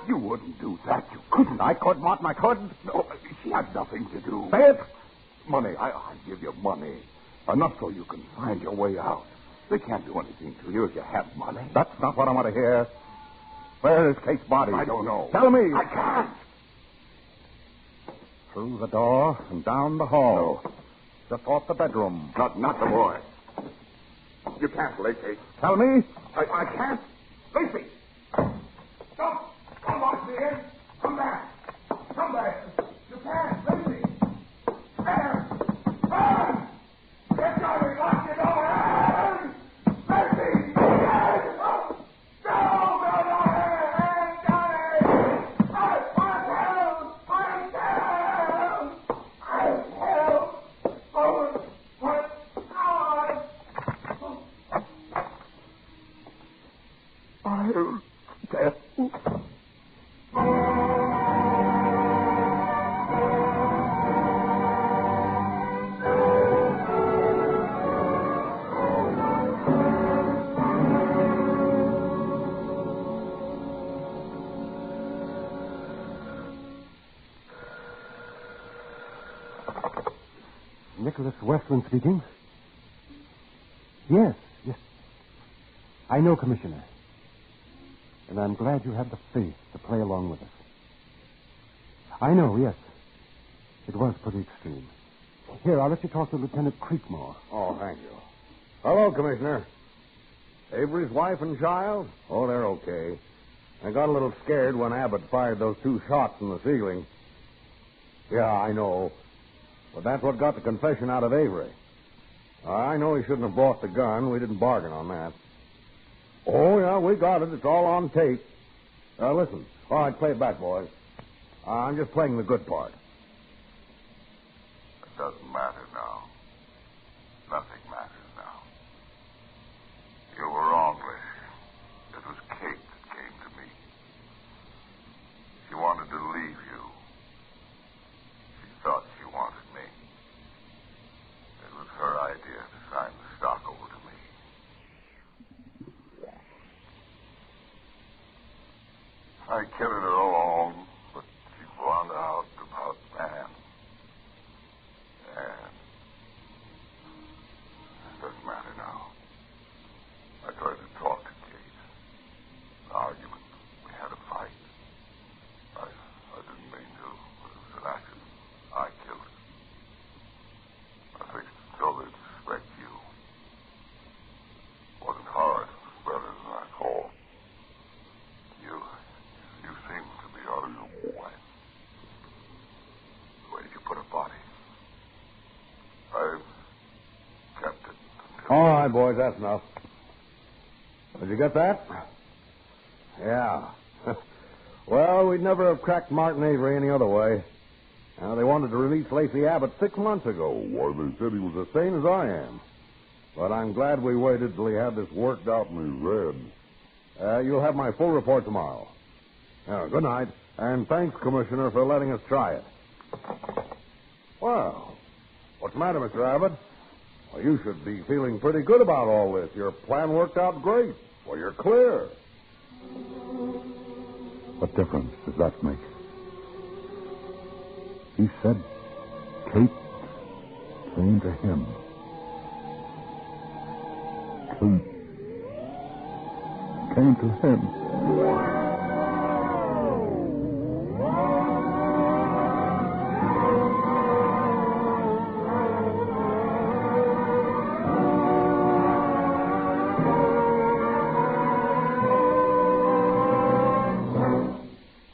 You wouldn't do that. You couldn't. I could, Martin, I could. No, she had nothing to do. Say it. Money. I give you money. Enough so you can find your way out. They can't do anything to you if you have money. That's not what I want to hear. Where is Kate's body? I don't know. Tell me. I can't. Through the door and down the hall. No. Just off the bedroom. Not the boy. You can't, Lacey. Tell me. I can't. Lacey! Stop! Come on, dear. Come back. Come back. You can't. Lacey! There! Run! Get Janaury! Lock your door! Run! Lacey! Go! Nicholas Westland speaking. Yes. I know, Commissioner. And I'm glad you had the faith to play along with us. I know, yes. It was pretty extreme. Here, I'll let you talk to Lieutenant Creekmore. Oh, thank you. Hello, Commissioner. Avery's wife and child? Oh, they're okay. I got a little scared when Abbott fired those 2 shots in the ceiling. Yeah, I know. But that's what got the confession out of Avery. I know he shouldn't have brought the gun. We didn't bargain on that. Oh, yeah, we got it. It's all on tape. Listen. All right, play it back, boys. I'm just playing the good part. It doesn't matter now. Nothing matters now. You were wrong, Lacey. It was Kate that came to me. She wanted to leave you. She thought she wanted me. It was her idea to sign the stock over to me. I carried her along, but she found out about Anne. And it doesn't matter now. I tried to talk to Kate. An argument. We had a fight. I didn't mean to, but it was an accident. I killed her. I fixed it so they'd suspect you. It wasn't hard. It was better than I thought. You seem to be out of your mind. Where did you put a body? I've kept it until... All right, boys, that's enough. Did you get that? Yeah. Well, we'd never have cracked Martin Avery any other way. They wanted to release Lacey Abbott 6 months ago. Why, they said he was as sane as I am. But I'm glad we waited till he had this worked out in his head. You'll have my full report tomorrow. Good night, and thanks, Commissioner, for letting us try it. Well, what's the matter, Mr. Abbott? Well, you should be feeling pretty good about all this. Your plan worked out great. Well, you're clear. What difference does that make? He said Kate came to him. Kate came to him.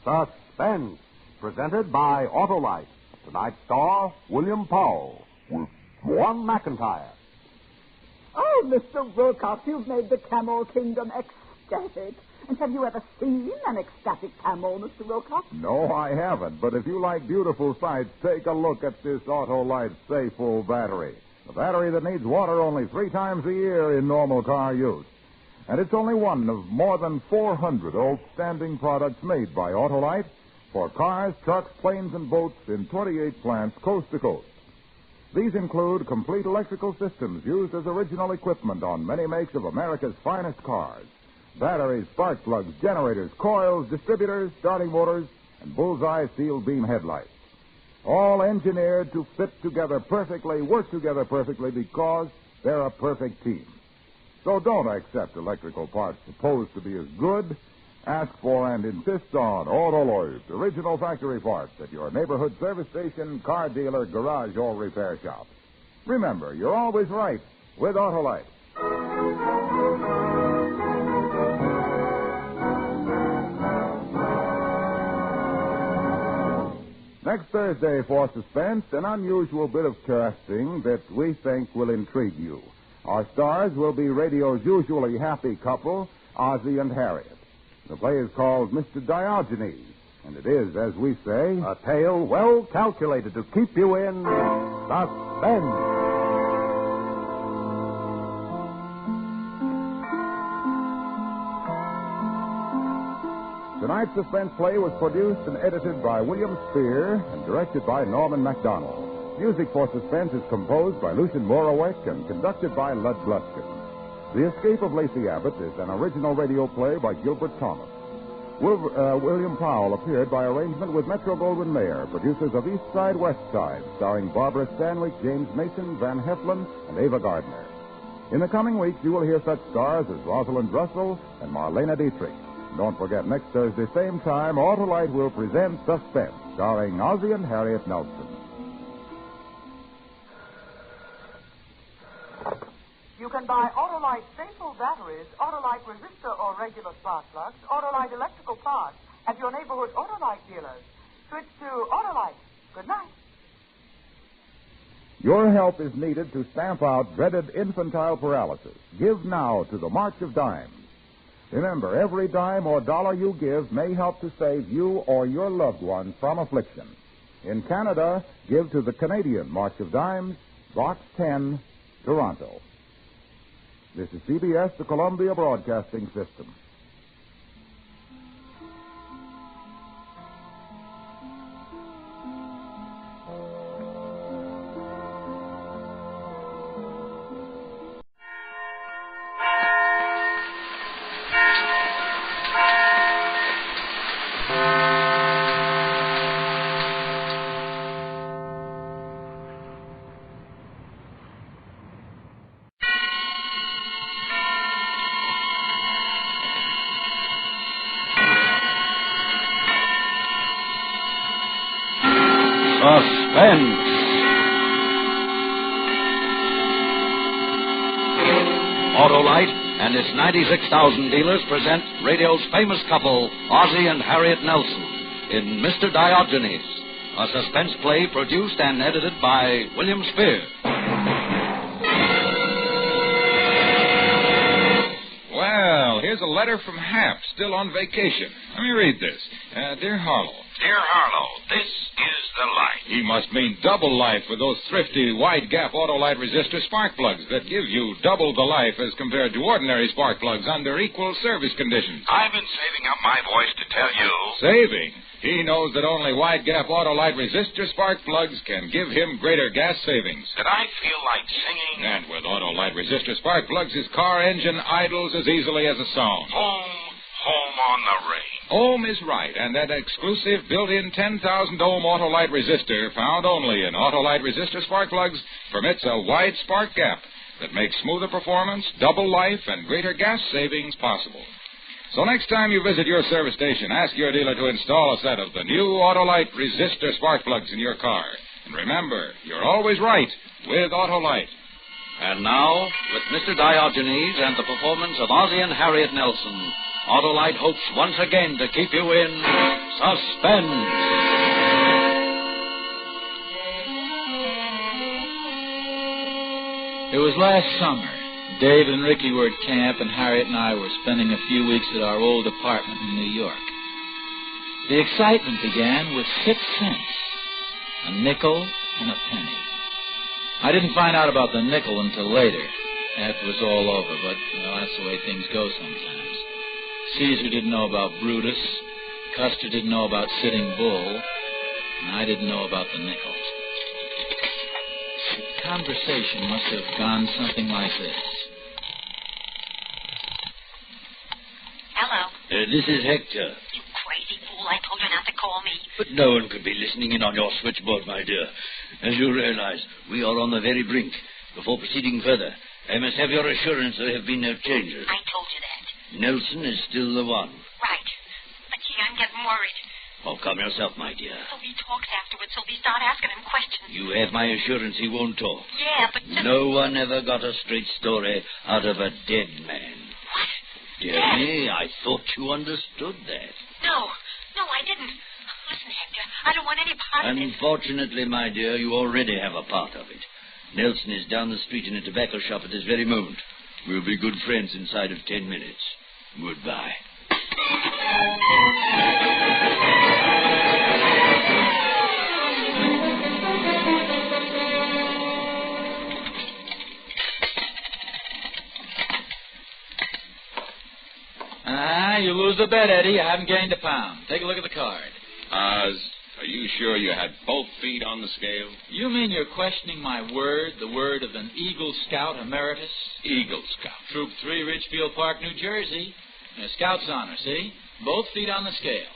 Suspense, presented by Autolite. Tonight's star, William Powell, with John McIntyre. Oh, Mr. Wilcox, you've made the Camel Kingdom ecstatic. Have you ever seen an ecstatic camel, Mr. Wilcox? No, I haven't. But if you like beautiful sights, take a look at this Autolite Stay-Full battery. A battery that needs water only 3 times a year in normal car use. And it's only one of more than 400 outstanding products made by Autolite for cars, trucks, planes, and boats in 28 plants coast to coast. These include complete electrical systems used as original equipment on many makes of America's finest cars. Batteries, spark plugs, generators, coils, distributors, starting motors, and bullseye steel beam headlights. All engineered to fit together perfectly, work together perfectly because they're a perfect team. So don't accept electrical parts supposed to be as good. Ask for and insist on Autolite, original factory parts at your neighborhood service station, car dealer, garage, or repair shop. Remember, you're always right with Autolite. Next Thursday for Suspense, an unusual bit of casting that we think will intrigue you. Our stars will be radio's usually happy couple, Ozzie and Harriet. The play is called Mr. Diogenes, and it is, as we say, a tale well calculated to keep you in suspense. Tonight's suspense play was produced and edited by William Spear and directed by Norman MacDonald. Music for Suspense is composed by Lucien Moraweck and conducted by Lud Gluskin. The Escape of Lacey Abbott is an original radio play by Gilbert Thomas. William Powell appeared by arrangement with Metro-Goldwyn-Mayer, producers of East Side, West Side, starring Barbara Stanwyck, James Mason, Van Heflin, and Ava Gardner. In the coming weeks, you will hear such stars as Rosalind Russell and Marlena Dietrich. Don't forget, next Thursday, same time, Autolite will present Suspense, starring Ozzie and Harriet Nelson. You can buy Autolite Stay-Full batteries, Autolite resistor or regular spark plugs, Autolite electrical parts at your neighborhood Autolite dealers. Switch to Autolite. Good night. Your help is needed to stamp out dreaded infantile paralysis. Give now to the March of Dimes. Remember, every dime or dollar you give may help to save you or your loved one from affliction. In Canada, give to the Canadian March of Dimes, Box 10, Toronto. This is CBS, the Columbia Broadcasting System. Suspense. Autolite and its 96,000 dealers present radio's famous couple, Ozzie and Harriet Nelson, in Mr. Diogenes, a suspense play produced and edited by William Spear. Well, here's a letter from Hap, still on vacation. Let me read this. Dear Harlow. Dear Harlow, this is the light. He must mean double life with those thrifty, wide-gap Autolite resistor spark plugs that give you double the life as compared to ordinary spark plugs under equal service conditions. I've been saving up my voice to tell you. Saving? He knows that only wide-gap Autolite resistor spark plugs can give him greater gas savings. That I feel like singing. And with Autolite resistor spark plugs, his car engine idles as easily as a song. Home on the range. Ohm is right, and that exclusive built-in 10,000 ohm Autolite resistor, found only in Autolite resistor spark plugs, permits a wide spark gap that makes smoother performance, double life, and greater gas savings possible. So next time you visit your service station, ask your dealer to install a set of the new Autolite resistor spark plugs in your car. And remember, you're always right with Autolite. And now, with Mr. Diogenes and the performance of Ozzie and Harriet Nelson, Autolite hopes once again to keep you in suspense. It was last summer. Dave and Ricky were at camp, and Harriet and I were spending a few weeks at our old apartment in New York. The excitement began with 6 cents, a nickel and a penny. I didn't find out about the nickel until later, after it was all over, but that's the way things go sometimes. Caesar didn't know about Brutus, Custer didn't know about Sitting Bull, and I didn't know about the nickels. The conversation must have gone something like this. Hello. This is Hector. You crazy fool. I told you not to call me. But no one could be listening in on your switchboard, my dear. As you realize, we are on the very brink. Before proceeding further, I must have your assurance there have been no changes. I told you that. Nelson is still the one. Right. But gee, I'm getting worried. Oh, calm yourself, my dear. So he talks afterwards, so we start asking him questions. You have my assurance he won't talk. Yeah, but... No one ever got a straight story out of a dead man. What? Dear me, I thought you understood that. No, I didn't. Listen, Hector, I don't want any part of it. Unfortunately, my dear, you already have a part of it. Nelson is down the street in a tobacco shop at this very moment. We'll be good friends inside of 10 minutes. Goodbye. You lose the bet, Eddie. I haven't gained a pound. Take a look at the card. Oz, are you sure you had both feet on the scale? You mean you're questioning my word, the word of an Eagle Scout emeritus? Eagle Scout. Troop 3, Ridgefield Park, New Jersey. A Scout's honor, see? Both feet on the scale.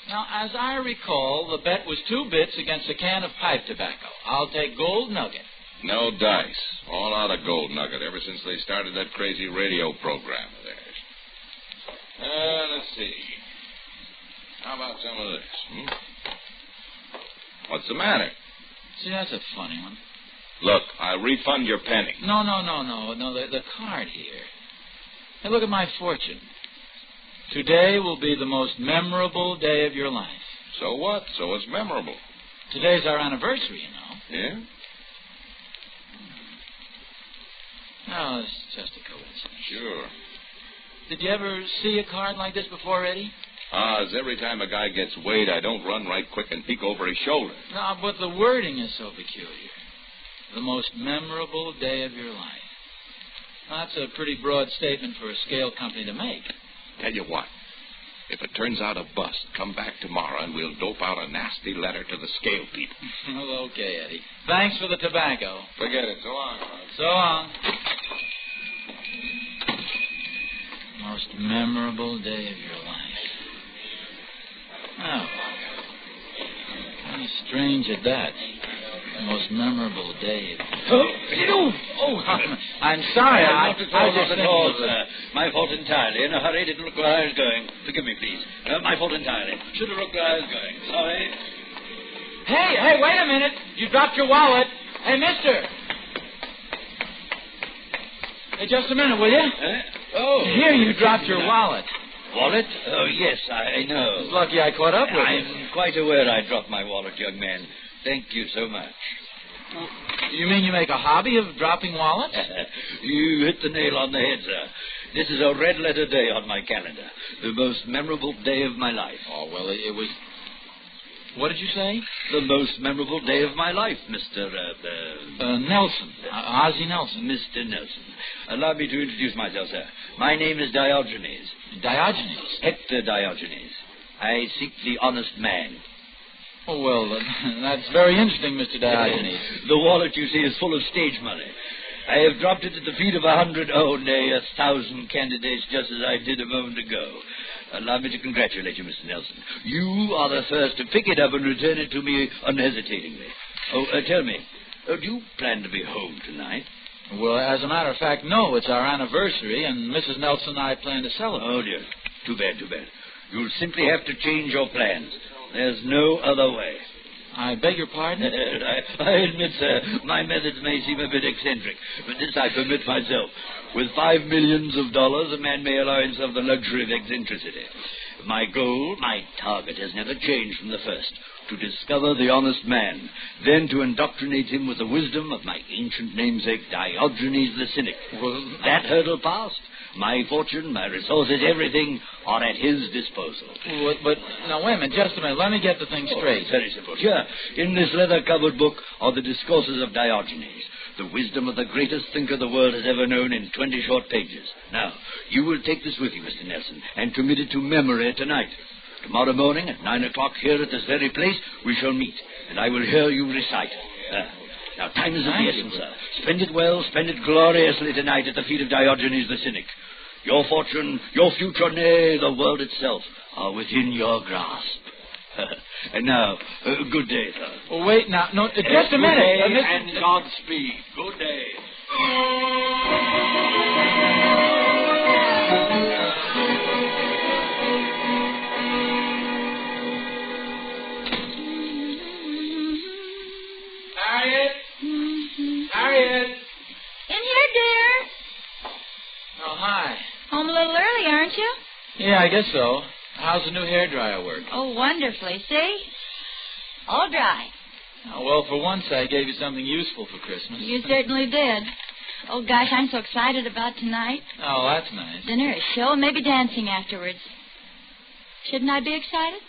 Now, as I recall, the bet was 2 bits against a can of pipe tobacco. I'll take Gold Nugget. No dice. All out of Gold Nugget ever since they started that crazy radio program of theirs. Let's see. How about some of this? What's the matter? See, that's a funny one. Look, I'll refund your penny. No, the card here. Hey, look at my fortune. Today will be the most memorable day of your life. So what? So it's memorable. Today's our anniversary, you know. Yeah? No, it's just a coincidence. Sure. Did you ever see a card like this before, Eddie? Oz, every time a guy gets weighed, I don't run right quick and peek over his shoulder. No, but the wording is so peculiar. The most memorable day of your life. Now, that's a pretty broad statement for a scale company to make. Tell you what, if it turns out a bust, come back tomorrow and we'll dope out a nasty letter to the scale people. Well, okay, Eddie. Thanks for the tobacco. Forget it. So long, Oz. So long. Most memorable day of your life. Oh. Kind of strange at that. Most memorable day of... I'm sorry. Not at all, sir. My fault entirely. In a hurry, didn't look where I was going. Forgive me, please. My fault entirely. Should have looked where I was going. Sorry. Hey, wait a minute. You dropped your wallet. Hey, mister. Hey, just a minute, will you? Here, you dropped your wallet. Wallet? Oh, yes, I know. It's lucky I caught up with you. I'm quite aware I dropped my wallet, young man. Thank you so much. You mean you make a hobby of dropping wallets? You hit the nail on the head, sir. This is a red-letter day on my calendar. The most memorable day of my life. Oh, well, it was... What did you say? The most memorable day of my life, Mr. Nelson. Ozzie Nelson. Mr. Nelson. Allow me to introduce myself, sir. My name is Diogenes. Diogenes? Hector Diogenes. I seek the honest man. Oh, well, that's very interesting, Mr. Diogenes. The wallet, you see, is full of stage money. I have dropped it at the feet of 1,000 candidates, just as I did a moment ago. Allow me to congratulate you, Mr. Nelson. You are the first to pick it up and return it to me unhesitatingly. Tell me, do you plan to be home tonight? Well, as a matter of fact, no. It's our anniversary, and Mrs. Nelson and I plan to celebrate. Oh, dear. Too bad. You'll simply have to change your plans. There's no other way. I beg your pardon? I admit, sir, my methods may seem a bit eccentric, but this I permit myself. With $5 million, a man may allow himself the luxury of eccentricity. My goal, my target, has never changed from the first. To discover the honest man, then to indoctrinate him with the wisdom of my ancient namesake, Diogenes the cynic. That hurdle passed. My fortune, my resources, everything are at his disposal. But now, wait a minute, just a minute. Let me get the thing straight. Very simple. Here, in this leather-covered book are the discourses of Diogenes, the wisdom of the greatest thinker the world has ever known in 20 short pages. Now, you will take this with you, Mr. Nelson, and commit it to memory tonight. Tomorrow morning at 9 o'clock here at this very place, we shall meet, and I will hear you recite. Now, time is of the essence, sir. Spend it well, spend it gloriously tonight at the feet of Diogenes the cynic. Your fortune, your future, nay, the world itself, are within your grasp. And now, good day, sir. Well, wait now. No, just a minute. Good day and Godspeed. Good day. Harriet! In here, dear. Oh, hi. Home a little early, aren't you? Yeah, I guess so. How's the new hairdryer work? Oh, wonderfully. See? All dry. Oh, well, for once I gave you something useful for Christmas. You certainly did. Oh, gosh, I'm so excited about tonight. Oh, that's nice. Dinner, a show, and maybe dancing afterwards. Shouldn't I be excited?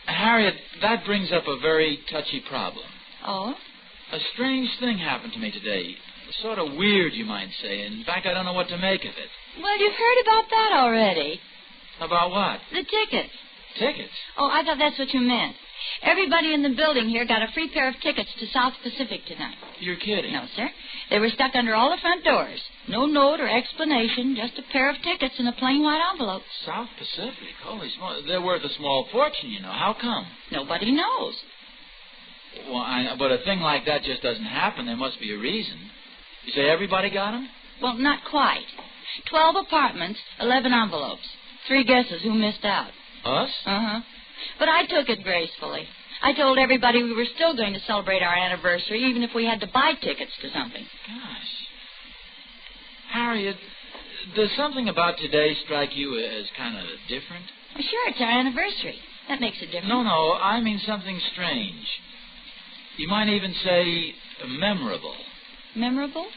Harriet, that brings up a very touchy problem. Oh? A strange thing happened to me today. Sort of weird, you might say. In fact, I don't know what to make of it. Well, you've heard about that already. About what? The tickets. Tickets? Oh, I thought that's what you meant. Everybody in the building here got a free pair of tickets to South Pacific tonight. You're kidding. No, sir. They were stuck under all the front doors. No note or explanation, just a pair of tickets in a plain white envelope. South Pacific? Holy small. They're worth a small fortune, you know. How come? Nobody knows. Well, but a thing like that just doesn't happen. There must be a reason. You say everybody got them? Well, not quite. 12 apartments, 11 envelopes. 3 guesses who missed out. Us? Uh-huh. But I took it gracefully. I told everybody we were still going to celebrate our anniversary, even if we had to buy tickets to something. Gosh. Harriet, does something about today strike you as kind of different? Well, sure, it's our anniversary. That makes a difference. No, I mean something strange. You might even say memorable. Memorable?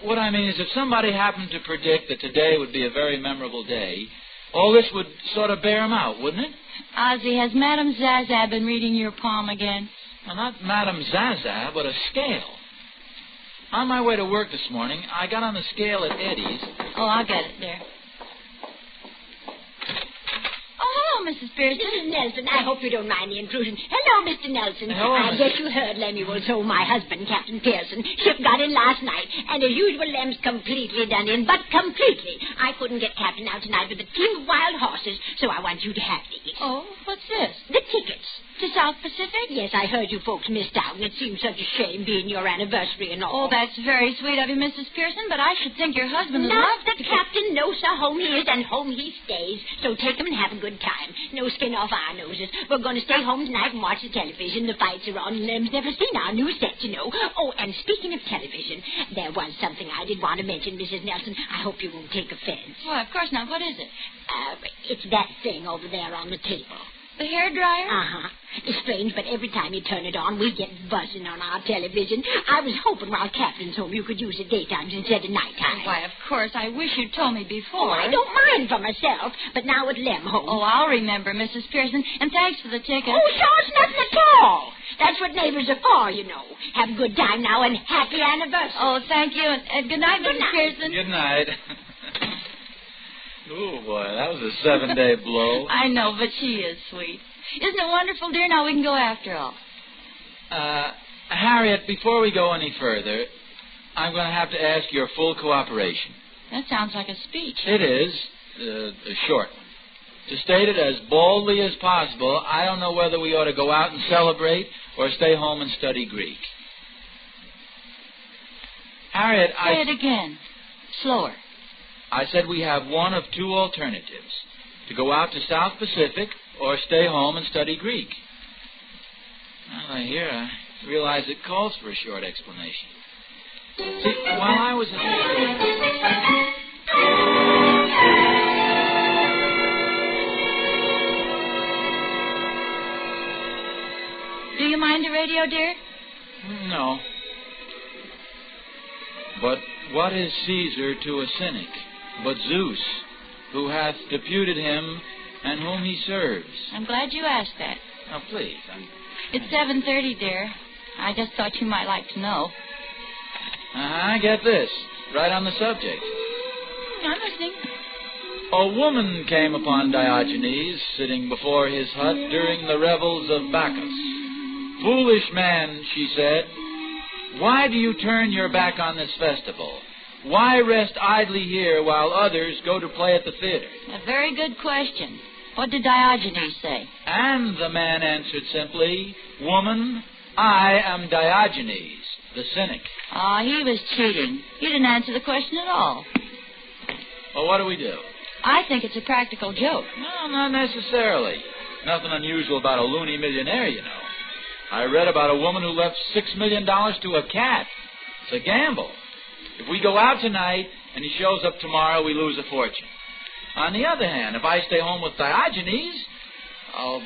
What I mean is if somebody happened to predict that today would be a very memorable day, all this would sort of bear them out, wouldn't it? Ozzy, has Madame Zaza been reading your palm again? Well, not Madame Zaza, but a scale. On my way to work this morning, I got on the scale at Eddie's. Oh, I'll get it there. Oh, hello, Mrs. Pearson. Mrs. Nelson, I hope you don't mind the intrusion. Hello, Mr. Nelson. Hello, I guess you heard Lemuel told my husband, Captain Pearson. Ship got in last night, and as usual, Lem's completely done in, but completely. I couldn't get Captain out tonight with a team of wild horses, so I want you to have these. Oh, what's this? The tickets. To South Pacific? Yes, I heard you folks missed out, and it seemed such a shame being your anniversary and all. Oh, that's very sweet of you, Mrs. Pearson, but I should think your husband would Not love the captain. No, sir. Home he is, and home he stays. So take him and have a good time. No skin off our noses. We're going to stay home tonight and watch the television. The fights are on. Lem's never seen our new set, you know. Oh, and speaking of television, there was something I did want to mention, Mrs. Nelson. I hope you won't take offense. Well, of course not. What is it? It's that thing over there on the table. The hairdryer? Uh-huh. It's strange, but every time you turn it on, we get buzzing on our television. I was hoping while Captain's home you could use it daytimes instead of nighttime. Why, of course. I wish you'd told me before. Oh, I don't mind for myself, but now with Lem home. Oh, I'll remember, Mrs. Pearson, and thanks for the ticket. Oh, sure, it's nothing at all. That's what neighbors are for, you know. Have a good time now and happy anniversary. Oh, thank you, and good night, Mrs. Pearson. Good night. Oh, boy, that was a 7-day blow. I know, but she is sweet. Isn't it wonderful, dear? Now we can go after all. Harriet, before we go any further, I'm going to have to ask your full cooperation. That sounds like a speech. It is. A short one. To state it as boldly as possible, I don't know whether we ought to go out and celebrate or stay home and study Greek. Harriet, Say it again. Slower. I said we have one of two alternatives. To go out to South Pacific or stay home and study Greek. Well, I realize it calls for a short explanation. See, while I was at Do you mind the radio, dear? No. But what is Caesar to a cynic, but Zeus, who hath deputed him and whom he serves? I'm glad you asked that. Now, please. It's 7:30, dear. I just thought you might like to know. I get this. Right on the subject. I'm listening. A woman came upon Diogenes sitting before his hut during the revels of Bacchus. Foolish man, she said, why do you turn your back on this festival? Why rest idly here while others go to play at the theater? A very good question. What did Diogenes say? And the man answered simply, Woman, I am Diogenes, the cynic. He was cheating. He didn't answer the question at all. Well, what do we do? I think it's a practical joke. No, not necessarily. Nothing unusual about a loony millionaire, you know. I read about a woman who left $6 million to a cat. It's a gamble. If we go out tonight and he shows up tomorrow, we lose a fortune. On the other hand, if I stay home with Diogenes, I'll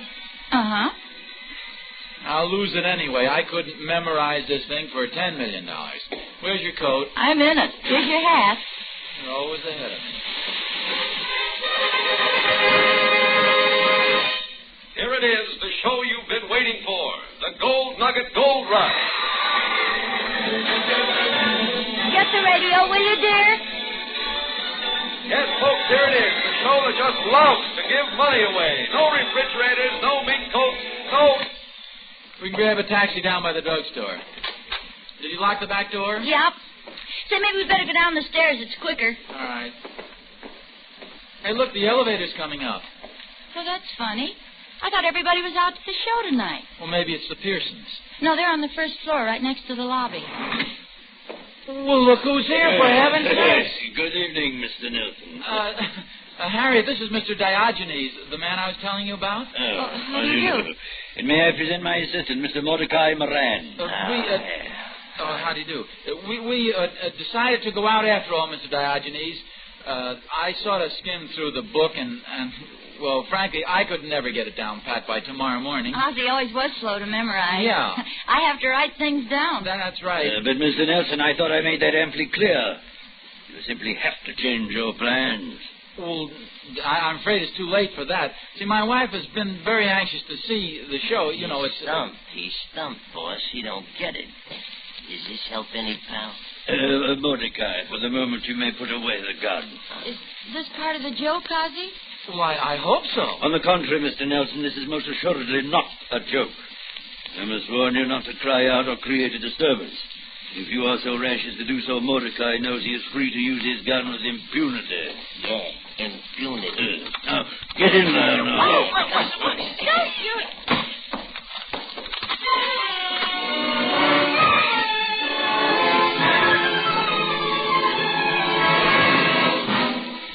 lose it anyway. I couldn't memorize this thing for $10 million. Where's your coat? I'm in it. Here's your hat. You're always ahead of me. Here it is, the show you've been waiting for, the Gold Nugget Gold Rush. Get the radio, will you, dear? Yes, folks, here it is, the show that just loves to give money away. No refrigerators, no mink coats, no... We can grab a taxi down by the drugstore. Did you lock the back door? Yep. Say, maybe we better go down the stairs. It's quicker. All right. Hey, look, the elevator's coming up. Well, that's funny. I thought everybody was out to the show tonight. Well, maybe it's the Pearsons. No, they're on the first floor, right next to the lobby. Well, look who's here, for heaven's sake. Good evening, Mr. Nelson. Harriet, this is Mr. Diogenes, the man I was telling you about. How do you do? And may I present my assistant, Mr. Mordecai Moran. How do you do? We decided to go out after all, Mr. Diogenes. I sort of skimmed through the book and, well, frankly, I could never get it down pat by tomorrow morning. Ozzy always was slow to memorize. Yeah. I have to write things down. That's right. But, Mr. Nelson, I thought I made that amply clear. You simply have to change your plans. Well, I'm afraid it's too late for that. See, my wife has been very anxious to see the show. You know, it's... He's stumped, boss. He don't get it. Does this help any, pal? Mordecai, for the moment you may put away the gun. Is this part of the joke, Ozzy? Well, I hope so. On the contrary, Mr. Nelson, this is most assuredly not a joke. I must warn you not to cry out or create a disturbance. If you are so rash as to do so, Mordecai knows he is free to use his gun with impunity. Yeah, impunity. Now, get in there now. Don't shoot!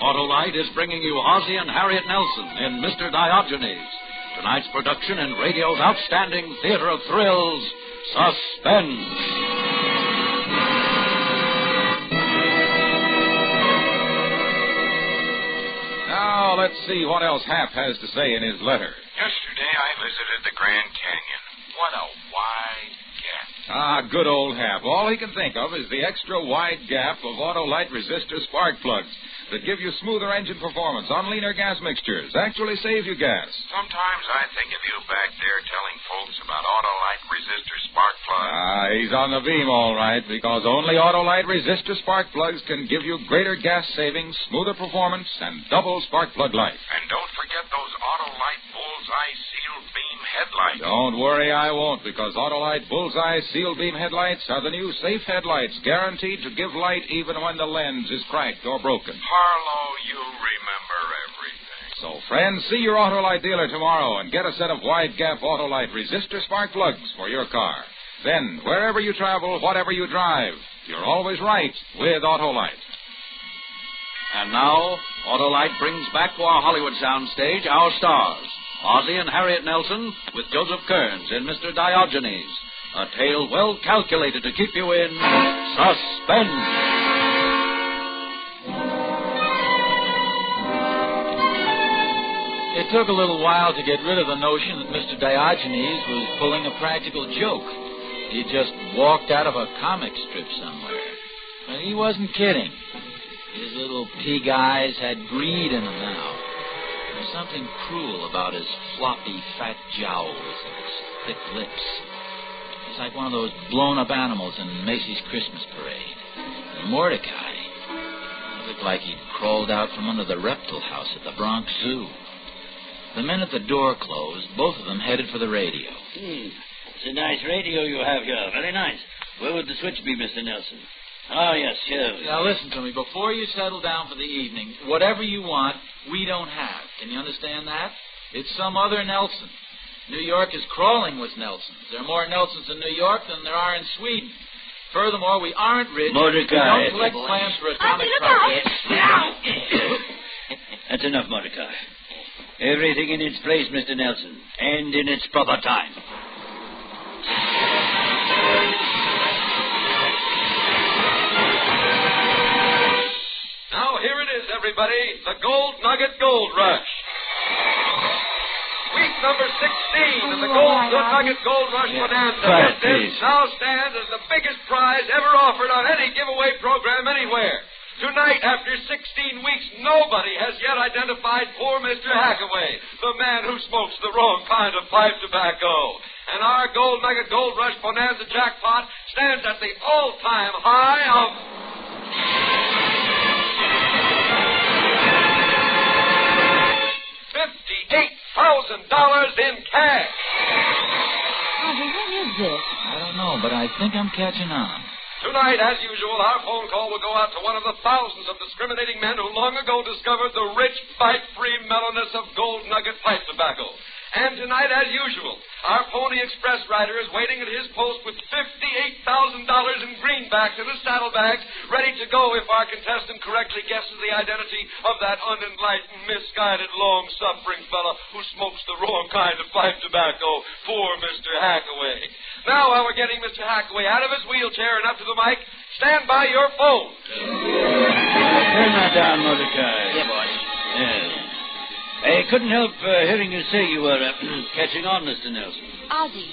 Autolite is bringing you Ozzie and Harriet Nelson in Mr. Diogenes. Tonight's production in radio's outstanding theater of thrills, Suspense. Now, let's see what else Hap has to say in his letter. Yesterday I visited the Grand Canyon. What a wide gap. Good old Hap. All he can think of is the extra wide gap of Autolite resistor spark plugs that give you smoother engine performance on leaner gas mixtures. Actually save you gas. Sometimes I think of you back there telling folks about Autolite resistor spark plugs. He's on the beam all right, because only Autolite resistor spark plugs can give you greater gas savings, smoother performance, and double spark plug life. And don't forget those Autolite Bullseye Seal Beam headlights. Don't worry, I won't, because Autolite Bullseye Seal Beam headlights are the new safe headlights, guaranteed to give light even when the lens is cracked or broken. Harlow, you remember everything. So, friends, see your Autolite dealer tomorrow and get a set of wide-gap Autolite resistor spark plugs for your car. Then, wherever you travel, whatever you drive, you're always right with Autolite. And now, Autolite brings back to our Hollywood soundstage our stars. Ozzie and Harriet Nelson with Joseph Kearns in Mr. Diogenes. A tale well calculated to keep you in suspense. It took a little while to get rid of the notion that Mr. Diogenes was pulling a practical joke. He just walked out of a comic strip somewhere. But he wasn't kidding. His little pig eyes had greed in them now. There was something cruel about his floppy, fat jowls and his thick lips. He's like one of those blown-up animals in Macy's Christmas parade. And Mordecai looked like he'd crawled out from under the reptile house at the Bronx Zoo. The minute the door closed, both of them headed for the radio. It's a nice radio you have here. Very nice. Where would the switch be, Mr. Nelson? Oh, yes, sure. Now, listen to me. Before you settle down for the evening, whatever you want, we don't have. Can you understand that? It's some other Nelson. New York is crawling with Nelsons. There are more Nelsons in New York than there are in Sweden. Furthermore, we aren't rich. Mordecai. We don't collect plans for atomic projects. That's enough, Mordecai. Everything in its place, Mr. Nelson, and in its proper time. Now, here it is, everybody, the Gold Nugget Gold Rush. Week number 16 of the Gold Nugget Gold Rush Bonanza. This now stands as the biggest prize ever offered on any giveaway program anywhere. Tonight, after 16 weeks, nobody has yet identified poor Mr. Hackaway, the man who smokes the wrong kind of pipe tobacco. And our Gold Nugget Gold Rush Bonanza jackpot stands at the all-time high of $58,000 in cash. Ozzie, what is this? I don't know, but I think I'm catching on. Tonight, as usual, our phone call will go out to one of the thousands of discriminating men who long ago discovered the rich, bite-free mellowness of Gold Nugget pipe tobacco. And tonight, as usual, our Pony Express rider is waiting at his post with $58,000 in greenbacks in his saddlebags, ready to go if our contestant correctly guesses the identity of that unenlightened, misguided, long-suffering fella who smokes the wrong kind of pipe tobacco. Poor Mr. Hackaway. Now, while we're getting Mr. Hackaway out of his wheelchair and up to the mic, stand by your phone. Turn that down, Mordecai. Yeah, boss. Yes. I couldn't help hearing you say you were catching on, Mr. Nelson. Ozzie,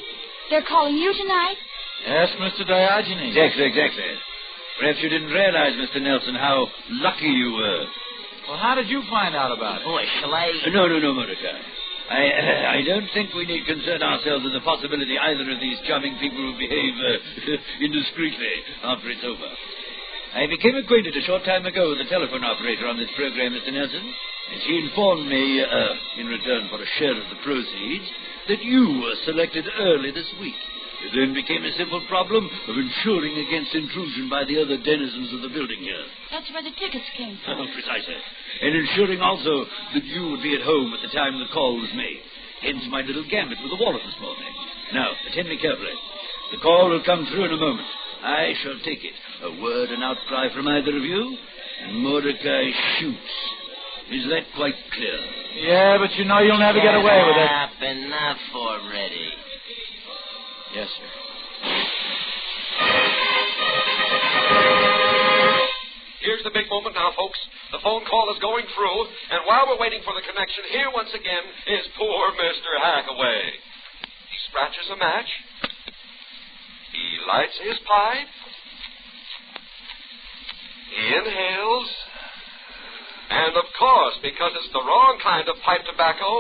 they're calling you tonight? Yes, Mr. Diogenes. Exactly. Perhaps you didn't realize, Mr. Nelson, how lucky you were. Well, how did you find out about it? Boy, shall I... No, Mordecai. I don't think we need concern ourselves with the possibility either of these charming people will behave indiscreetly after it's over. I became acquainted a short time ago with the telephone operator on this program, Mr. Nelson, and she informed me, in return for a share of the proceeds, that you were selected early this week. It then became a simple problem of ensuring against intrusion by the other denizens of the building here. That's where the tickets came from. Oh, precisely. And ensuring also that you would be at home at the time the call was made. Hence my little gambit with the wallet this morning. Now, attend me carefully. The call will come through in a moment. I shall take it. A word and outcry from either of you, and Mordecai shoots. Is that quite clear? Yeah, but you know you'll never get away with it. Enough already. Yes, sir. Here's the big moment now, folks. The phone call is going through, and while we're waiting for the connection, here once again is poor Mr. Hackaway. He scratches a match. He lights his pipe. He inhales. And, of course, because it's the wrong kind of pipe tobacco,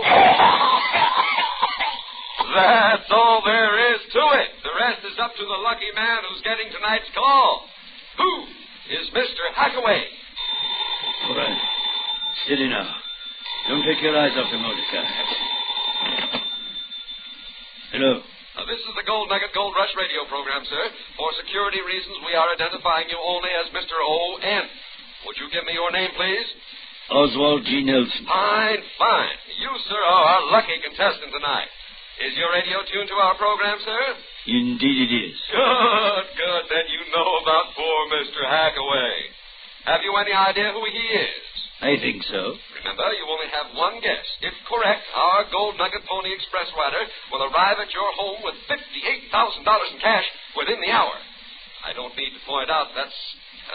that's all there is to it. The rest is up to the lucky man who's getting tonight's call. Who is Mr. Hackaway? All right. Steady now. Don't take your eyes off the Mordecai. Hello. This is the Gold Nugget Gold Rush radio program, sir. For security reasons, we are identifying you only as Mr. O.N. Would you give me your name, please? Oswald G. Nelson. Fine. You, sir, are our lucky contestant tonight. Is your radio tuned to our program, sir? Indeed it is. Good. Then you know about poor Mr. Hackaway. Have you any idea who he is? I think so. Remember, you only have one guess. If correct, our Gold Nugget Pony Express rider will arrive at your home with $58,000 in cash within the hour. I don't need to point out that's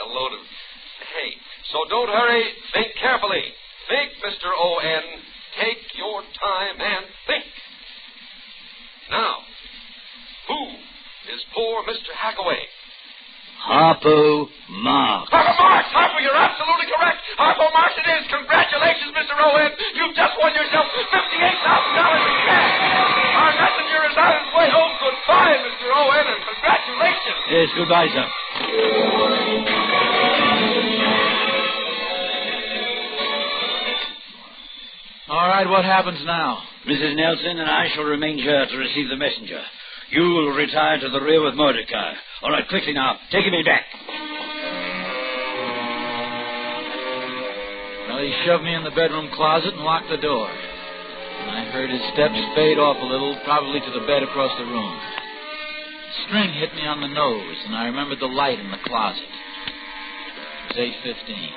a load of hay. So don't hurry. Think carefully. Think, Mr. O.N. Take your time and think. Now, who is poor Mr. Hackaway? Harpo Marx. Harpo Marx! Harpo, you're absolutely correct. Harpo Marx it is. Congratulations, Mr. Owen. You've just won yourself $58,000 in cash. Our messenger is on his way home. Goodbye, Mr. Owen, and congratulations. Yes, goodbye, sir. All right, what happens now? Mrs. Nelson and I shall remain here to receive the messenger. You will retire to the rear with Mordecai. All right, quickly now. Take me back. Well, he shoved me in the bedroom closet and locked the door. And I heard his steps fade off a little, probably to the bed across the room. A string hit me on the nose, and I remembered the light in the closet. It was 8:15.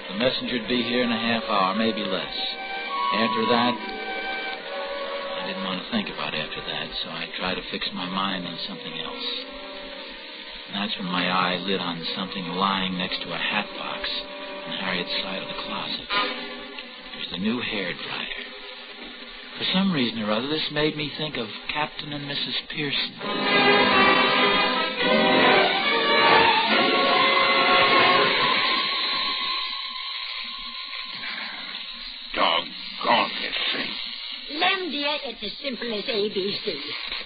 The messenger'd be here in a half hour, maybe less. After that, I didn't want to think about after that, so I tried to fix my mind on something else. And that's when my eye lit on something lying next to a hat box on Harriet's side of the closet. It was the new hairdryer. For some reason or other, this made me think of Captain and Mrs. Pearson. Doggone this thing. Lem, dear, it's as simple as ABC.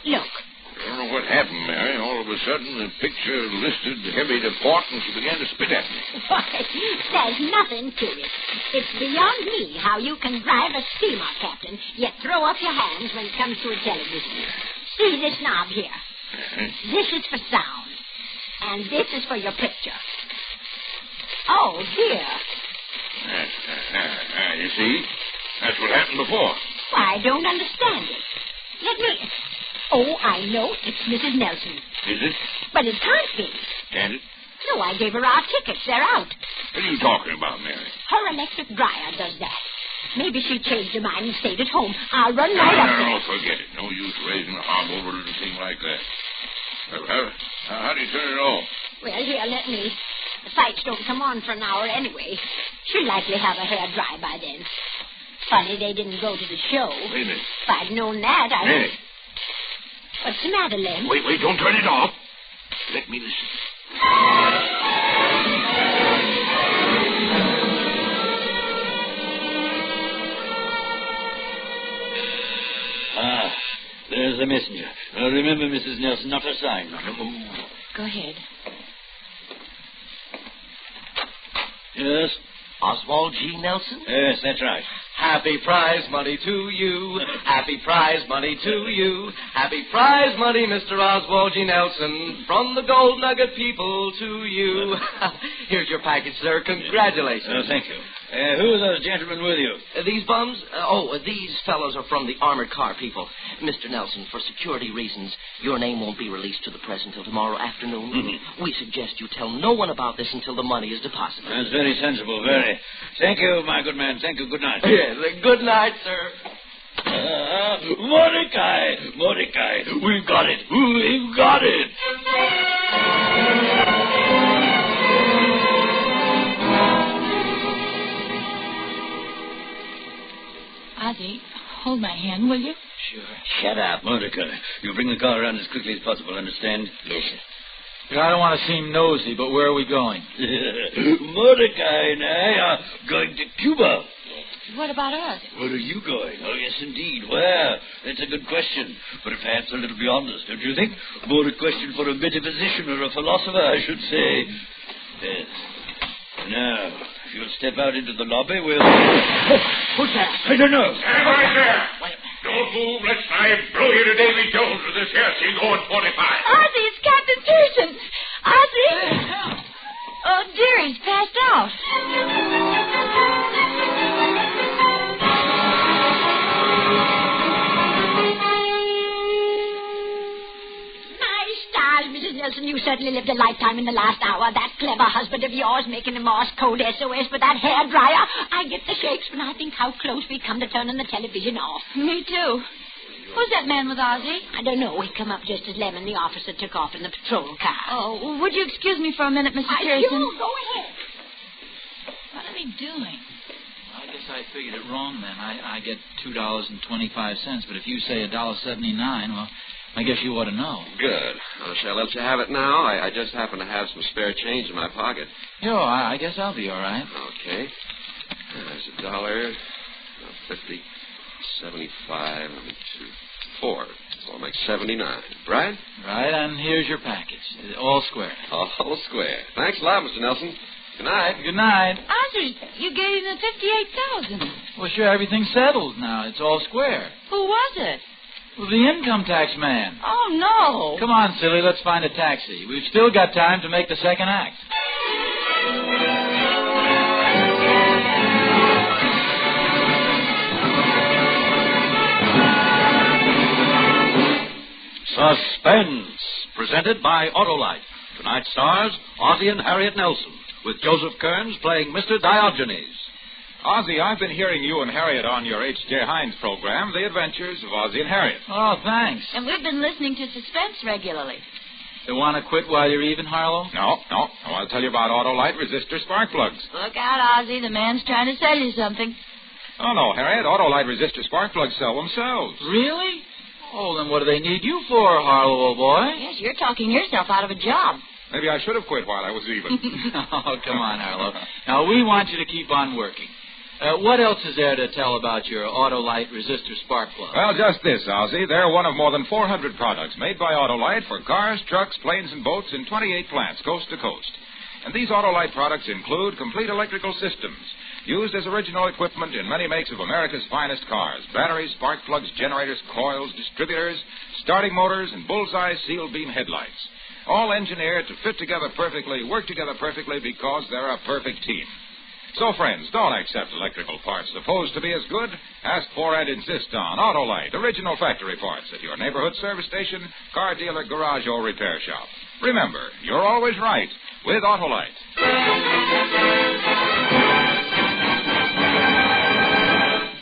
Look. I don't know what happened, Mary. All of a sudden, the picture listed heavy to port, and she began to spit at me. Why, there's nothing to it. It's beyond me how you can drive a steamer, Captain, yet throw up your hands when it comes to a television. See this knob here? This is for sound. And this is for your picture. Oh, dear. You see? That's what happened before. Why, I don't understand it. Let me... Oh, I know. It's Mrs. Nelson. Is it? But it can't be. Can't it? No, I gave her our tickets. They're out. What are you talking about, Mary? Her electric dryer does that. Maybe she changed her mind and stayed at home. I'll run right up there. No, forget it. No use raising a hob over a thing like that. How do you turn it off? Well, here, let me. The lights don't come on for an hour anyway. She'll likely have her hair dry by then. Funny they didn't go to the show. Wait a minute. If I'd known that, I'd... Mary. What's the matter, Lem? Wait, don't turn it off. Let me listen. There's the messenger. Remember, Mrs. Nelson, not a sign. Go ahead. Yes? Oswald G. Nelson? Yes, that's right. Happy prize money to you. Happy prize money to you. Happy prize money, Mr. Oswald G. Nelson. From the Gold Nugget people to you. Here's your package, sir. Congratulations. Thank you. Who are those gentlemen with you? These bums? These fellows are from the armored car people. Mr. Nelson, for security reasons, your name won't be released to the press until tomorrow afternoon. Mm-hmm. We suggest you tell no one about this until the money is deposited. That's very sensible, very. Thank you, my good man. Thank you. Good night. Yes, good night, sir. Mordecai! We've got it! We've got it! Ozzy, hold my hand, will you? Sure. Shut up, Mordecai. You bring the car around as quickly as possible, understand? Yes, sir. I don't want to seem nosy, but where are we going? Mordecai and I are going to Cuba. What about us? Where are you going? Oh, yes, indeed. Where? That's a good question, but perhaps a little beyond us, don't you think? More a question for a metaphysician or a philosopher, I should say. Yes. Now, if you'll step out into the lobby, we'll... Oh, who's that? I don't know. Stand right there. Don't move. Let's try and blow you to Davy Jones with this hair thing going 45. Ozzy, it's Captain Pearson. Ozzy? Oh, dear, he's passed out. My stars, Mrs. Nelson, you certainly lived a lifetime in the last hour. That clever husband of yours making a Morse code SOS with that hairdryer. I get the shakes when I think how close we've come to turning the television off. Me too. Who's that man with Ozzy? I don't know. He come up just as Lemon, the officer, took off in the patrol car. Oh, would you excuse me for a minute, Mrs. Pearson? Sure, go ahead. What are they doing? I guess I figured it wrong then. I get $2.25, but if you say $1.79, well, I guess you ought to know. Good. Shall I let you have it now? I just happen to have some spare change in my pocket. Yo, I guess I'll be all right. Okay. There's $1, 50, 75, 4. So I'll make 79. Right? Right, and here's your package. All square. All square. Thanks a lot, Mr. Nelson. Good night. Good night. Ozzy, you gave him the $58,000. Well, sure, everything's settled now. It's all square. Who was it? Well, the income tax man. Oh, no. Come on, silly, let's find a taxi. We've still got time to make the second act. Suspense, presented by Autolite. Tonight's stars, Ozzie and Harriet Nelson, with Joseph Kearns playing Mr. Diogenes. Ozzie, I've been hearing you and Harriet on your H.J. Hines program, The Adventures of Ozzie and Harriet. Oh, thanks. And we've been listening to Suspense regularly. You want to quit while you're even, Harlow? No. I want to tell you about Autolite resistor spark plugs. Look out, Ozzie. The man's trying to sell you something. Oh, no, Harriet. Autolite resistor spark plugs sell themselves. Really? Oh, then what do they need you for, Harlow, old boy? Yes, you're talking yourself out of a job. Maybe I should have quit while I was even. Oh, come on, Harlow. Now, we want you to keep on working. What else is there to tell about your Autolite resistor spark plug? Well, just this, Ozzie. They're one of more than 400 products made by Autolite for cars, trucks, planes, and boats in 28 plants, coast to coast. And these Autolite products include complete electrical systems, used as original equipment in many makes of America's finest cars. Batteries, spark plugs, generators, coils, distributors, starting motors, and bullseye sealed beam headlights. All engineered to fit together perfectly, work together perfectly because they're a perfect team. So, friends, don't accept electrical parts supposed to be as good. Ask for and insist on Autolite, original factory parts at your neighborhood service station, car dealer, garage, or repair shop. Remember, you're always right with Autolite.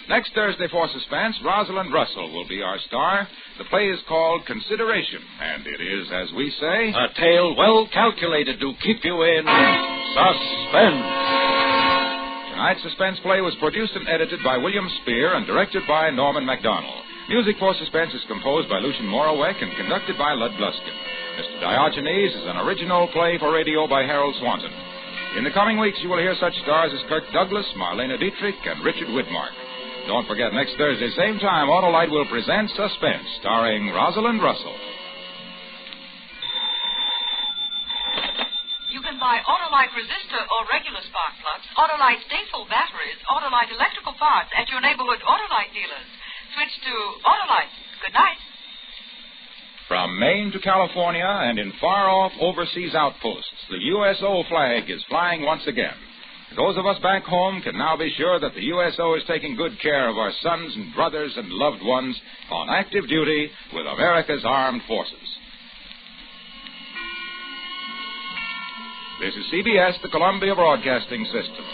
Next Thursday for Suspense, Rosalind Russell will be our star. The play is called Consideration, and it is, as we say, a tale well calculated to keep you in suspense. Tonight's Suspense play was produced and edited by William Spear and directed by Norman MacDonald. Music for Suspense is composed by Lucian Morawek and conducted by Lud Gluskin. Mr. Diogenes is an original play for radio by Harold Swanton. In the coming weeks, you will hear such stars as Kirk Douglas, Marlena Dietrich, and Richard Widmark. Don't forget, next Thursday, same time, Autolite will present Suspense, starring Rosalind Russell. You can buy Autolite resistor or regular spark plugs, Autolite stateful batteries, Autolite electrical parts at your neighborhood Autolite dealers. Switch to Autolite. Good night. From Maine to California and in far-off overseas outposts, the USO flag is flying once again. Those of us back home can now be sure that the USO is taking good care of our sons and brothers and loved ones on active duty with America's armed forces. This is CBS, the Columbia Broadcasting System.